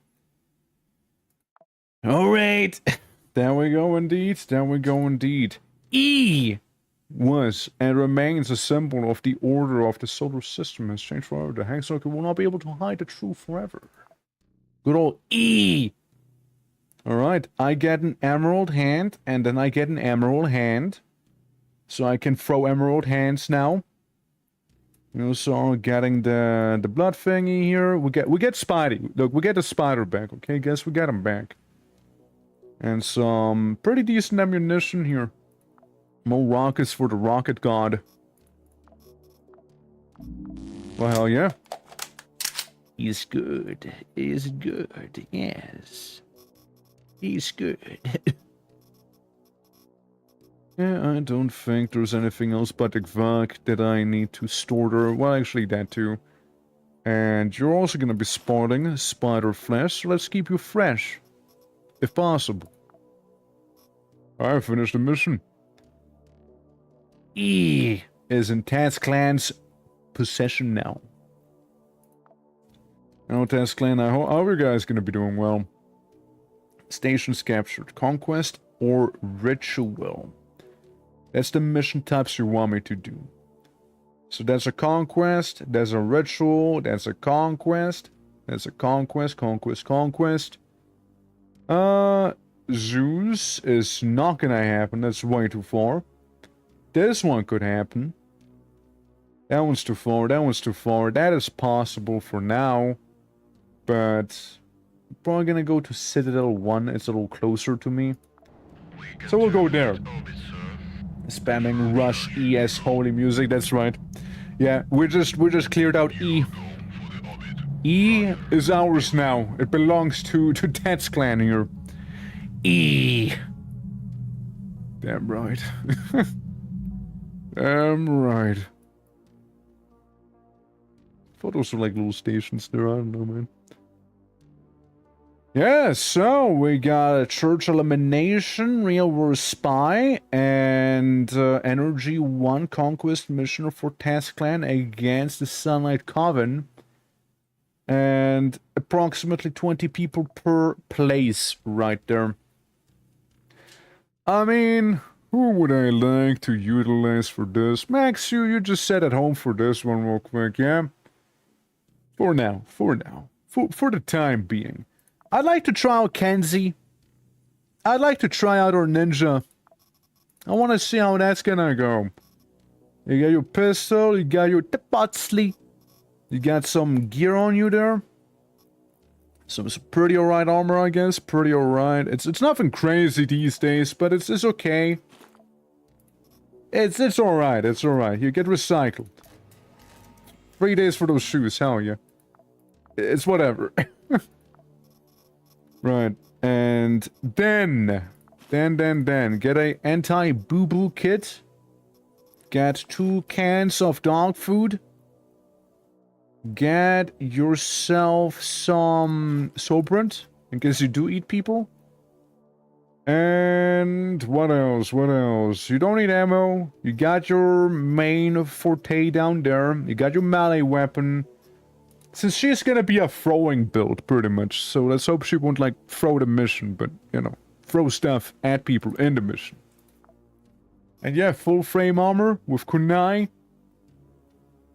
Alright. There we go indeed. There we go indeed. E was and remains a symbol of the order of the solar system. Has changed forever. The hexagon will not be able to hide the truth forever. Good old E. Alright, I get an emerald hand, and then I get an emerald hand. So I can throw emerald hands now. We also are getting the blood thingy here. We get Spidey. Look, we get the spider back, okay? Guess we get him back. And some pretty decent ammunition here. More rockets for the rocket god. Well, hell yeah. He's good. He's good, yes. He's good. Yeah, I don't think there's anything else but the Gvak that I need to store there. Well, actually that too. And you're also gonna be spotting spider flesh, so let's keep you fresh. If possible. I finished the mission. E is in Taz Clan's possession now. Now, Taz Clan, I hope you guys gonna be doing well. Stations captured. Conquest or Ritual. That's the mission types you want me to do. So that's a conquest, there's a ritual, that's a conquest, that's a conquest. Zeus is not gonna happen, that's way too far. This one could happen. That one's too far, that is possible for now. But I'm probably gonna go to Citadel 1, it's a little closer to me. So we'll go there. Spamming rush ES holy music, that's right. Yeah, we just cleared out E. E is ours now. It belongs to Ted's clan here. E. Damn right. Damn right. Thought those were like little stations there, I don't know, man. Yeah, so we got a church elimination, real war spy, and energy 1 conquest mission for Task Clan against the Sunlight Coven. And approximately 20 people per place right there. I mean, who would I like to utilize for this? Max, you just sat at home for this one real quick, yeah? For now. For the time being. I'd like to try out Kenzie. I'd like to try out our ninja. I want to see how that's gonna go. You got your pistol, you got your Tepatsley. You got some gear on you there. Some pretty alright armor, I guess. Pretty alright. It's nothing crazy these days, but it's okay. It's alright, it's alright. You get recycled. 3 days for those shoes, hell yeah. It's whatever. Right. And then get a anti-boo-boo kit. Get 2 cans of dog food. Get yourself some Sobrant, in case you do eat people. And what else? What else? You don't need ammo. You got your main forte down there. You got your melee weapon. Since she's gonna be a throwing build, pretty much, so let's hope she won't, like, throw the mission, but, you know, throw stuff at people in the mission. And yeah, full frame armor with Kunai.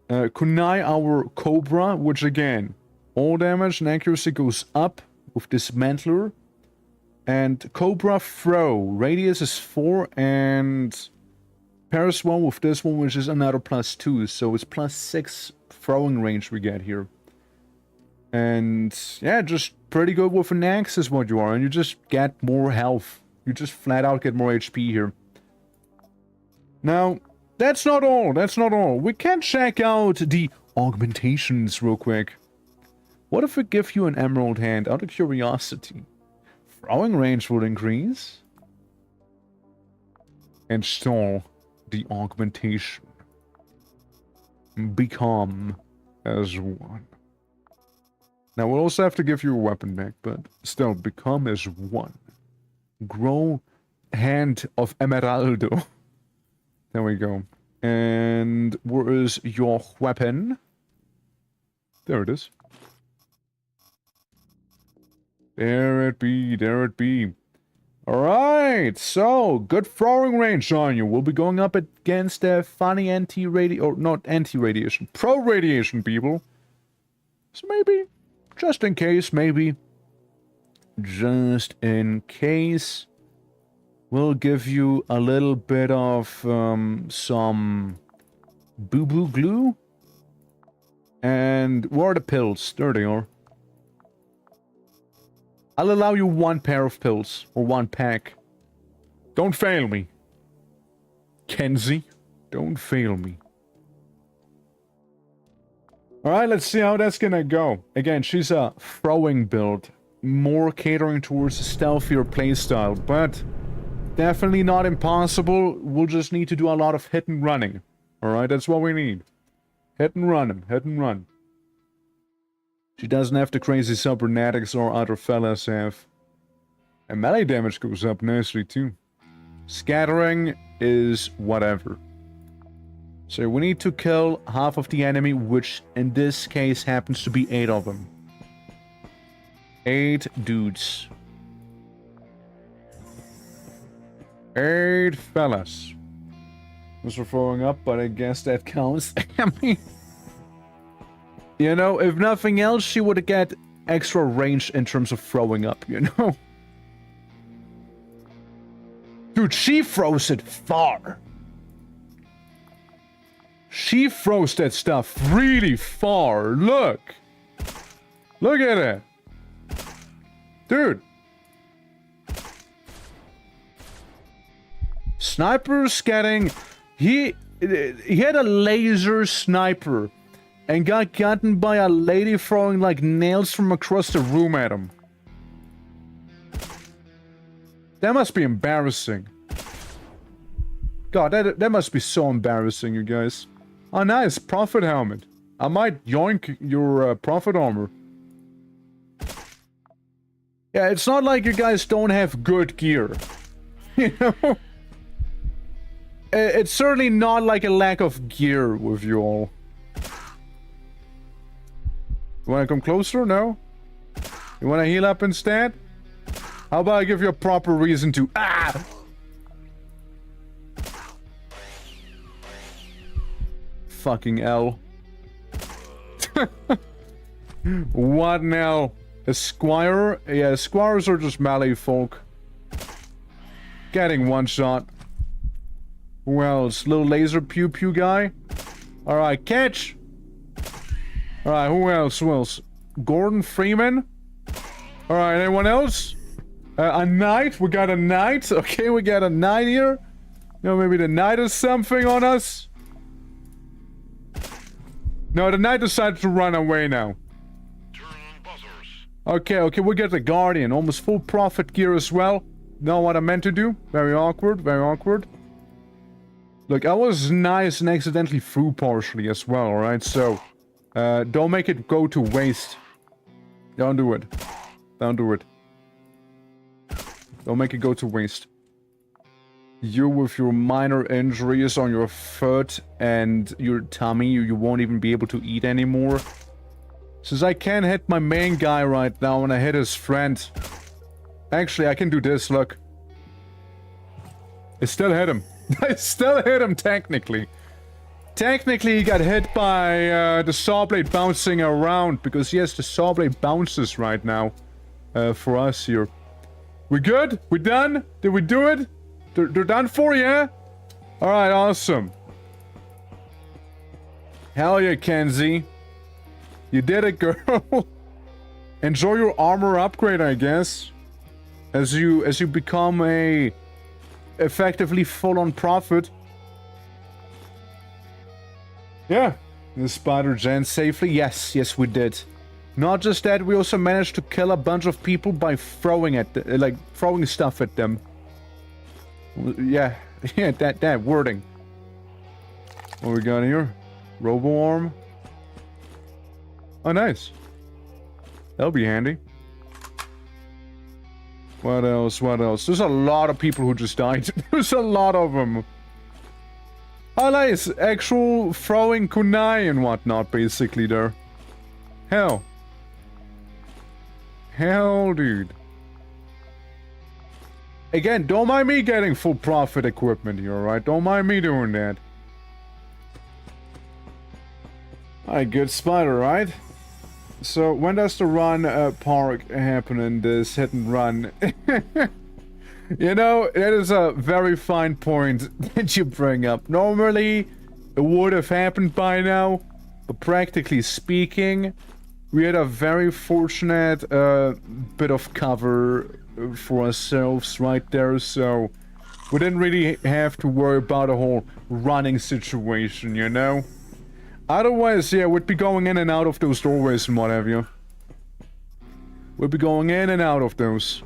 Kunai, our Cobra, which again, all damage and accuracy goes up with Dismantler. And Cobra Throw, radius is 4, and pairs 1 with this one, which is another +2, so it's +6 throwing range we get here. And yeah, just pretty good with an axe is what you are, and you just get more health. You just flat out get more HP here. Now, that's not all, that's not all. We can check out the augmentations real quick. What if we give you an emerald hand out of curiosity? Throwing range will increase. Install the augmentation. Become as 1. Now we'll also have to give you a weapon back, but still, become as 1. Grow hand of Emeraldo. There we go. And where is your weapon? There it is. There it be, there it be. Alright, so, good throwing range on you. We'll be going up against funny anti-radiation, or not anti-radiation, pro-radiation people. So maybe, just in case, maybe, just in case, we'll give you a little bit of some boo-boo glue. And where are the pills? There they are. I'll allow you 1 pair of pills, or 1 pack. Don't fail me. Kenzie, don't fail me. Alright, let's see how that's gonna go. Again, she's a throwing build, more catering towards a stealthier playstyle, but definitely not impossible. We'll just need to do a lot of hit and running. Alright, that's what we need. Hit and run him, hit and run. She doesn't have the crazy cybernetics or other fellas have. And melee damage goes up nicely too. Scattering is whatever. So we need to kill half of the enemy, which in this case happens to be 8 of them. 8 dudes. 8 fellas. Those are throwing up, but I guess that counts. I mean, you know, if nothing else, she would get extra range in terms of throwing up, you know? Dude, she throws it far. She throws that stuff really far. Look. Look at it. Dude. Sniper's getting... He had a laser sniper and got gotten by a lady throwing like nails from across the room at him. That must be embarrassing. God, that must be so embarrassing, you guys. Oh, nice. Prophet helmet. I might yoink your prophet armor. Yeah, it's not like you guys don't have good gear. You know? It's certainly not like a lack of gear with you all. You wanna come closer? No? You wanna heal up instead? How about I give you a proper reason to... Ah! Fucking L. What now? A squire? Yeah, squires are just melee folk. Getting one shot. Who else? Little laser pew pew guy? Alright, catch! Alright, who else? Who else? Gordon Freeman? Alright, anyone else? A knight? We got a knight? Okay, we got a knight here. You know, maybe the knight has something on us? No, the knight decided to run away now. Turn on buzzers. Okay, we get the guardian. Almost full prophet gear as well. Know what I meant to do? Very awkward, very awkward. Look, I was nice and accidentally threw partially as well, alright? So, don't make it go to waste. Don't do it. Don't do it. Don't make it go to waste. You with your minor injuries on your foot and your tummy, you won't even be able to eat anymore. Since I can't hit my main guy right now and I hit his friend. Actually, I can do this, look. I still hit him. I still hit him, technically. Technically, he got hit by the saw blade bouncing around. Because, yes, the saw blade bounces right now. For us here. We good? We done? Did we do it? They're done for you, yeah? Alright, awesome. Hell yeah, Kenzie. You did it, girl. Enjoy your armor upgrade, I guess. As you become a effectively full-on prophet. Yeah. The spider gen safely? Yes, we did. Not just that, we also managed to kill a bunch of people by throwing at throwing stuff at them. Yeah, that wording. What we got here? Robo-arm. Oh, nice. That'll be handy. What else? There's a lot of people who just died. There's a lot of them. Oh, nice. Actual throwing kunai and whatnot, basically, there. Hell, dude. Again, don't mind me getting full profit equipment here, alright? Don't mind me doing that. Alright, good spider, right? So, when does the run park happen in this hit and run? You know, that is a very fine point that you bring up. Normally, it would have happened by now, but practically speaking, we had a very fortunate bit of cover for ourselves right there, so we didn't really have to worry about a whole running situation, you know? Otherwise, yeah, we'd be going in and out of those doorways and what have you. We'd be going in and out of those.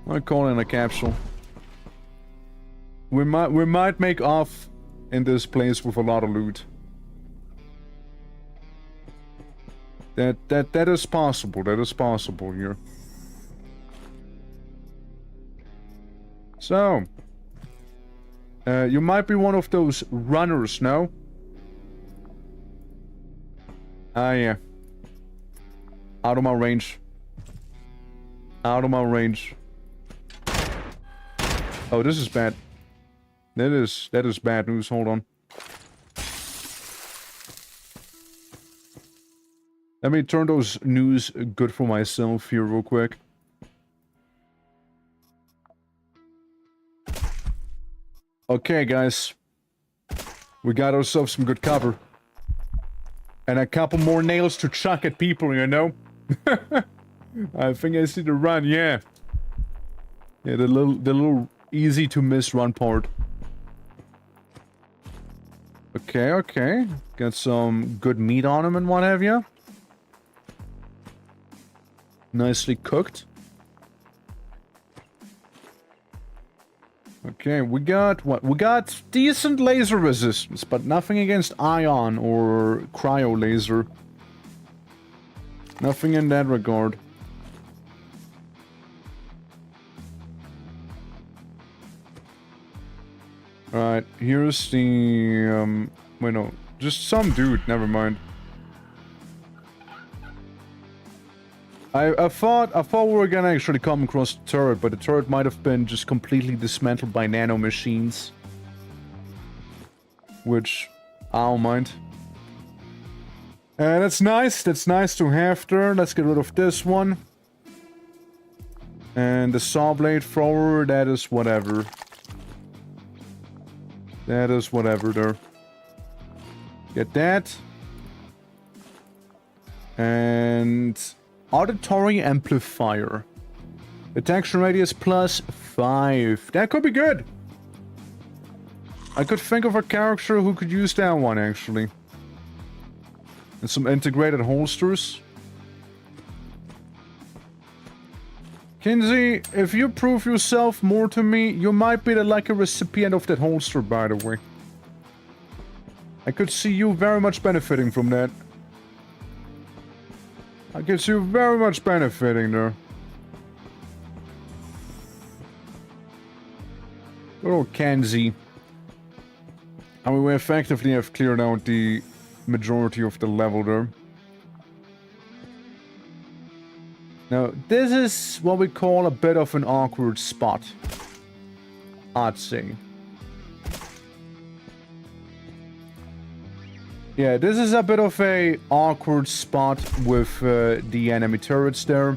I call in a capsule. We might make off in this place with a lot of loot. That is possible. That is possible here. So, you might be one of those runners, no? Ah, yeah. Out of my range. Out of my range. Oh, this is bad. That is bad news. Hold on. Let me turn those news good for myself here real quick. Okay, guys. We got ourselves some good cover. And a couple more nails to chuck at people, you know? I think I see the run, yeah. Yeah, the little easy to miss run part. Okay, okay. Got some good meat on him and what have you. Nicely cooked. Okay, we got what? We got decent laser resistance, but nothing against ion or cryo laser. Nothing in that regard. Alright, here's the, wait, no. Just some dude, never mind. I thought we were gonna actually come across the turret, but the turret might have been just completely dismantled by nano machines. Which, I don't mind. That's nice to have there. Let's get rid of this one. And the saw blade thrower, that is whatever. That is whatever there. Get that. And auditory amplifier. Detection radius +5. That could be good. I could think of a character who could use that one, actually. And some integrated holsters. Kinsey, if you prove yourself more to me, you might be the lucky recipient of that holster, by the way. I could see you very much benefiting from that. I could see you very much benefiting there. Good old Kenzie. I mean, we effectively have cleared out the majority of the level there. Now, this is what we call a bit of an awkward spot, I'd say. Yeah, this is a bit of a awkward spot with the enemy turrets there.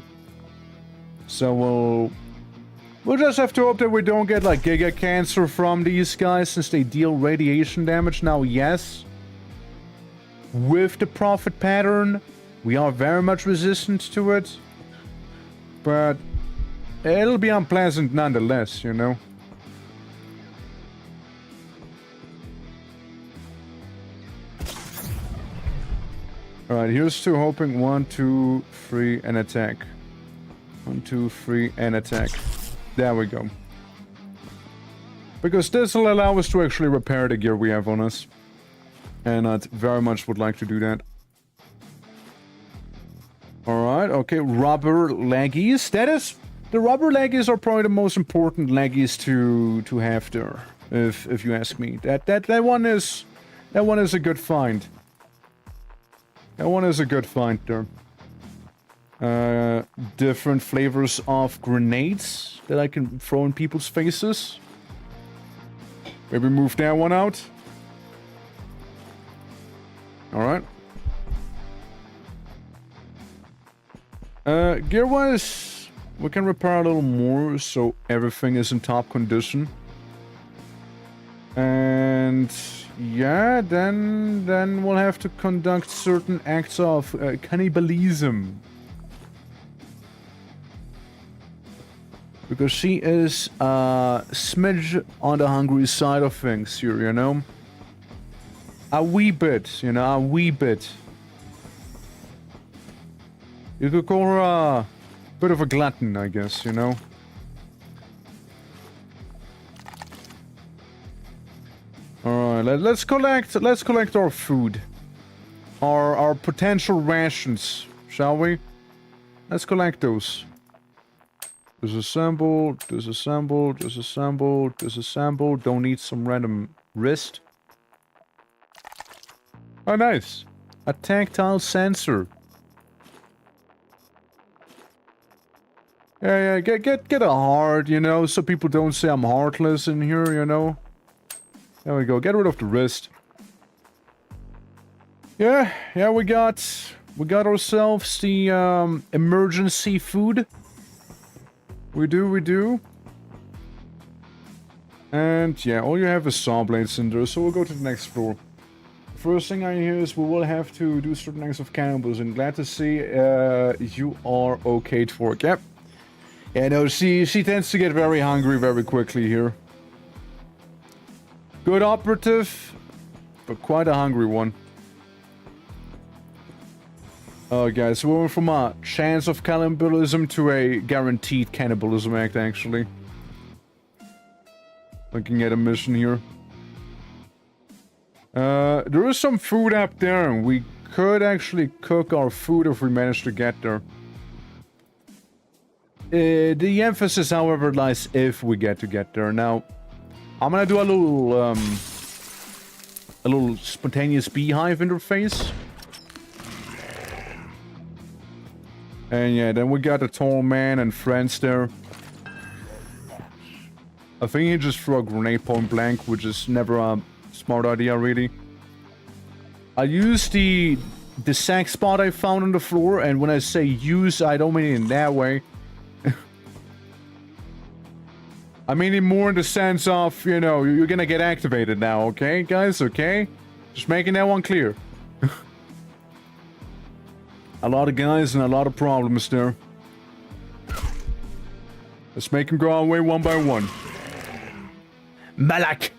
So we'll just have to hope that we don't get like giga cancer from these guys since they deal radiation damage. Now, yes, with the profit pattern, we are very much resistant to it. But it'll be unpleasant nonetheless, you know. Alright, here's to hoping 1, 2, 3, and attack. 1, 2, 3, and attack. There we go. Because this will allow us to actually repair the gear we have on us. And I very much would like to do that. Alright, okay, rubber leggies. That is... The rubber leggies are probably the most important leggies to have there. If you ask me. That one is... That one is a good find. That one is a good find there. Different flavors of grenades that I can throw in people's faces. Maybe move that one out. Alright. Gear-wise, we can repair a little more so everything is in top condition. And yeah, then we'll have to conduct certain acts of cannibalism. Because she is a smidge on the hungry side of things here, you know? A wee bit, you know, a wee bit. You could call her a bit of a glutton, I guess, you know? Alright, let's collect our food. Our potential rations, shall we? Let's collect those. Disassemble, disassemble, disassemble, disassemble. Don't need some random wrist. Oh, nice. A tactile sensor. Yeah, get a heart, you know, so people don't say I'm heartless in here, you know. There we go. Get rid of the wrist. Yeah, we got ourselves the emergency food. We do. And yeah, all you have is saw blades in there, so we'll go to the next floor. First thing I hear is we will have to do certain acts of cannibalism. Glad to see you are okay, Tvork. Yep. Yeah, no, she tends to get very hungry very quickly here. Good operative. but quite a hungry one. Oh, guys, we went from a chance of cannibalism to a guaranteed cannibalism act, actually. Looking at a mission here. There is some food up there, and we could actually cook our food if we manage to get there. The emphasis, however, lies if we get there. Now, I'm gonna do a little spontaneous beehive interface. And yeah, then we got the tall man and friends there. I think he just threw a grenade point blank, which is never a smart idea, really. I used the sack spot I found on the floor, and when I say use, I don't mean it in that way. I mean it more in the sense of, you know, you're gonna get activated now, okay, guys? Okay? Just making that one clear. A lot of guys and a lot of problems there. Let's make them go our way one by one. Malak!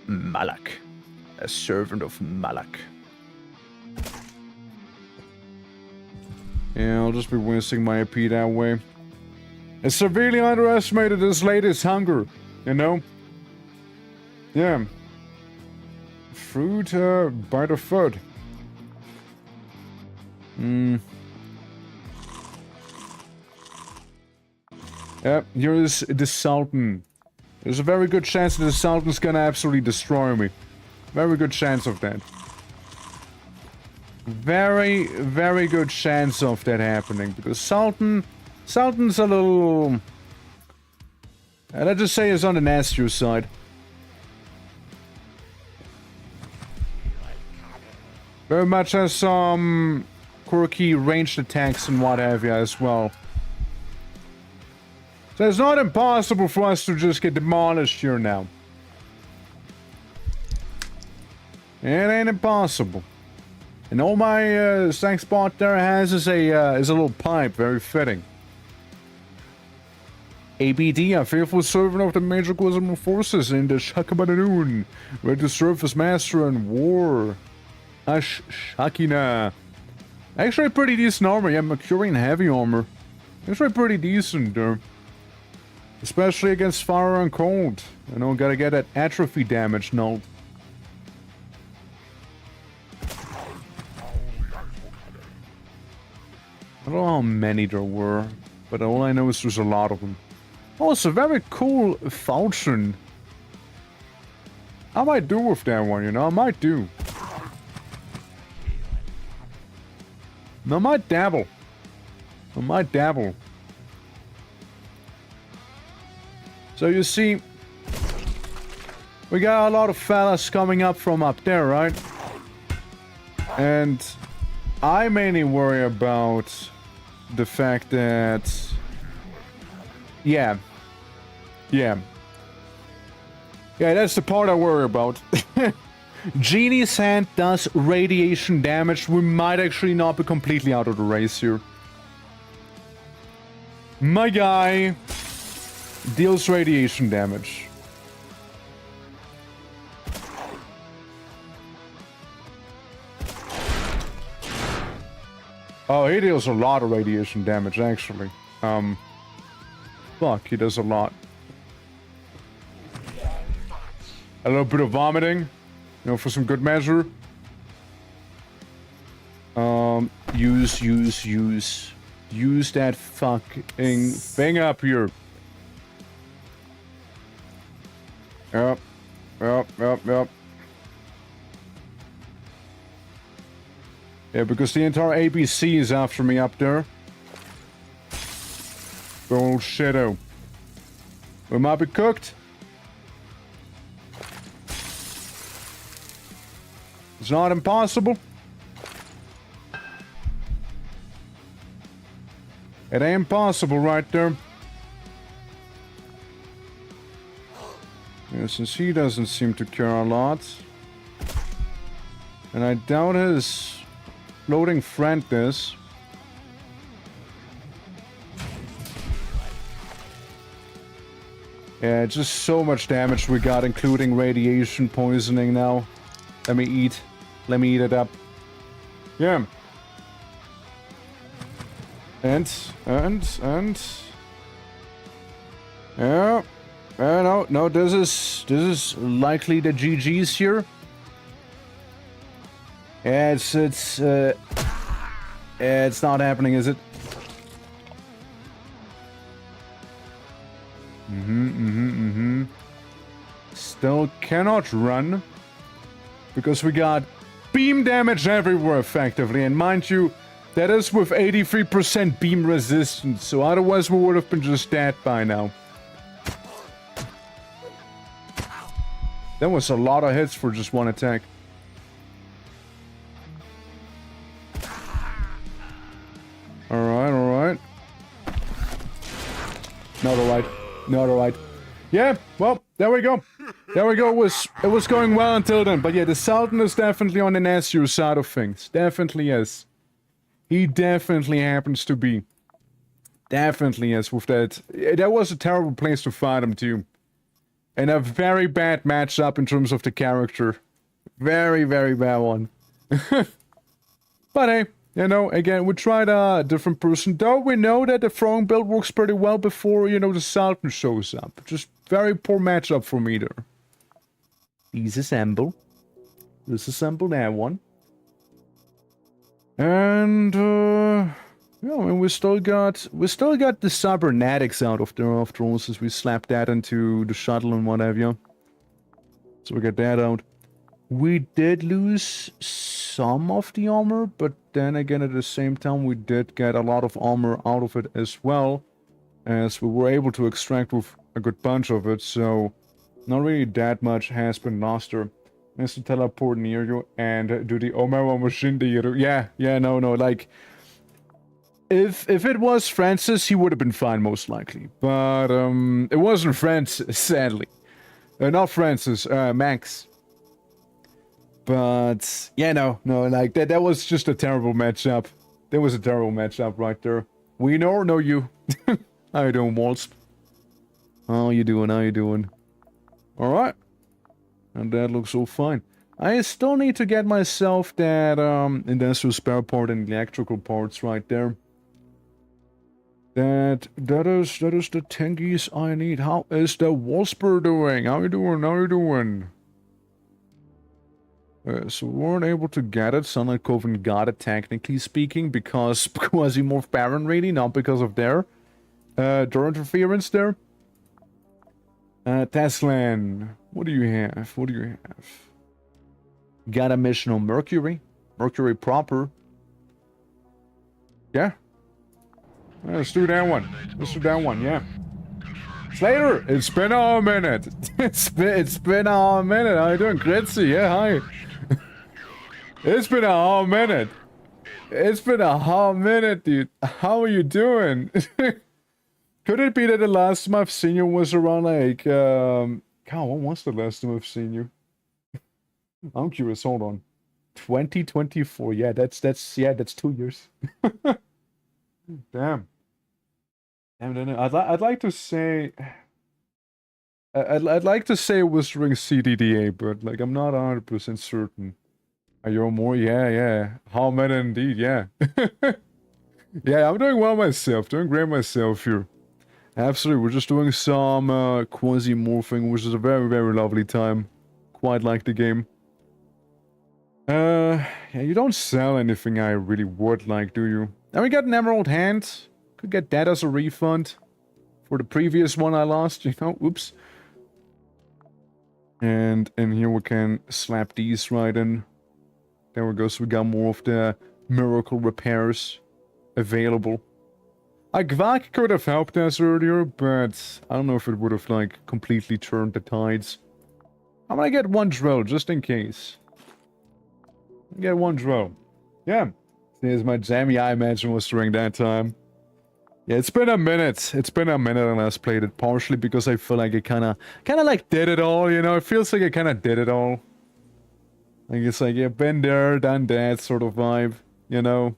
Malak. A servant of Malak. Yeah, I'll just be wasting my AP that way. I severely underestimated this lady's hunger, you know? Yeah. Fruit, by the foot. Yep, here is the Sultan. There's a very good chance that the Sultan's gonna absolutely destroy me. Very good chance of that. Very, very good chance of that happening. Because Sultan's a little... let's just say he's on the nastier side. Very much has some quirky ranged attacks and what have you as well. So it's not impossible for us to just get demolished here now. It ain't impossible. And all my sack spot there has is a little pipe, very fitting. ABD, a faithful servant of the major QUASIMORPH forces in the Shakabadanoon, ready to serve as master in war. Shakina. Actually pretty decent armor, yeah, Mercurian heavy armor. Actually pretty decent there. Especially against fire and cold. I know, gotta get that atrophy damage now. I don't know how many there were, but all I know is there's a lot of them. Oh, it's a very cool falchion. I might do with that one, you know, I might do. I might dabble. I might dabble. So you see, we got a lot of fellas coming up from up there, right? And I mainly worry about the fact that... Yeah, that's the part I worry about. Genie's hand does radiation damage. We might actually not be completely out of the race here. My guy deals radiation damage. Oh, he deals a lot of radiation damage, actually. Fuck, he does a lot. A little bit of vomiting, you know, for some good measure. Use that fucking thing up here. Yep. Yeah, because the entire ABC is after me up there. Bullshitto. We might be cooked. It's not impossible. It ain't possible right there. Yeah, since he doesn't seem to care a lot. And I doubt his floating friend is. Yeah, just so much damage we got, including radiation poisoning now. Let me eat. Let me eat it up. Yeah. And... Yeah. No, this is likely the GG's here. Yeah, it's not happening, is it? Still cannot run. Because we got beam damage everywhere, effectively. And mind you, that is with 83% beam resistance. So otherwise we would have been just dead by now. That was a lot of hits for just one attack. Alright. Not alright. Yeah, well, there we go. It was going well until then. But yeah, the Sultan is definitely on the nastier side of things. Definitely is. He definitely happens to be. Definitely is with that. That was a terrible place to fight him too. And a very bad matchup in terms of the character. Very, very bad one. But hey, you know, again, we tried a different person. Though we know that the throwing build works pretty well before, you know, the Sultan shows up. Just very poor matchup for me there. Disassemble. Disassemble that one. And, yeah, I mean, we still got the cybernetics out of there after all, since we slapped that into the shuttle and what have you. So we got that out. We did lose some of the armor, but then again, at the same time, we did get a lot of armor out of it as well, as we were able to extract with a good bunch of it, so not really that much has been lost there. Nice to teleport near you and do the Omero machine theater. Yeah, no, like, if it was Francis, he would have been fine, most likely. But, it wasn't Francis, sadly. Not Francis, Max. But, yeah, no, like, that was just a terrible matchup. That was a terrible matchup right there. We know you. How you doing, Waltz? How you doing? Alright. And that looks all fine. I still need to get myself that, industrial spare part and electrical parts right there. That is the thingies I need. How is the Wasper doing? How you doing? So we weren't able to get it. Sunlight Coven got it, technically speaking, because QUASIMORPH Baron, really, not because of their interference there. Teslan, what do you have? Got a mission on Mercury. Mercury proper. Yeah. Let's do that one. Yeah. Slater, it's been a minute. It's been a minute. How you doing, Gritzy? Yeah, hi. It's been a whole minute. Dude. How are you doing? Could it be that the last time I've seen you was around, like, God, when was the last time I've seen you? I'm curious, hold on. 2024, yeah, that's 2 years. Damn. I'd like to say... I'd like to say it was during CDDA, but, like, I'm not 100% certain. Are you more? Yeah. How many indeed, yeah. Yeah, I'm doing well myself, doing great myself here. Absolutely, we're just doing some QUASIMORPHing, which is a very, very lovely time. Quite like the game. Yeah, you don't sell anything I really would like, do you? And we got an emerald hand. Could get that as a refund for the previous one I lost, you know, oops. And here we can slap these right in. There we go, so we got more of the miracle repairs available. Gwak could have helped us earlier, but I don't know if it would have, like, completely turned the tides. I'm gonna get one drill, just in case. Get one drill. Yeah. There's my jammy, I imagine, was during that time. Yeah, it's been a minute. It's been a minute and I last played it, partially because I feel like it kinda like did it all, you know? It feels like I kinda did it all. Like, it's like, yeah, been there, done that sort of vibe, you know?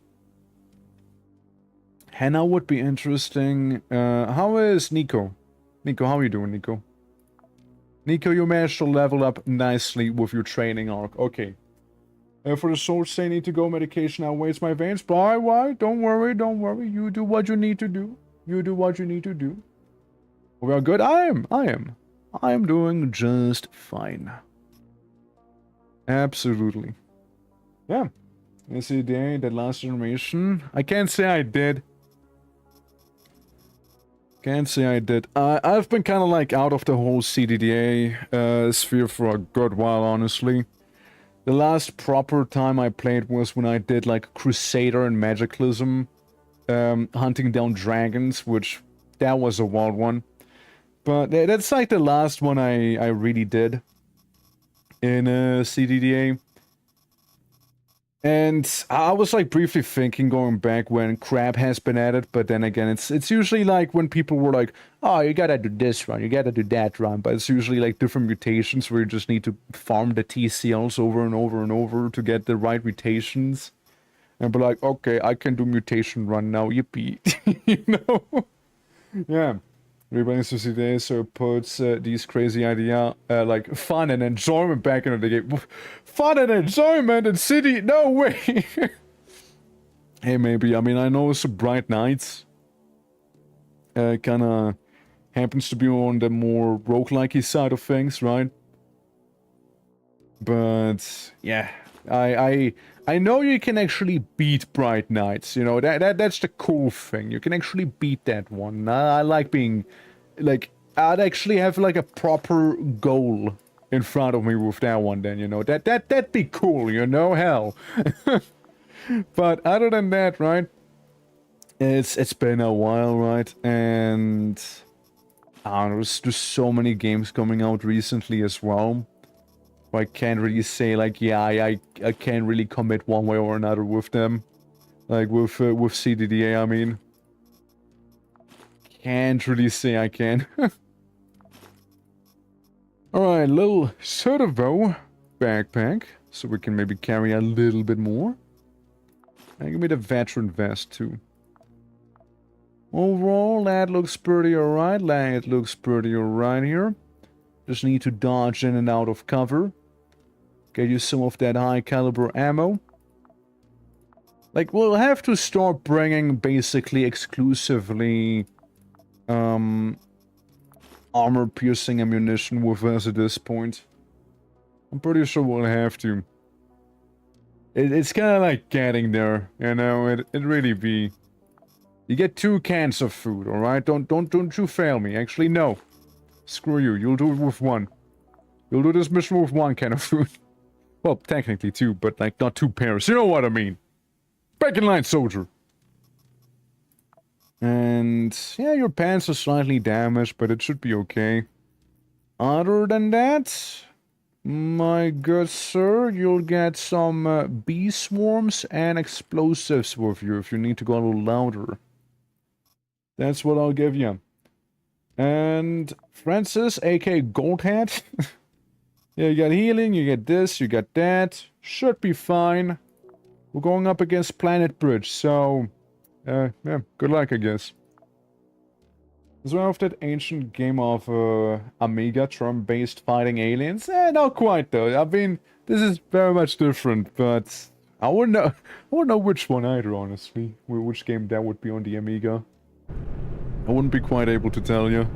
Henna would be interesting. How is Nico? Nico, how are you doing, Nico? Nico, you managed to level up nicely with your training arc. Okay. For the souls, say need to go. Medication outweighs my veins. Why? Don't worry, don't worry. You do what you need to do. You do what you need to do. We are good. I am doing just fine. Absolutely. Yeah. Yesterday, that last generation. I can't say I did. Can't say I did. I've been kind of like out of the whole CDDA sphere for a good while, honestly. The last proper time I played was when I did like Crusader and Magicalism, hunting down dragons, which that was a wild one. But that's like the last one I really did in CDDA. And I was like briefly thinking going back when Crab has been at it, but then again, it's usually like when people were like, oh, you gotta do this run, you gotta do that run, but it's usually like different mutations where you just need to farm the TCLs over and over and over to get the right mutations. And be like, okay, I can do mutation run now, yippee. You know? Yeah. Everybody's to see this, so it puts these crazy idea, like fun and enjoyment back into the game. Fun and enjoyment in City? No way! Hey, maybe. I mean, I know it's a Bright Nights. Kinda happens to be on the more roguelike-y side of things, right? But, yeah. I know you can actually beat Bright Nights, you know, that's the cool thing. You can actually beat that one. I like being, like, I'd actually have, like, a proper goal in front of me with that one then, you know. That'd be cool, you know, hell. But other than that, right, it's been a while, right, and there's just so many games coming out recently as well. I can't really say, like, yeah, I can't really commit one way or another with them. Like, with CDDA, I mean. Can't really say I can. Alright, little Servo backpack. So we can maybe carry a little bit more. And give me the veteran vest, too. Overall, that looks pretty alright. That looks pretty alright here. Just need to dodge in and out of cover. Get you some of that high caliber ammo. Like, we'll have to start bringing basically exclusively armor piercing ammunition with us at this point. I'm pretty sure we'll have to. It's kind of like getting there, you know. It really be. You get 2 cans of food, all right? Don't you fail me. Actually, no. Screw you. You'll do it with 1. You'll do this mission with 1 can of food. Well, technically 2, but like not 2 pairs. You know what I mean. Back in line, soldier. And yeah, your pants are slightly damaged, but it should be okay. Other than that, my good sir, you'll get some bee swarms and explosives with you if you need to go a little louder. That's what I'll give you. And Francis, aka Goldhead. Yeah, you got healing, you get this, you got that. Should be fine. We're going up against Planet Bridge, so... yeah, good luck, I guess. Is one of that ancient game of Amiga turn-based fighting aliens? Not quite, though. I mean, this is very much different, but... I wouldn't know which one either, honestly. Which game that would be on the Amiga. I wouldn't be quite able to tell you.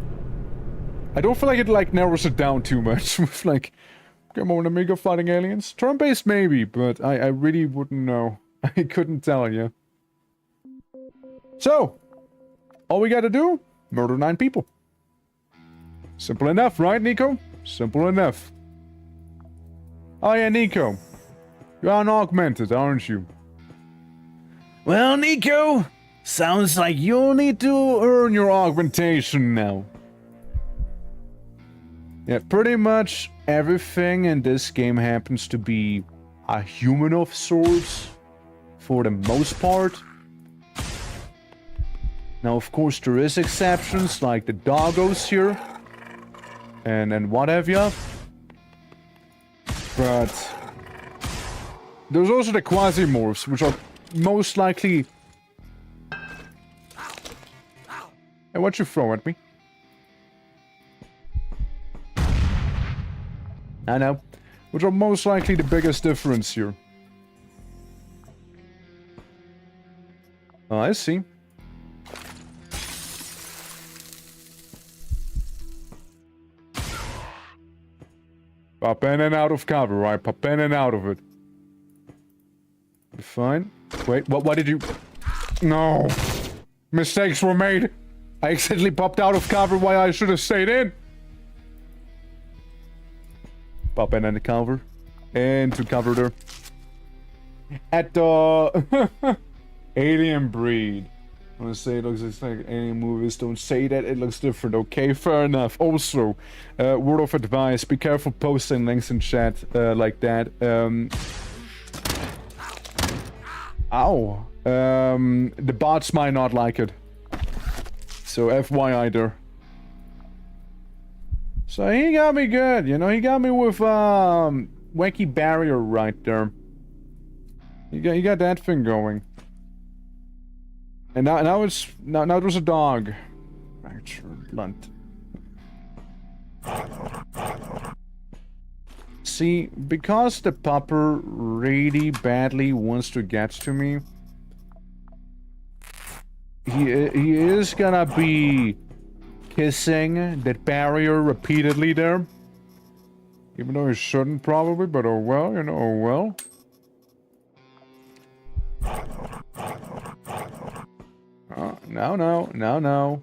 I don't feel like it, like, narrows it down too much with, like, game on Amiga fighting aliens. Turn-based maybe, but I really wouldn't know. I couldn't tell you. So, all we gotta do, murder 9 people. Simple enough, right, Nico? Simple enough. Oh yeah, Nico. You're unaugmented, aren't you? Well, Nico, sounds like you'll need to earn your augmentation now. Yeah, pretty much everything in this game happens to be a human of sorts, for the most part. Now, of course, there is exceptions, like the doggos here, and what have you. But there's also the QUASIMORPHs, which are most likely... Hey, what you throw at me? I know. Which are most likely the biggest difference here. Oh, I see. Pop in and out of cover, right? Pop in and out of it. Fine. Wait, what did you... No. Mistakes were made. I accidentally popped out of cover while I should have stayed in. Pop in and the cover. Into cover there. At the... Alien breed. I want to say it looks like alien movies. Don't say that, it looks different. Okay, fair enough. Also, word of advice, be careful posting links in chat like that. Ow. The bots might not like it. So FYI there. So he got me good, you know, he got me with wacky barrier right there. You got that thing going. And now there's a dog. Fracture blunt. See, because the pupper really badly wants to get to me, he is gonna be kissing that barrier repeatedly there. Even though he shouldn't probably, but oh well, you know, oh well. No.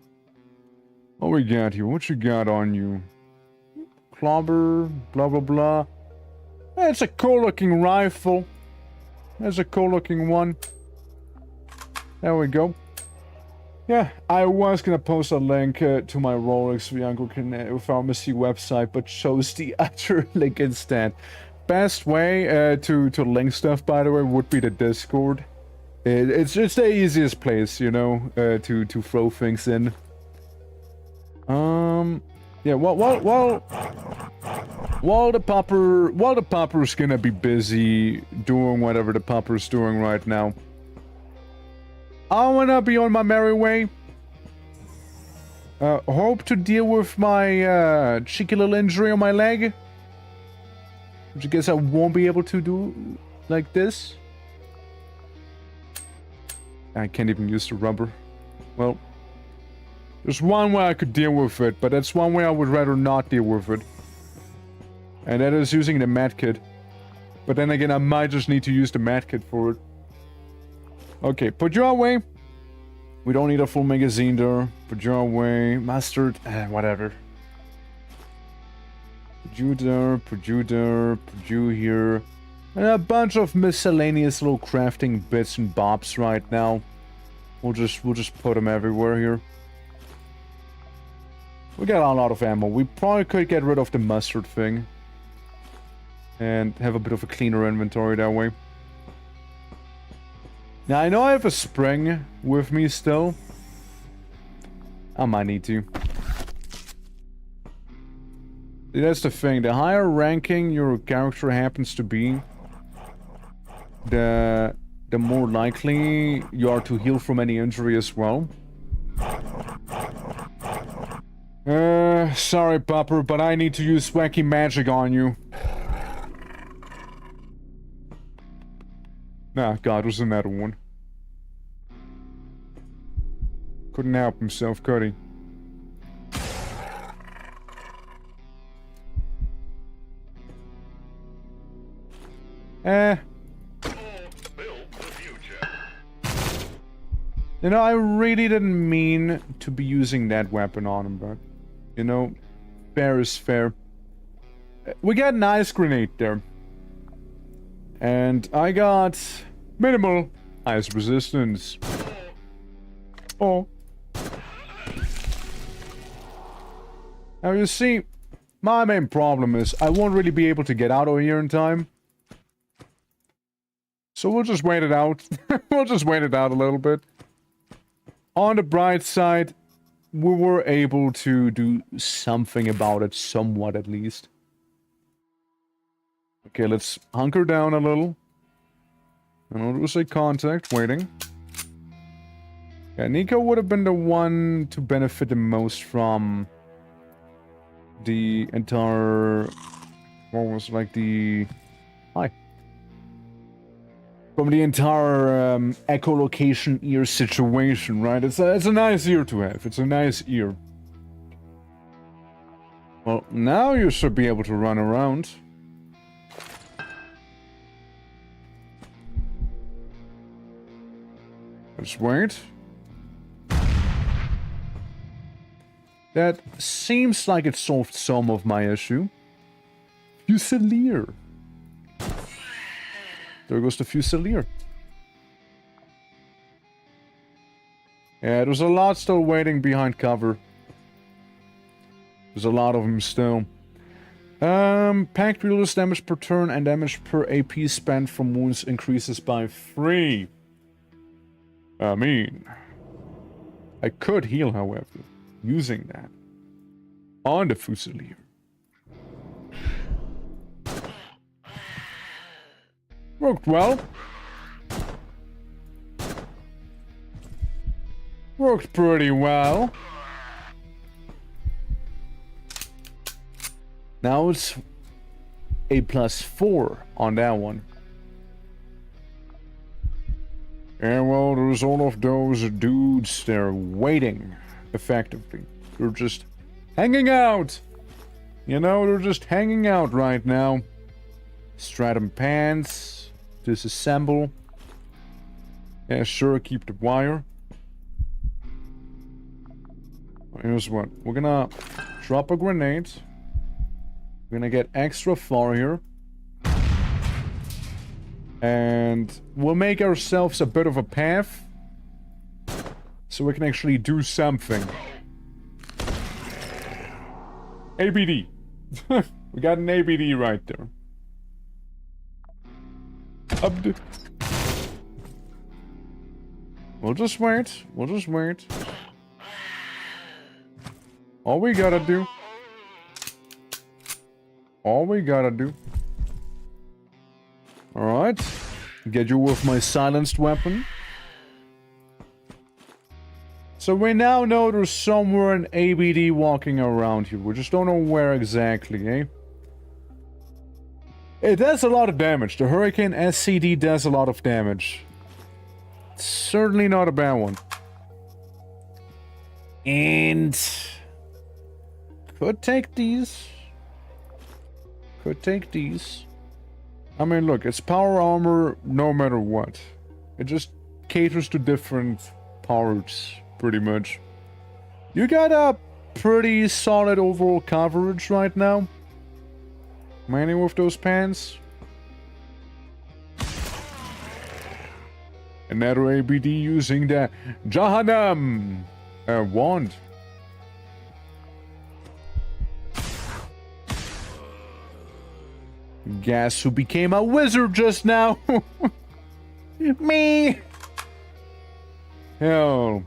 What we got here? What you got on you? Clobber, blah blah blah. It's a cool looking rifle. There's a cool looking one. There we go. Yeah, I was gonna post a link to my Rolex Viango Pharmacy website, but chose the other link instead. Best way to link stuff, by the way, would be the Discord. It's just the easiest place, you know, to throw things in. Yeah. While the popper's gonna be busy doing whatever the popper's doing right now, I wanna be on my merry way. Hope to deal with my cheeky little injury on my leg, which I guess I won't be able to do like this. I can't even use the rubber. Well, there's one way I could deal with it, but that's one way I would rather not deal with it. And that is using the medkit. But then again, I might just need to use the medkit for it. Okay, put you away. We don't need a full magazine there. Put you away. Mustard, whatever. Put you there, put you there, put you here. And a bunch of miscellaneous little crafting bits and bobs right now. We'll just put them everywhere here. We got a lot of ammo. We probably could get rid of the mustard thing. And have a bit of a cleaner inventory that way. Now, I know I have a spring with me still. I might need to. See, that's the thing. The higher ranking your character happens to be, the more likely you are to heal from any injury as well. Sorry, Pupper, but I need to use wacky magic on you. Nah, God, was another one. Couldn't help himself, could he? You know, I really didn't mean to be using that weapon on him, but... You know, fair is fair. We got an ice grenade there. And I got... minimal ice resistance. Oh. Now you see, my main problem is I won't really be able to get out of here in time. So we'll just wait it out. We'll just wait it out a little bit. On the bright side, we were able to do something about it, somewhat at least. Okay, let's hunker down a little. And I'll say contact, waiting. Yeah, Nico would have been the one to benefit the most from the entire what was like the... Hi. From the entire echolocation ear situation, right? It's a nice ear to have. It's a nice ear. Well, now you should be able to run around. Let's wait. That seems like it solved some of my issue. Fusilier. There goes the Fusilier. Yeah, there's a lot still waiting behind cover. There's a lot of them still. Packed reloads damage per turn and damage per AP spent from wounds increases by 3. I mean... I could heal, however, using that. On the Fusilier. Worked well. Worked pretty well. Now it's a +4 on that one. And well, there's all of those dudes there waiting, effectively. They're just hanging out. You know, they're just hanging out right now. Stratum pants. Disassemble. Yeah, sure, keep the wire. Here's what. We're gonna drop a grenade. We're gonna get extra far here. And we'll make ourselves a bit of a path. So we can actually do something. ABD. We got an ABD right there. We'll just wait. We'll just wait. All we gotta do. All we gotta do. Alright. Get you with my silenced weapon. So we now know there's somewhere an ABD walking around here. We just don't know where exactly, eh? It does a lot of damage. The Hurricane SCD does a lot of damage. It's certainly not a bad one. And... could take these. Could take these. I mean, look, it's power armor no matter what. It just caters to different parts, pretty much. You got a pretty solid overall coverage right now. Many with those pants. Another ABD using the Jahannam wand. Guess who became a wizard just now? Me! Hell.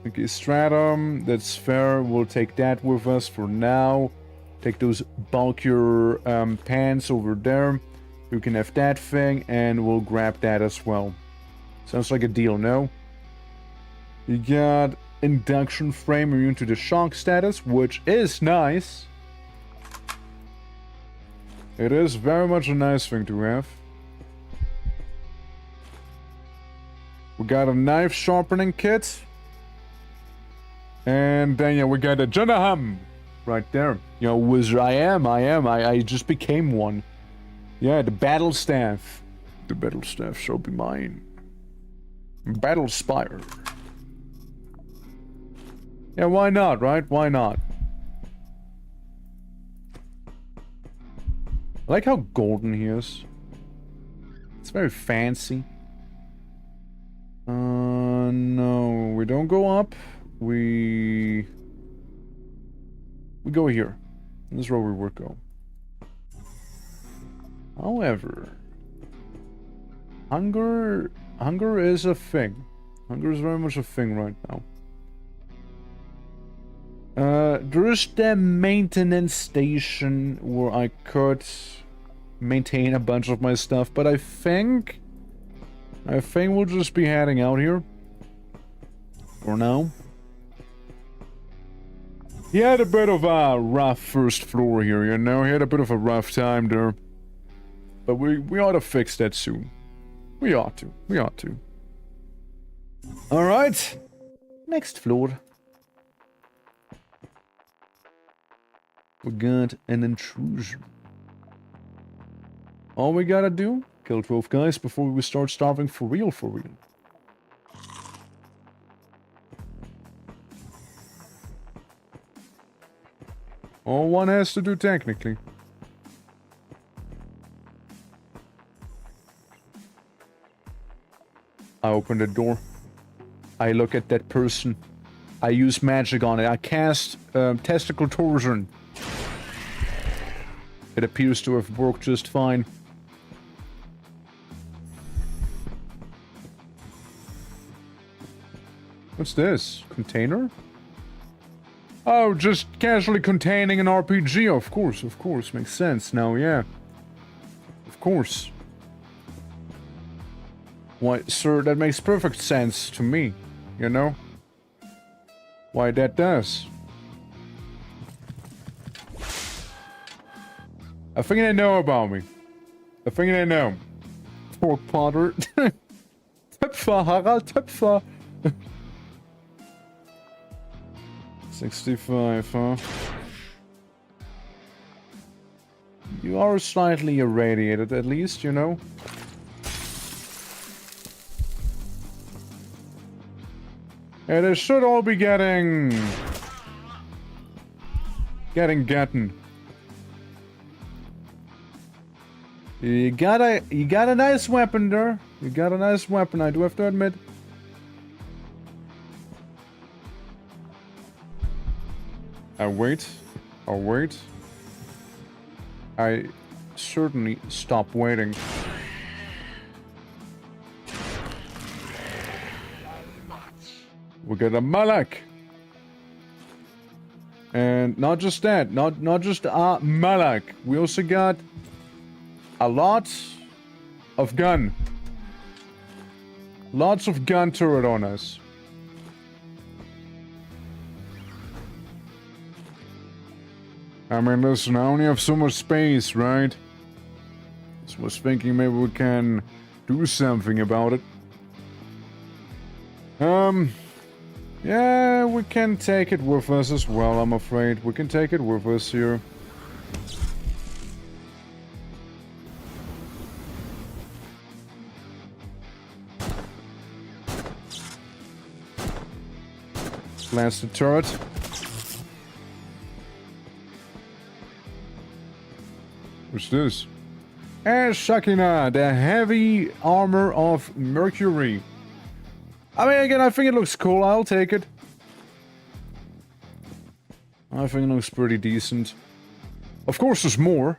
Okay, Stratum, that's fair. We'll take that with us for now. Take those bulkier pants over there. You can have that thing, and we'll grab that as well. Sounds like a deal, no? You got induction frame immune to the shock status, which is nice. It is very much a nice thing to have. We got a knife sharpening kit. And then, yeah, we got a Janaham right there. You know, wizard, I just became one. Yeah, the battle staff. The battle staff shall be mine. Battle Spire. Yeah, why not, right? Why not? I like how golden he is. It's very fancy. No, we don't go up. We go here. This is where we would go. However, hunger is a thing. Hunger is very much a thing right now. There's the maintenance station where I could maintain a bunch of my stuff, but I think we'll just be heading out here for now. He had a bit of a rough first floor here, you know? He had a bit of a rough time there. But we ought to fix that soon. We ought to. We ought to. Alright. Next floor. We got an intrusion. All we gotta do, kill 12 guys before we start starving for real, for real. All one has to do technically. I open the door. I look at that person. I use magic on it. I cast testicle torsion. It appears to have worked just fine. What's this? Container? Oh, just casually containing an RPG. Of course. Makes sense now, yeah. Of course. Why, sir, that makes perfect sense to me, you know? Why, that does. I think they know about me. I think they know. Pork Potter. Töpfer, Harald Töpfer. 65, huh? You are slightly irradiated, at least, you know? Yeah, they should all be getting... Getting. You got a nice weapon there. You got a nice weapon, I do have to admit. I'll wait. I certainly stop waiting. We got a Malak. And not just that, not just a Malak. We also got a lot of gun. Lots of gun turret on us. I mean, listen, I only have so much space, right? So I was thinking maybe we can do something about it. Yeah, we can take it with us as well, I'm afraid. We can take it with us here. Blast the turret. What's this? Shakina, the heavy armor of Mercury. I mean, again, I think it looks cool. I'll take it. I think it looks pretty decent. Of course, there's more.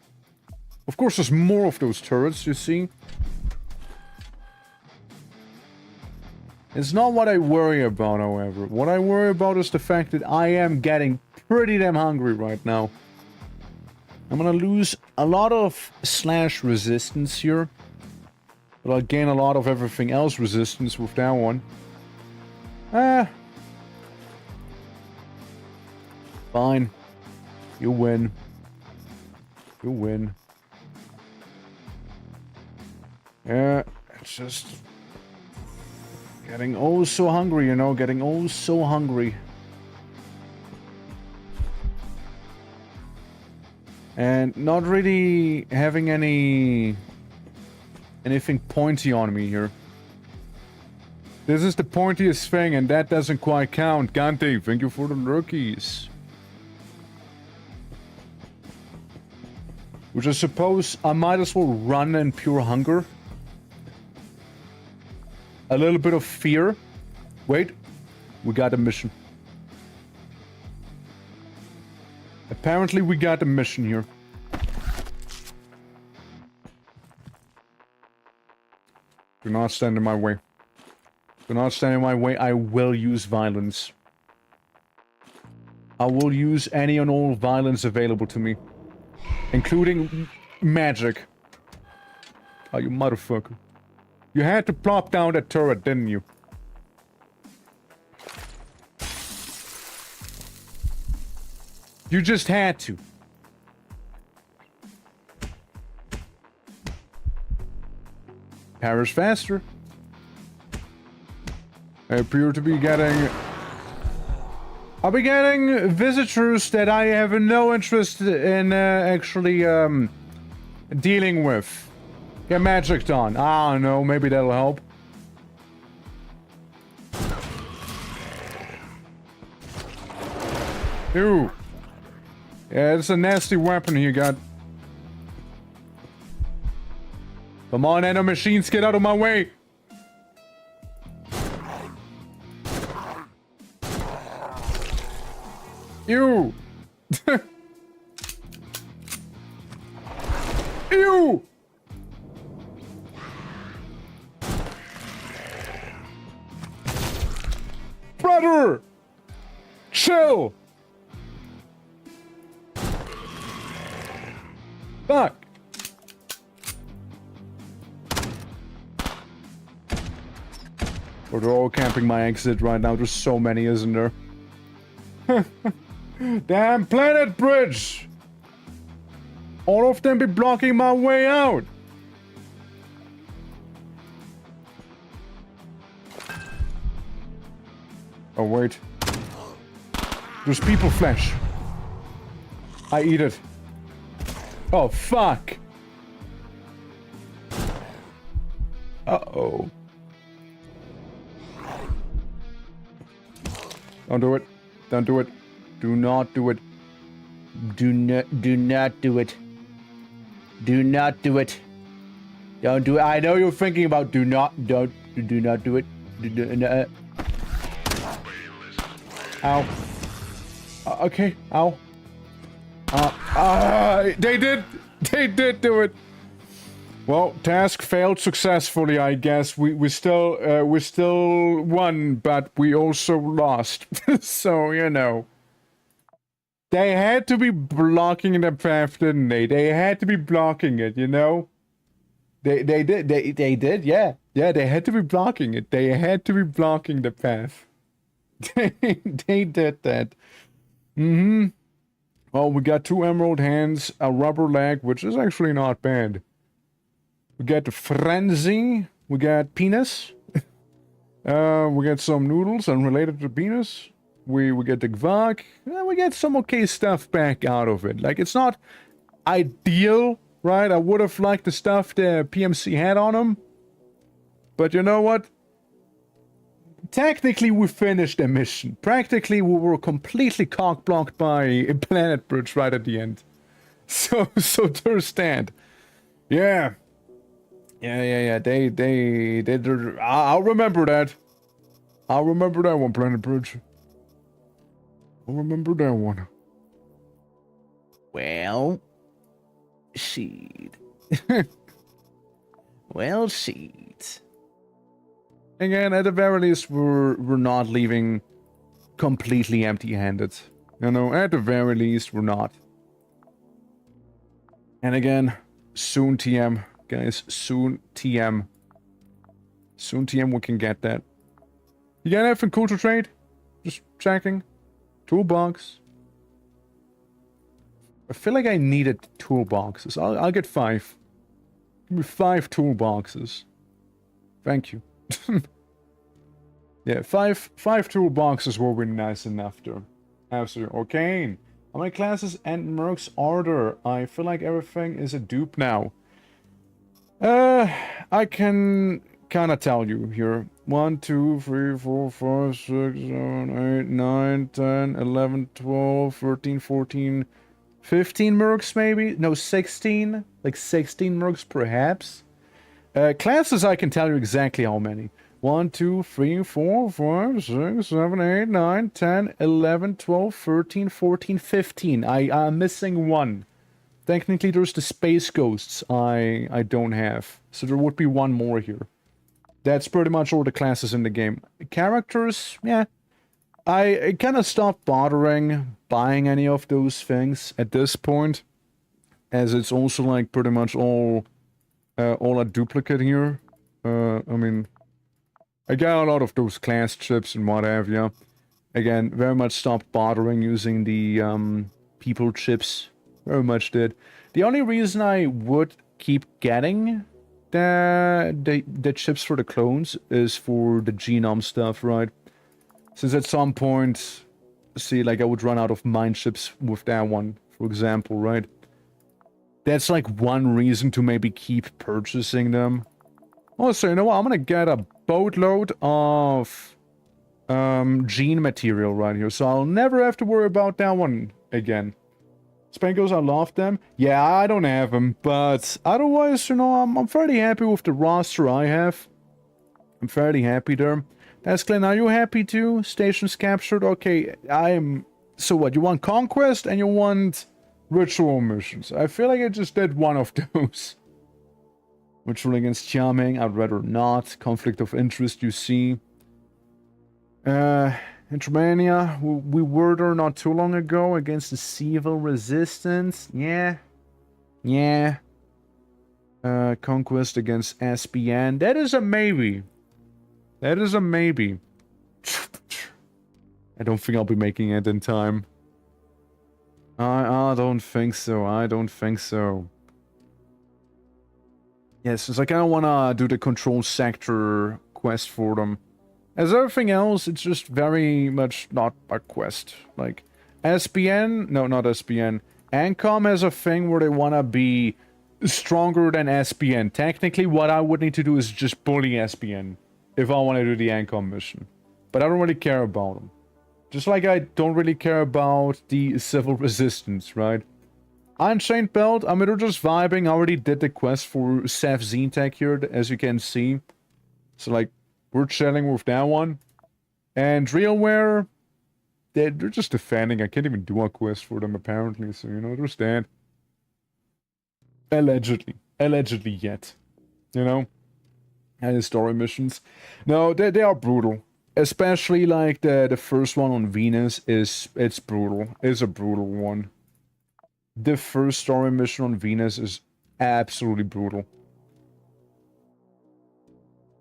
Of course, there's more of those turrets, you see. It's not what I worry about, however. What I worry about is the fact that I am getting pretty damn hungry right now. I'm gonna lose a lot of slash resistance here. But I'll gain a lot of everything else resistance with that one. Fine. You win. You win. Yeah, it's just... getting oh so hungry, you know? Getting oh so hungry. And not really having anything pointy on me here. This is the pointiest thing, and that doesn't quite count. Gante, thank you for the lurkies. Which I suppose I might as well run in pure hunger. A little bit of fear. Wait, we got a mission. Apparently we got a mission here. Do not stand in my way. Do not stand in my way. I will use violence. I will use any and all violence available to me. Including magic. Oh, you motherfucker. You had to plop down that turret, didn't you? You just had to. Perish faster. I appear to be getting... I'll be getting visitors that I have no interest in actually dealing with. Get magicked on. I don't know, maybe that'll help. Ew. Yeah, it's a nasty weapon you got. Come on, nano machines, get out of my way! Ew! Ew! Brother! Chill! Fuck! Or they're all camping my exit right now. There's so many, isn't there? Damn planet bridge! All of them be blocking my way out! Oh wait. There's people flesh. I eat it. Oh fuck! Uh-oh. Don't do it. Don't do it. Do not do it. Do not do it. Do not do it. Don't do it. I know you're thinking about do not do it. Ow. Okay. Ow. They did do it. Well, task failed successfully, I guess. We still won, but we also lost. So, you know. They had to be blocking the path, didn't they? They had to be blocking it, you know? They did, yeah. Yeah, they had to be blocking it. They had to be blocking the path. They did that. Mm-hmm. Well, we got 2 emerald hands, a rubber leg, which is actually not bad. We got the frenzy. We got penis. We got some noodles unrelated to penis. We get the gvag. We get some okay stuff back out of it. Like, it's not ideal, right? I would have liked the stuff the PMC had on them. But you know what? Technically, we finished the mission. Practically, we were completely cock-blocked by a planet bridge right at the end. So there's that. Yeah. Yeah. I'll remember that. I'll remember that one, Planet Bridge. I'll remember that one. Well, shit. Well, shit. Again, at the very least, we're not leaving completely empty-handed. You know, at the very least, we're not. And again, soon TM. Guys, soon TM. Soon TM we can get that. You got anything cool to trade? Just checking. Toolbox. I feel like I needed toolboxes. I'll get 5. Give me 5 toolboxes. Thank you. Yeah, 5 toolboxes will be nice enough to absolutely. Okay. How many classes and mercs are there? I feel like everything is a dupe now. I can kind of tell you here. 1, 2, 3, 4, 5, 6, 7, 8, 9, 10, 11, 12, 13, 14, 15 mercs maybe? No, 16? Like 16 mercs perhaps? Classes I can tell you exactly how many. 1, 2, 3, 4, 5, 6, 7, 8, 9, 10, 11, 12, 13, 14, 15. I'm missing 1. Technically, there's the space ghosts I don't have. So there would be 1 more here. That's pretty much all the classes in the game. Characters, yeah. I kind of stopped bothering buying any of those things at this point. As it's also like pretty much all a duplicate here. I mean, I got a lot of those class chips and what have you. Again, very much stopped bothering using the people chips. Very much did. The only reason I would keep getting the chips for the clones is for the genome stuff, right? Since at some point, see, like I would run out of mind chips with that one, for example, right? That's like one reason to maybe keep purchasing them. Also, you know what? I'm gonna get a boatload of gene material right here, so I'll never have to worry about that one again. Spankos, I love them. Yeah, I don't have them, but otherwise, you know, I'm fairly happy with the roster I have. I'm fairly happy there. That's Glenn, are you happy too? Stations captured? Okay, I am... So what, you want Conquest and you want Ritual missions? I feel like I just did one of those. Ritual against Charming, I'd rather not. Conflict of interest, you see. In Romania, we were there not too long ago against the civil resistance. Yeah. Conquest against SPN. That is a maybe. That is a maybe. I don't think I'll be making it in time. I don't think so. I don't think so. Yes, since I kind of want to do the control sector quest for them. As everything else, it's just very much not a quest. Like, SPN... No, not SPN. ANCOM has a thing where they want to be stronger than SPN. Technically, what I would need to do is just bully SPN if I want to do the ANCOM mission. But I don't really care about them. Just like I don't really care about the civil resistance, right? Unchained Belt, I mean, they're just vibing. I already did the quest for Seth Zentek here, as you can see. So, like, we're chilling with that one. And Realware, they're just defending. I can't even do a quest for them, apparently. So, you know, there's that. Allegedly. Allegedly yet. You know? And the story missions. No, they are brutal. Especially, like, the first one on Venus it's brutal. It's a brutal one. The first story mission on Venus is absolutely brutal.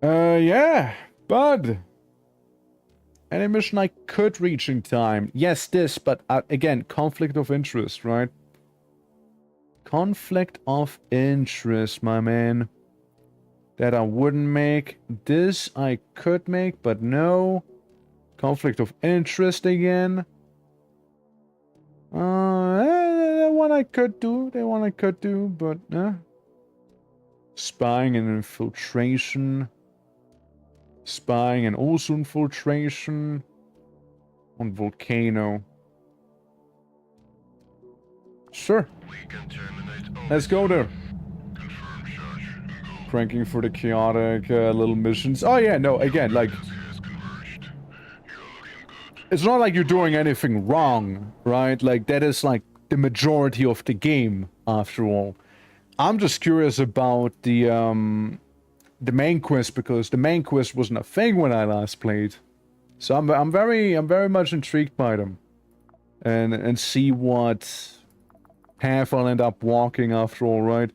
Yeah, bud. Any mission I could reach in time. Yes, this, but again, conflict of interest, right? Conflict of interest, my man. That I wouldn't make. This I could make, but no. Conflict of interest again. That one I could do. That one I could do, but spying and infiltration. Spying and also infiltration. On Volcano. Sure. Let's go there. Cranking for the chaotic little missions. Oh yeah, no, again, like... It's not like you're doing anything wrong, right? Like, that is like the majority of the game, after all. I'm just curious about the main quest, because the main quest wasn't a thing when I last played. So I'm very much intrigued by them. And see what path I'll end up walking after all, right?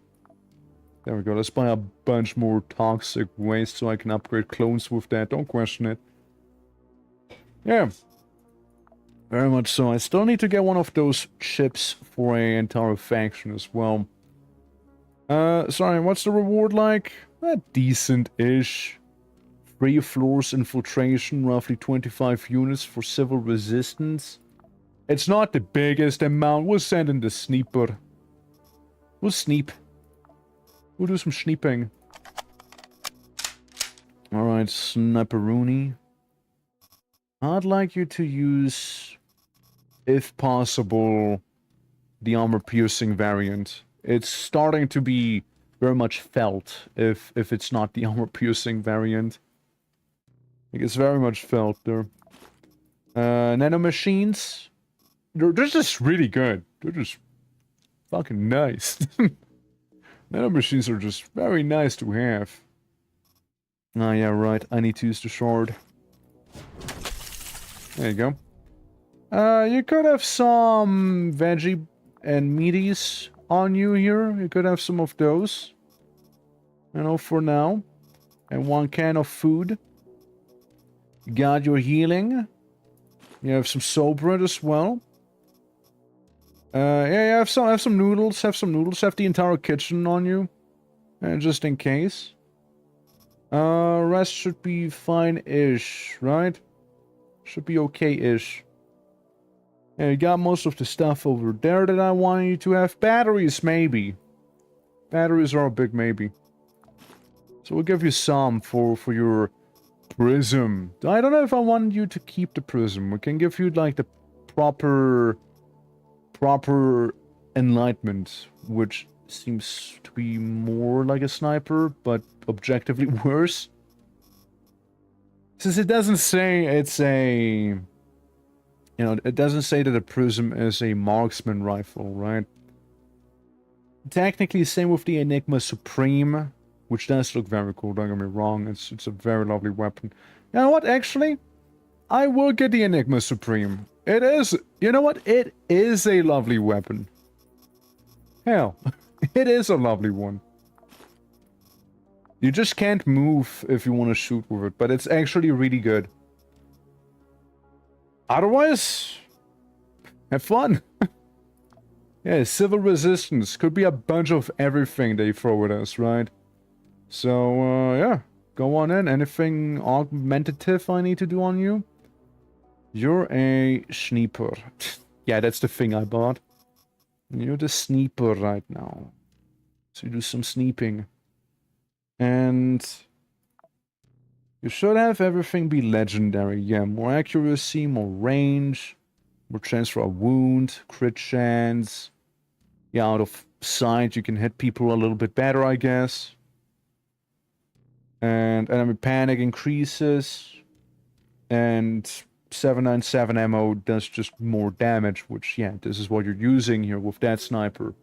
There we go, let's buy a bunch more toxic waste so I can upgrade clones with that, don't question it. Yeah. Very much so. I still need to get one of those chips for an entire faction as well. Sorry, what's the reward like? Decent-ish. 3 floors infiltration, roughly 25 units for civil resistance. It's not the biggest amount, we'll send in the sniper. We'll sneep. We'll do some sneeping. Alright, Sniperoonie. I'd like you to use, if possible, the armor-piercing variant. It's starting to be very much felt, if it's not the armor-piercing variant. Like, it's very much felt there. Nanomachines. They're just really good. They're just fucking nice. Nanomachines are just very nice to have. Ah, yeah, right. I need to use the shard. There you go. You could have some veggie and meaties on you here. You could have some of those. You know, for now. And 1 can of food. You got your healing. You have some soul bread as well. Yeah, have some noodles, have the entire kitchen on you. Just in case. Rest should be fine-ish, right? Should be okay-ish. Yeah, you got most of the stuff over there that I want you to have. Batteries, maybe. Batteries are a big maybe. So we'll give you some for your prism. I don't know if I want you to keep the prism. We can give you, like, the proper enlightenment, which seems to be more like a sniper, but objectively worse. Since it doesn't say it's a... You know, it doesn't say that a prism is a marksman rifle, right? Technically, same with the Enigma Supreme, which does look very cool, don't get me wrong. It's a very lovely weapon. You know what, actually? I will get the Enigma Supreme. It is... You know what? It is a lovely weapon. Hell, it is a lovely one. You just can't move if you want to shoot with it, but it's actually really good. Otherwise, have fun. Yeah, civil resistance. Could be a bunch of everything they throw at us, right? So, yeah. Go on in. Anything augmentative I need to do on you? You're a sniper. Yeah, that's the thing I bought. You're the sniper right now. So you do some sneeping. And... You should have everything be legendary. Yeah, more accuracy, more range, more chance for a wound, crit chance. Yeah, out of sight, you can hit people a little bit better, I guess. And enemy panic increases. And 797 ammo does just more damage, which, yeah, this is what you're using here with that sniper.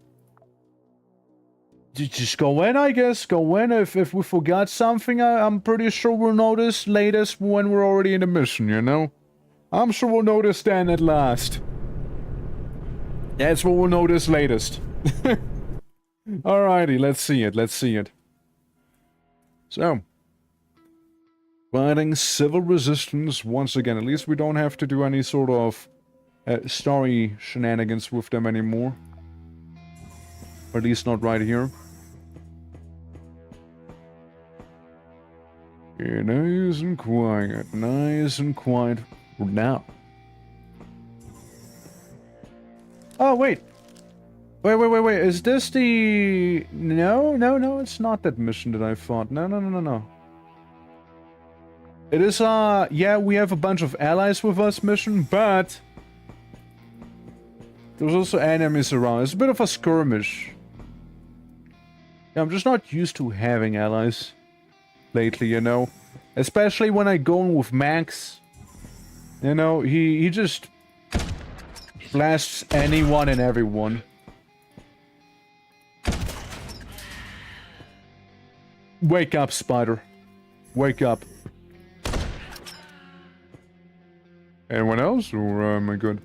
Just go in, I guess. Go in. If we forgot something, I'm pretty sure we'll notice latest when we're already in the mission, you know? I'm sure we'll notice then at last. That's what we'll notice latest. Alrighty, let's see it. Let's see it. So. Fighting civil resistance once again. At least we don't have to do any sort of story shenanigans with them anymore. Or at least not right here. Yeah, nice and quiet. Nice and quiet. Now. Oh, wait. Wait. Is this the... No, it's not that mission that I fought. No. It is, yeah, we have a bunch of allies with us mission, but... There's also enemies around. It's a bit of a skirmish. Yeah, I'm just not used to having allies lately, you know. Especially when I go in with Max. You know, he just blasts anyone and everyone. Wake up, Spider. Wake up. Anyone else, or am I good?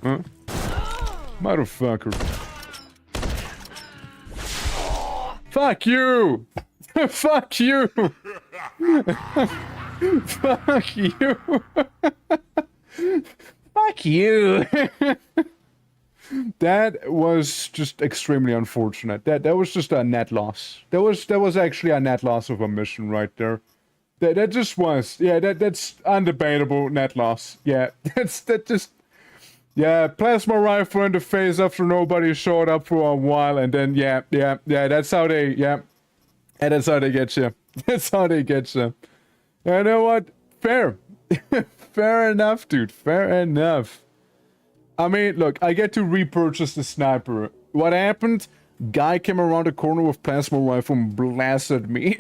Huh? Motherfucker. Fuck you! Fuck you! Fuck you! Fuck you! That was just extremely unfortunate. That was just a net loss. That was actually a net loss of a mission right there. That just was. Yeah, that's undebatable net loss. Yeah, that just. Yeah, plasma rifle in the face after nobody showed up for a while, and then yeah, that's how they that's how they get you. That's how they get you. You know what? Fair. Fair enough, dude. Fair enough. I mean, look, I get to repurchase the sniper. What happened? Guy came around the corner with plasma rifle and blasted me.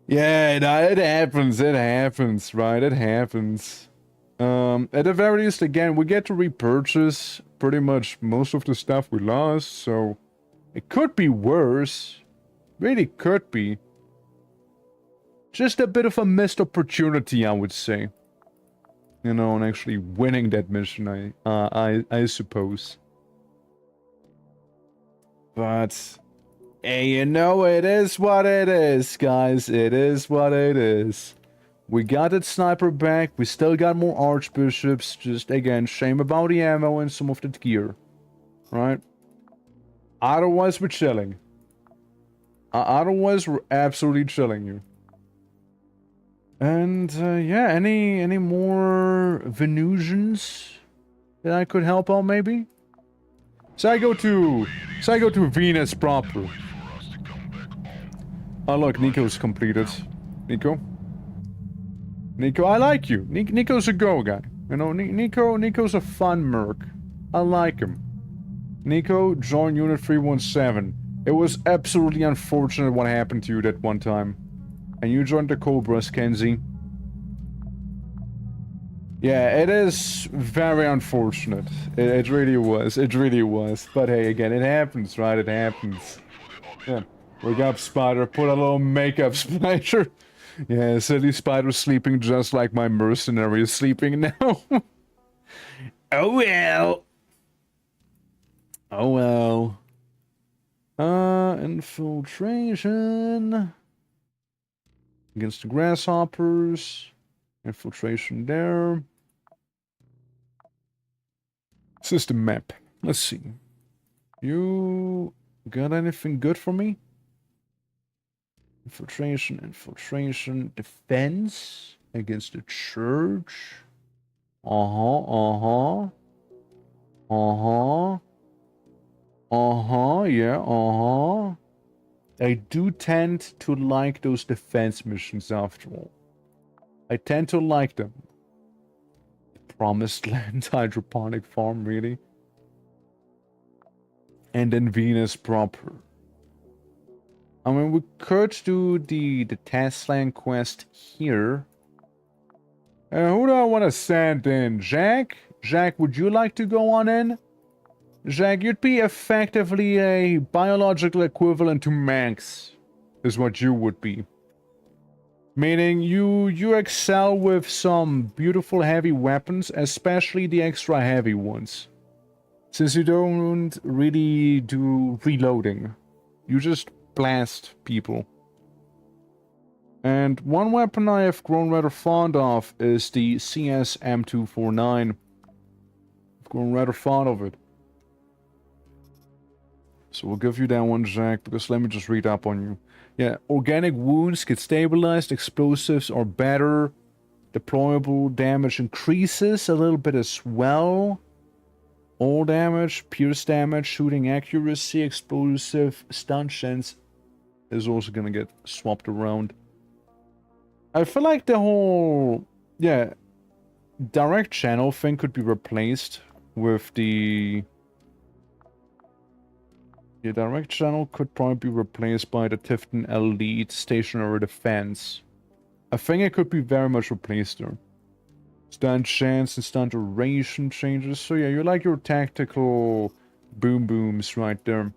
Yeah, no, it happens. It happens, right? It happens. At the very least, again, we get to repurchase pretty much most of the stuff we lost, so it could be worse. Really could be. Just a bit of a missed opportunity, I would say. You know, and actually winning that mission, I suppose. But, hey, you know, it is what it is, guys. It is what it is. We got that sniper back. We still got more archbishops. Just, again, shame about the ammo and some of the gear. Right? Otherwise, we're chilling. Otherwise, we're absolutely chilling here. And, yeah, any more Venusians that I could help out, maybe? So I go to Venus proper. Oh, look, Nico's completed. Nico? Nico, I like you. Nico's a go guy. You know, Nico's a fun merc. I like him. Nico, join Unit 317. It was absolutely unfortunate what happened to you that one time. And you joined the Cobras, Kenzie. Yeah, it is very unfortunate. It really was. It really was. But hey, again, it happens, right? It happens. Yeah. Wake up, Spider. Put a little makeup, Spider. Yeah, silly Spider's sleeping just like my mercenary is sleeping now. Oh well. Oh well. Infiltration. Against the grasshoppers. Infiltration there. System map. Let's see. You got anything good for me? Infiltration, defense against the church. Yeah, I do tend to like those defense missions after all. I tend to like them. Promised Land hydroponic farm, really? And then Venus proper. I mean, we could do the Tasland quest here. Who do I want to send in? Jack? Jack, would you like to go on in? Jack, you'd be effectively a biological equivalent to Max, is what you would be. Meaning, you excel with some beautiful heavy weapons, especially the extra heavy ones. Since you don't really do reloading. You just blast people. And one weapon I have grown rather fond of is the CS M249. I've grown rather fond of it. So we'll give you that one, Jack, because let me just read up on you. Yeah, organic wounds get stabilized, explosives are better, deployable damage increases a little bit as well. All damage, pierce damage, shooting accuracy, explosive stun chance is also gonna get swapped around. I feel like the whole, yeah, direct channel thing could be replaced with the... Yeah, direct channel could probably be replaced by the Tifton Elite Stationary Defense. I think it could be very much replaced there. Stun chance and stun duration changes. So yeah, you like your tactical boom booms right there.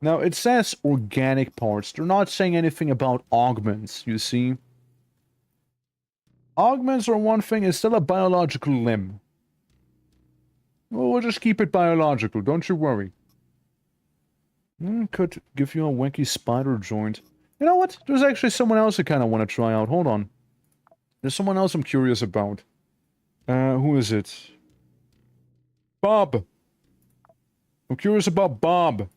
Now, it says organic parts. They're not saying anything about augments, you see. Augments are one thing, it's still a biological limb. Well, we'll just keep it biological, don't you worry. Could give you a wacky spider joint. You know what? There's actually someone else I kind of want to try out. Hold on. There's someone else I'm curious about. Who is it? Bob. I'm curious about Bob.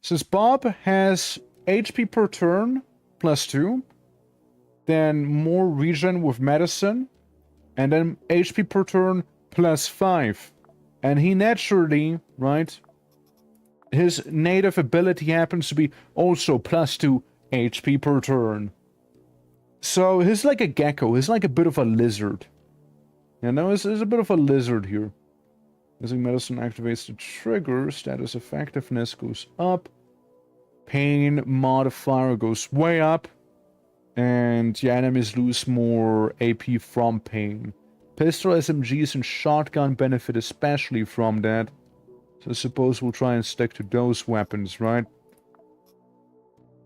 Since Bob has HP per turn, +2, then more regen with medicine, and then HP per turn, +5. And he naturally, right, his native ability happens to be also +2 HP per turn. So he's like a gecko, he's like a bit of a lizard. You know, he's a bit of a lizard here. Using medicine activates the trigger, status effectiveness goes up, pain modifier goes way up, and your enemies lose more AP from pain. Pistol, SMGs, and shotgun benefit especially from that. So I suppose we'll try and stick to those weapons, right?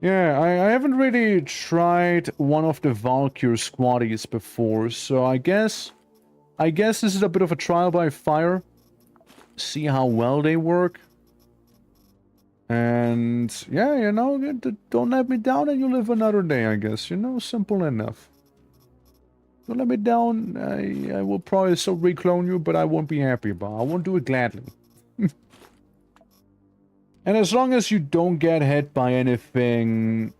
Yeah, I haven't really tried one of the Valkyr squaddies before, so I guess this is a bit of a trial by fire. See how well they work. And yeah, you know, don't let me down and you live another day, I guess. You know, simple enough. Don't let me down. I will probably still reclone you, but I won't be happy about it. I won't do it gladly. And as long as you don't get hit by anything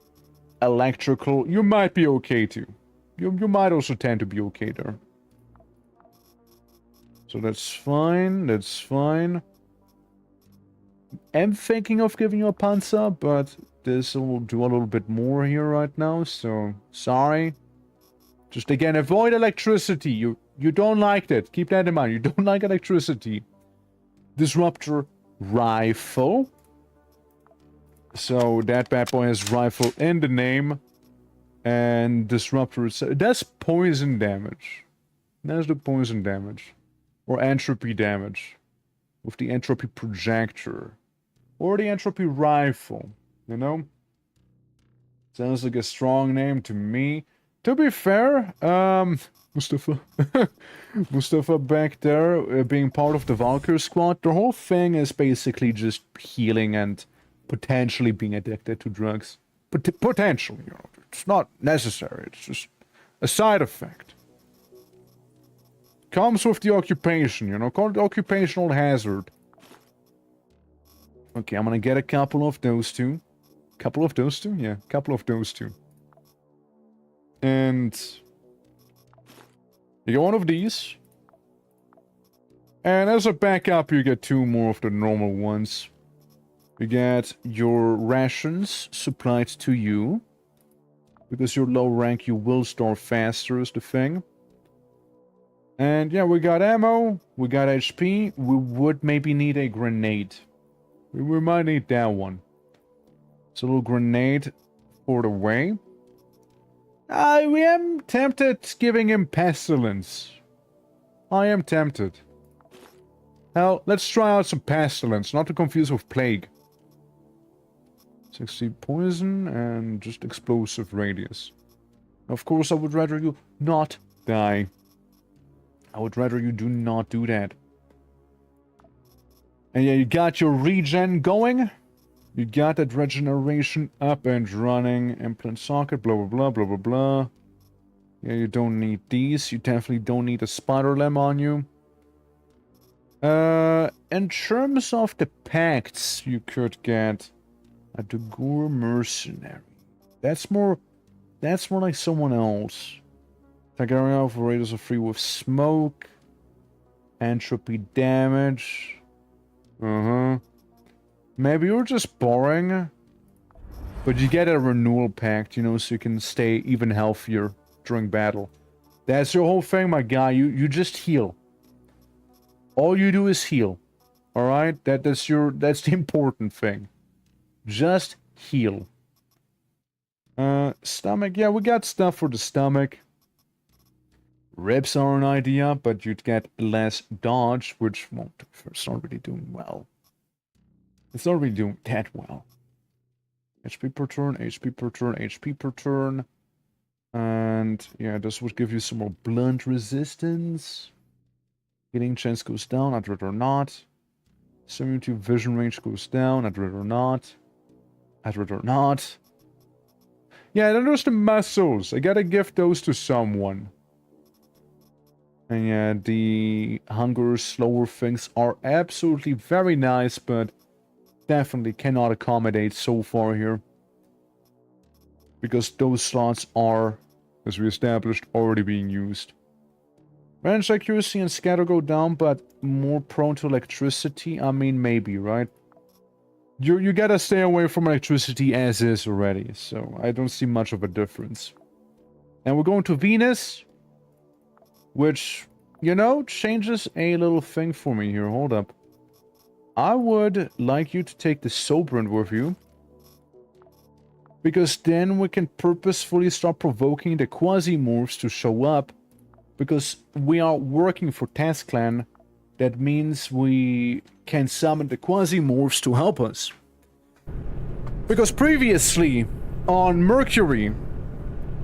electrical, you might be okay too. You might also tend to be okay there. So that's fine, that's fine. I'm thinking of giving you a panzer, but this will do a little bit more here right now, so sorry. Just again, avoid electricity. You don't like that. Keep that in mind. You don't like electricity. Disruptor rifle. So that bad boy has rifle in the name. And disruptor, that's poison damage. That's the poison damage. Or entropy damage. With the entropy projector. Or the entropy rifle. You know? Sounds like a strong name to me. To be fair, Mustafa. Mustafa back there, being part of the Valkyrie squad, the whole thing is basically just healing and potentially being addicted to drugs. Potentially, you know. It's not necessary, it's just a side effect. Comes with the occupation, you know, called occupational hazard. Okay, I'm gonna get a couple of those two. Couple of those two? Yeah, couple of those two. And you get one of these. And as a backup, you get two more of the normal ones. You get your rations supplied to you. Because you're low rank, you will starve faster is the thing. And yeah, we got ammo, we got HP, we would maybe need a grenade. We might need that one. It's a little grenade for the way. I am tempted giving him pestilence. I am tempted. Hell, let's try out some pestilence, not to confuse with plague. 60 poison and just explosive radius. Of course, I would rather you not die. I would rather you do not do that. And yeah, you got your regen going. You got that regeneration up and running. Implant socket, blah, blah, blah, blah, blah, blah. Yeah, you don't need these. You definitely don't need a spider limb on you. In terms of the pacts you could get, a Dagur mercenary. That's more like someone else. Targaryen operators are free with smoke. Entropy damage. Maybe you're just boring. But you get a renewal pact, you know, so you can stay even healthier during battle. That's your whole thing, my guy. You just heal. All you do is heal. Alright? That's the important thing. Just heal. Stomach. Yeah, we got stuff for the stomach. Ribs are an idea, but you'd get less dodge, which won't. It's not really doing well. It's not really doing that well. HP per turn, HP per turn, HP per turn. And yeah, this would give you some more blunt resistance. Hitting chance goes down, I'd rather not. 72 vision range goes down, I'd rather not. I'd rather not. Yeah, then there's the muscles. I gotta give those to someone. And yeah, the hunger, slower things are absolutely very nice, but definitely cannot accommodate so far here. Because those slots are, as we established, already being used. Range accuracy and scatter go down, but more prone to electricity? I mean, maybe, right? You gotta stay away from electricity as is already, so I don't see much of a difference. And we're going to Venus, which, you know, changes a little thing for me here. Hold up. I would like you to take the Sobrand with you, because then we can purposefully start provoking the QUASIMORPHs to show up, because we are working for Task Clan. That means we can summon the QUASIMORPHs to help us. Because previously, on Mercury,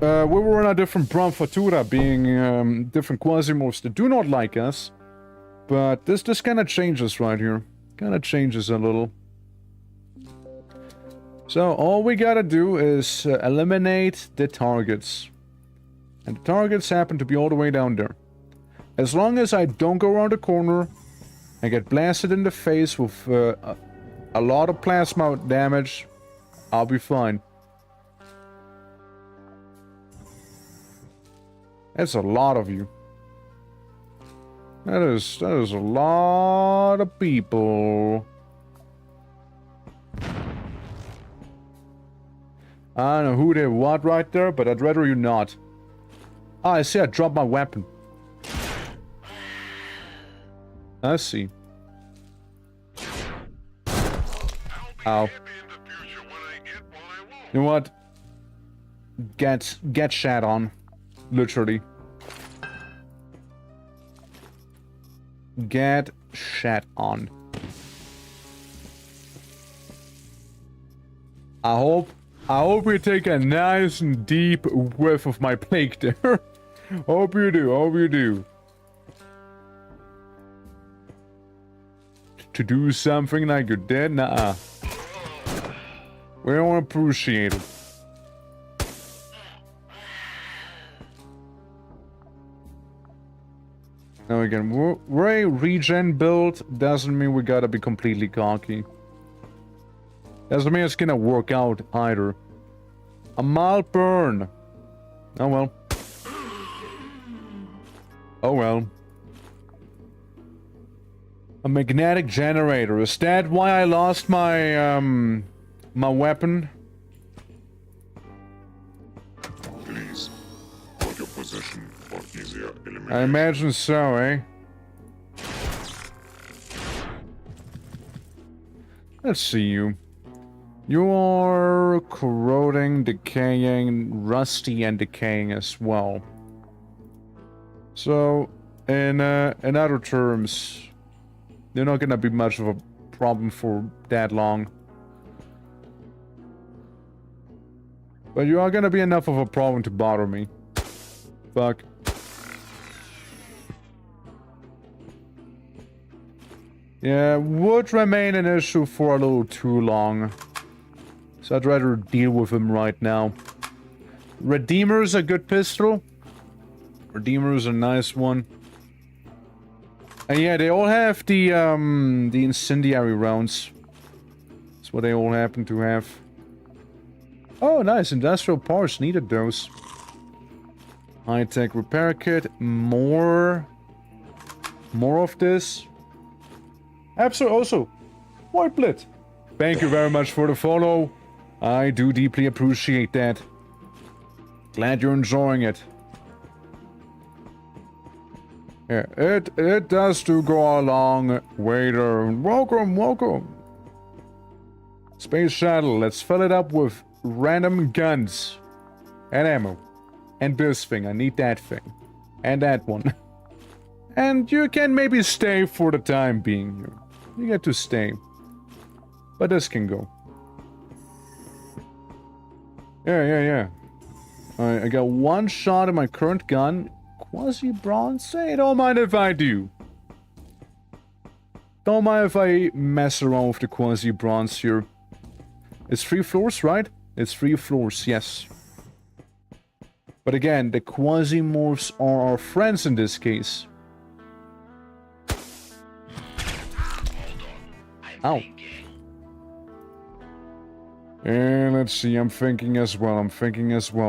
we were in a different Brahmfatura, being different QUASIMORPHs that do not like us. But this kind of changes right here. Kind of changes a little. So all we gotta do is eliminate the targets. And the targets happen to be all the way down there. As long as I don't go around the corner and get blasted in the face with a lot of plasma damage, I'll be fine. That's a lot of you. That is a lot of people. I don't know who did what right there, but I'd rather you not. Ah, I see I dropped my weapon. I see. Ow. You know what? Get shat on. Literally. Get shat on. I hope you take a nice and deep whiff of my plague there. Hope you do. To do something like you did? Nuh-uh. We don't appreciate it. Now again, we're a regen build, doesn't mean we gotta be completely cocky. Doesn't mean it's gonna work out either. A mild burn. Oh well. Oh well. A magnetic generator. Is that why I lost my my weapon? Please, hold your position for easier elimination. I imagine so, eh? Let's see you. You are corroding, decaying, rusty and decaying as well. So, in other terms, they're not gonna be much of a problem for that long. But you are gonna be enough of a problem to bother me. Fuck. Yeah, would remain an issue for a little too long. So I'd rather deal with him right now. Redeemer's a good pistol. Redeemer's a nice one. And yeah, they all have the incendiary rounds. That's what they all happen to have. Oh, nice. Industrial parts. Needed those. High-tech repair kit. More of this. Absolutely. Also, White Blit. Thank you very much for the follow. I do deeply appreciate that. Glad you're enjoying it. Yeah, it does do go a long way there. Welcome. Space shuttle, let's fill it up with random guns. And ammo. And this thing, I need that thing. And that one. And you can maybe stay for the time being here. You get to stay. But this can go. Yeah. Alright, I got one shot in my current gun. Quasi-bronze? Hey, don't mind if I do. Don't mind if I mess around with the quasi-bronze here. It's 3 floors, right? It's 3 floors, yes. But again, the quasi-morphs are our friends in this case. Ow. And let's see, I'm thinking as well.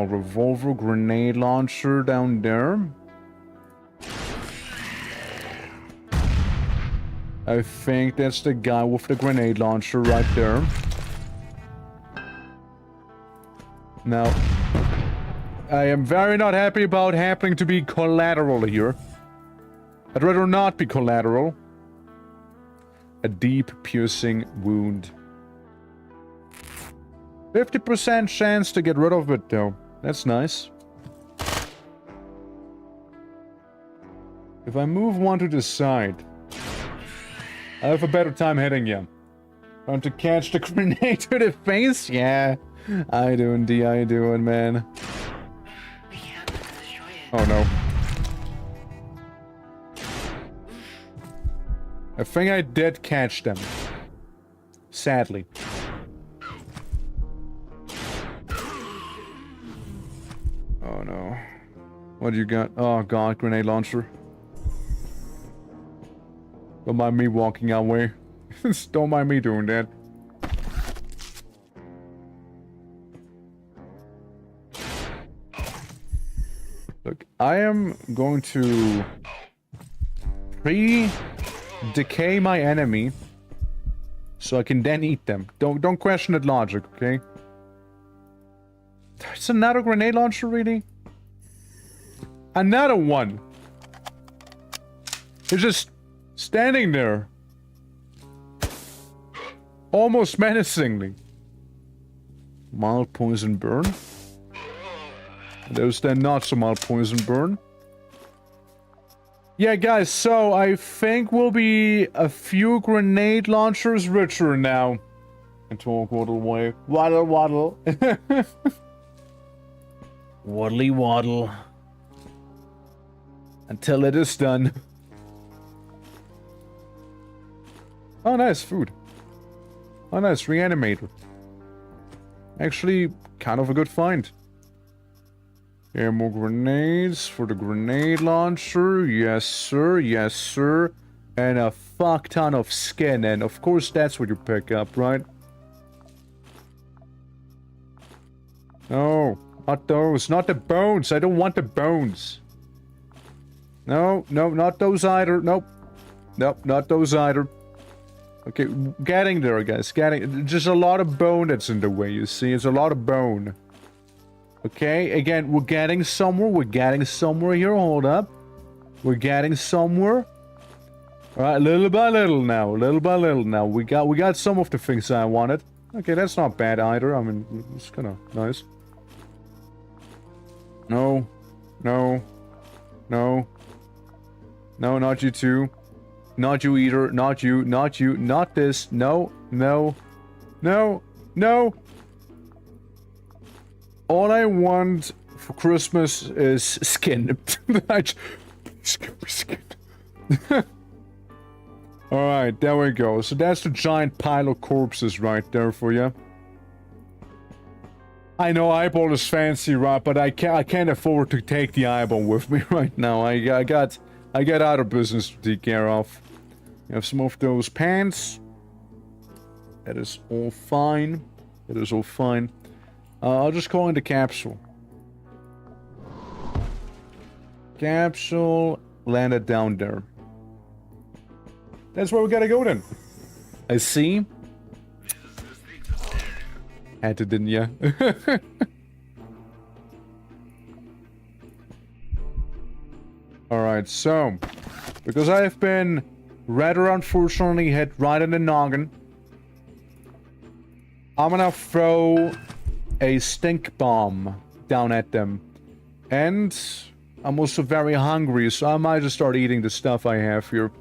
Revolver, grenade launcher down there. I think that's the guy with the grenade launcher right there. Now, I am very not happy about happening to be collateral here. I'd rather not be collateral. A deep, piercing wound. 50% chance to get rid of it, though. That's nice. If I move one to the side, I have a better time hitting you. Trying to catch the grenade to the face? Yeah. I do indeed, I do it, man. Oh no. I think I did catch them. Sadly. Oh no. What do you got? Oh god, grenade launcher. Don't mind me walking away. Don't mind me doing that. Look, I am going to pre-decay my enemy so I can then eat them. Don't question the logic, okay? There's another grenade launcher, really? Another one! They're just standing there. Almost menacingly. Mild poison burn. There's the not so mild poison burn. Yeah, guys, so I think we'll be a few grenade launchers richer now. And talk waddle way. Waddle waddle. Waddly waddle. Until it is done. Oh, nice food. Oh, nice reanimator. Actually, kind of a good find. Yeah, more grenades for the grenade launcher. Yes, sir. Yes, sir. And a fuck ton of skin. And of course, that's what you pick up, right? No, not those. Not the bones. I don't want the bones. No, no, not those either. Nope. Nope, not those either. Okay, getting there, guys. Just a lot of bone that's in the way, you see? It's a lot of bone. Okay, again, we're getting somewhere. We're getting somewhere here. Hold up. We're getting somewhere. Alright, little by little now. Little by little now. We got some of the things I wanted. Okay, that's not bad either. I mean, it's kind of nice. No. No. No. No, not you too. Not you either. Not you. Not you. Not this. No. No. No. No. All I want for Christmas is skin. Skin. Alright, there we go. So that's the giant pile of corpses right there for you. I know eyeball is fancy, right? But I can't afford to take the eyeball with me right now. I got other business to take care of. You have some of those pants. That is all fine. That is all fine. I'll just call in the capsule. Capsule landed down there. That's where we gotta go then. I see. Had to, didn't ya? Alright, so because I have been rather unfortunately hit right in the noggin, I'm gonna throw a stink bomb down at them. And I'm also very hungry, so I might just start eating the stuff I have here.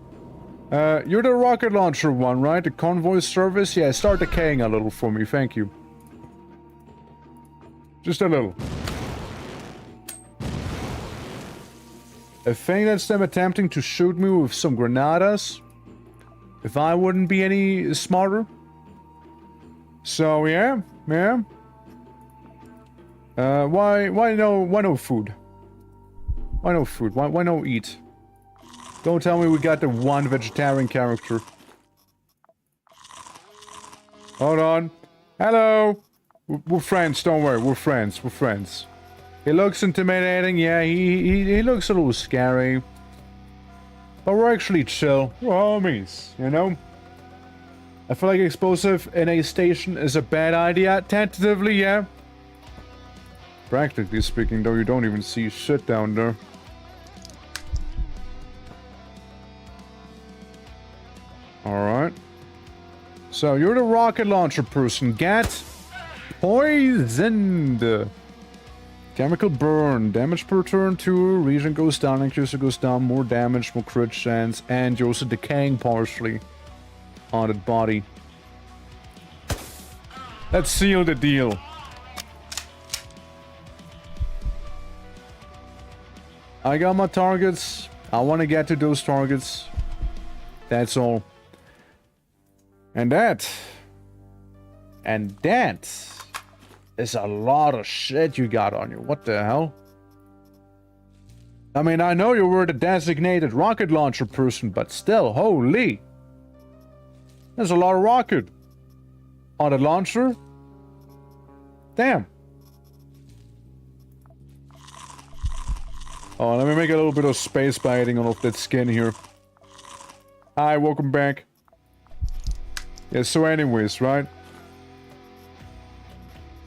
You're the rocket launcher one, right? The convoy service? Yeah, start decaying a little for me, thank you. Just a little. I think that's them attempting to shoot me with some granadas. If I wouldn't be any smarter. So, yeah. Why no food? Why no food? Why no eat? Don't tell me we got the one vegetarian character. Hold on. Hello! We're friends, don't worry. We're friends. He looks intimidating, yeah, he looks a little scary. But we're actually chill. We're homies, you know? I feel like explosive in a station is a bad idea. Tentatively, yeah. Practically speaking, though, you don't even see shit down there. Alright. So, you're the rocket launcher person. Get poisoned. Chemical burn. Damage per turn 2. Region goes down. Accuracy goes down. More damage, more crit chance. And you're also decaying partially. Haunted body. Let's seal the deal. I got my targets. I want to get to those targets. That's all. And that is a lot of shit you got on you. What the hell? I mean, I know you were the designated rocket launcher person, but still, holy. There's a lot of rocket. On the launcher? Damn. Oh, let me make a little bit of space biting off that skin here. Hi, welcome back. Yeah, so anyways, right?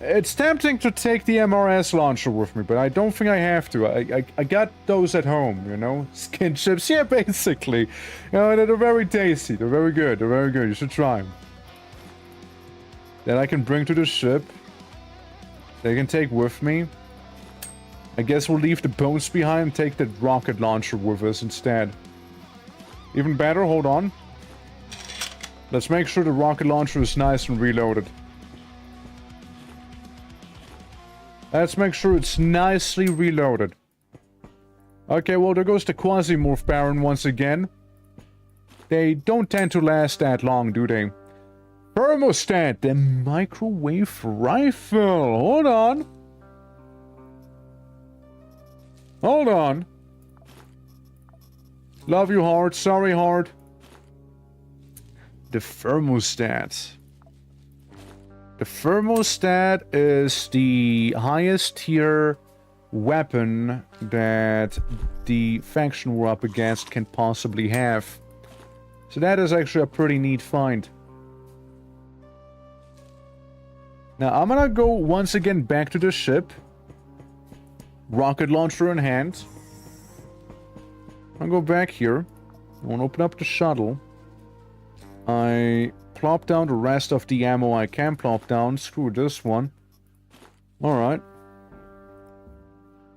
It's tempting to take the MRS launcher with me, but I don't think I have to. I got those at home, you know? Skin chips, yeah, basically. You know, they're very tasty. They're very good. They're very good. You should try them. That I can bring to the ship. They can take with me. I guess we'll leave the bones behind and take the rocket launcher with us instead. Even better, hold on. Let's make sure the rocket launcher is nice and reloaded. Let's make sure it's nicely reloaded. Okay, well, there goes the QUASIMORPH Baron once again. They don't tend to last that long, do they? Thermostat, the microwave rifle. Hold on. Hold on. Love you, Heart. Sorry, Heart. The thermostat. The thermostat is the highest tier weapon that the faction we're up against can possibly have. So that is actually a pretty neat find. Now I'm gonna go once again back to the ship. Rocket launcher in hand. I'll go back here. I want to open up the shuttle. I plop down the rest of the ammo I can plop down. Screw this one. Alright.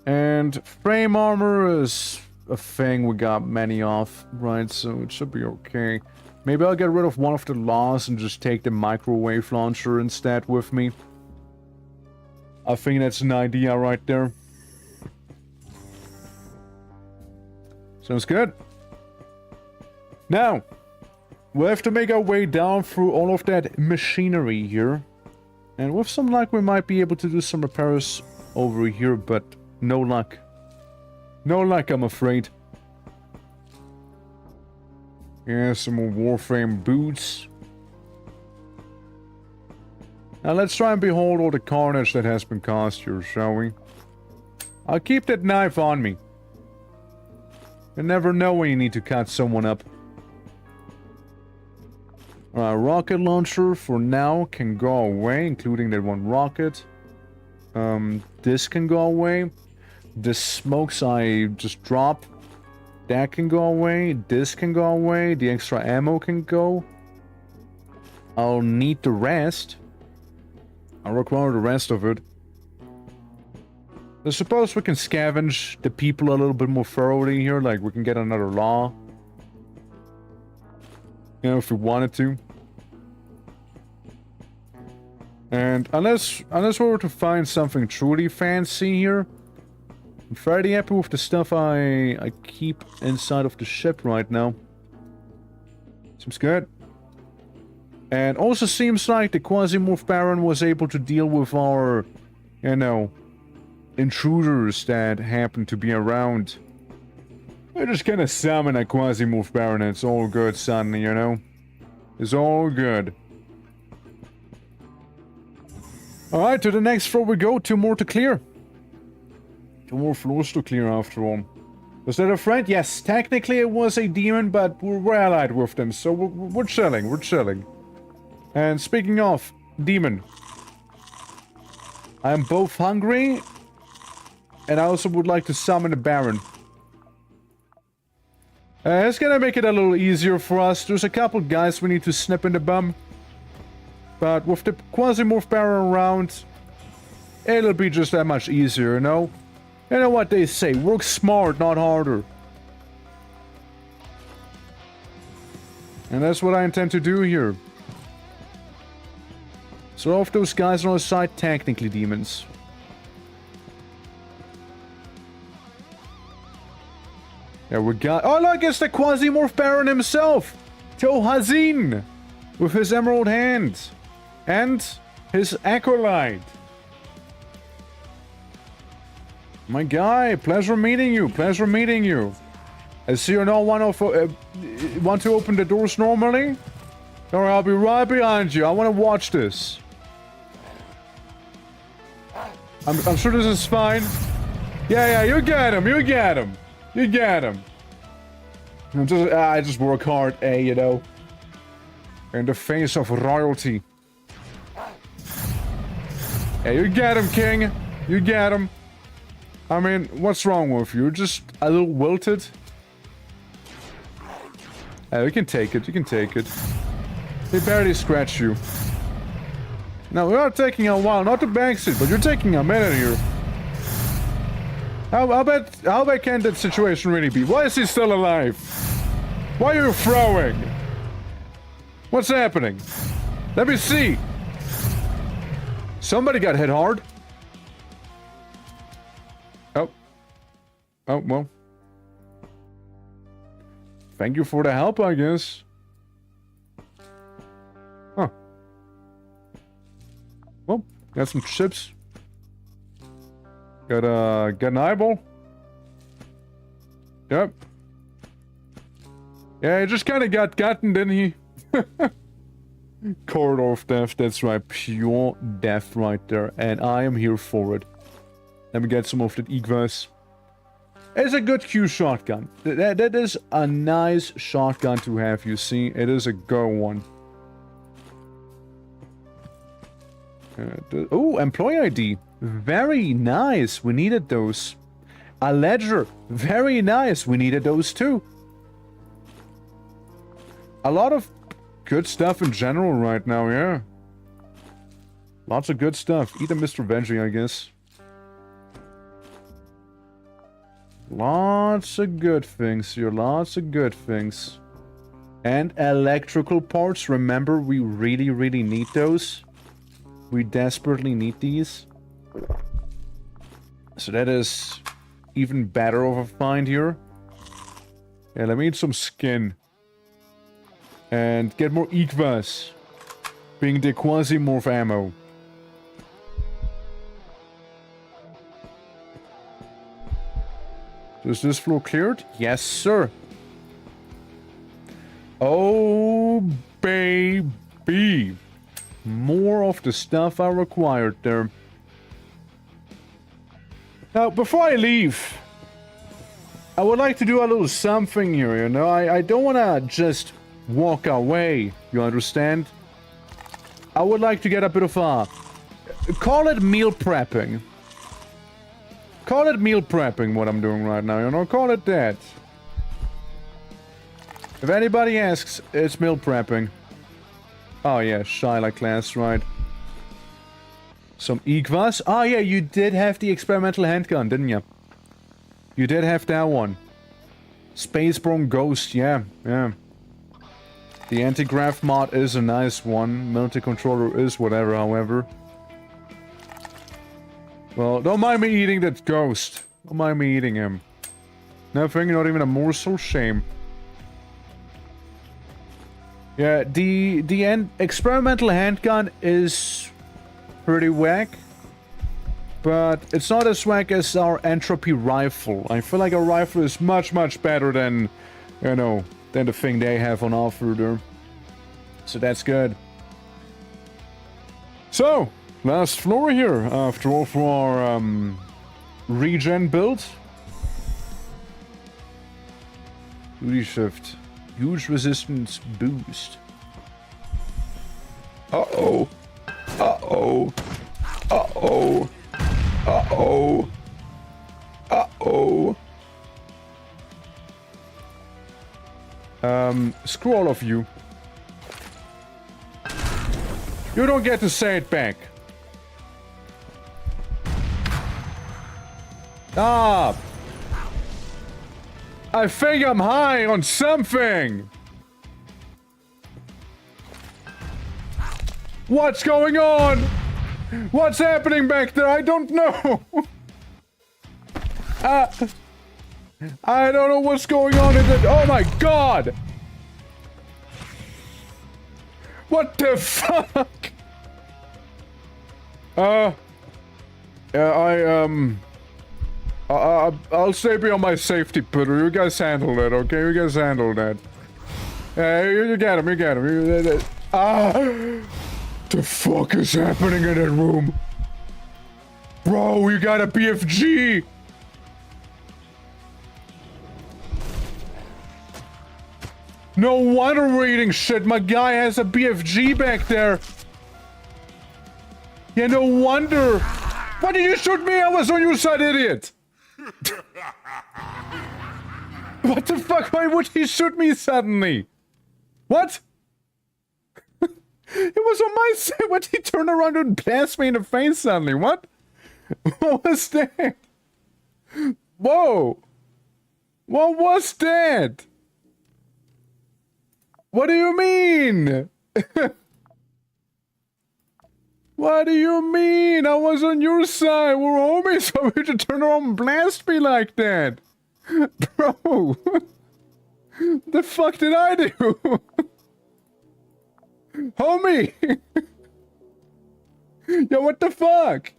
And frame armor is a thing we got many of, right? So it should be okay. Maybe I'll get rid of one of the laws and just take the microwave launcher instead with me. I think that's an idea right there. Sounds good. Now, we'll have to make our way down through all of that machinery here. And with some luck, we might be able to do some repairs over here, but no luck. No luck, I'm afraid. Yeah, some more Warframe boots. Now let's try and behold all the carnage that has been caused here, shall we? I'll keep that knife on me. You never know when you need to cut someone up. Rocket launcher for now can go away, including that one rocket. This can go away. The smokes I just dropped, that can go away. This can go away. The extra ammo can go. I'll need the rest. I'll require the rest of it. I suppose we can scavenge the people a little bit more thoroughly here, like we can get another law. You know, if we wanted to. And unless we were to find something truly fancy here, I'm fairly happy with the stuff I keep inside of the ship right now. Seems good. And also seems like the QUASIMORPH Baron was able to deal with our, you know, intruders that happen to be around. We're just gonna summon a QUASIMORPH Baron and it's all good, son, you know? It's all good. Alright, to the next floor we go. 2 more to clear. 2 more floors to clear after all. Was that a friend? Yes, technically it was a demon, but we're allied with them, so we're chilling, we're chilling. And speaking of demon, I'm both hungry and I also would like to summon a Baron. It's gonna make it a little easier for us. There's a couple guys we need to snip in the bum. But with the QUASIMORPH Baron around, it'll be just that much easier, you know? You know what they say, work smart, not harder. And that's what I intend to do here. So all of those guys on our side, technically demons. There we go. Oh look, it's the QUASIMORPH Baron himself! Tohazin! With his emerald hand. And his acolyte. My guy, pleasure meeting you. Pleasure meeting you. I see you now want to open the doors normally? Alright, I'll be right behind you. I want to watch this. I'm sure this is fine. Yeah, you get him. You get him. You get him. I just work hard, you know. In the face of royalty. Yeah, you get him, King. You get him. I mean, what's wrong with you? Just a little wilted? You can take it. You can take it. They barely scratch you. Now, we are taking a while, not to backseat, but you're taking a minute here. How bad can that situation really be? Why is he still alive? Why are you throwing? What's happening? Let me see. Somebody got hit hard. Oh. Oh, well. Thank you for the help, I guess. Huh. Well, got some chips. Got an eyeball. Yep. Yeah, he just kind of got gotten, didn't he? Corridor of death, that's right. Pure death right there. And I am here for it. Let me get some of that EQUAS. It's a good Q shotgun. That is a nice shotgun to have, you see. It is a go one. Oh, employee ID. Very nice. We needed those. A ledger. Very nice. We needed those too. A lot of good stuff in general right now, yeah. Lots of good stuff. Eat a Mr. Veggie, I guess. Lots of good things here. Lots of good things. And electrical parts. Remember, we really, really need those. We desperately need these. So that is even better of a find here. Yeah, let me eat some skin. And get more EQUAS. Being the QUASIMORPH ammo. Is this floor cleared? Yes, sir. Oh, baby. More of the stuff I required there. Now, before I leave, I would like to do a little something here, you know? I don't want to just walk away, you understand? I would like to get a bit of a... Call it meal prepping. Call it meal prepping, what I'm doing right now, you know? Call it that. If anybody asks, it's meal prepping. Oh yeah, Shyla class, right. Some EQUAS. Oh yeah, you did have the experimental handgun, didn't you? You did have that one. Spaceborne Ghost, yeah. The anti-grav mod is a nice one. Multi-controller is whatever, however. Well, don't mind me eating that ghost. Don't mind me eating him. Nothing, not even a morsel. Shame. Yeah, the experimental handgun is pretty whack. But it's not as whack as our entropy rifle. I feel like our rifle is much, much better than, you know, than the thing they have on offer there. So that's good. So, last floor here, after all, for our regen build. Duty shift. Huge resistance boost. Uh-oh. Uh-oh. Uh-oh. Uh-oh. Uh-oh. Screw all of you. You don't get to say it back. Stop! I think I'm high on something! What's going on? What's happening back there? I don't know! I don't know what's going on in it. Oh my god! What the fuck? I'll stay beyond my safety, Peter. You guys handle that, okay? You guys handle that. You get him, you get him. The fuck is happening in that room? Bro, you got a BFG! No wonder we're eating shit. My guy has a BFG back there. Yeah, no wonder. Why did you shoot me? I was on your side, idiot. What the fuck? Why would he shoot me suddenly? What? It was on my side. Why did he turn around and blast me in the face suddenly? What? What was that? Whoa. What was that? What do you mean? What do you mean? I was on your side. We're homies. Why would you turn around and blast me like that? Bro. The fuck did I do? Homie. Yo, what the fuck?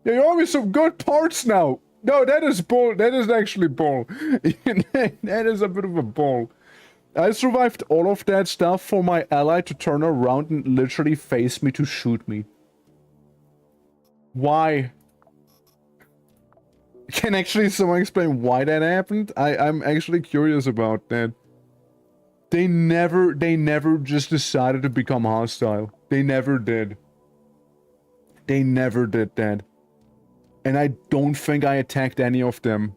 Yeah, you owe me some good parts now. No, that is bull. That is actually bull. That is a bit of a bull. I survived all of that stuff for my ally to turn around and literally face me to shoot me. Why? Can actually someone explain why that happened? I'm actually curious about that. They never just decided to become hostile. They never did. They never did that. And I don't think I attacked any of them.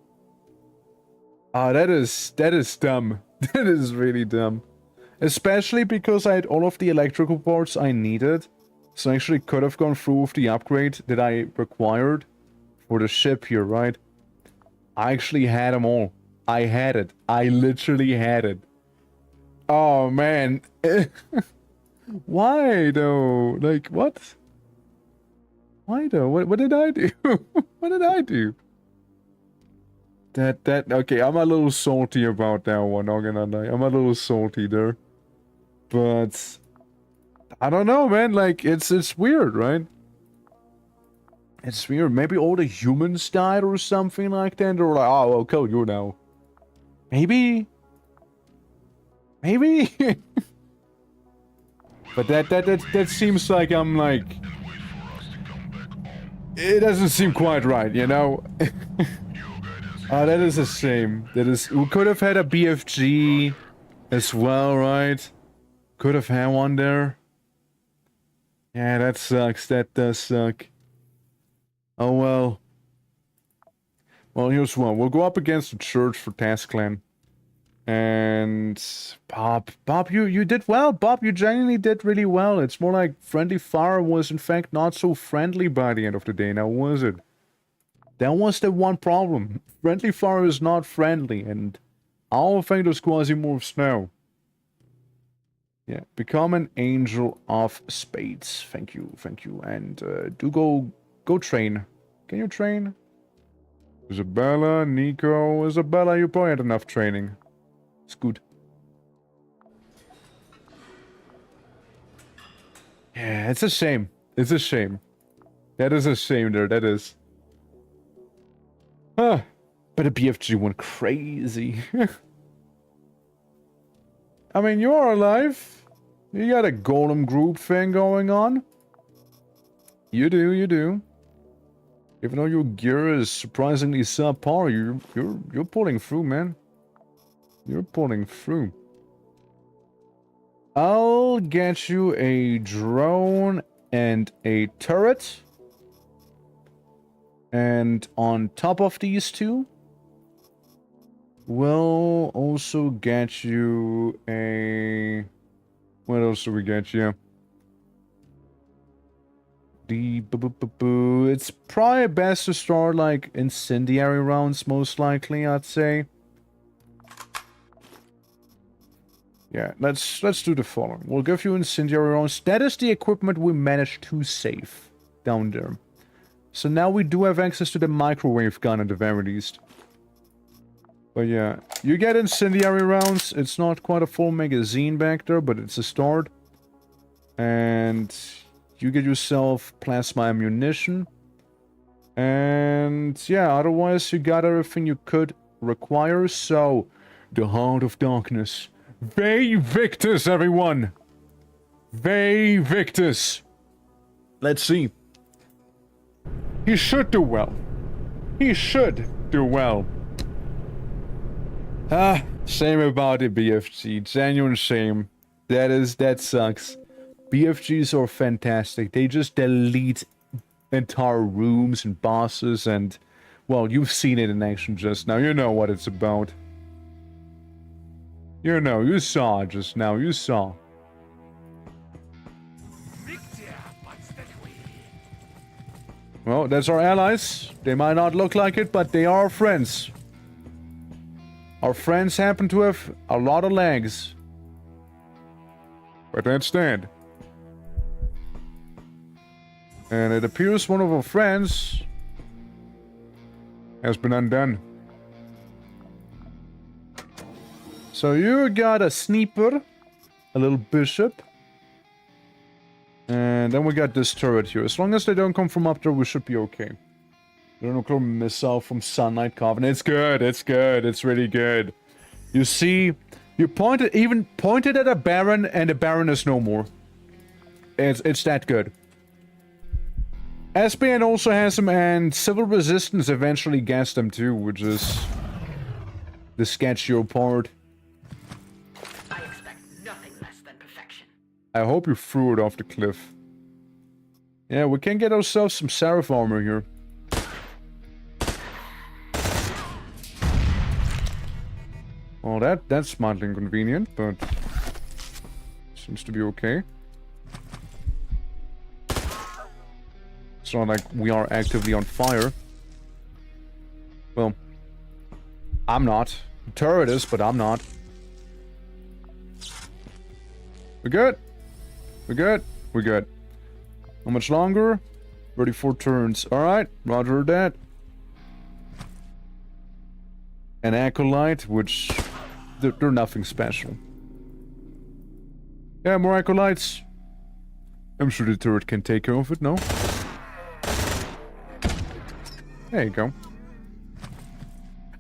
Ah, that is dumb. That is really dumb. Especially because I had all of the electrical parts I needed. So I actually could have gone through with the upgrade that I required for the ship here, right? I actually had them all. I had it. I literally had it. Oh, man. Why, though? Like, what? Why, though? What did I do? What did I do? Okay, I'm a little salty about that one, not gonna lie. I'm a little salty there. But I don't know, man, like it's weird, right? It's weird. Maybe all the humans died or something like that. They're like, oh, I'll kill you now. Maybe? Maybe? But that seems like I'm like... It doesn't seem quite right, you know? Oh, that is a shame. That is... We could have had a BFG as well, right? Could have had one there. Yeah, that sucks. That does suck. Oh, well. Well, here's one. We'll go up against the church for Task Clan. And... Bob, you did well. Bob, you genuinely did really well. It's more like Friendly Fire was, in fact, not so friendly by the end of the day. Now, was it? That was the one problem. Friendly Fire is not friendly, and I don't think those QUASIMORPHs know. Yeah, become an angel of spades. Thank you, and do go train. Can you train? Isabella, Nico, Isabella, you probably had enough training. It's good. Yeah, it's a shame. It's a shame. That is a shame there, that is. Huh. But the BFG went crazy. I mean, you are alive. You got a golem group thing going on. You do, you do. Even though your gear is surprisingly subpar, you're pulling through, man. You're pulling through. I'll get you a drone and a turret. And on top of these two, we'll also get you a... What else do we get you? It's probably best to start, like, incendiary rounds, most likely, I'd say. Yeah, let's do the following. We'll give you incendiary rounds. That is the equipment we managed to save down there. So now we do have access to the microwave gun at the very least. But yeah, you get incendiary rounds. It's not quite a full magazine back there, but it's a start. And you get yourself plasma ammunition. And And yeah, otherwise you got everything you could require. So, the Heart of Darkness. Vae Victus, everyone! Vae Victus! Let's see. He should do well. He should do well. Shame about the BFG. Genuine shame. That sucks. BFGs are fantastic. They just delete entire rooms and bosses and... Well, you've seen it in action just now. You know what it's about. You know, you saw it just now. You saw. Well, that's our allies. They might not look like it, but they are our friends. Our friends happen to have a lot of legs. But that's stand. And it appears one of our friends has been undone. So you got a sniper, a little bishop, and then we got this turret here. As long as they don't come from up there, we should be okay. They're no clone missile from Sunlight Covenant. It's good, it's good, it's really good. You see, you even pointed at a Baron, and the Baron is no more. It's that good. SBN also has them, and Civil Resistance eventually gets them too, which is the sketchier part. I expect nothing less than perfection. I hope you threw it off the cliff. Yeah, we can get ourselves some Seraph armor here. Well, that's mildly inconvenient, but seems to be okay. It's not like we are actively on fire. Well, I'm not. The turret is, but I'm not. We're good. We're good. We're good. How much longer? 34 turns. Alright, roger that. An Acolyte, which... They're nothing special. Yeah, more Acolytes. I'm sure the turret can take care of it, no? There you go.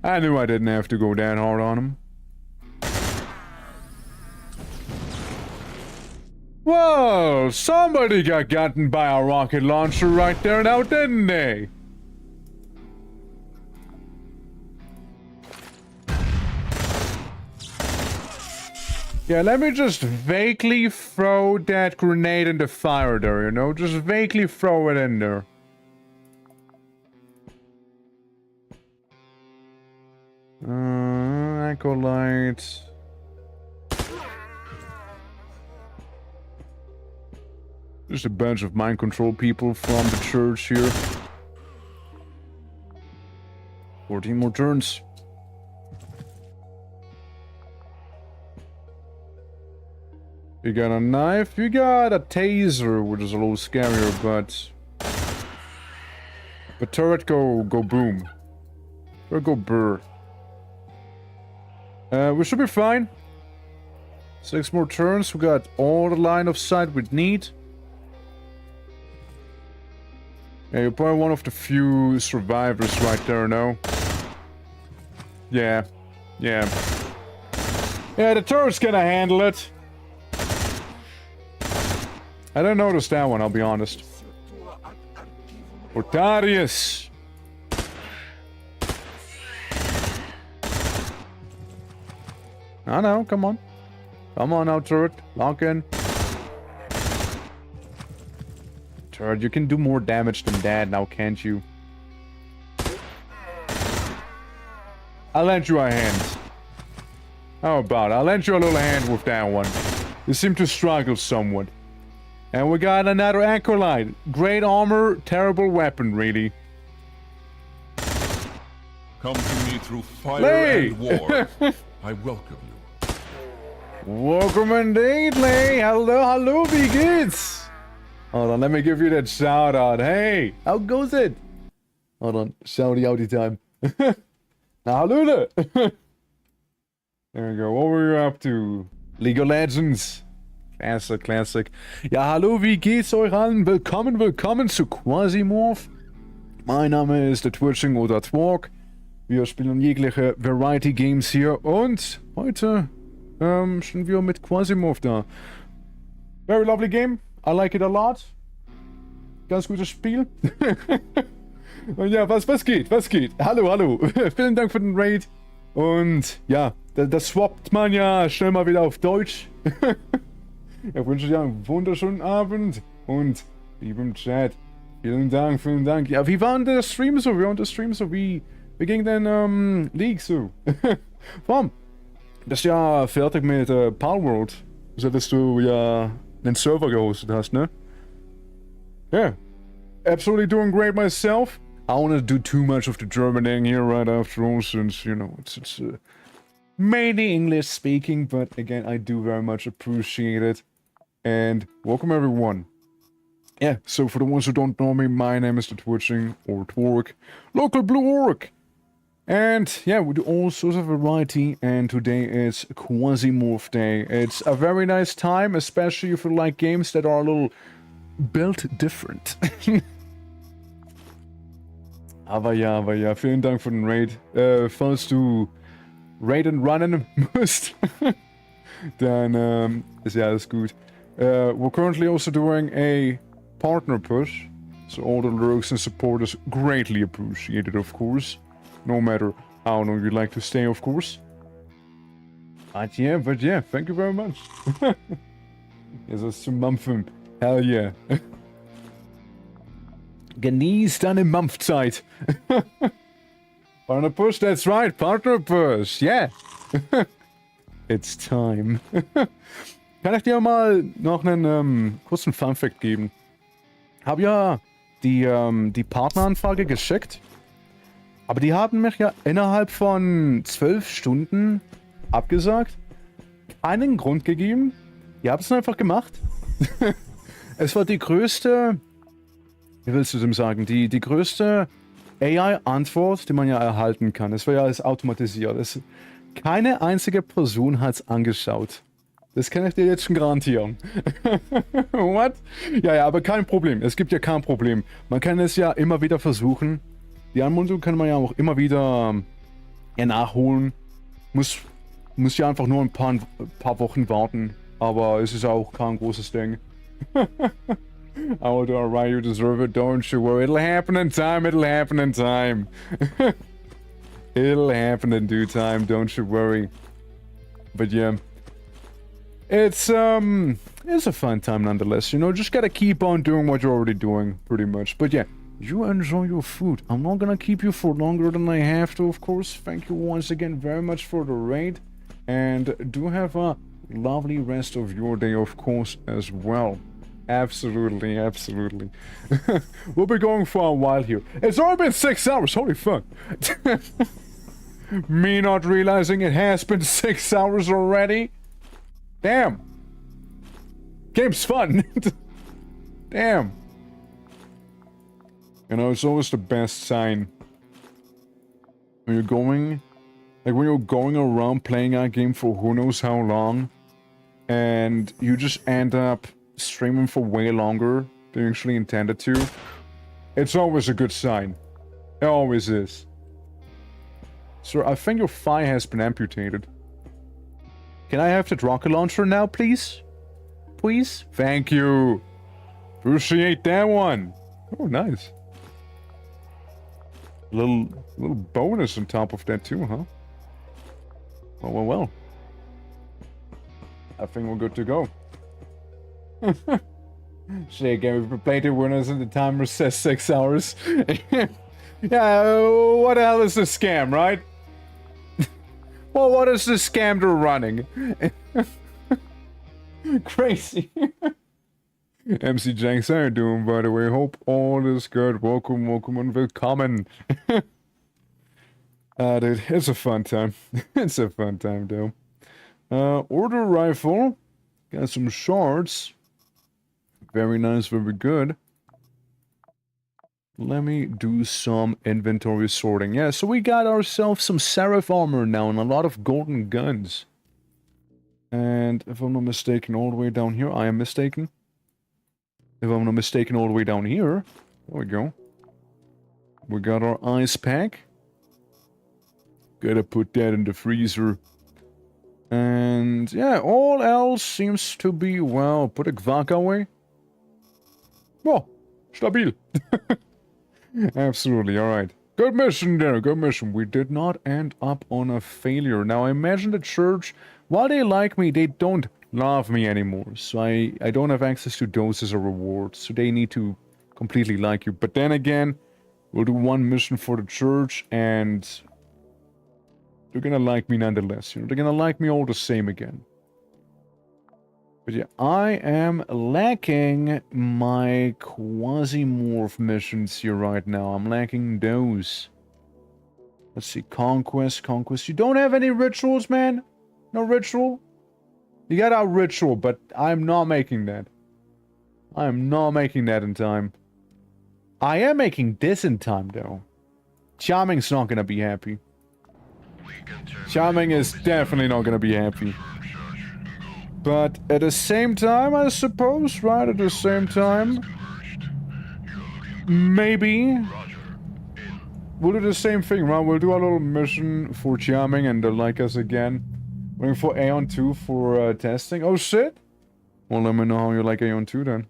I knew I didn't have to go that hard on him. Whoa! Somebody got gotten by a rocket launcher right there now, didn't they? Yeah, let me just vaguely throw that grenade in the fire there, you know? Just vaguely throw it in there. Acolyte. Just a bunch of mind control people from the church here. 14 more turns. You got a knife, you got a taser, which is a little scarier, but... But turret go boom. Turret go burr. We should be fine. 6 more turns, we got all the line of sight we need. Yeah, you're probably one of the few survivors right there, no? Yeah. Yeah. Yeah, the turret's gonna handle it. I didn't notice that one, I'll be honest. Portarius! I know, come on. Come on now, turret. Lock in. Turret, you can do more damage than that now, can't you? I'll lend you a hand. How about it? I'll lend you a little hand with that one. You seem to struggle somewhat. And we got another Acolyte. Great armor, terrible weapon, really. Come to me through fire Lay! and war. I welcome you. Welcome indeed, Lay. Hello, wie geht's? Hold on, let me give you that shout out. Hey, how goes it? Hold on, shouty outy time. Now, hallo there. There we go. What were you up to? League of Legends. Classic. Ja, hallo, wie geht's euch allen? Willkommen zu QUASIMORPH. Mein Name ist der Twitching oder Twerk. Wir spielen jegliche Variety Games hier und heute sind wir mit QUASIMORPH da. Very lovely game. I like it a lot. Ganz gutes Spiel. Und ja, was geht? Hallo. Vielen Dank für den Raid. Und ja, das swappt man ja schnell mal wieder auf Deutsch. Ich wünsche dir einen wunderschönen Abend und lieben Chat. Vielen Dank. Ja, wie war denn der Stream so? Wie ging denn League so? Warum? Das ist ja fertig mit Palworld. So, dass du ja einen Server gehostet hast, ne? Yeah. Absolutely doing great myself. I don't want to do too much of the Germaning here right after all, since, you know, it's mainly English speaking, but again, I do very much appreciate it. And welcome everyone. Yeah, so for the ones who don't know me, my name is the Twitching or Twerk, local blue orc. And yeah, we do all sorts of variety, and today is QUASIMORPH Day. It's a very nice time, especially if you like games that are a little built different. Aber ja, vielen Dank für den Raid. Falls du raiden runnen musst, dann ist ja alles gut. We're currently also doing a partner push, so all the lurks and support is greatly appreciated, of course. No matter how long you'd like to stay, of course. But yeah, thank you very much. Yes, that's zum Mampfen. Hell yeah. Genieß deine Mampfzeit. Partner push, that's right, partner push, yeah. It's time. Kann ich dir mal noch einen kurzen Funfact geben? Hab ja die Partneranfrage geschickt, aber die haben mich ja innerhalb von 12 Stunden abgesagt. Keinen Grund gegeben. Die haben es einfach gemacht. Es war die größte, wie willst du dem sagen, die größte AI-Antwort, die man ja erhalten kann. Es war ja alles automatisiert. Keine einzige Person hat es angeschaut. Das kann ich dir jetzt schon garantieren. What? Ja, aber kein Problem. Es gibt ja kein Problem. Man kann es ja immer wieder versuchen. Die Anmutung kann man ja auch immer wieder nachholen. Muss ja einfach nur ein paar Wochen warten. Aber es ist auch kein großes Ding. Oh, alright, you deserve it, don't you worry. It'll happen in time, it'll happen in time. It'll happen in due time, don't you worry. But yeah. It's a fun time nonetheless, you know, just gotta keep on doing what you're already doing, pretty much. But yeah, you enjoy your food. I'm not gonna keep you for longer than I have to, of course. Thank you once again very much for the raid. And do have a lovely rest of your day, of course, as well. Absolutely. We'll be going for a while here. It's already been 6 hours, holy fuck. Me not realizing it has been 6 hours already. Damn. Game's fun. Damn. You know, it's always the best sign. When you're going around playing a game for who knows how long, and you just end up streaming for way longer than you actually intended to, it's always a good sign. It always is. Sir, I think your thigh has been amputated. Can I have the rocket launcher now, please? Please? Thank you. Appreciate that one. Oh, nice. Little bonus on top of that too, huh? Well. I think we're good to go. Shit, again, we've played the winners and the timer says 6 hours. Yeah, what the hell is this scam, right? Well, what is this scam they're running? Crazy. MC Jenks, how you doing, by the way? Hope all is good. Welcome and willkommen. Dude, it's a fun time. It's a fun time, though. Order rifle. Got some shards. Very nice, very good. Let me do some inventory sorting. Yeah, so we got ourselves some Seraph armor now and a lot of golden guns. And if I'm not mistaken, all the way down here, I am mistaken. If I'm not mistaken, all the way down here, there we go. We got our ice pack. Gotta put that in the freezer. And yeah, all else seems to be, well, put a Quack away. Well, stabil. Absolutely, alright. Good mission there, good mission. We did not end up on a failure. Now, I imagine the church, while they like me, they don't love me anymore. So I don't have access to doses or rewards. So they need to completely like you. But then again, we'll do one mission for the church and they're gonna like me nonetheless. You know, they're gonna like me all the same again. But yeah, I am lacking my QUASIMORPH missions here right now. I'm lacking those. Let's see, Conquest. You don't have any rituals, man? No ritual? You got a ritual, but I'm not making that. I am not making that in time. I am making this in time, though. Charming's not gonna be happy. Charming is definitely not gonna be happy. But at the same time, I suppose, right? At the same time, maybe we'll do the same thing, right? We'll do a little mission for Charming and they'll like us again. Waiting for Aeon 2 for testing. Oh shit! Well, let me know how you like Aeon 2 then.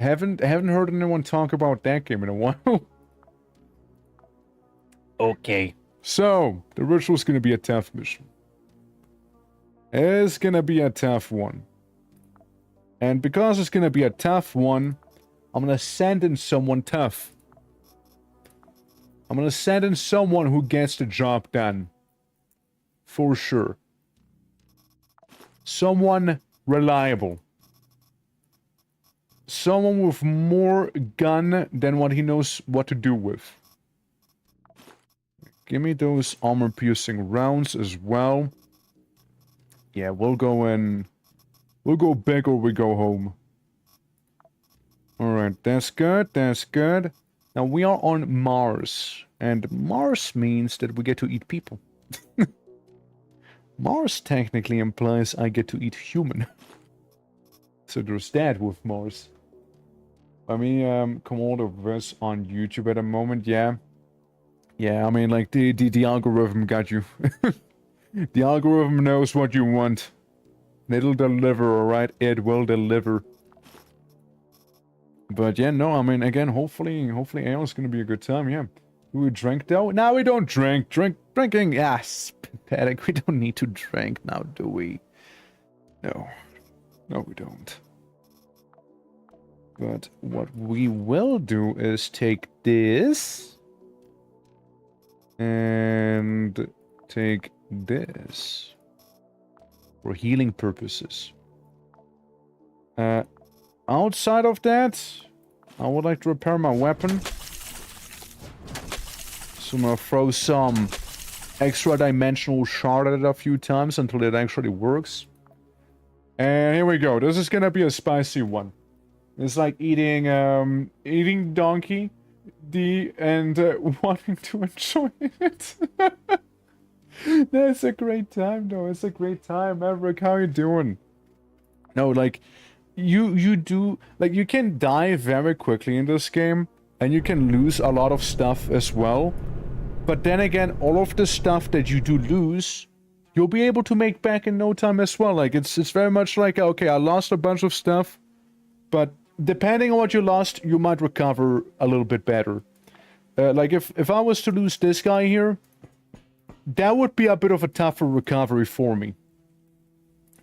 Haven't heard anyone talk about that game in a while. Okay. So, the ritual's gonna be a tough mission. It's gonna be a tough one. And because it's gonna be a tough one, I'm gonna send in someone tough. I'm gonna send in someone who gets the job done. For sure. Someone reliable. Someone with more gun than what he knows what to do with. Give me those armor-piercing rounds as well. Yeah, we'll go in. We'll go big or we go home. Alright, that's good, that's good. Now we are on Mars. And Mars means that we get to eat people. Mars technically implies I get to eat human. So there's that with Mars. Let me come all of this on YouTube at the moment, yeah. Yeah, I mean, like, the algorithm got you. The algorithm knows what you want. It'll deliver, alright? It will deliver. But yeah, no, I mean, again, hopefully Aeon's gonna be a good time, yeah. Do we drink, though? No, we don't drink. Drinking, yes, pathetic. We don't need to drink now, do we? No. No, we don't. But what we will do is take this... and take this for healing purposes. Outside of that, I would like to repair my weapon. So I'm gonna throw some extra dimensional shard at it a few times until it actually works. And here we go. This is gonna be a spicy one. It's like eating donkey. Wanting to enjoy it. That's a great time, though. It's a great time. Maverick, how you doing? No, like, you do, like, you can die very quickly in this game, and you can lose a lot of stuff as well. But then again, all of the stuff that you do lose, you'll be able to make back in no time as well. Like, it's very much like, okay, I lost a bunch of stuff, but depending on what you lost, you might recover a little bit better. Like, if I was to lose this guy here, that would be a bit of a tougher recovery for me.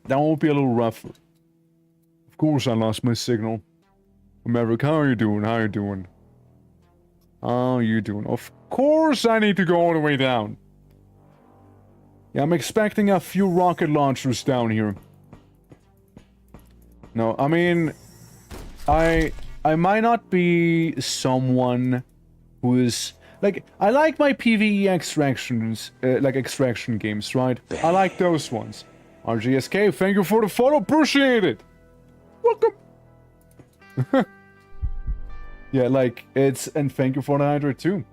That would be a little rougher. Of course I lost my signal. Maverick, how are you doing? How are you doing? How are you doing? Of course I need to go all the way down. Yeah, I'm expecting a few rocket launchers down here. No, I mean... I might not be someone who is... Like, I like my PvE extractions, like extraction games, right? I like those ones. RGSK, thank you for the follow, appreciate it! Welcome! Yeah, like, it's... And thank you for the hydrate too.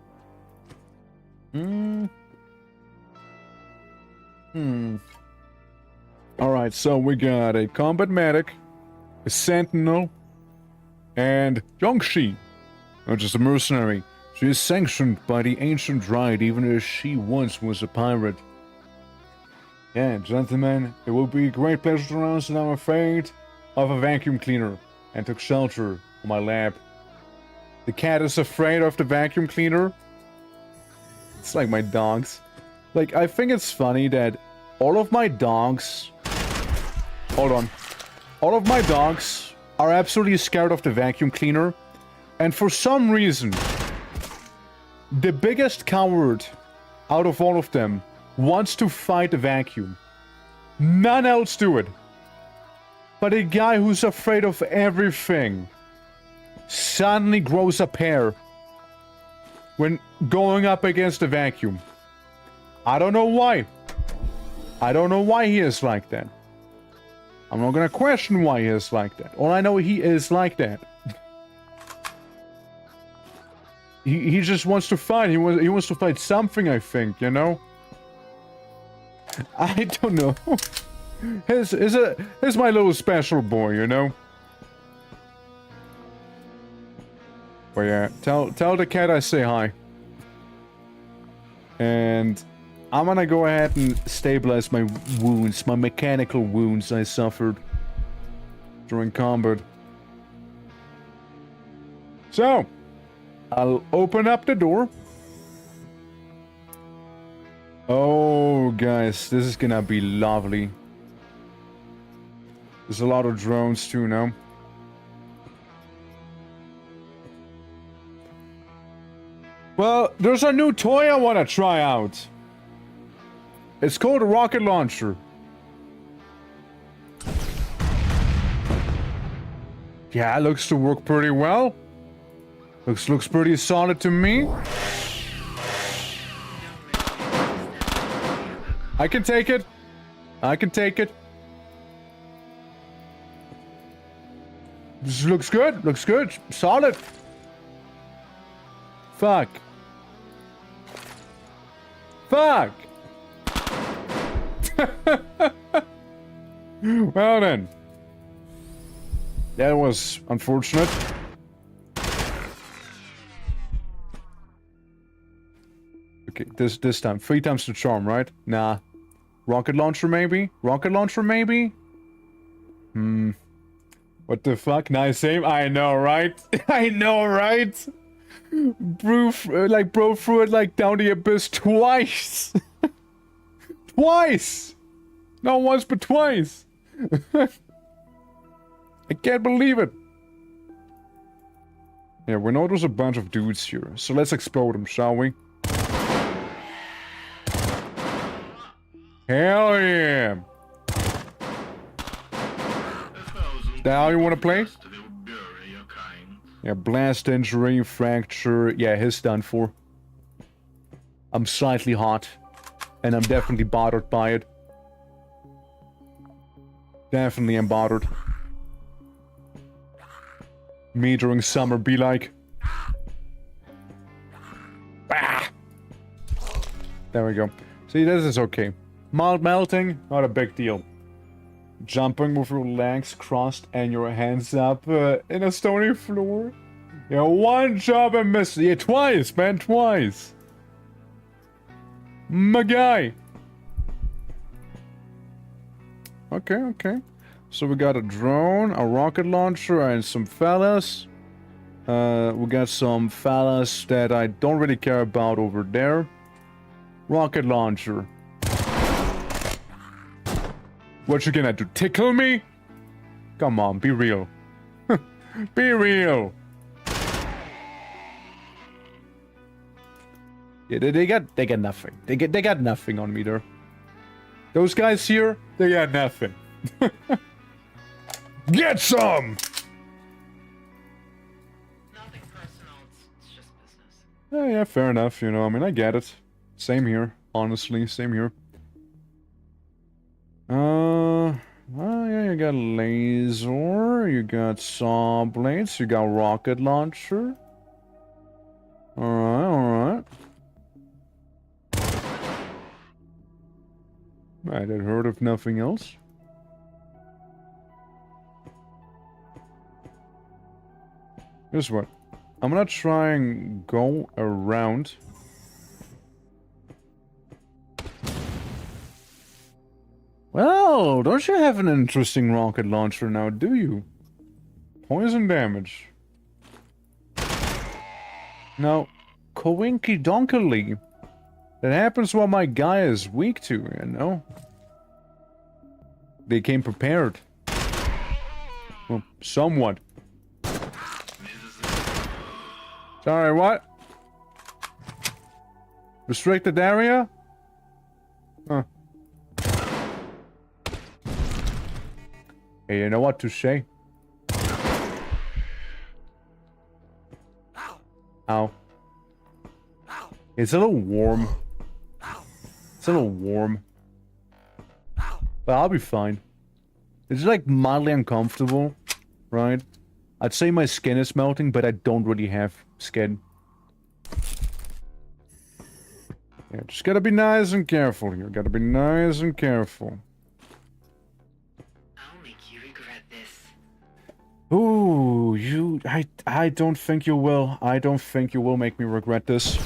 Alright, so we got a combat medic, a sentinel, and Yongxi, which is a mercenary. She is sanctioned by the ancient right, even as she once was a pirate. Yeah, gentlemen, it will be a great pleasure to announce that I'm afraid of a vacuum cleaner and took shelter in my lab. The cat is afraid of the vacuum cleaner. It's like my dogs. Like, I think it's funny that all of my dogs... Hold on. All of my dogs are absolutely scared of the vacuum cleaner. And for some reason, the biggest coward out of all of them wants to fight the vacuum. None else do it. But a guy who's afraid of everything suddenly grows a pair when going up against the vacuum. I don't know why. I don't know why he is like that. I'm not gonna question why he is like that. All I know, he is like that. He just wants to fight. He wants to fight something, I think, you know? I don't know. He's my little special boy, you know? But yeah, tell the cat I say hi. And I'm gonna go ahead and stabilize my wounds, my mechanical wounds I suffered during combat. So, I'll open up the door. Oh, guys, this is gonna be lovely. There's a lot of drones too now. Well, there's a new toy I want to try out. It's called a rocket launcher. Yeah, it looks to work pretty well. Looks pretty solid to me. I can take it. I can take it. This looks good. Looks good. Solid. Fuck. Fuck. Well then. That was unfortunate. Okay, this time. 3 times the charm, right? Nah. Rocket launcher maybe? Rocket launcher maybe? What the fuck? Nice aim? I know, right? I know, right? Bro threw it like down the abyss twice. Twice! Not once, but twice. I can't believe it. Yeah, we know there's a bunch of dudes here, so let's explode them, shall we? Hell yeah! The hell you wanna play? Yeah, blast injury, fracture. Yeah, he's done for. I'm slightly hot. And I'm definitely bothered by it. Definitely am bothered. Me during summer be like. Ah! There we go. See, this is okay. Mild melting, not a big deal. Jumping with your legs crossed and your hands up in a stony floor. Yeah, one jump and miss. Yeah, twice, man, twice. My guy. Okay, okay. So we got a drone, a rocket launcher, and some fellas. We got some fellas that I don't really care about over there. Rocket launcher. What you gonna do? Tickle me? Come on, be real. Be real. Yeah, they got nothing. They got nothing on me there. Those guys here, they got nothing. Get some! Nothing personal, it's just business. Yeah, fair enough, you know, I mean, I get it. Same here, honestly, same here. Well, yeah, you got laser, you got saw blades, you got rocket launcher. Alright. I had heard of nothing else. Guess what? I'm gonna try and go around. Well, don't you have an interesting rocket launcher now, do you? Poison damage. Now, coinky donkily. That happens when my guy is weak to, you know? They came prepared. Well, somewhat. Sorry, what? Restricted area? Huh. Hey, you know what to say? Ow. It's a little warm. It's a little warm. But I'll be fine. It's like mildly uncomfortable, right? I'd say my skin is melting, but I don't really have skin. Yeah, just gotta be nice and careful here. Gotta be nice and careful. I'll make you regret this. Ooh, I don't think you will. I don't think you will make me regret this.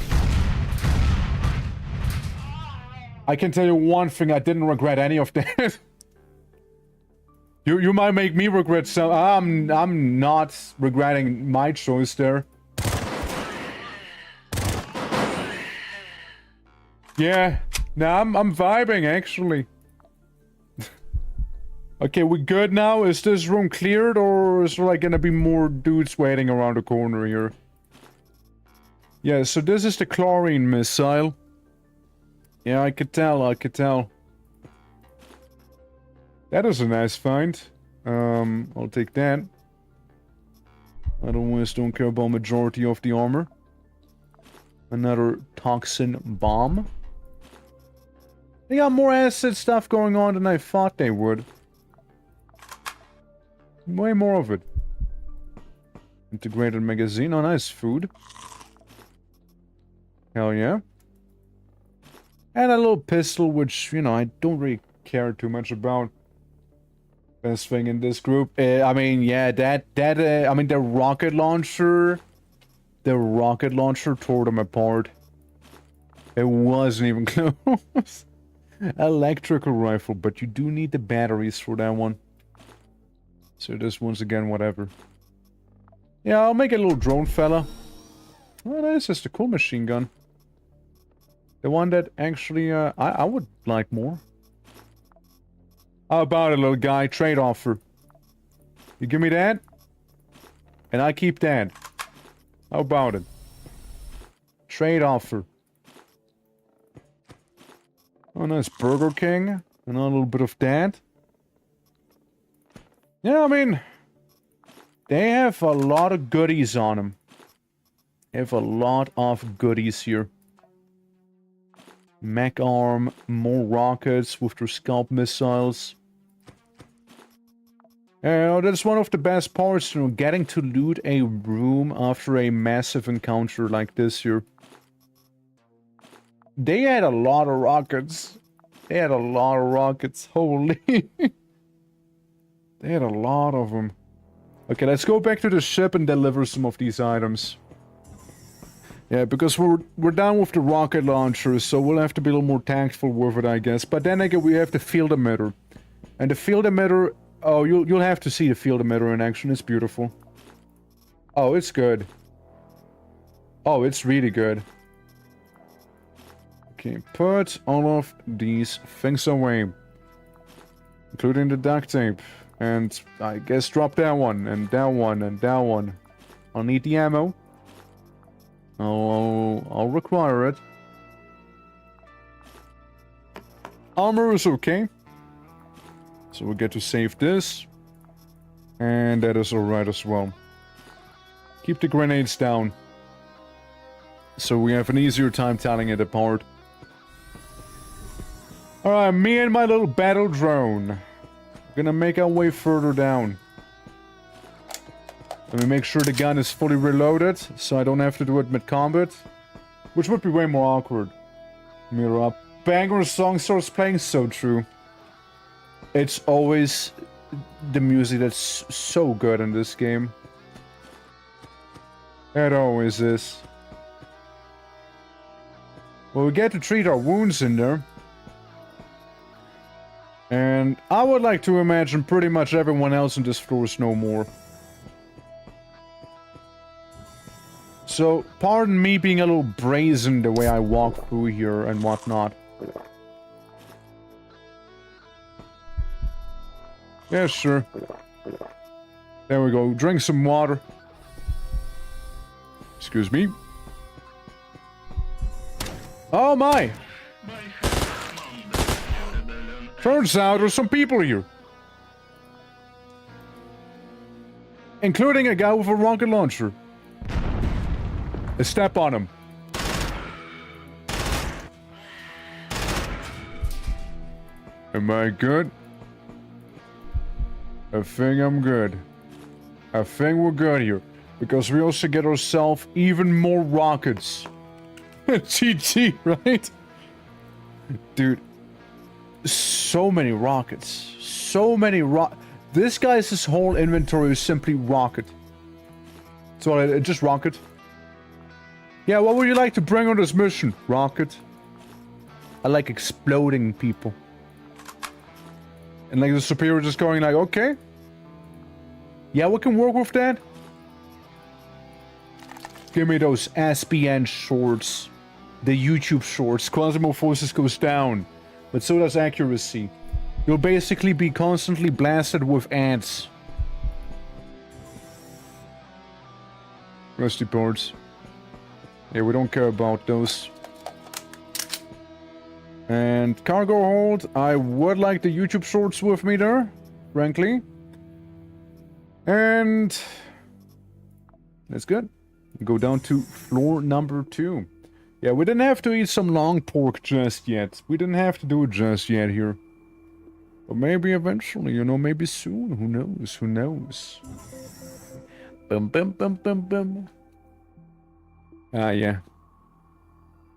I can tell you one thing, I didn't regret any of that. You might make me regret some. I'm not regretting my choice there. Yeah, now I'm vibing actually. Okay, we good now? Is this room cleared, or is there like gonna be more dudes waiting around the corner here? Yeah, so this is the chlorine missile. Yeah, I could tell, I could tell. That is a nice find. I'll take that. Otherwise, don't care about majority of the armor. Another toxin bomb. They got more acid stuff going on than I thought they would. Way more of it. Integrated magazine. Oh, nice food. Hell yeah. And a little pistol, which, you know, I don't really care too much about. Best thing in this group. I mean, yeah, I mean, the rocket launcher tore them apart. It wasn't even close. Electrical rifle, but you do need the batteries for that one. So this once again, whatever. Yeah, I'll make a little drone fella. Oh, this is the cool machine gun. The one that actually, I would like more. How about it, little guy? Trade offer. You give me that? And I keep that. How about it? Trade offer. Oh, nice. Burger King. And a little bit of that. Yeah, I mean, they have a lot of goodies on them. They have a lot of goodies here. Mech arm, more rockets with their scalp missiles. That's one of the best parts, you know, getting to loot a room after a massive encounter like this here. They had a lot of rockets. They had a lot of rockets, holy. They had a lot of them. Okay, let's go back to the ship and deliver some of these items. Yeah, because we're down with the rocket launchers, so we'll have to be a little more tactful with it, I guess. But then again, we have the field emitter. And the field emitter... Oh, you'll have to see the field emitter in action. It's beautiful. Oh, it's good. Oh, it's really good. Okay, put all of these things away. Including the duct tape. And I guess drop that one, and that one, and that one. I'll need the ammo. I'll require it. Armor is okay. So we get to save this. And that is alright as well. Keep the grenades down. So we have an easier time telling it apart. Alright, me and my little battle drone. We're gonna make our way further down. Let me make sure the gun is fully reloaded, so I don't have to do it mid-combat. Which would be way more awkward. Mirror up. Banger song starts playing, so true. It's always the music that's so good in this game. It always is. Well, we get to treat our wounds in there. And I would like to imagine pretty much everyone else on this floor is no more. So, pardon me being a little brazen the way I walk through here and whatnot. Yeah, sure. There we go. Drink some water. Excuse me. Oh my! Turns out there's some people here. Including a guy with a rocket launcher. A step on him. Am I good? I think I'm good. I think we're good here. Because we also get ourselves even more rockets. GG, right? Dude. So many rockets. So many This guy's whole inventory is simply rocket. So just rocket. Yeah, what would you like to bring on this mission? Rocket. I like exploding people. And like the superior just going like, okay. Yeah, we can work with that. Give me those SBN shorts. The YouTube shorts. QUASIMORPH goes down. But so does accuracy. You'll basically be constantly blasted with ants. Rusty parts. Yeah, we don't care about those. And cargo hold. I would like the YouTube shorts with me there. Frankly. And... that's good. Go down to floor number 2. Yeah, we didn't have to eat some long pork just yet. We didn't have to do it just yet here. But maybe eventually, you know, maybe soon. Who knows? Who knows? Bum bum bum bum bum. Ah, yeah.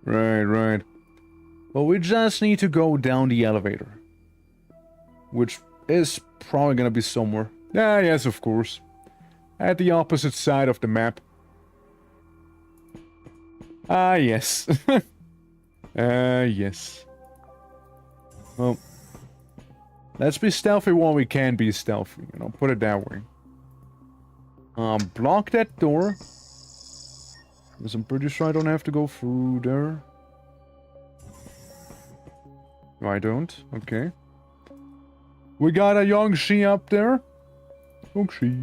Right, right. Well, we just need to go down the elevator. Which is probably gonna be somewhere. Ah, yes, of course. At the opposite side of the map. Ah, yes. Yes. Well, let's be stealthy while we can be stealthy, you know, put it that way. Block that door. Because I'm pretty sure I don't have to go through there. No, I don't. Okay. We got a young she up there. Young she.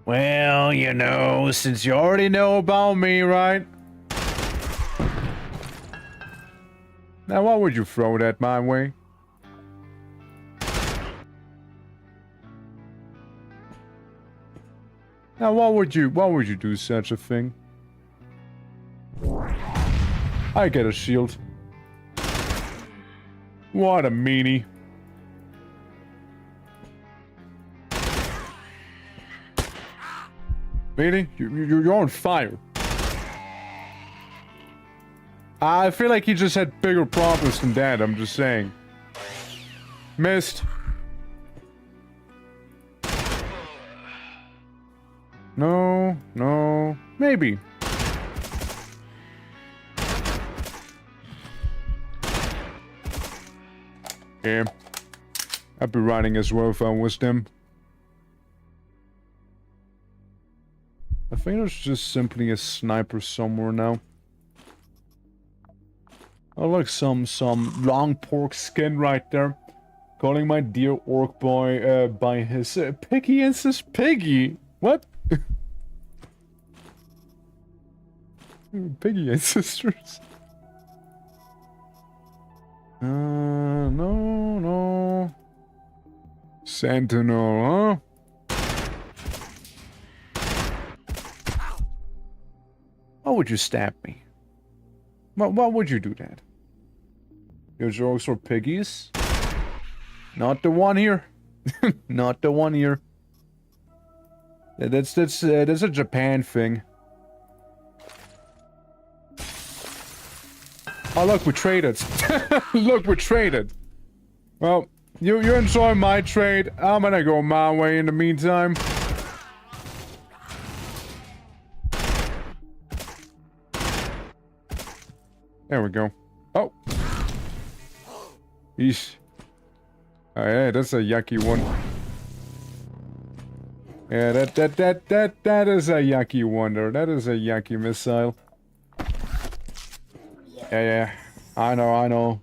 Well, you know, since you already know about me, right? Now, why would you throw that my way? Now, why would you do such a thing? I get a shield. What a meanie. Meanie, you're on fire. I feel like he just had bigger problems than that, I'm just saying. Missed. No, no, maybe. Yeah. I'd be running as well if I was them. I think there's just simply a sniper somewhere now. I like some long pork skin right there. Calling my dear orc boy by his piggy and his piggy. What? Piggy ancestors. No. Sentinel, huh? Why would you stab me? Why would you do that? Your jokes were piggies? Not the one here. Not the one here. That's a Japan thing. Oh, look, we traded. Look, we traded. Well, You enjoy my trade. I'm gonna go my way in the meantime. There we go. Oh. Yeesh. Oh yeah, that's a yucky one. Yeah, that is a yucky wonder. That is a yucky missile. Yeah. I know.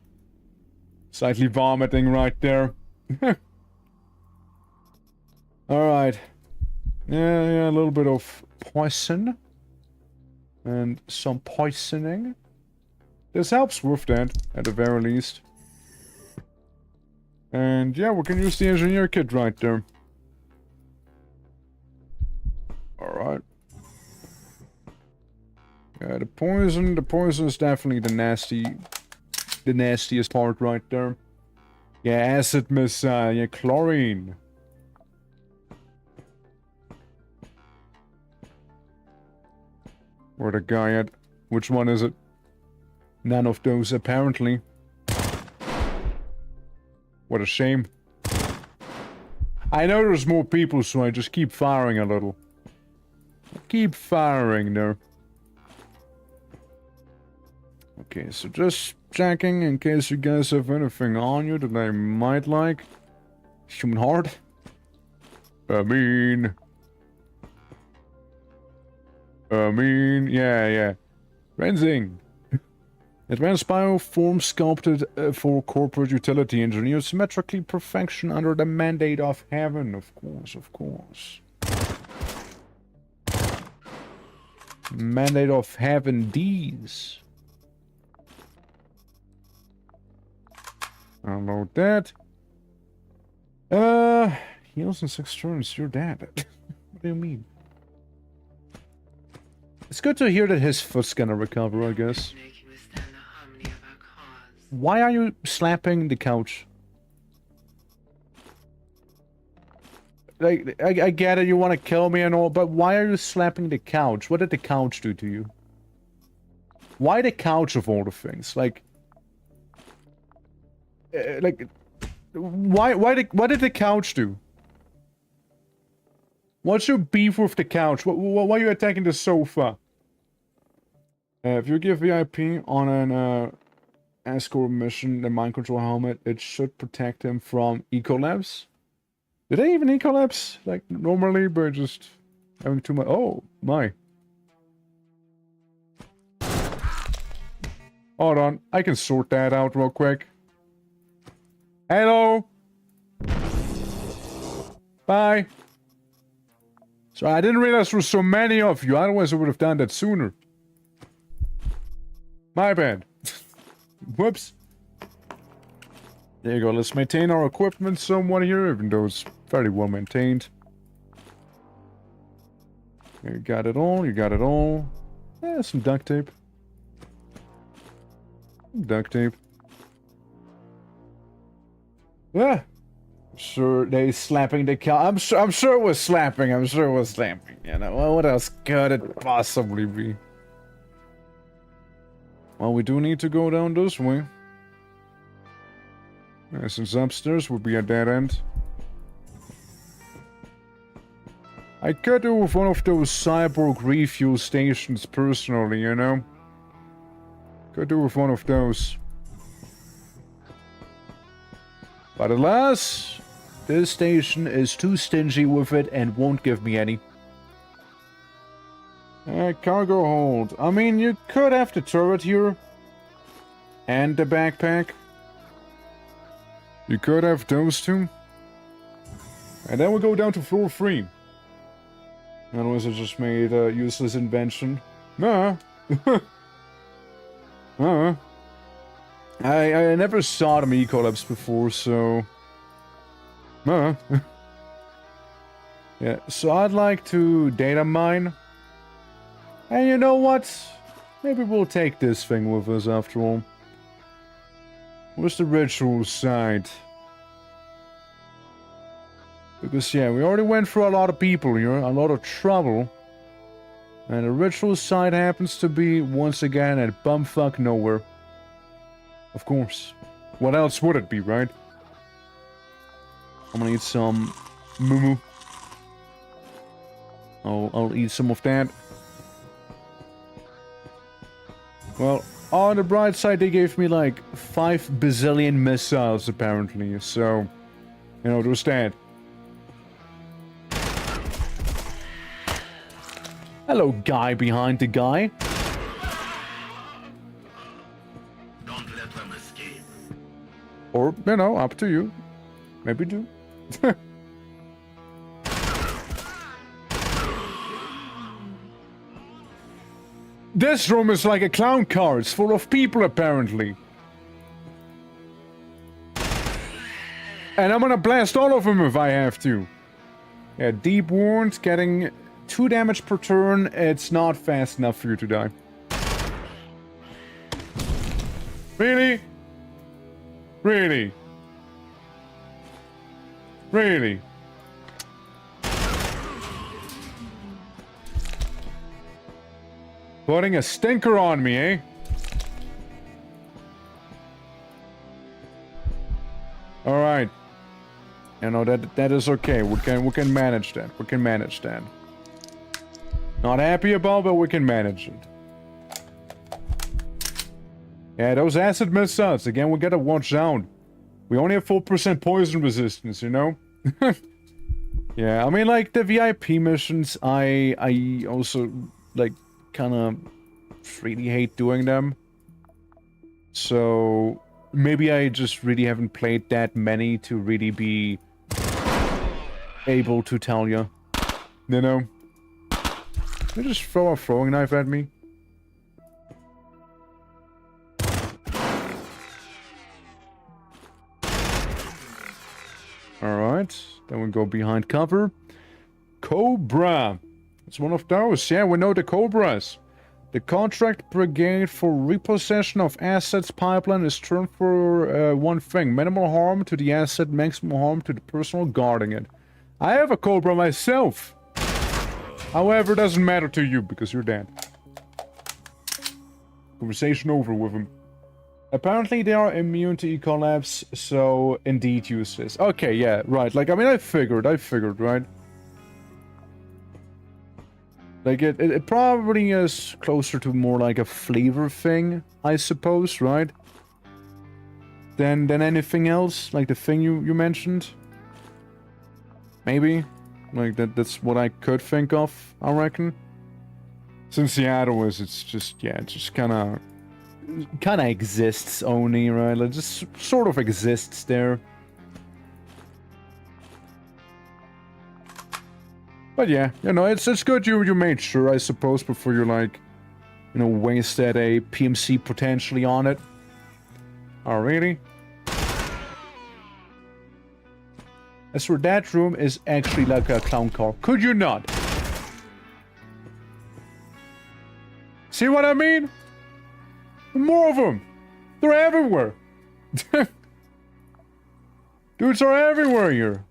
Slightly vomiting right there. Alright. Yeah, a little bit of poison. And some poisoning. This helps with that, at the very least. And yeah, we can use the engineer kit right there. Alright. Yeah, the poison is definitely the nastiest part right there. Yeah, acid missile, yeah, chlorine. Where the guy at? Which one is it? None of those, apparently. What a shame. I know there's more people, so I just keep firing a little. Keep firing there. Okay, so just checking in case you guys have anything on you that I might like. Human heart? Yeah. Rensing. Advanced bioform sculpted for corporate utility engineer. Symmetrically perfection under the mandate of heaven. Of course. Mandate of heaven D's. Unload that. Heals in 6 turns. You're dead. What do you mean? It's good to hear that his foot's gonna recover, I guess. Why are you slapping the couch? Like, I get it, you want to kill me and all, but why are you slapping the couch? What did the couch do to you? Why the couch of all the things? Like, what did the couch do? What's your beef with the couch? Why are you attacking the sofa? If you give VIP on an escort mission, the mind control helmet, it should protect him from ecolabs. Did they even ecolapse? Like, normally, but just having too much... Oh, my. Hold on. I can sort that out real quick. Hello? Bye. So I didn't realize there were so many of you. Otherwise, I would have done that sooner. My bad. Whoops. There you go. Let's maintain our equipment somewhat here, even though it's very well maintained. You got it all. Yeah, some duct tape. Yeah. Sure, they slapping the cow. I'm sure it was slapping. You know, well, what else could it possibly be? Well, we do need to go down this way. Since upstairs would be a dead end. I could do with one of those cyborg refuel stations personally, you know? Could do with one of those. But alas, this station is too stingy with it and won't give me any. Cargo hold. I mean, you could have the turret here. And the backpack. You could have those two. And then we go down to floor 3. Otherwise I just made a useless invention. Nah. I never saw them ecolabs before, so... Yeah, so I'd like to data mine. And you know what? Maybe we'll take this thing with us after all. Where's the ritual site? Because yeah, we already went through a lot of people here, a lot of trouble. And the ritual site happens to be, once again, at bumfuck nowhere. Of course. What else would it be, right? I'm gonna eat some moo. I'll eat some of that. Well, on the bright side, they gave me like 5 bazillion missiles apparently, so you know, there's that. Hello, guy behind the guy. Don't let them escape. Or, you know, up to you. Maybe do. This room is like a clown car. It's full of people, apparently. And I'm gonna blast all of them if I have to. Yeah, deep wounds, getting 2 damage per turn. It's not fast enough for you to die. Really? Really? Really? Putting a stinker on me, eh? All right. You know that is okay. We can manage that. We can manage that. Not happy about, but we can manage it. Yeah, those acid missiles. Again, we gotta watch out. We only have 4% poison resistance, you know? Yeah, I mean, like, the VIP missions, I also, like, kind of really hate doing them. So, maybe I just really haven't played that many to really be able to tell you. You know? They just throw a throwing knife at me. Alright, then we go behind cover. Cobra. It's one of those. Yeah, we know the Cobras. The contract brigade for repossession of assets pipeline is turned for one thing. Minimal harm to the asset, maximum harm to the person guarding it. I have a Cobra myself. However, it doesn't matter to you because you're dead. Conversation over with him. Apparently they are immune to Ecolabs, so indeed use this. Okay, yeah, right. Like, I mean, I figured, right? Like, it probably is closer to more like a flavor thing, I suppose, right? Than anything else, like the thing you mentioned. Maybe. Like, that's what I could think of, I reckon. Since Seattle is, it's just, yeah, it just kinda exists only, right? Like, just sort of exists there. But yeah, you know, it's good you made sure, I suppose, before you, like, you know, wasted a PMC potentially on it. Oh, really? I swear that room is actually like a clown car. Could you not? See what I mean? More of them! They're everywhere! Dudes are everywhere here!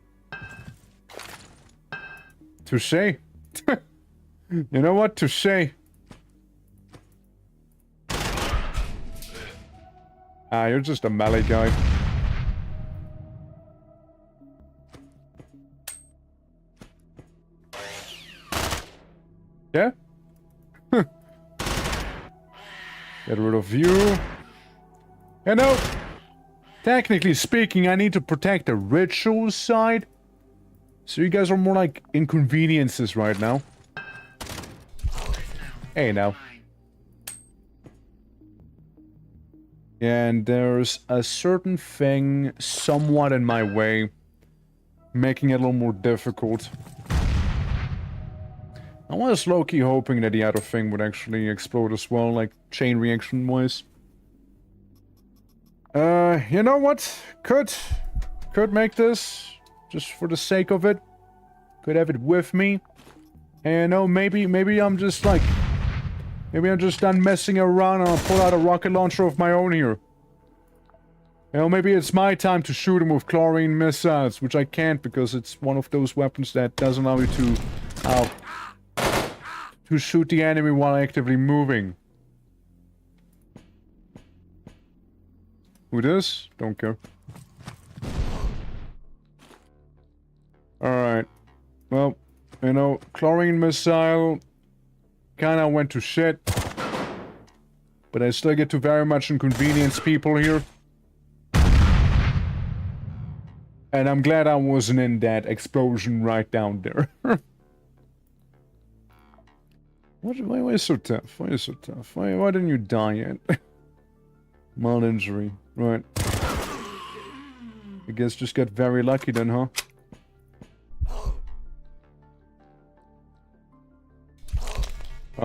Touche. You know what? Touche. Ah, you're just a melee guy. Yeah? Get rid of you. You know, technically speaking, I need to protect the ritual side. So you guys are more like inconveniences right now. Hey, now. And there's a certain thing somewhat in my way, making it a little more difficult. I was low-key hoping that the other thing would actually explode as well, like chain reaction-wise. You know what? Could make this, just for the sake of it. Could have it with me. And no, maybe I'm just like... Maybe I'm just done messing around and I'll pull out a rocket launcher of my own here. You know, maybe it's my time to shoot him with chlorine missiles, which I can't because it's one of those weapons that doesn't allow you to shoot the enemy while actively moving. Who this? Don't care. Alright. Well, you know, chlorine missile kinda went to shit. But I still get to very much inconvenience people here. And I'm glad I wasn't in that explosion right down there. Why is so tough? Why is so tough? Why didn't you die yet? Mild injury. Right. I guess just got very lucky then, huh?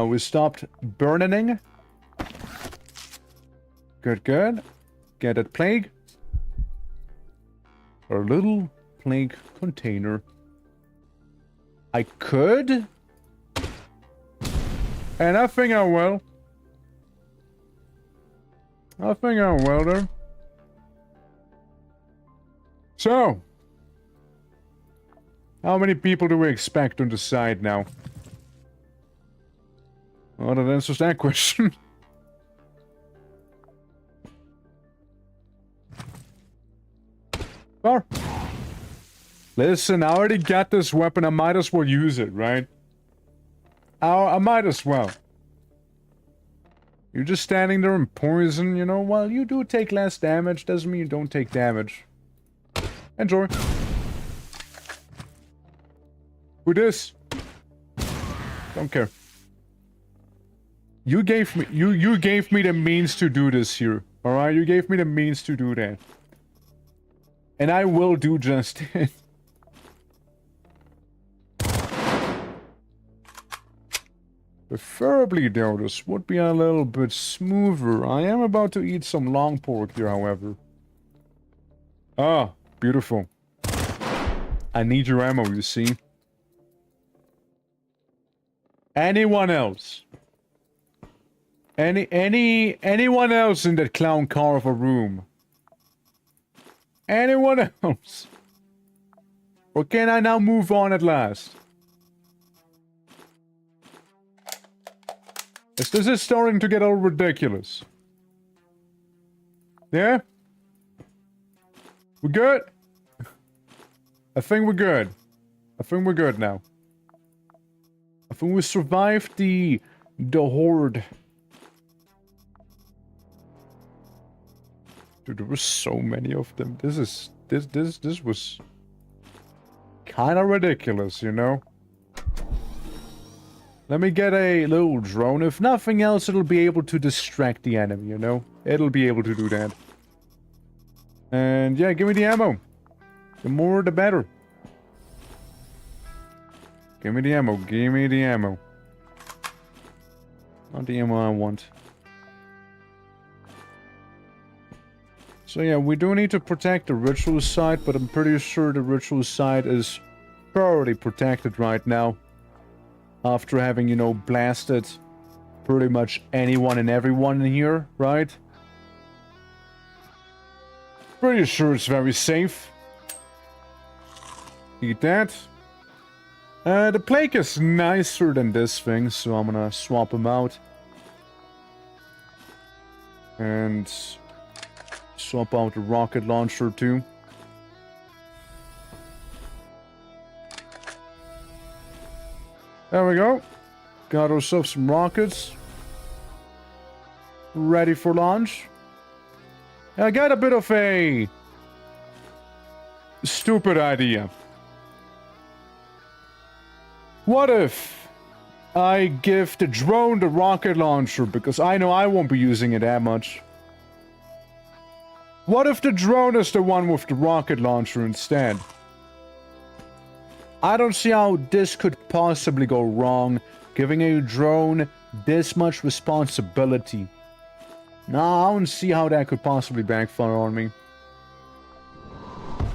We stopped burning. Good, good. Get that plague. A little plague container. I could. And I think I will. I think I will there. So. How many people do we expect on the side now? Well, that answers that question. Well, listen, I already got this weapon. I might as well use it, right? I might as well. You're just standing there in poison, you know? Well, you do take less damage. Doesn't mean you don't take damage. Enjoy. Who this? Don't care. You gave me you gave me the means to do this here. Alright? You gave me the means to do that. And I will do just it. Preferably, though, this would be a little bit smoother. I am about to eat some long pork here, however. Ah, beautiful. I need your ammo, you see. Anyone else? Anyone else in that clown car of a room? Anyone else? Or can I now move on at last? This is starting to get all ridiculous. Yeah? We good? I think we're good. I think we're good now. I think we survived the horde. Dude, there were so many of them. This was kind of ridiculous, you know? Let me get a little drone. If nothing else, it'll be able to distract the enemy, you know? It'll be able to do that. And yeah, give me the ammo. The more, the better. Give me the ammo. Give me the ammo. Not the ammo I want. So yeah, we do need to protect the ritual site, but I'm pretty sure the ritual site is thoroughly protected right now. After having, you know, blasted pretty much anyone and everyone in here, right? Pretty sure it's very safe. Eat that. The plague is nicer than this thing, so I'm gonna swap them out. And swap out the rocket launcher too. There we go. Got ourselves some rockets. Ready for launch. I got a bit of a stupid idea. What if I give the drone the rocket launcher, because I know I won't be using it that much. What if the drone is the one with the rocket launcher instead? I don't see how this could possibly go wrong, giving a drone this much responsibility. No, I don't see how that could possibly backfire on me.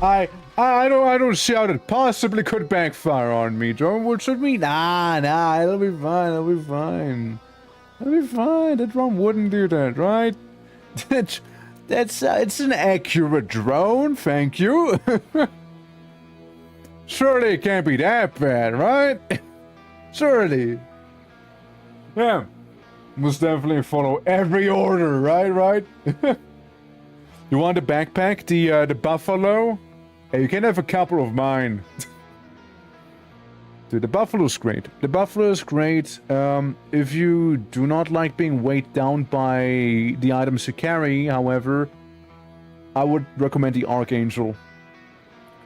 I don't see how that possibly could backfire on me, drone. What should we? Nah, it'll be fine, it'll be fine. It'll be fine, the drone wouldn't do that, right? It's an accurate drone, thank you. Surely it can't be that bad, right? Surely. Yeah. Must definitely follow every order, right? You want the backpack? The buffalo? Hey, you can have a couple of mine. Dude, the buffalo's great. The buffalo is great. If you do not like being weighed down by the items you carry, however, I would recommend the Archangel.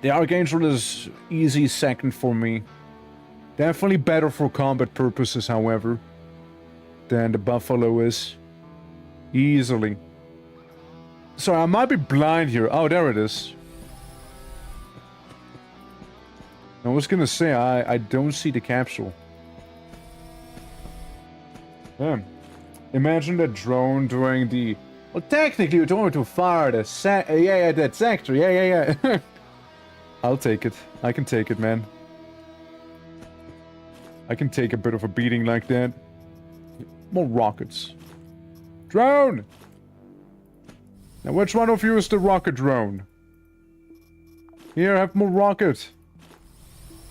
The Archangel is easy second for me. Definitely better for combat purposes, however, than the buffalo is. Easily. Sorry, I might be blind here. Oh, there it is. I was gonna say, I don't see the capsule. Yeah. Imagine that drone doing the... Well, technically, you don't want to fire the that sector. Yeah. I'll take it. I can take it, man. I can take a bit of a beating like that. More rockets. Drone! Now, which one of you is the rocket drone? Here, have more rocket.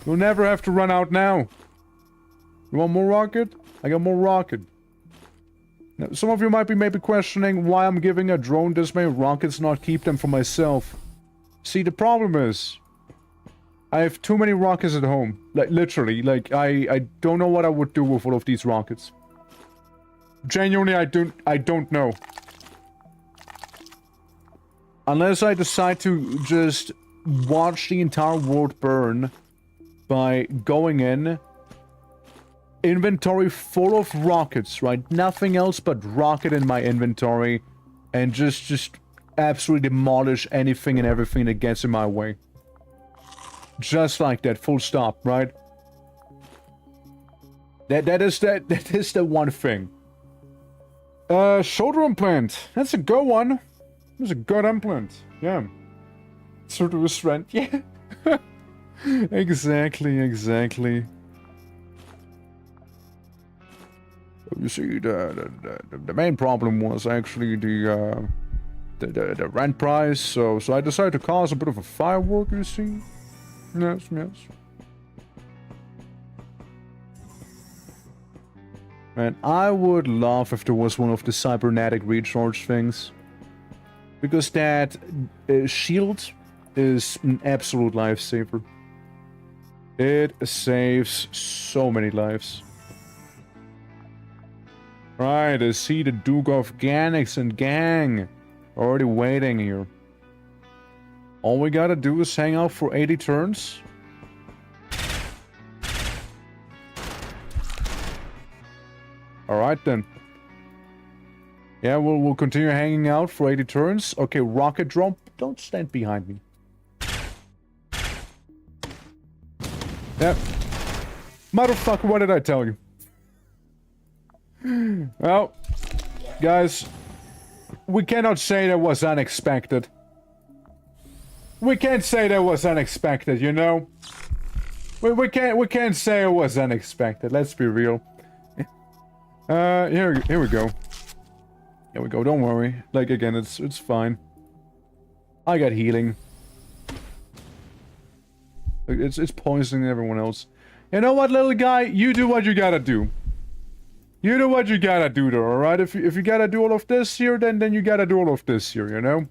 You'll never have to run out now. You want more rocket? I got more rocket. Now, some of you might be maybe questioning why I'm giving a drone this many rockets, not keep them for myself. See, the problem is... I have too many rockets at home. Like, literally. Like, I don't know what I would do with all of these rockets. Genuinely, I don't know. Unless I decide to just watch the entire world burn by going in, inventory full of rockets, right? Nothing else but rocket in my inventory, and just absolutely demolish anything and everything that gets in my way. Just like that, full stop, right? That is the one thing. Shoulder implant. That's a good one. That's a good implant. Yeah. Sort of a strength. Yeah. Exactly. You see, the main problem was actually the rent price. So I decided to cause a bit of a firework. You see. Yes. Man, I would love if there was one of the cybernetic recharge things. Because that shield is an absolute lifesaver. It saves so many lives. Right, I see the Duke of Ganix and gang already waiting here. All we gotta do is hang out for 80 turns. Alright then. Yeah, we'll continue hanging out for 80 turns. Okay, rocket drone, don't stand behind me. Yep. Motherfucker, what did I tell you? Well, guys, we cannot say that was unexpected. We can't say that was unexpected, you know? We can't say it was unexpected, let's be real. Here we go. Here we go, don't worry. Like, again, it's fine. I got healing. It's poisoning everyone else. You know what, little guy? You do what you gotta do. You do what you gotta do there, alright? If you gotta do all of this here, then you gotta do all of this here, you know?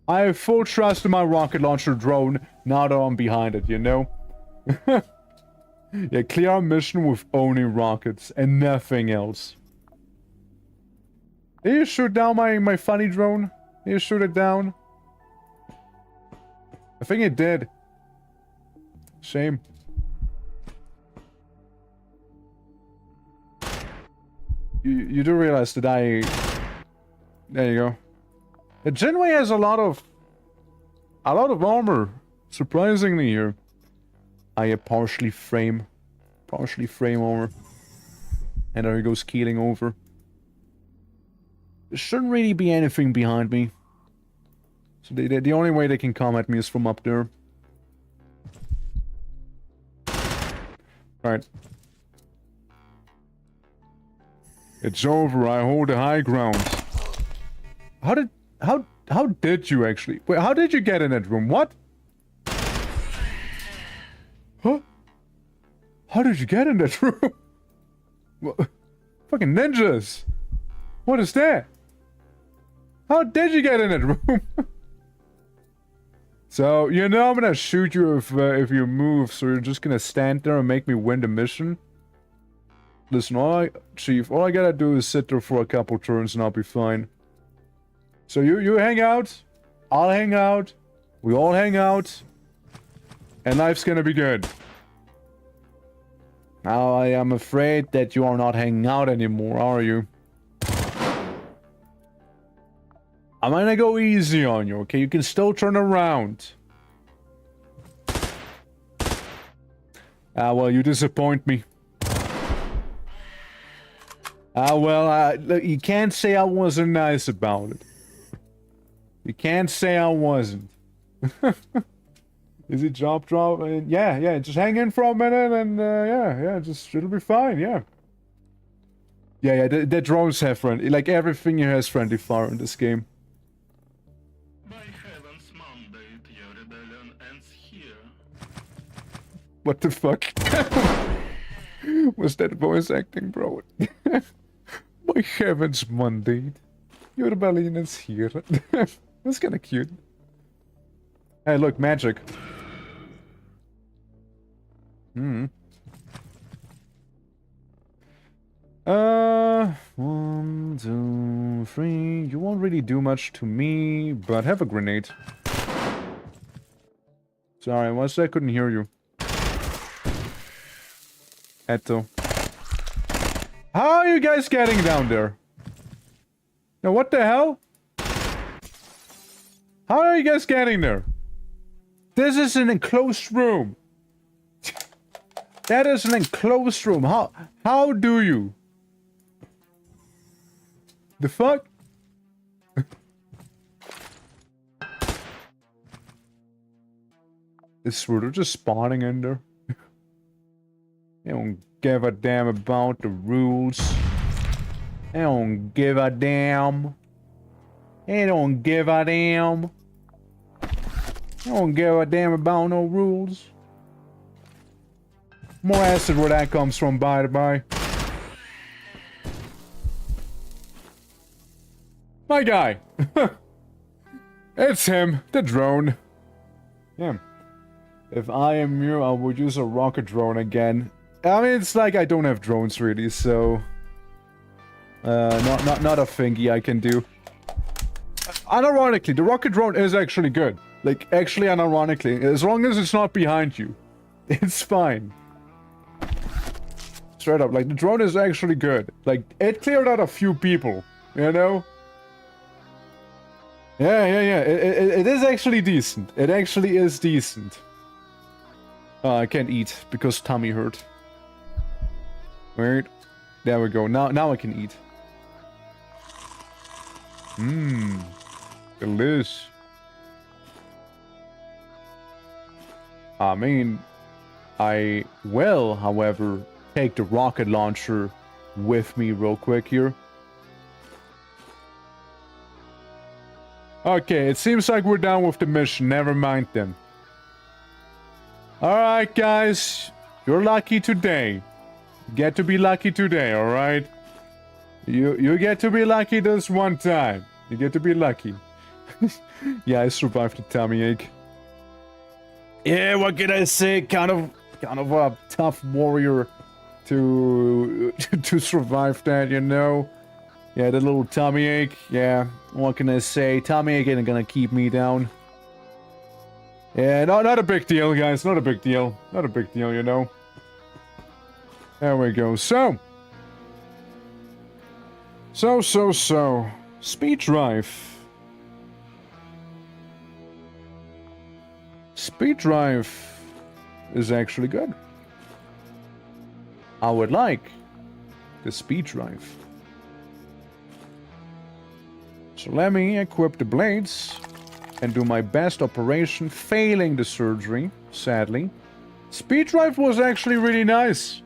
I have full trust in my rocket launcher drone, now that I'm behind it, you know? Yeah, clear our mission with only rockets and nothing else. Did you shoot down my funny drone? Did you shoot it down? I think it did. Shame. You do realize that I... There you go. The Genway has a lot of armor, surprisingly here. I have partially frame armor. And there he goes keeling over. There shouldn't really be anything behind me. So the only way they can come at me is from up there. Alright. It's over, I hold the high ground. How did you actually... Wait, how did you get in that room? What? Huh? How did you get in that room? What? Fucking ninjas! What is that? How did you get in that room? So, you know I'm gonna shoot you if you move, so you're just gonna stand there and make me win the mission? Listen, Chief, all I gotta do is sit there for a couple turns and I'll be fine. So you hang out, I'll hang out, we all hang out, and life's gonna be good. Now I am afraid that you are not hanging out anymore, are you? I'm gonna go easy on you, okay? You can still turn around. Ah, well, you disappoint me. Ah, well, look, you can't say I wasn't nice about it. You can't say I wasn't. Is it drop? Yeah, just hang in for a minute and, yeah, just, it'll be fine, yeah. Yeah, the drones have friendly, like everything here has friendly fire in this game. By heavens, mandate, your rebellion ends here. What the fuck? Was that voice acting, bro? My heavens, Monday. Your rebellion is here. That's kinda cute. Hey, look, magic. Hmm. 1, 2, 3. You won't really do much to me, but have a grenade. Sorry, what's that? I couldn't hear you. Etto. How are you guys getting down there? Now, what the hell? How are you guys getting there? This is an enclosed room. That is an enclosed room. How do you? The fuck? Is they're just spawning in there? They don't give a damn about the rules. They don't give a damn. They don't give a damn. They don't give a damn about no rules. More acid where that comes from, by the by. My guy. It's him, the drone. Yeah. If I am you, I would use a rocket drone again. I mean, it's like I don't have drones really, so not a thingy I can do. Unironically, the rocket drone is actually good. Like, actually, unironically, as long as it's not behind you, it's fine. Straight up, like, the drone is actually good. Like, it cleared out a few people, you know? Yeah. It is actually decent. It actually is decent. Oh, I can't eat because tummy hurt. Wait. There we go. Now I can eat. Mmm. Delish. I mean, I will, however, take the rocket launcher with me real quick here. Okay, it seems like we're done with the mission. Never mind then. Alright, guys. You're lucky today. You get to be lucky today, alright? You get to be lucky this one time. You get to be lucky. Yeah, I survived the tummy ache. Yeah, what can I say? Kind of a tough warrior to survive that, you know? Yeah, the little tummy ache. Yeah, what can I say? Tummy ache ain't gonna keep me down. Yeah, not a big deal, guys. Not a big deal. Not a big deal, you know. There we go. So. Speed drive. Speed drive is actually good. I would like the speed drive. So let me equip the blades and do my best operation, failing the surgery, sadly. Speed drive was actually really nice.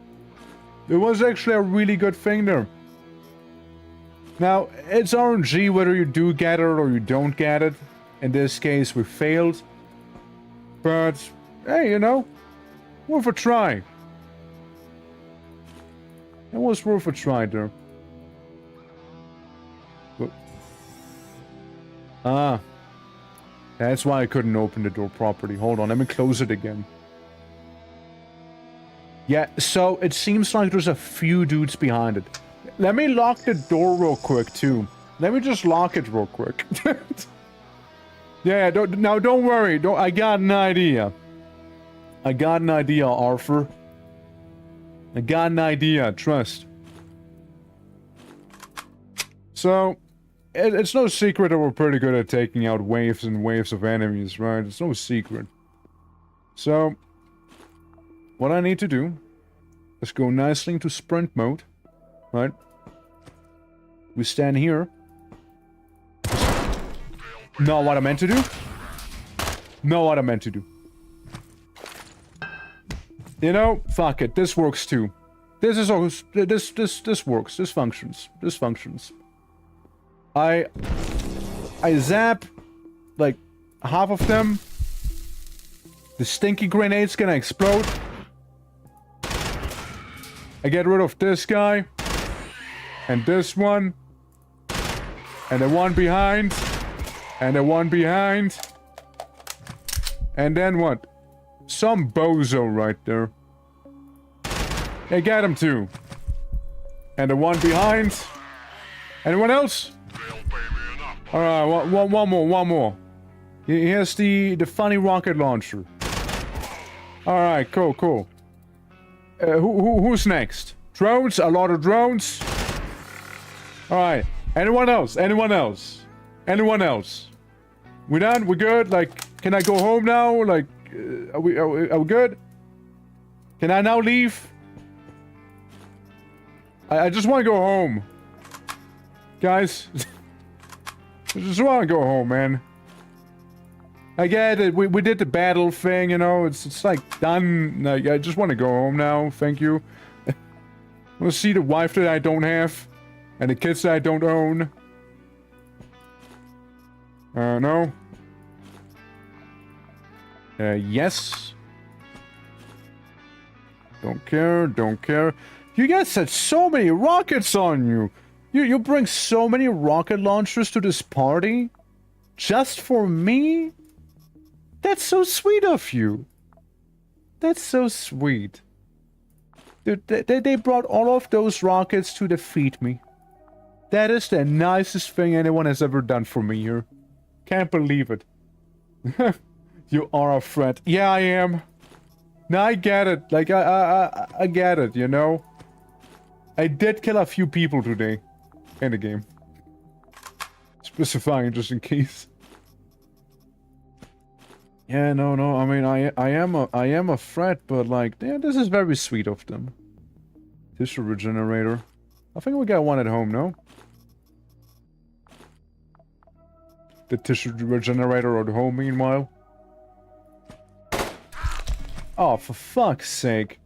It was actually a really good thing there. Now, it's RNG whether you do get it or you don't get it. In this case, we failed. But, hey, you know, worth a try. It was worth a try there. Ah. That's why I couldn't open the door properly. Hold on, let me close it again. Yeah, so it seems like there's a few dudes behind it. Let me lock the door real quick, too. Let me just lock it real quick. Yeah, don't worry. I got an idea. I got an idea, Arthur. I got an idea, trust. So, it's no secret that we're pretty good at taking out waves and waves of enemies, right? It's no secret. So, what I need to do is go nicely into sprint mode, right? We stand here. Know what I meant to do? Know what I meant to do. You know, fuck it. This works too. This is all. This works. This functions. This functions. I zap like half of them. The stinky grenade's gonna explode. I get rid of this guy. And this one. And the one behind. And the one behind. And then what? Some bozo right there. Hey, get him too. And the one behind. Anyone else? Alright, one more. Here's the funny rocket launcher. Alright, cool. Who's next? Drones? A lot of drones? Alright. Anyone else? We done? We good? Like, can I go home now? Like, are we good? Can I now leave? I just want to go home. Guys. I just want to go home, man. I get it. We did the battle thing, you know. It's like done. Like, I just want to go home now. Thank you. I want to see the wife that I don't have. And the kids that I don't own. No. Yes. Don't care. You guys had so many rockets on you. You bring so many rocket launchers to this party? Just for me? That's so sweet of you. That's so sweet. Dude, they brought all of those rockets to defeat me. That is the nicest thing anyone has ever done for me here. Can't believe it. You are a threat. Yeah, I am. No, I get it. Like, I get it, you know? I did kill a few people today. In the game. Specifying just in case. Yeah, no. I mean, I am a threat, but like, yeah, this is very sweet of them. Tissue regenerator. I think we got one at home, no? The tissue regenerator at home, meanwhile. Oh, for fuck's sake.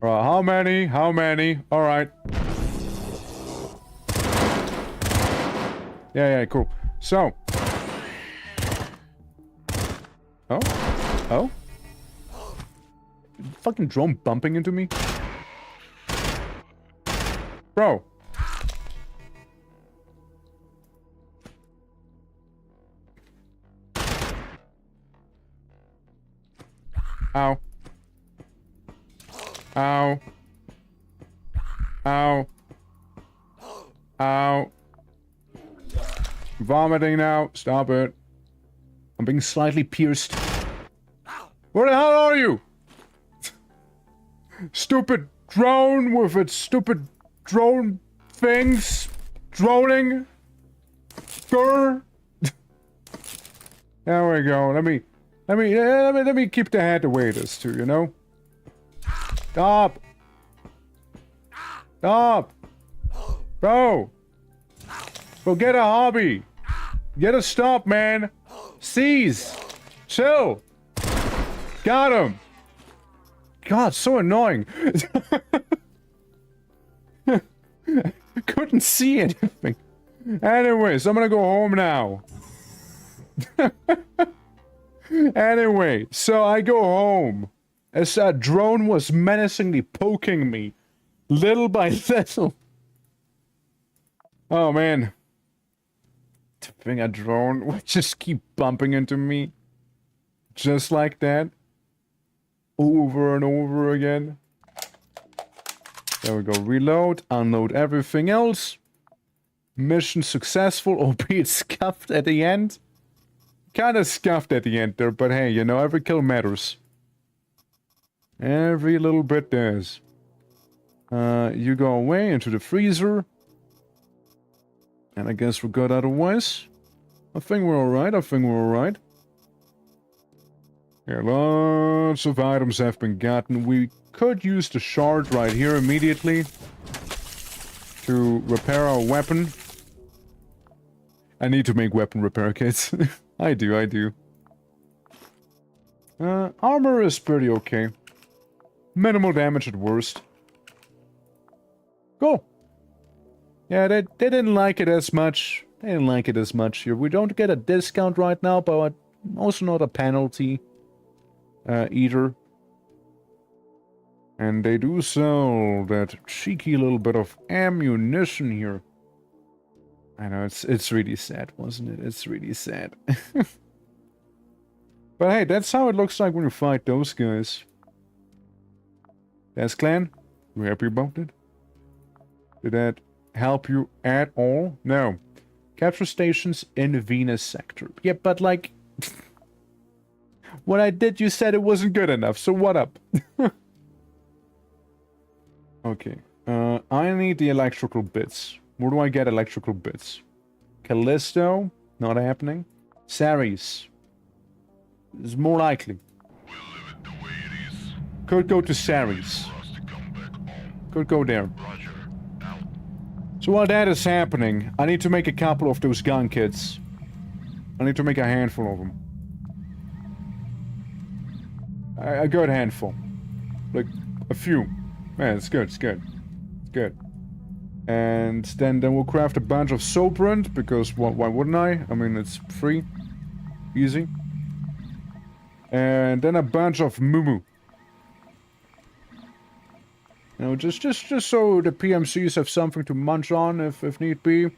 Alright, how many? Alright. Yeah, cool. So. Oh? Fucking drone bumping into me? Bro. Ow. Ow. Ow. Ow. Vomiting now. Stop it. I'm being slightly pierced. Where the hell are you? Stupid drone with its stupid drone things. Droning. Grr. There we go. Let me keep the head the way it is too, you know? Stop! Stop! Bro! Go get a hobby! Get a stop, man! Seize! Chill! Got him! God, so annoying! Couldn't see anything. Anyways, I'm gonna go home now. Anyway, so I go home. As that drone was menacingly poking me. Little by little. Oh, man. The thing a drone would just keep bumping into me. Just like that. Over and over again. There we go. Reload. Unload everything else. Mission successful, albeit scuffed at the end. Kinda scuffed at the end there, but hey, you know, every kill matters. Every little bit does. You go away into the freezer. And I guess we're good otherwise. I think we're alright, Yeah, lots of items have been gotten. We could use the shard right here immediately to repair our weapon. I need to make weapon repair kits. I do. Armor is pretty okay. Minimal damage at worst. Cool. Yeah, they didn't like it as much. They didn't like it as much here. We don't get a discount right now, but also not a penalty either. And they do sell that cheeky little bit of ammunition here. I know, it's really sad, wasn't it? It's really sad. But hey, that's how it looks like when you fight those guys. That's clan. You happy about it? Did that help you at all? No. Capture stations in Venus sector. Yeah, but like... when I did, you said it wasn't good enough, so what up? Okay. I need the electrical bits. Where do I get electrical bits? Callisto? Not happening. Ceres. Is more likely. We'll leave it the way it is. Could go to Ceres. For us to come back home. Could go there. Roger. Out. So while that is happening, I need to make a couple of those gun kits. I need to make a handful of them. A good handful. Like, a few. Yeah, it's good, it's good. It's good. And then we'll craft a bunch of Sobrent, because why wouldn't I? I mean, it's free. Easy. And then a bunch of Mumu. You know, just so the PMCs have something to munch on if need be.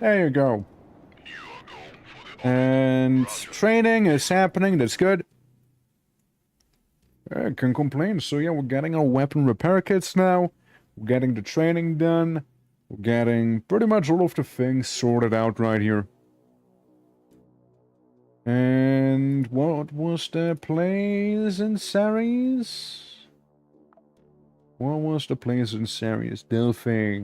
There you go. You are going for the And training is happening, that's good. I can complain. So yeah, we're getting our weapon repair kits now. We're getting the training done. We're getting pretty much all of the things sorted out right here. And what was the place in Ceres? What was the place in Ceres? Delphi.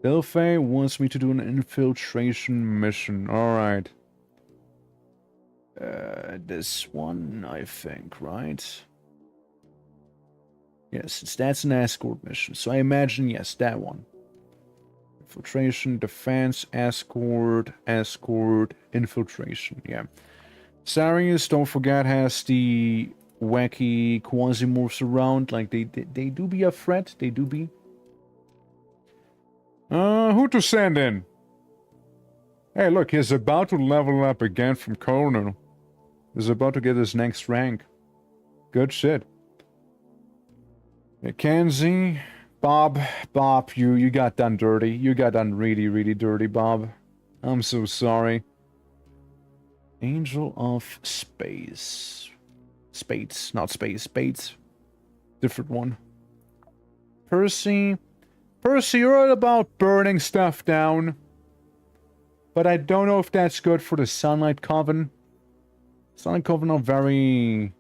Delphi wants me to do an infiltration mission. Alright. This one, I think, right? Yes, that's an escort mission. So I imagine, yes, that one. Infiltration, defense, escort, infiltration, yeah. Ceres, don't forget, has the wacky QUASIMORPHs around. Like, they do be a threat, they do be. Who to send in? Hey, look, he's about to level up again from Colonel. He's about to get his next rank. Good shit. Mackenzie, Bob, you got done dirty. You got done really, really dirty, Bob. I'm so sorry. Angel of Space. Spades, not space, Spades. Different one. Percy, you're all about burning stuff down. But I don't know if that's good for the Sunlight Coven. Sunlight Coven are very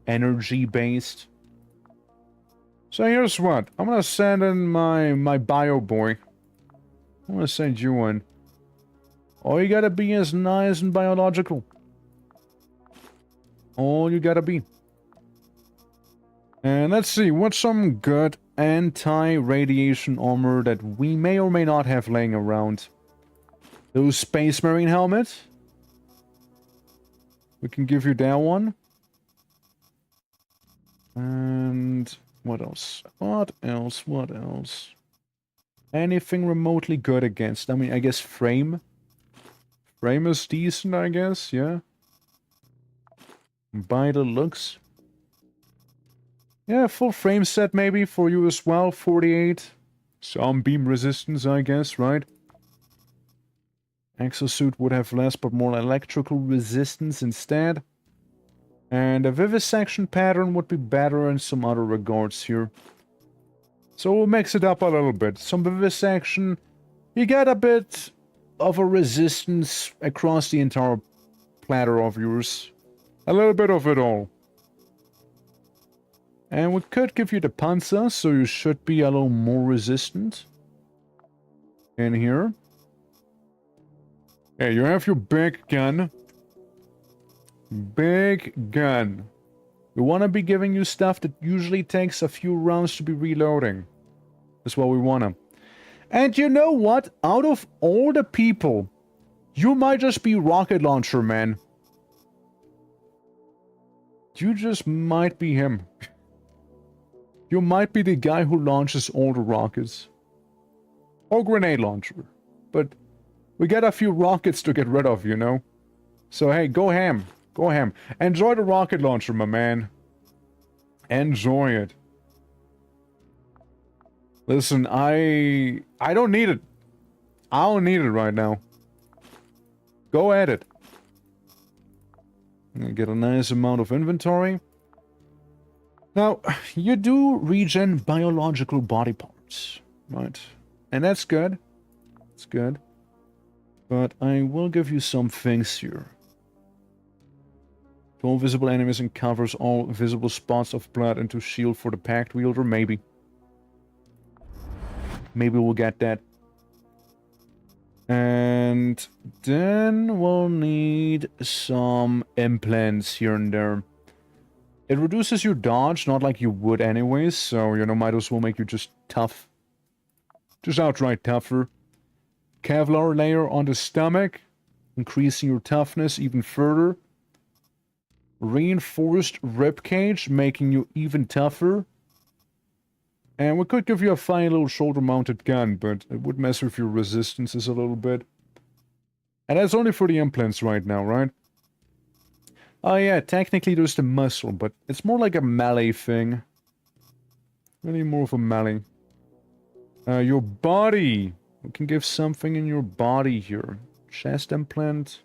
energy-based. So here's what. I'm gonna send in my bio boy. I'm gonna send you in. All you gotta be is nice and biological. All you gotta be. And let's see, what's some good anti-radiation armor that we may or may not have laying around? Those Space Marine helmets? We can give you that one. And what else? What else? Anything remotely good against? I mean, I guess frame. Frame is decent, I guess, yeah. By the looks. Yeah, full frame set maybe for you as well, 48. Some beam resistance, I guess, right? Exosuit would have less but more electrical resistance instead. And a vivisection pattern would be better in some other regards here. So we'll mix it up a little bit. Some vivisection, you get a bit of a resistance across the entire platter of yours. A little bit of it all. And we could give you the Panzer, so you should be a little more resistant. In here. Yeah, you have your big gun. Big gun. We want to be giving you stuff that usually takes a few rounds to be reloading. That's what we want to. And you know what? Out of all the people, you might just be rocket launcher, man. You just might be him. You might be the guy who launches all the rockets. Or grenade launcher. But we got a few rockets to get rid of, you know? So hey, go ham. Go ham. Enjoy the rocket launcher, my man. Enjoy it. Listen, I don't need it. I don't need it right now. Go at it. Get a nice amount of inventory. Now, you do regen biological body parts, right? And that's good. It's good. But I will give you some things here. To all visible enemies and covers all visible spots of blood into shield for the pact wielder, maybe. Maybe we'll get that. And then we'll need some implants here and there. It reduces your dodge, not like you would anyways, so, you know, might as well make you just tough. Just outright tougher. Kevlar layer on the stomach, increasing your toughness even further. Reinforced ribcage, making you even tougher. And we could give you a fine little shoulder-mounted gun, but it would mess with your resistances a little bit. And that's only for the implants right now, right? Oh yeah, technically there's the muscle, but it's more like a melee thing. Really more of a melee. Your body. We can give something in your body here. Chest implant.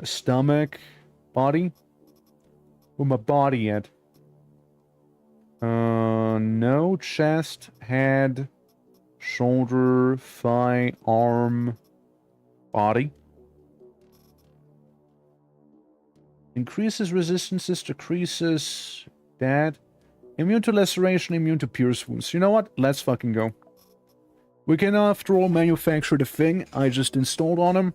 Stomach. Body. Where my body at? No. Chest, head, shoulder, thigh, arm, body. Increases resistances, decreases that. Immune to laceration, immune to pierce wounds. You know what? Let's fucking go. We can, after all, manufacture the thing I just installed on him.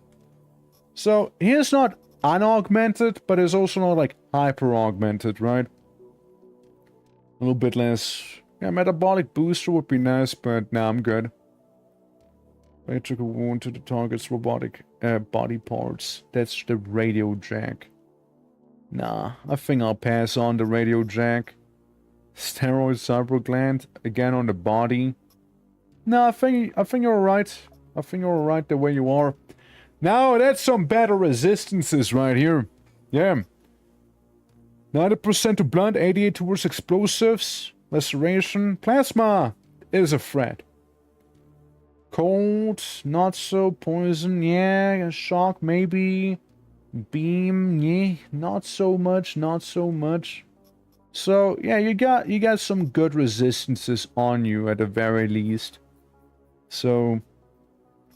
So, he is not unaugmented, but is also not, like, hyper-augmented, right? A little bit less. Yeah, metabolic booster would be nice, but nah, I'm good. Electrical wound to the target's robotic body parts. That's the radio jack. Nah, I think I'll pass on the radio jack. Steroid cyber gland, again on the body. Nah, I think you're alright. I think you're alright the way you are. Now, that's some better resistances right here. Yeah. 90% to blunt, 88 towards explosives, laceration, plasma is a threat. Cold, not so, poison, yeah, shock, maybe, beam, yeah, not so much, not so much. So, yeah, you got some good resistances on you at the very least. So,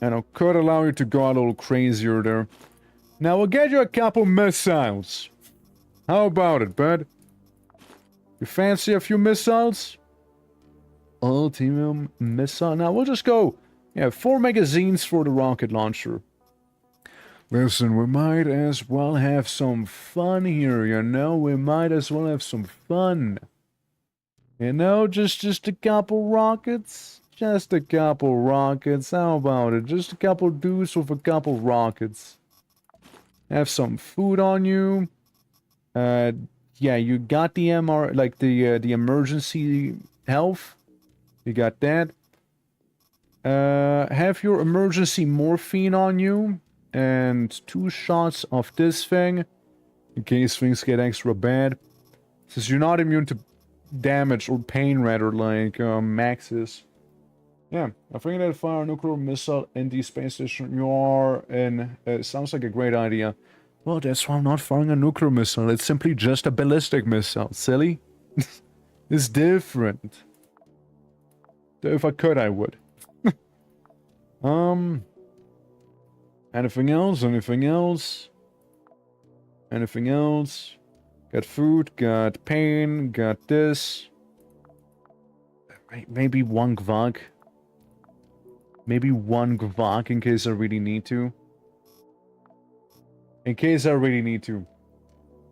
and I could allow you to go a little crazier there. Now, we'll get you a couple missiles. How about it, bud? You fancy a few missiles? Ultimum missile. Now, we'll just go, yeah, 4 magazines for the rocket launcher. Listen, we might as well have some fun here, you know? We might as well have some fun. You know, just a couple rockets? Just a couple rockets. How about it? Just a couple dudes with a couple rockets. Have some food on you. Yeah, you got the the emergency health. You got that. Have your emergency morphine on you. And 2 shots of this thing. In case things get extra bad. Since you're not immune to damage or pain, rather, like Max is. Yeah, I think they'll fire a nuclear missile in the space station you are in. Sounds like a great idea. Well, that's why I'm not firing a nuclear missile. It's simply just a ballistic missile. Silly. It's different. If I could, I would. Anything else? Anything else? Anything else? Got food, got pain, got this. Maybe one Gvag. Maybe one Gvag in case I really need to. In case I really need to.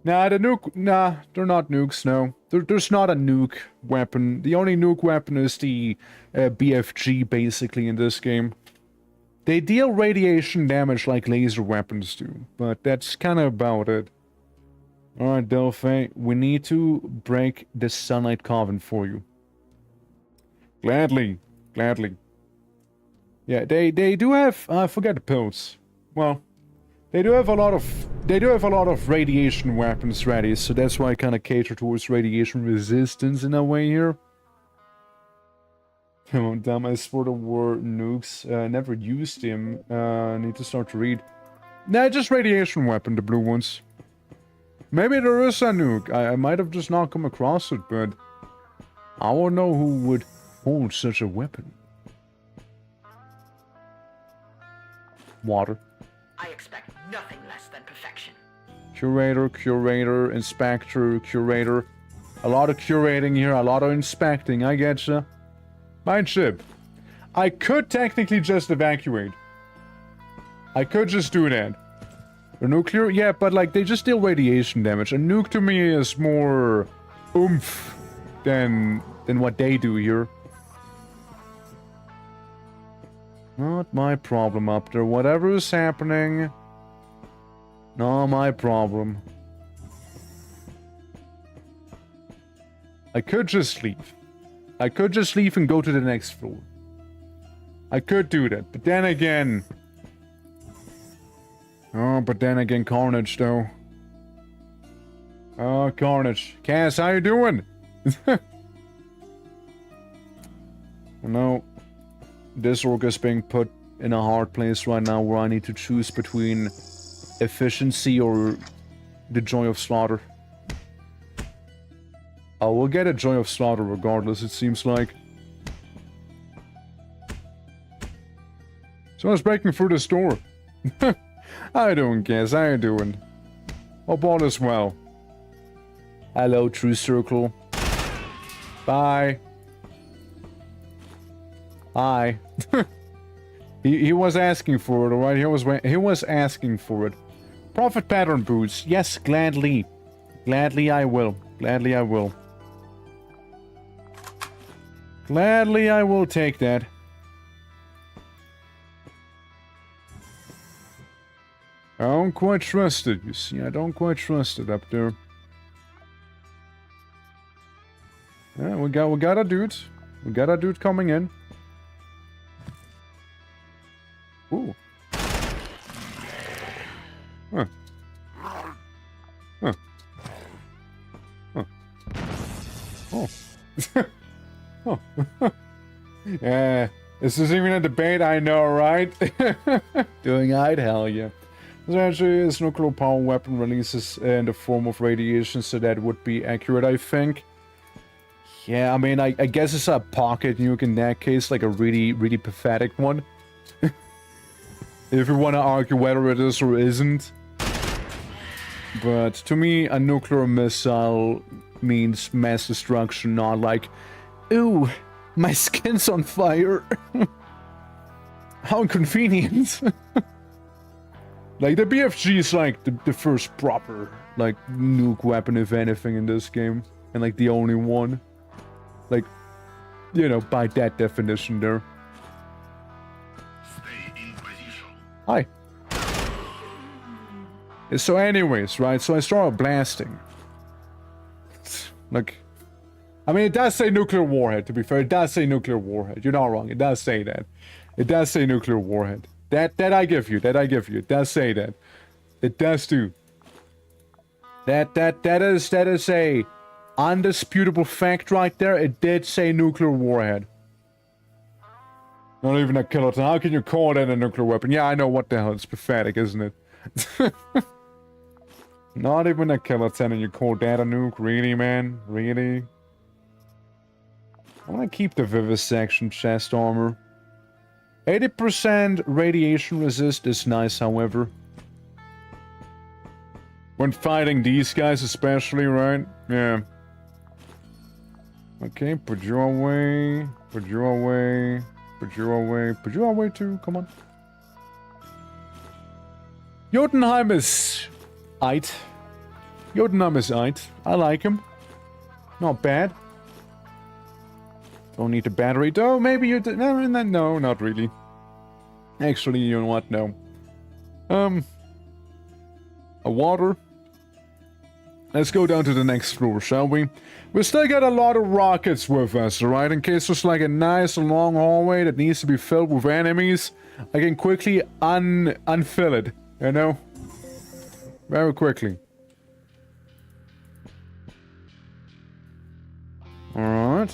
Nah, the nuke... Nah, they're not nukes, no. There's not a nuke weapon. The only nuke weapon is the BFG, basically, in this game. They deal radiation damage like laser weapons do, but that's kind of about it. Alright, Delphi, we need to break the sunlight coven for you. Gladly, gladly. Yeah, they do have, I forget the pills. Well, they do have a lot of radiation weapons ready, so that's why I kind of cater towards radiation resistance in a way here. Oh, damn, I swore there were nukes. Never used them. Need to start to read. Nah, just radiation weapon, the blue ones. Maybe there is a nuke. I might have just not come across it, but I don't know who would hold such a weapon. Water. I expect nothing less than perfection. Curator, curator, inspector, curator. A lot of curating here, a lot of inspecting, I getcha. Mine ship. I could technically just evacuate. I could just do that. The nuclear? Yeah, but like, they just deal radiation damage. A nuke to me is more oomph than what they do here. Not my problem up there. Whatever is happening, not my problem. I could just leave. I could just leave and go to the next floor. I could do that, but then again... Oh, but then again, Carnage, though. Oh, Carnage. Cass, how you doing? No. This org is being put in a hard place right now where I need to choose between efficiency or the joy of slaughter. I will get a joy of slaughter regardless, it seems like. Someone's breaking through this door. How you doing, Cass? How you doing? Hope all is well. Hello, True Circle. Bye. Hi. he was asking for it, alright? He was asking for it. Profit pattern boots. Yes, gladly. Gladly I will. Gladly I will. Gladly I will take that. I don't quite trust it, you see. I don't quite trust it up there. Yeah, we got a dude. We got a dude coming in. Ooh. Huh. Huh. Huh. Oh. Oh. Yeah. This isn't even a debate, I know, right? Doing I'd hell yeah. Essentially, this nuclear power weapon releases in the form of radiation, so that would be accurate, I think. Yeah, I mean, I guess it's a pocket nuke in that case, like a really pathetic one. If you want to argue whether it is or isn't. But to me, a nuclear missile means mass destruction, not like, ooh, my skin's on fire. How inconvenient. Like, the BFG is like the first proper, like, nuke weapon, if anything, in this game. And like, the only one. Like, you know, by that definition there. Stay in position. Hi. So anyways, right, so I started blasting. Like, I mean, it does say nuclear warhead, to be fair. It does say nuclear warhead. You're not wrong. It does say that. It does say nuclear warhead. That I give you. That I give you. It does say that. It does do. That is a undisputable fact right there. It did say nuclear warhead. Not even a kiloton. How can you call that a nuclear weapon? Yeah, I know, what the hell. It's pathetic, isn't it? Not even a kiloton and you call that a nuke? Really, man? Really? I want to keep the vivisection chest armor. 80% radiation resist is nice, however. When fighting these guys especially, right? Yeah. Okay, put you away. Put you away. Put you away. Put you away too, come on. Jotunheim is... Ait. Jotunheim is Ait. I like him. Not bad. Don't need the battery. Though, maybe you did... No, not really. Actually, you know what? No. A water. Let's go down to the next floor, shall we? We still got a lot of rockets with us, alright? In case there's like a nice long hallway that needs to be filled with enemies, I can quickly unfill it, you know? Very quickly. Alright.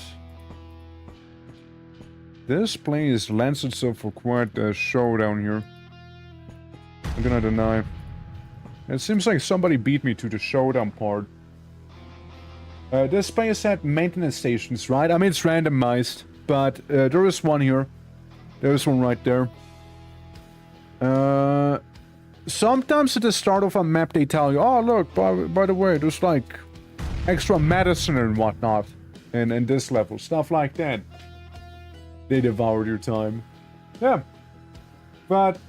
This place lends itself for quite a showdown here. I'm gonna deny. It seems like somebody beat me to the showdown part. This place had maintenance stations, right? I mean, it's randomized, but there is one here. There's one right there. Sometimes at the start of a map they tell you, oh look, by the way, there's like extra medicine and whatnot in this level. Stuff like that. They devoured your time. Yeah. But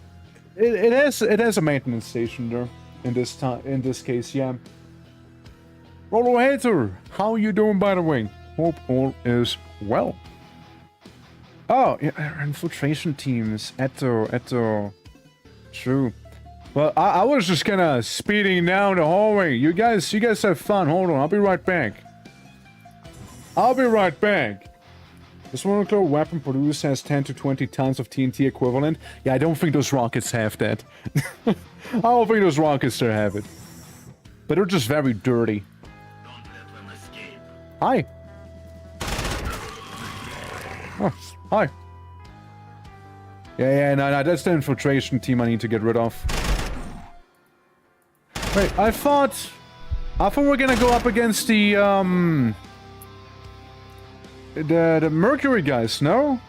it has a maintenance station there. In this case, yeah. Rolo Hater, how you doing, by the way? Hope all is well. Oh, yeah, infiltration teams. Eto. True. Well, I was just kind of speeding down the hallway. You guys have fun. Hold on, I'll be right back. This molecular weapon produced has 10 to 20 tons of TNT equivalent. Yeah, I don't think those rockets have that. I don't think those rockets there have it. But they're just very dirty. Don't let them escape. Hi. Oh, hi. Yeah, no, that's the infiltration team I need to get rid of. Wait, I thought we're gonna go up against the Mercury guys, no?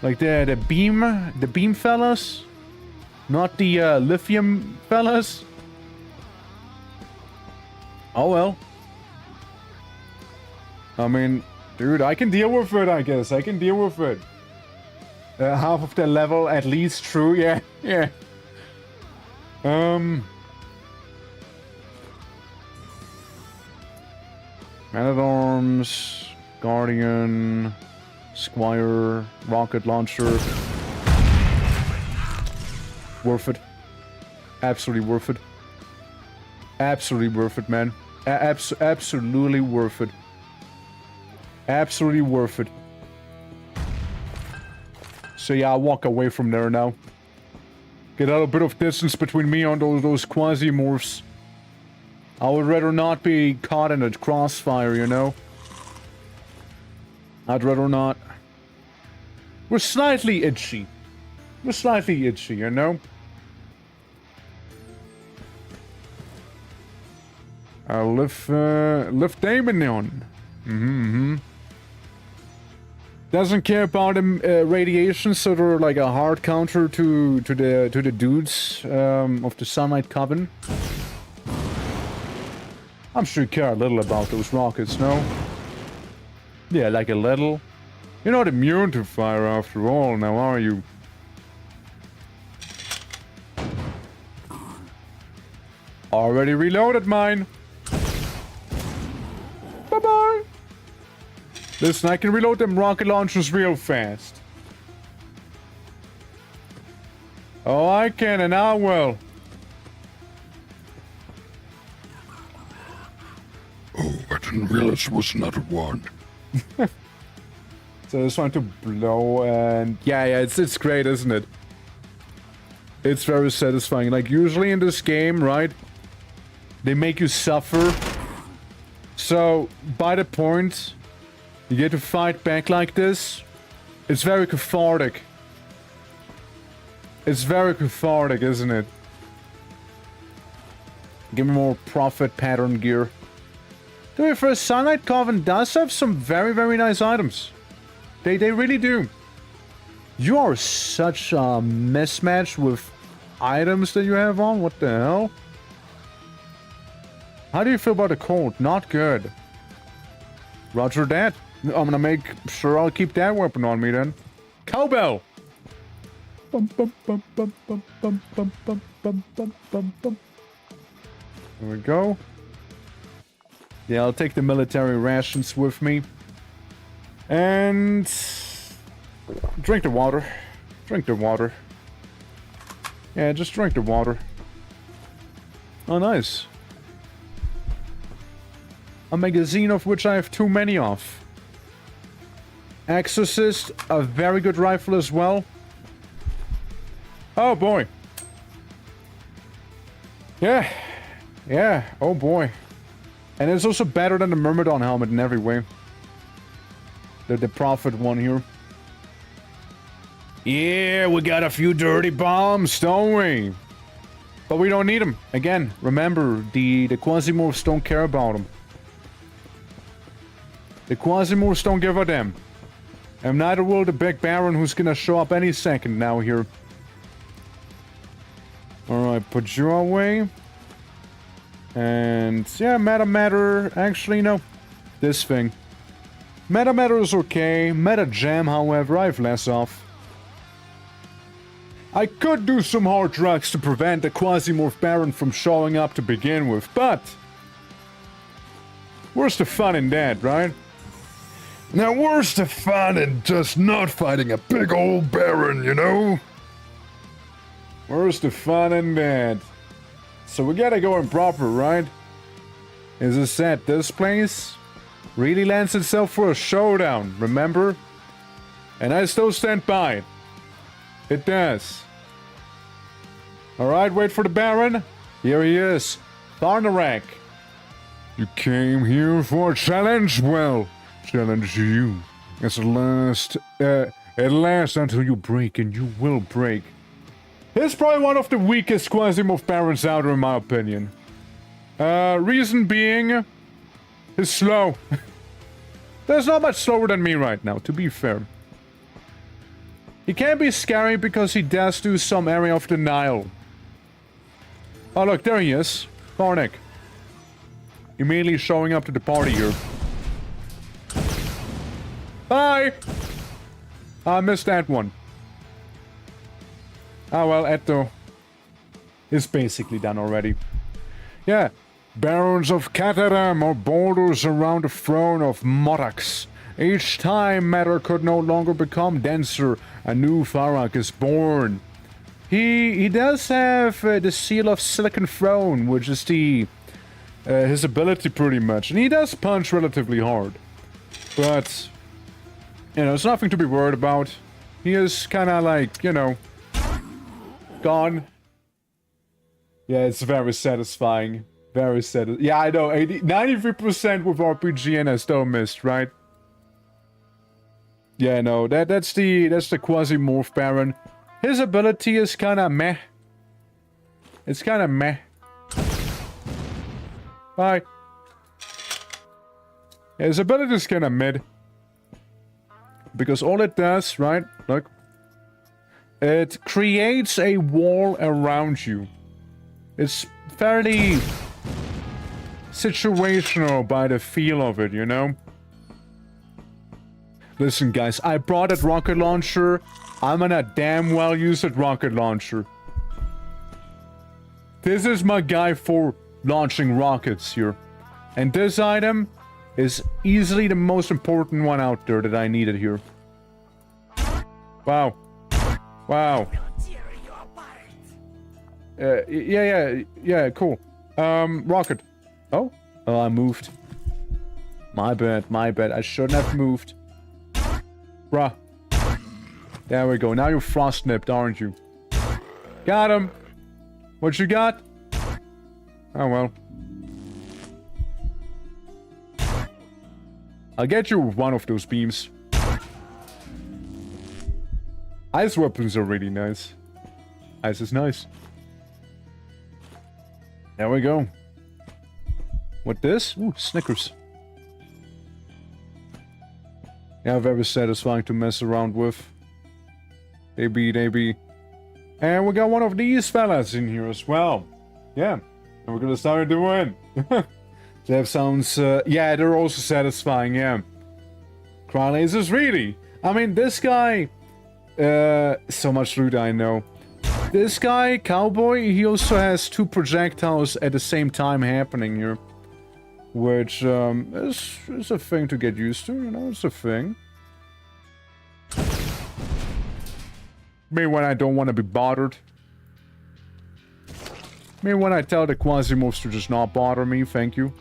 Like the beam fellas? Not the lithium fellas? Oh well. I mean, dude, I can deal with it, I guess. I can deal with it. Half of the level at least, true, yeah. Man-at-Arms, Guardian, Squire, Rocket Launcher. Worth it. Absolutely worth it. Absolutely worth it, man. Absolutely worth it. Absolutely worth it. So yeah, I'll walk away from there now. Get a little bit of distance between me and those QUASIMORPHs. I would rather not be caught in a crossfire, you know? I'd rather not. We're slightly itchy. You know? I'll lift Damon on. Doesn't care about radiation, so they're like a hard counter to the dudes of the Sunlight Coven. I'm sure you care a little about those rockets, no? Yeah, like a little. You're not immune to fire after all, now are you? Already reloaded mine. Bye-bye. Listen, I can reload them rocket launchers real fast. Oh, I can, and I will. Oh, I didn't realize it was another one. So I just want to blow, and yeah, it's great, isn't it? It's very satisfying. Like, usually in this game, right, they make you suffer. So, by the point you get to fight back like this, It's very cathartic. It's very cathartic, isn't it? Give me more profit pattern gear. To be fair, Sunlight Coven does have some very, very nice items. They really do. You are such a mismatch with items that you have on. What the hell? How do you feel about the cold? Not good. Roger that. I'm gonna make sure I'll keep that weapon on me then. Cowbell! Bum, bum, bum, bum, bum, bum, bum, bum, bum, bum, bum, bum. There we go. Yeah, I'll take the military rations with me. And... drink the water. Drink the water. Yeah, just drink the water. Oh, nice. A magazine of which I have too many of. Exorcist, a very good rifle as well. Oh boy. Yeah. Yeah, oh boy. And it's also better than the Myrmidon helmet in every way. The Prophet one here. Yeah, we got a few dirty bombs, don't we? But we don't need them. Again, remember, the QUASIMORPHs don't care about them. The QUASIMORPHs don't give a damn. And neither will the Big Baron, who's gonna show up any second now here. Alright, put you away. And yeah, Meta Matter. Actually, no. This thing. Meta Matter is okay. Meta Gem, however, I have less of. I could do some hard drugs to prevent the QUASIMORPH Baron from showing up to begin with, but... where's the fun in that, right? Now, where's the fun in just not fighting a big old Baron, you know? Where's the fun in that? So we gotta go in proper, right? As I said, this place really lends itself for a showdown, remember? And I still stand by it. It does. Alright, wait for the Baron. Here he is. Tharnarak. You came here for a challenge? Well, challenge you. At last until you break, and you will break. He's probably one of the weakest QUASIMORPH Barons out there, in my opinion. Reason being, he's slow. There's not much slower than me right now, to be fair. He can be scary because he does do some area of denial. Oh look, there he is. Tharnak. Immediately showing up to the party here. Bye! I missed that one. Ah well, Etto is basically done already. Yeah. Barons of Cataram are boulders around the throne of Morax. Each time matter could no longer become denser, a new Farak is born. He does have the Seal of Silicon Throne, which is his ability pretty much. And he does punch relatively hard. But, you know, it's nothing to be worried about. He is kind of like, you know, gone. Yeah, it's very satisfying. Very satisfying. Yeah, I know. 93% with RPG and I still missed, right? Yeah, no, that's the QUASIMORPH Baron. His ability is kind of meh. It's kind of meh. Bye. Yeah, his ability is kind of mid. Because all it does, right? Look. It creates a wall around you. It's fairly situational by the feel of it, you know? Listen, guys, I brought that rocket launcher. I'm gonna damn well use that rocket launcher. This is my guy for launching rockets here. And this item is easily the most important one out there that I needed here. Wow. Wow. Yeah, cool. Rocket. Oh? Oh, I moved. My bad. I shouldn't have moved. Bruh. There we go. Now you're frost nipped, aren't you? Got him. What you got? Oh, well. I'll get you with one of those beams. Ice weapons are really nice. Ice is nice. There we go. What this? Ooh, Snickers. Yeah, very satisfying to mess around with. They be. And we got one of these fellas in here as well. Yeah. And we're gonna start doing. That sounds, yeah, they're also satisfying, yeah. Crown lasers, really? I mean, this guy, so much loot I know. This guy, Cowboy, he also has 2 projectiles at the same time happening here. Which, is a thing to get used to, you know, it's a thing. Me when I don't want to be bothered. Me when I tell the QUASIMORPHs to just not bother me, thank you.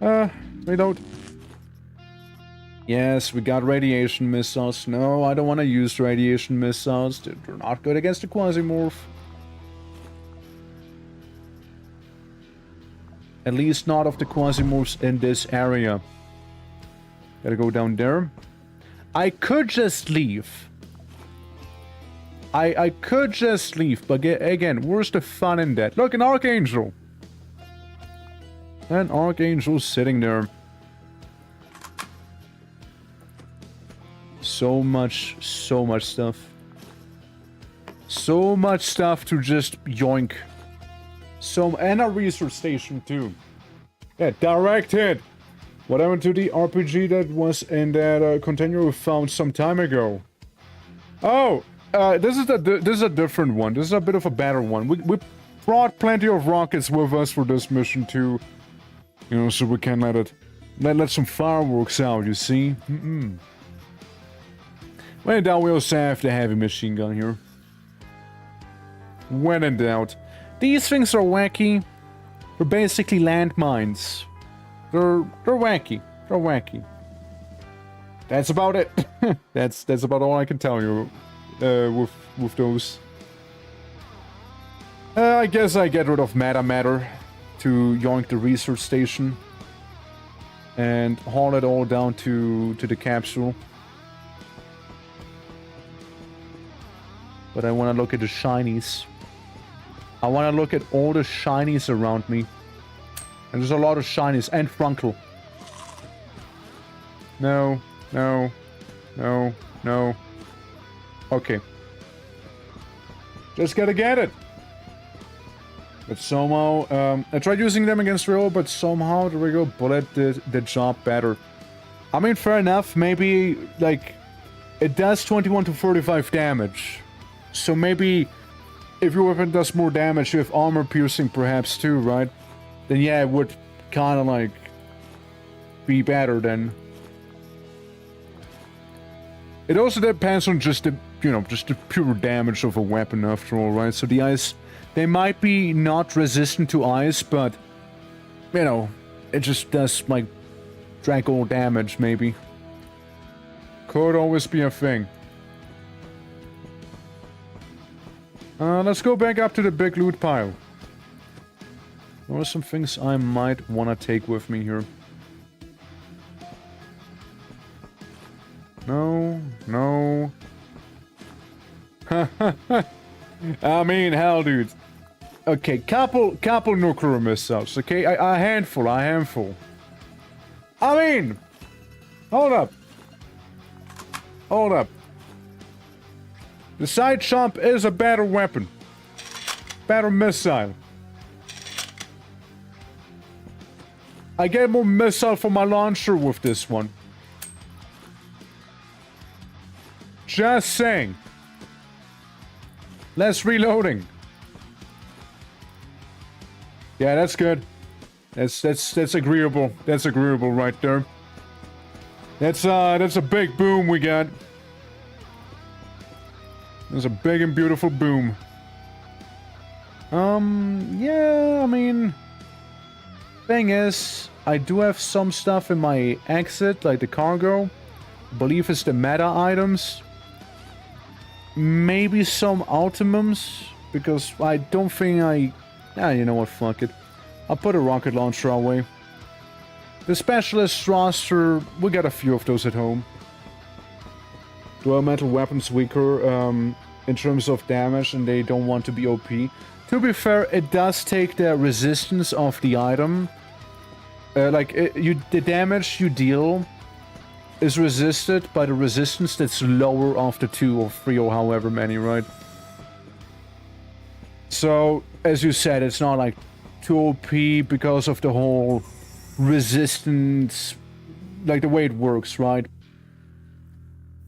Reload. Yes, we got radiation missiles. No, I don't want to use radiation missiles. They're not good against the QUASIMORPH. At least not of the QUASIMORPHs in this area. Gotta go down there. I could just leave. I could just leave, but again, where's the fun in that? Look, an Archangel! An Archangel's sitting there. So much stuff. So much stuff to just yoink. And a research station too. Yeah, direct hit. What happened to the RPG that was in that container we found some time ago? Oh, this is a different one. This is a bit of a better one. We brought plenty of rockets with us for this mission too. You know, so we can let some fireworks out, you see? When in doubt, we also have the heavy machine gun here. When in doubt. These things are wacky. They're basically landmines. They're wacky. They're wacky. That's about it. that's about all I can tell you with those. I guess I get rid of matter to yoink the research station and haul it all down to the capsule. But I want to look at the shinies. I want to look at all the shinies around me. And there's a lot of shinies. And Frunkel. No. Okay. Just gotta get it. But somehow, I tried using them against Rio, but somehow the Rio bullet did the job better. I mean, fair enough. Maybe, like, it does 21 to 45 damage. So maybe if your weapon does more damage, you have armor piercing perhaps too, right? Then yeah, it would kind of like be better then. It also depends on just the, you know, just the pure damage of a weapon after all, right? So the ice, they might be not resistant to ice, but, you know, it just does like drag all damage maybe. Could always be a thing. Let's go back up to the big loot pile. There are some things I might want to take with me here. No. I mean, hell, dude. Okay, couple nuclear missiles, okay? A handful. I mean, hold up. The side chomp is a better weapon. Better missile. I get more missile for my launcher with this one. Just saying. Less reloading. Yeah, that's good. That's agreeable. That's agreeable right there. That's a big boom we got. There's a big and beautiful boom. Yeah, I mean, thing is, I do have some stuff in my exit, like the cargo. I believe it's the meta items. Maybe some ultimums, because I don't think you know what, fuck it. I'll put a rocket launcher away. The specialist roster, we got a few of those at home. dual metal weapons weaker in terms of damage, and they don't want to be OP. To be fair, it does take the resistance of the item. The damage you deal is resisted by the resistance that's lower after 2 or 3 or however many, right? So, as you said, it's not like too OP because of the whole resistance, like the way it works, right?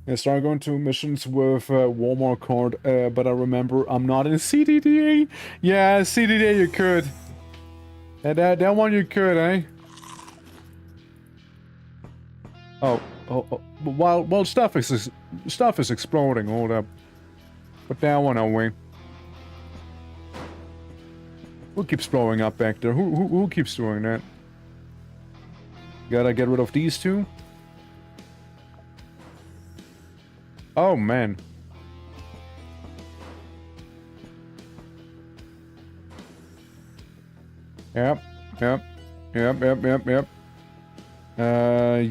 I start going to missions with Walmart card, but I remember I'm not in CDDA. Yeah, CDDA you could. That one you could, eh? Oh, while stuff is exploding, hold up. Put that one away. Who keeps blowing up back there? Who keeps doing that? Gotta get rid of these two. Oh, man. Yep.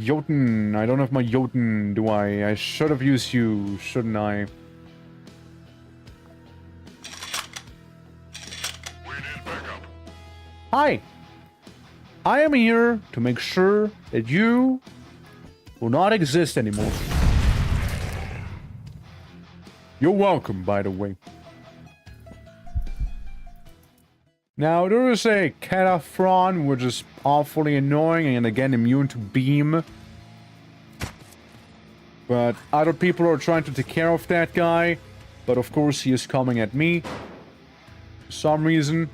Jotun. I don't have my Jotun, do I? I should have used you, shouldn't I? Hi. I am here to make sure that you will not exist anymore. You're welcome, by the way. Now, there is a Cataphron, which is awfully annoying and again immune to beam. But other people are trying to take care of that guy. But of course, he is coming at me. For some reason.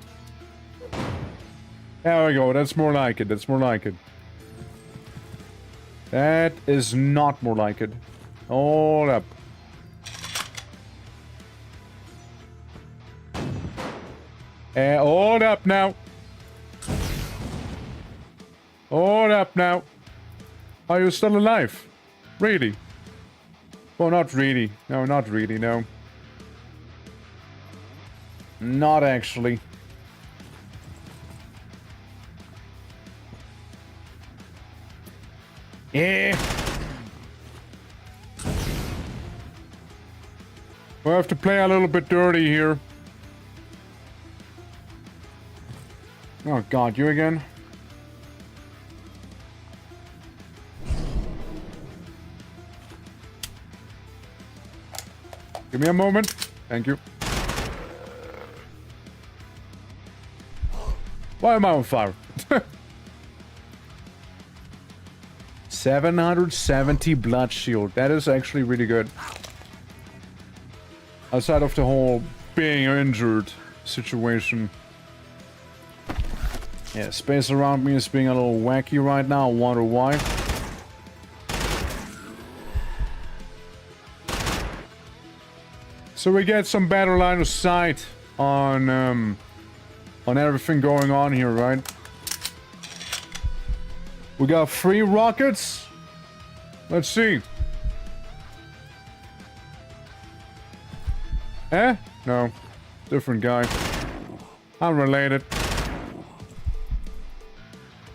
There we go, that's more like it, that's more like it. That is not more like it. Hold up. Hold up now. Hold up now. Are you still alive? Really? Well, not really. No, not really, no. Not actually. Yeah. We'll have to play a little bit dirty here. Oh god, you again? Give me a moment. Thank you. Why am I on fire? 770 blood shield. That is actually really good. Outside of the whole being injured situation. Yeah, space around me is being a little wacky right now. I wonder why. So we get some better line of sight on everything going on here, right? We got 3 rockets. Let's see. Eh? No. Different guy. Unrelated.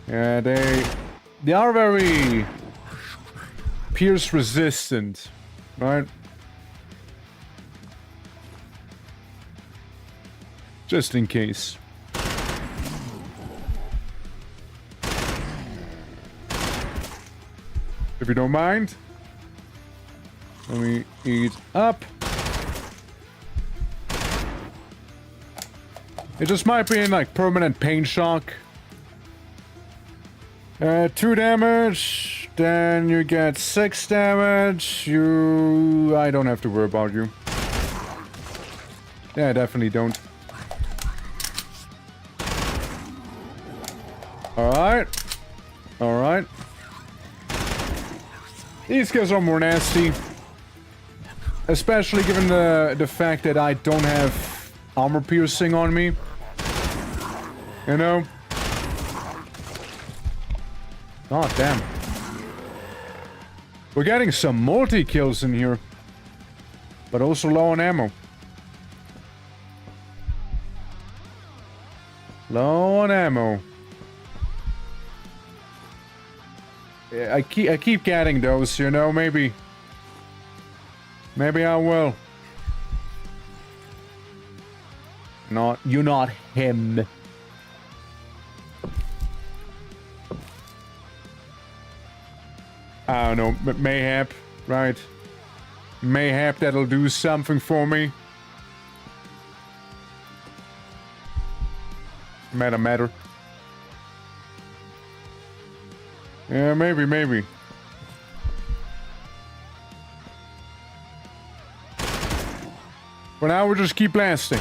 Yeah, they are very pierce resistant, right? Just in case. If you don't mind, let me eat up. It just might be in like permanent pain shock. 2 damage, then you get 6 damage. I don't have to worry about you. Yeah, I definitely don't. Alright. Alright. These guys are more nasty. Especially given the fact that I don't have armor piercing on me. You know? Oh, damn. We're getting some multi-kills in here. But also low on ammo. Low on ammo. Yeah, I keep getting those, you know, maybe Maybe I will. Not, you're not him. I don't know, mayhap, right? Mayhap that'll do something for me. Matter. Yeah, maybe. For now, we'll just keep blasting.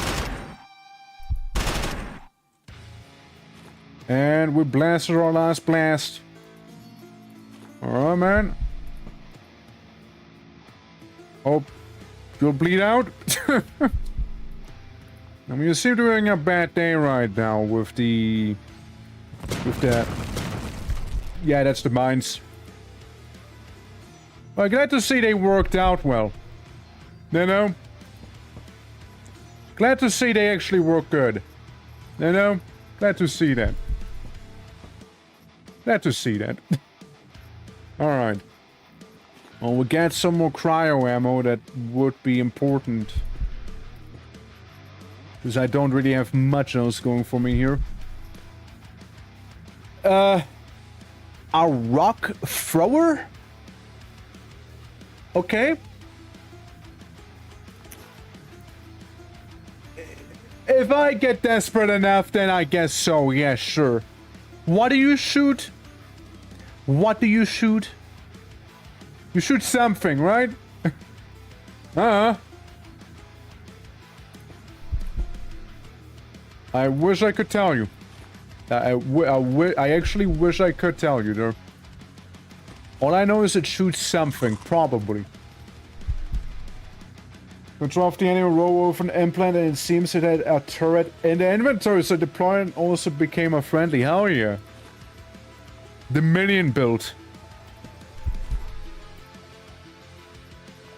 And we blasted our last blast. Alright, man. Hope you'll bleed out. I mean, you seem to be having a bad day right now with the... with that. Yeah, that's the mines. Well, glad to see they worked out well. You know? Glad to see they actually work good. You know? Glad to see that. Glad to see that. Alright. Well, we'll get some more cryo ammo. That would be important. Because I don't really have much else going for me here. A rock thrower? Okay. If I get desperate enough, then I guess so. Yeah, sure. What do you shoot? What do you shoot? You shoot something, right? I wish I could tell you. I actually wish I could tell you there. All I know is it shoots something, probably. Control of the enemy roll with an implant, and it seems it had a turret in the inventory, so deploying also became a friendly. Hell yeah. The minion build.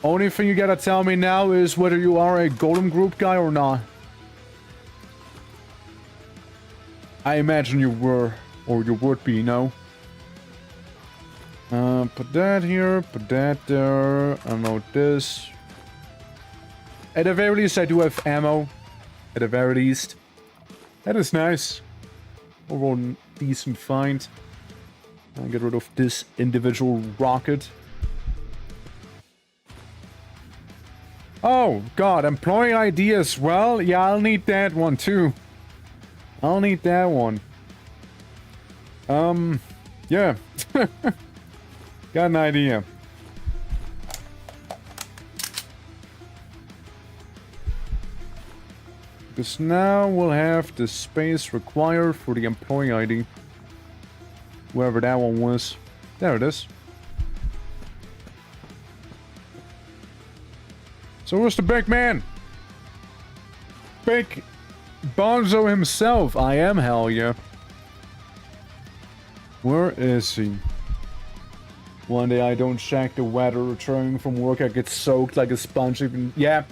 Only thing you gotta tell me now is whether you are a Golem Group guy or not. I imagine you were, or you would be, no? Put that here, put that there, unload this. At the very least, I do have ammo. At the very least. That is nice. Overall, decent find. I'll get rid of this individual rocket. Oh, God, employee ID as well? Yeah, I'll need that one too. I'll need that one. Yeah. Got an idea. Because now we'll have the space required for the employee ID. Whoever that one was. There it is. So where's the big man? Big Bonzo himself. I am, hell yeah. Where is he? One day I don't check the weather. Returning from work, I get soaked like a sponge. Even yeah.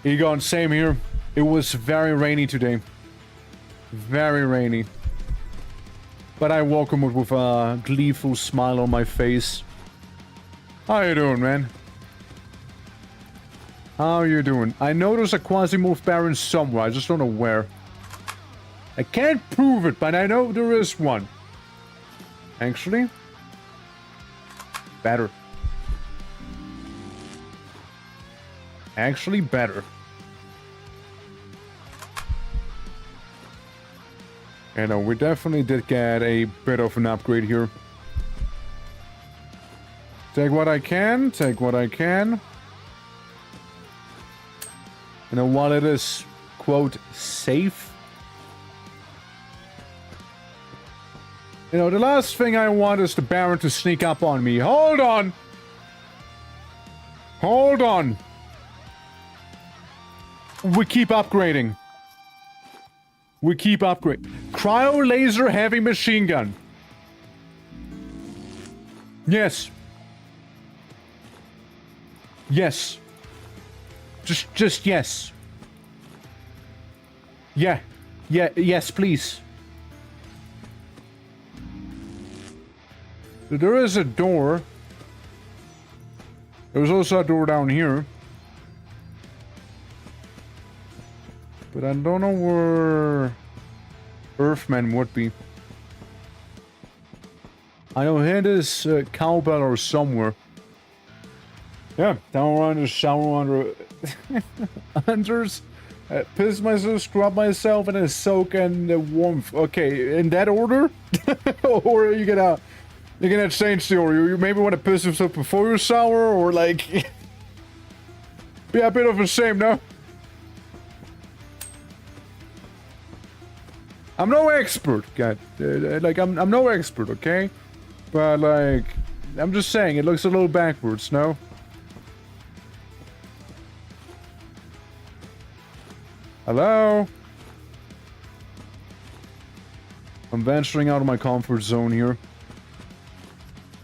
Egon, same here. It was very rainy today. Very rainy. But I welcome it with a gleeful smile on my face. How you doing, man? How you doing? I know there's a QUASIMORPH Baron somewhere. I just don't know where. I can't prove it, but I know there is one. Actually, better. Actually, better. You know, we definitely did get a bit of an upgrade here. Take what I can, take what I can. You know, while it is, quote, safe. You know, the last thing I want is the Baron to sneak up on me. Hold on! Hold on! We keep upgrading. We keep upgrading. Cryo laser heavy machine gun. Yes. Yes. Just yes. Yeah. Yeah, yes, please. There is a door. There's also a door down here. But I don't know where Earthman would be. I know here is Cowbell or somewhere. Yeah, down around the shower under... Unders. Piss myself, scrub myself, and then soak in the warmth. Okay, in that order? Or are you gonna change the order? You maybe want to piss yourself before you shower, or like... be a bit of a shame, no? I'm no expert, God. Like, I'm no expert, okay? But, like, I'm just saying, it looks a little backwards, no? Hello? I'm venturing out of my comfort zone here.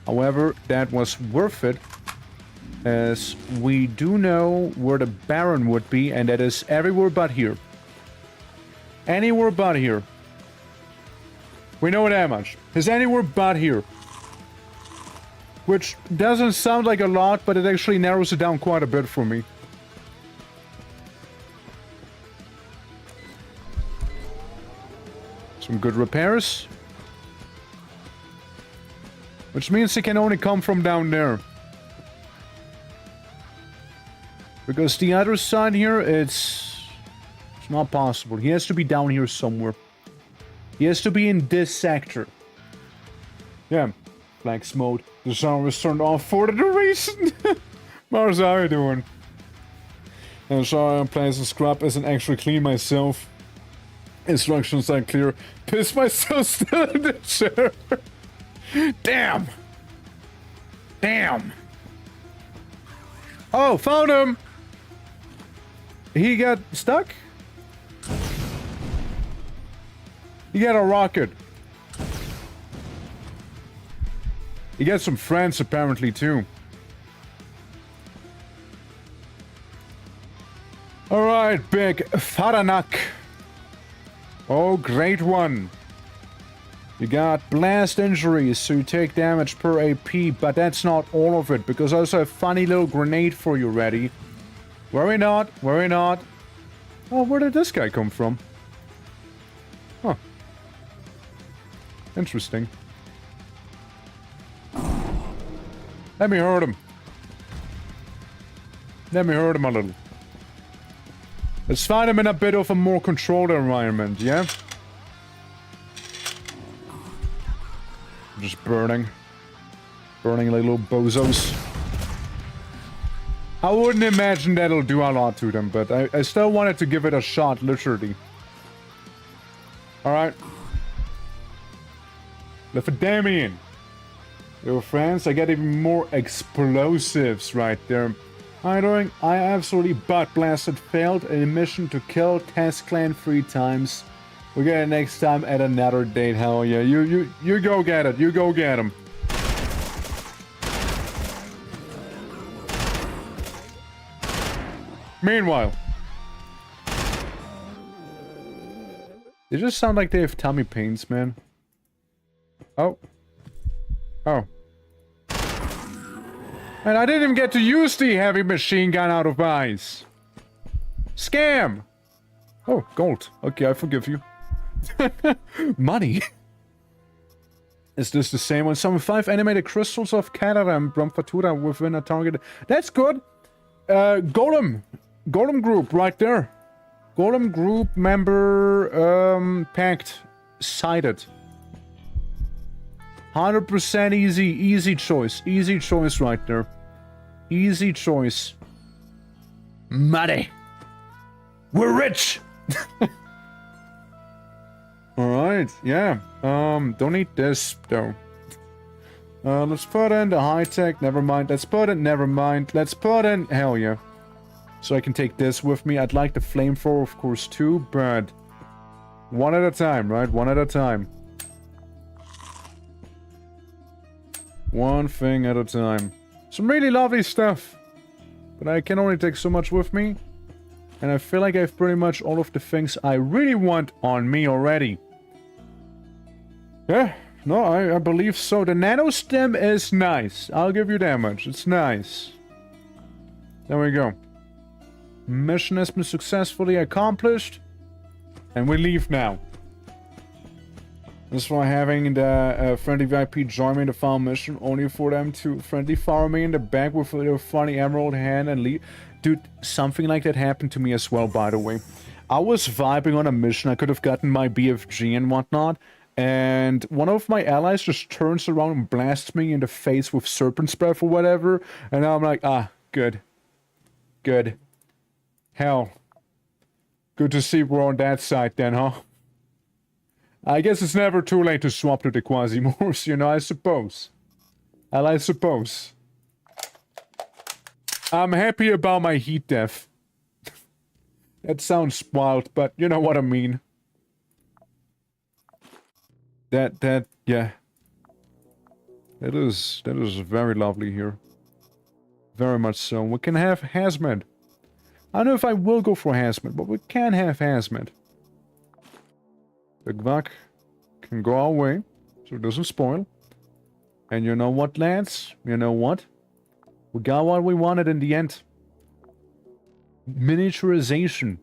However, that was worth it, as we do know where the Baron would be, and that is everywhere but here. Anywhere but here. We know that much. It's anywhere but here. Which doesn't sound like a lot, but it actually narrows it down quite a bit for me. Some good repairs. Which means it can only come from down there. Because the other side here, it's not possible. He has to be down here somewhere. He has to be in this sector. Yeah. Flex mode. The sound was turned off for the duration. Mars, how are you doing? And sorry, I'm playing some scrap isn't actually clean myself. Instructions are clear. Piss myself still in the chair. Damn. Damn. Oh, found him. He got stuck? He got a rocket. He got some friends apparently too. Alright, big Faranak. Oh, great one. You got blast injuries, so you take damage per AP, but that's not all of it, because I also have a funny little grenade for you ready. Worry not, worry not. Oh, where did this guy come from? Huh. Interesting. Let me hurt him. Let me hurt him a little. Let's find him in a bit of a more controlled environment, yeah? Just burning. Burning like little bozos. I wouldn't imagine that'll do a lot to them, but I still wanted to give it a shot, literally. Alright. Lefadamian. Yo, friends, I got even more explosives right there. How you doing? I absolutely butt-blasted failed a mission to kill Test Clan 3 times. We'll get it next time at another date, hell yeah. You go get it. You go get him. Meanwhile. They just sound like they have tummy pains, man. Oh. Oh. And I didn't even get to use the heavy machine gun out of eyes. Scam! Oh, gold. Okay, I forgive you. Money. Is this the same one? Summon 5 animated crystals of Canada and Brumfatura within a target. That's good. Golem. Golem group right there. Golem group member pact cited. 100% easy. Easy choice. Easy choice right there. Easy choice. Money. We're rich. Alright, yeah. Don't need this, though. Let's put in the high-tech, never mind. Let's put in, never mind. Let's put in, hell yeah. So I can take this with me. I'd like the flamethrower, of course, too, but... one at a time, right? One at a time. One thing at a time. Some really lovely stuff. But I can only take so much with me. And I feel like I have pretty much all of the things I really want on me already. Yeah, no, I believe so. The nano stem is nice. I'll give you that much. It's nice. There we go. Mission has been successfully accomplished. And we leave now. This is why having the friendly VIP join me in the farm mission, only for them to friendly fire me in the back with a funny emerald hand and leave. Dude, something like that happened to me as well, by the way. I was vibing on a mission, I could have gotten my BFG and whatnot, and one of my allies just turns around and blasts me in the face with Serpent's Breath or whatever, and I'm like, ah, good. Good. Hell. Good to see we're on that side then, huh? I guess it's never too late to swap to the QUASIMORPHs, you know, I suppose. Well, I suppose. I'm happy about my heat death. That sounds wild, but you know what I mean. Yeah. That is very lovely here. Very much so. We can have hazmat. I don't know if I will go for hazmat, but we can have hazmat. The Gvak can go our way, so it doesn't spoil. And you know what, lads? You know what? We got what we wanted in the end. Miniaturization.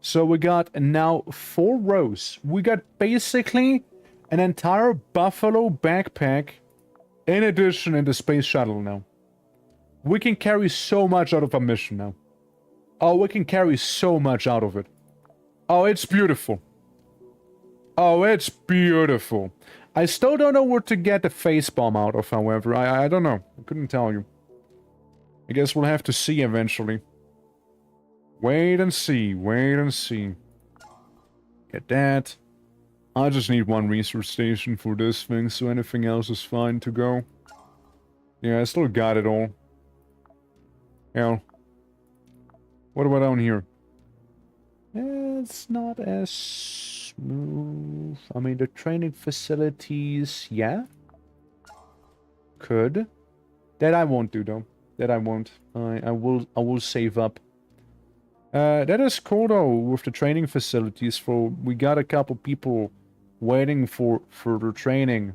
So we got now 4 rows. We got basically an entire buffalo backpack in addition in the space shuttle now. We can carry so much out of a mission now. Oh, we can carry so much out of it. Oh, it's beautiful. Oh, it's beautiful. I still don't know where to get the face bomb out of, however. I don't know. I couldn't tell you. I guess we'll have to see eventually. Wait and see. Wait and see. Get that. I just need 1 research station for this thing, so anything else is fine to go. Yeah, I still got it all. Hell. What about down here? It's not as smooth. I mean, the training facilities, yeah. Could. That I won't do, though. That I won't. I will save up. That is cool, though, with the training facilities. For we got a couple people waiting for further training.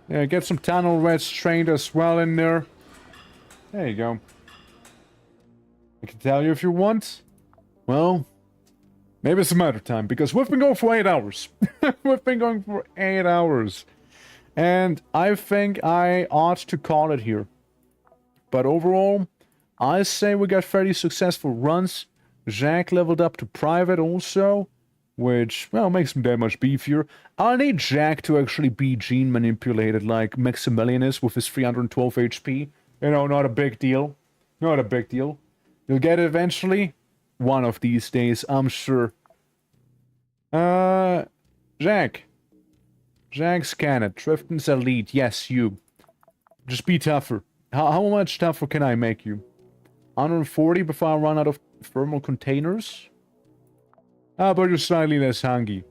Yeah, get some tunnel rats trained as well in there. There you go. I can tell you if you want. Well, maybe some other time, because we've been going for 8 hours. We've been going for 8 hours. And I think I ought to call it here. But overall, I say we got fairly successful runs. Jack leveled up to private also, which, well, makes him that much beefier. I need Jack to actually be gene manipulated like Maximilian is with his 312 HP. You know, not a big deal. Not a big deal. You'll get it eventually. One of these days, I'm sure. Jack. Jack Scannet. Trifton's elite. Yes, you. Just be tougher. How much tougher can I make you? 140 before I run out of thermal containers? How about you're slightly less hungry?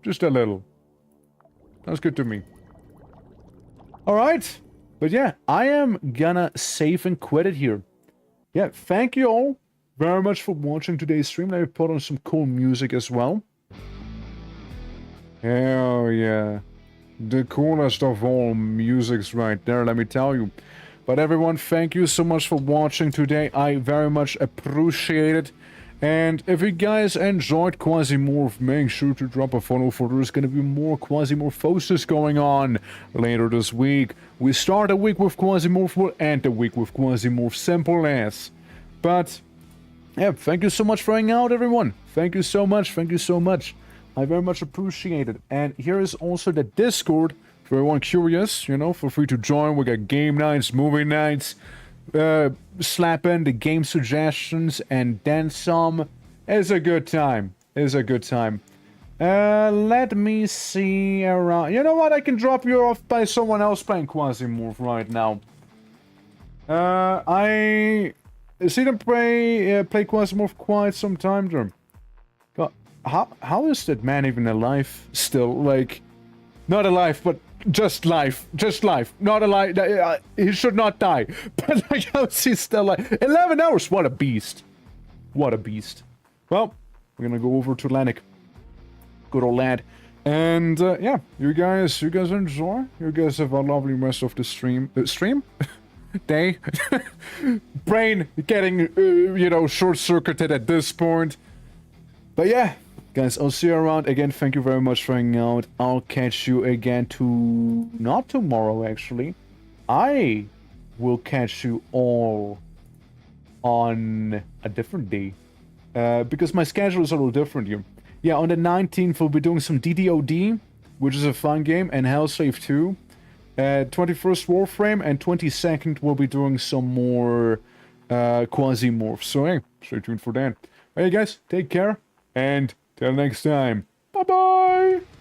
Just a little. That's good to me. Alright. But yeah, I am gonna save and quit it here. Yeah, thank you all very much for watching today's stream. Let me put on some cool music as well. Hell yeah. The coolest of all musics right there, let me tell you. But everyone, thank you so much for watching today. I very much appreciate it. And if you guys enjoyed QUASIMORPH, make sure to drop a follow, for there's going to be more QUASIMORPHosis going on later this week. We start the week with QUASIMORPH, we'll end the week with QUASIMORPH, simple as. But, yeah, thank you so much for hanging out, everyone. Thank you so much, thank you so much. I very much appreciate it. And here is also the Discord, for everyone curious, you know, feel free to join. We got game nights, movie nights, slap in the game suggestions and then some. It's a good time. It's a good time. Let me see around. You know what? I can drop you off by someone else playing QUASIMORPH right now. I see them play QUASIMORPH quite some time there. God, how is that man even alive still? Like, not alive, but just life. Just life. Not alive. He should not die. But like, how is he still alive? 11 hours. What a beast. What a beast. Well, we're gonna go over to Atlantic. Good old lad. And yeah, you guys enjoy. You guys have a lovely rest of the stream. Stream? Day? Brain getting, you know, short-circuited at this point. But yeah, guys, I'll see you around. Again, thank you very much for hanging out. I'll catch you again not tomorrow, actually. I will catch you all on a different day. Because my schedule is a little different here. Yeah, on the 19th, we'll be doing some DDoD, which is a fun game, and Hellsave 2. 21st Warframe, and 22nd, we'll be doing some more QUASIMORPH. So, hey, stay tuned for that. Hey, guys, take care, and till next time. Bye-bye!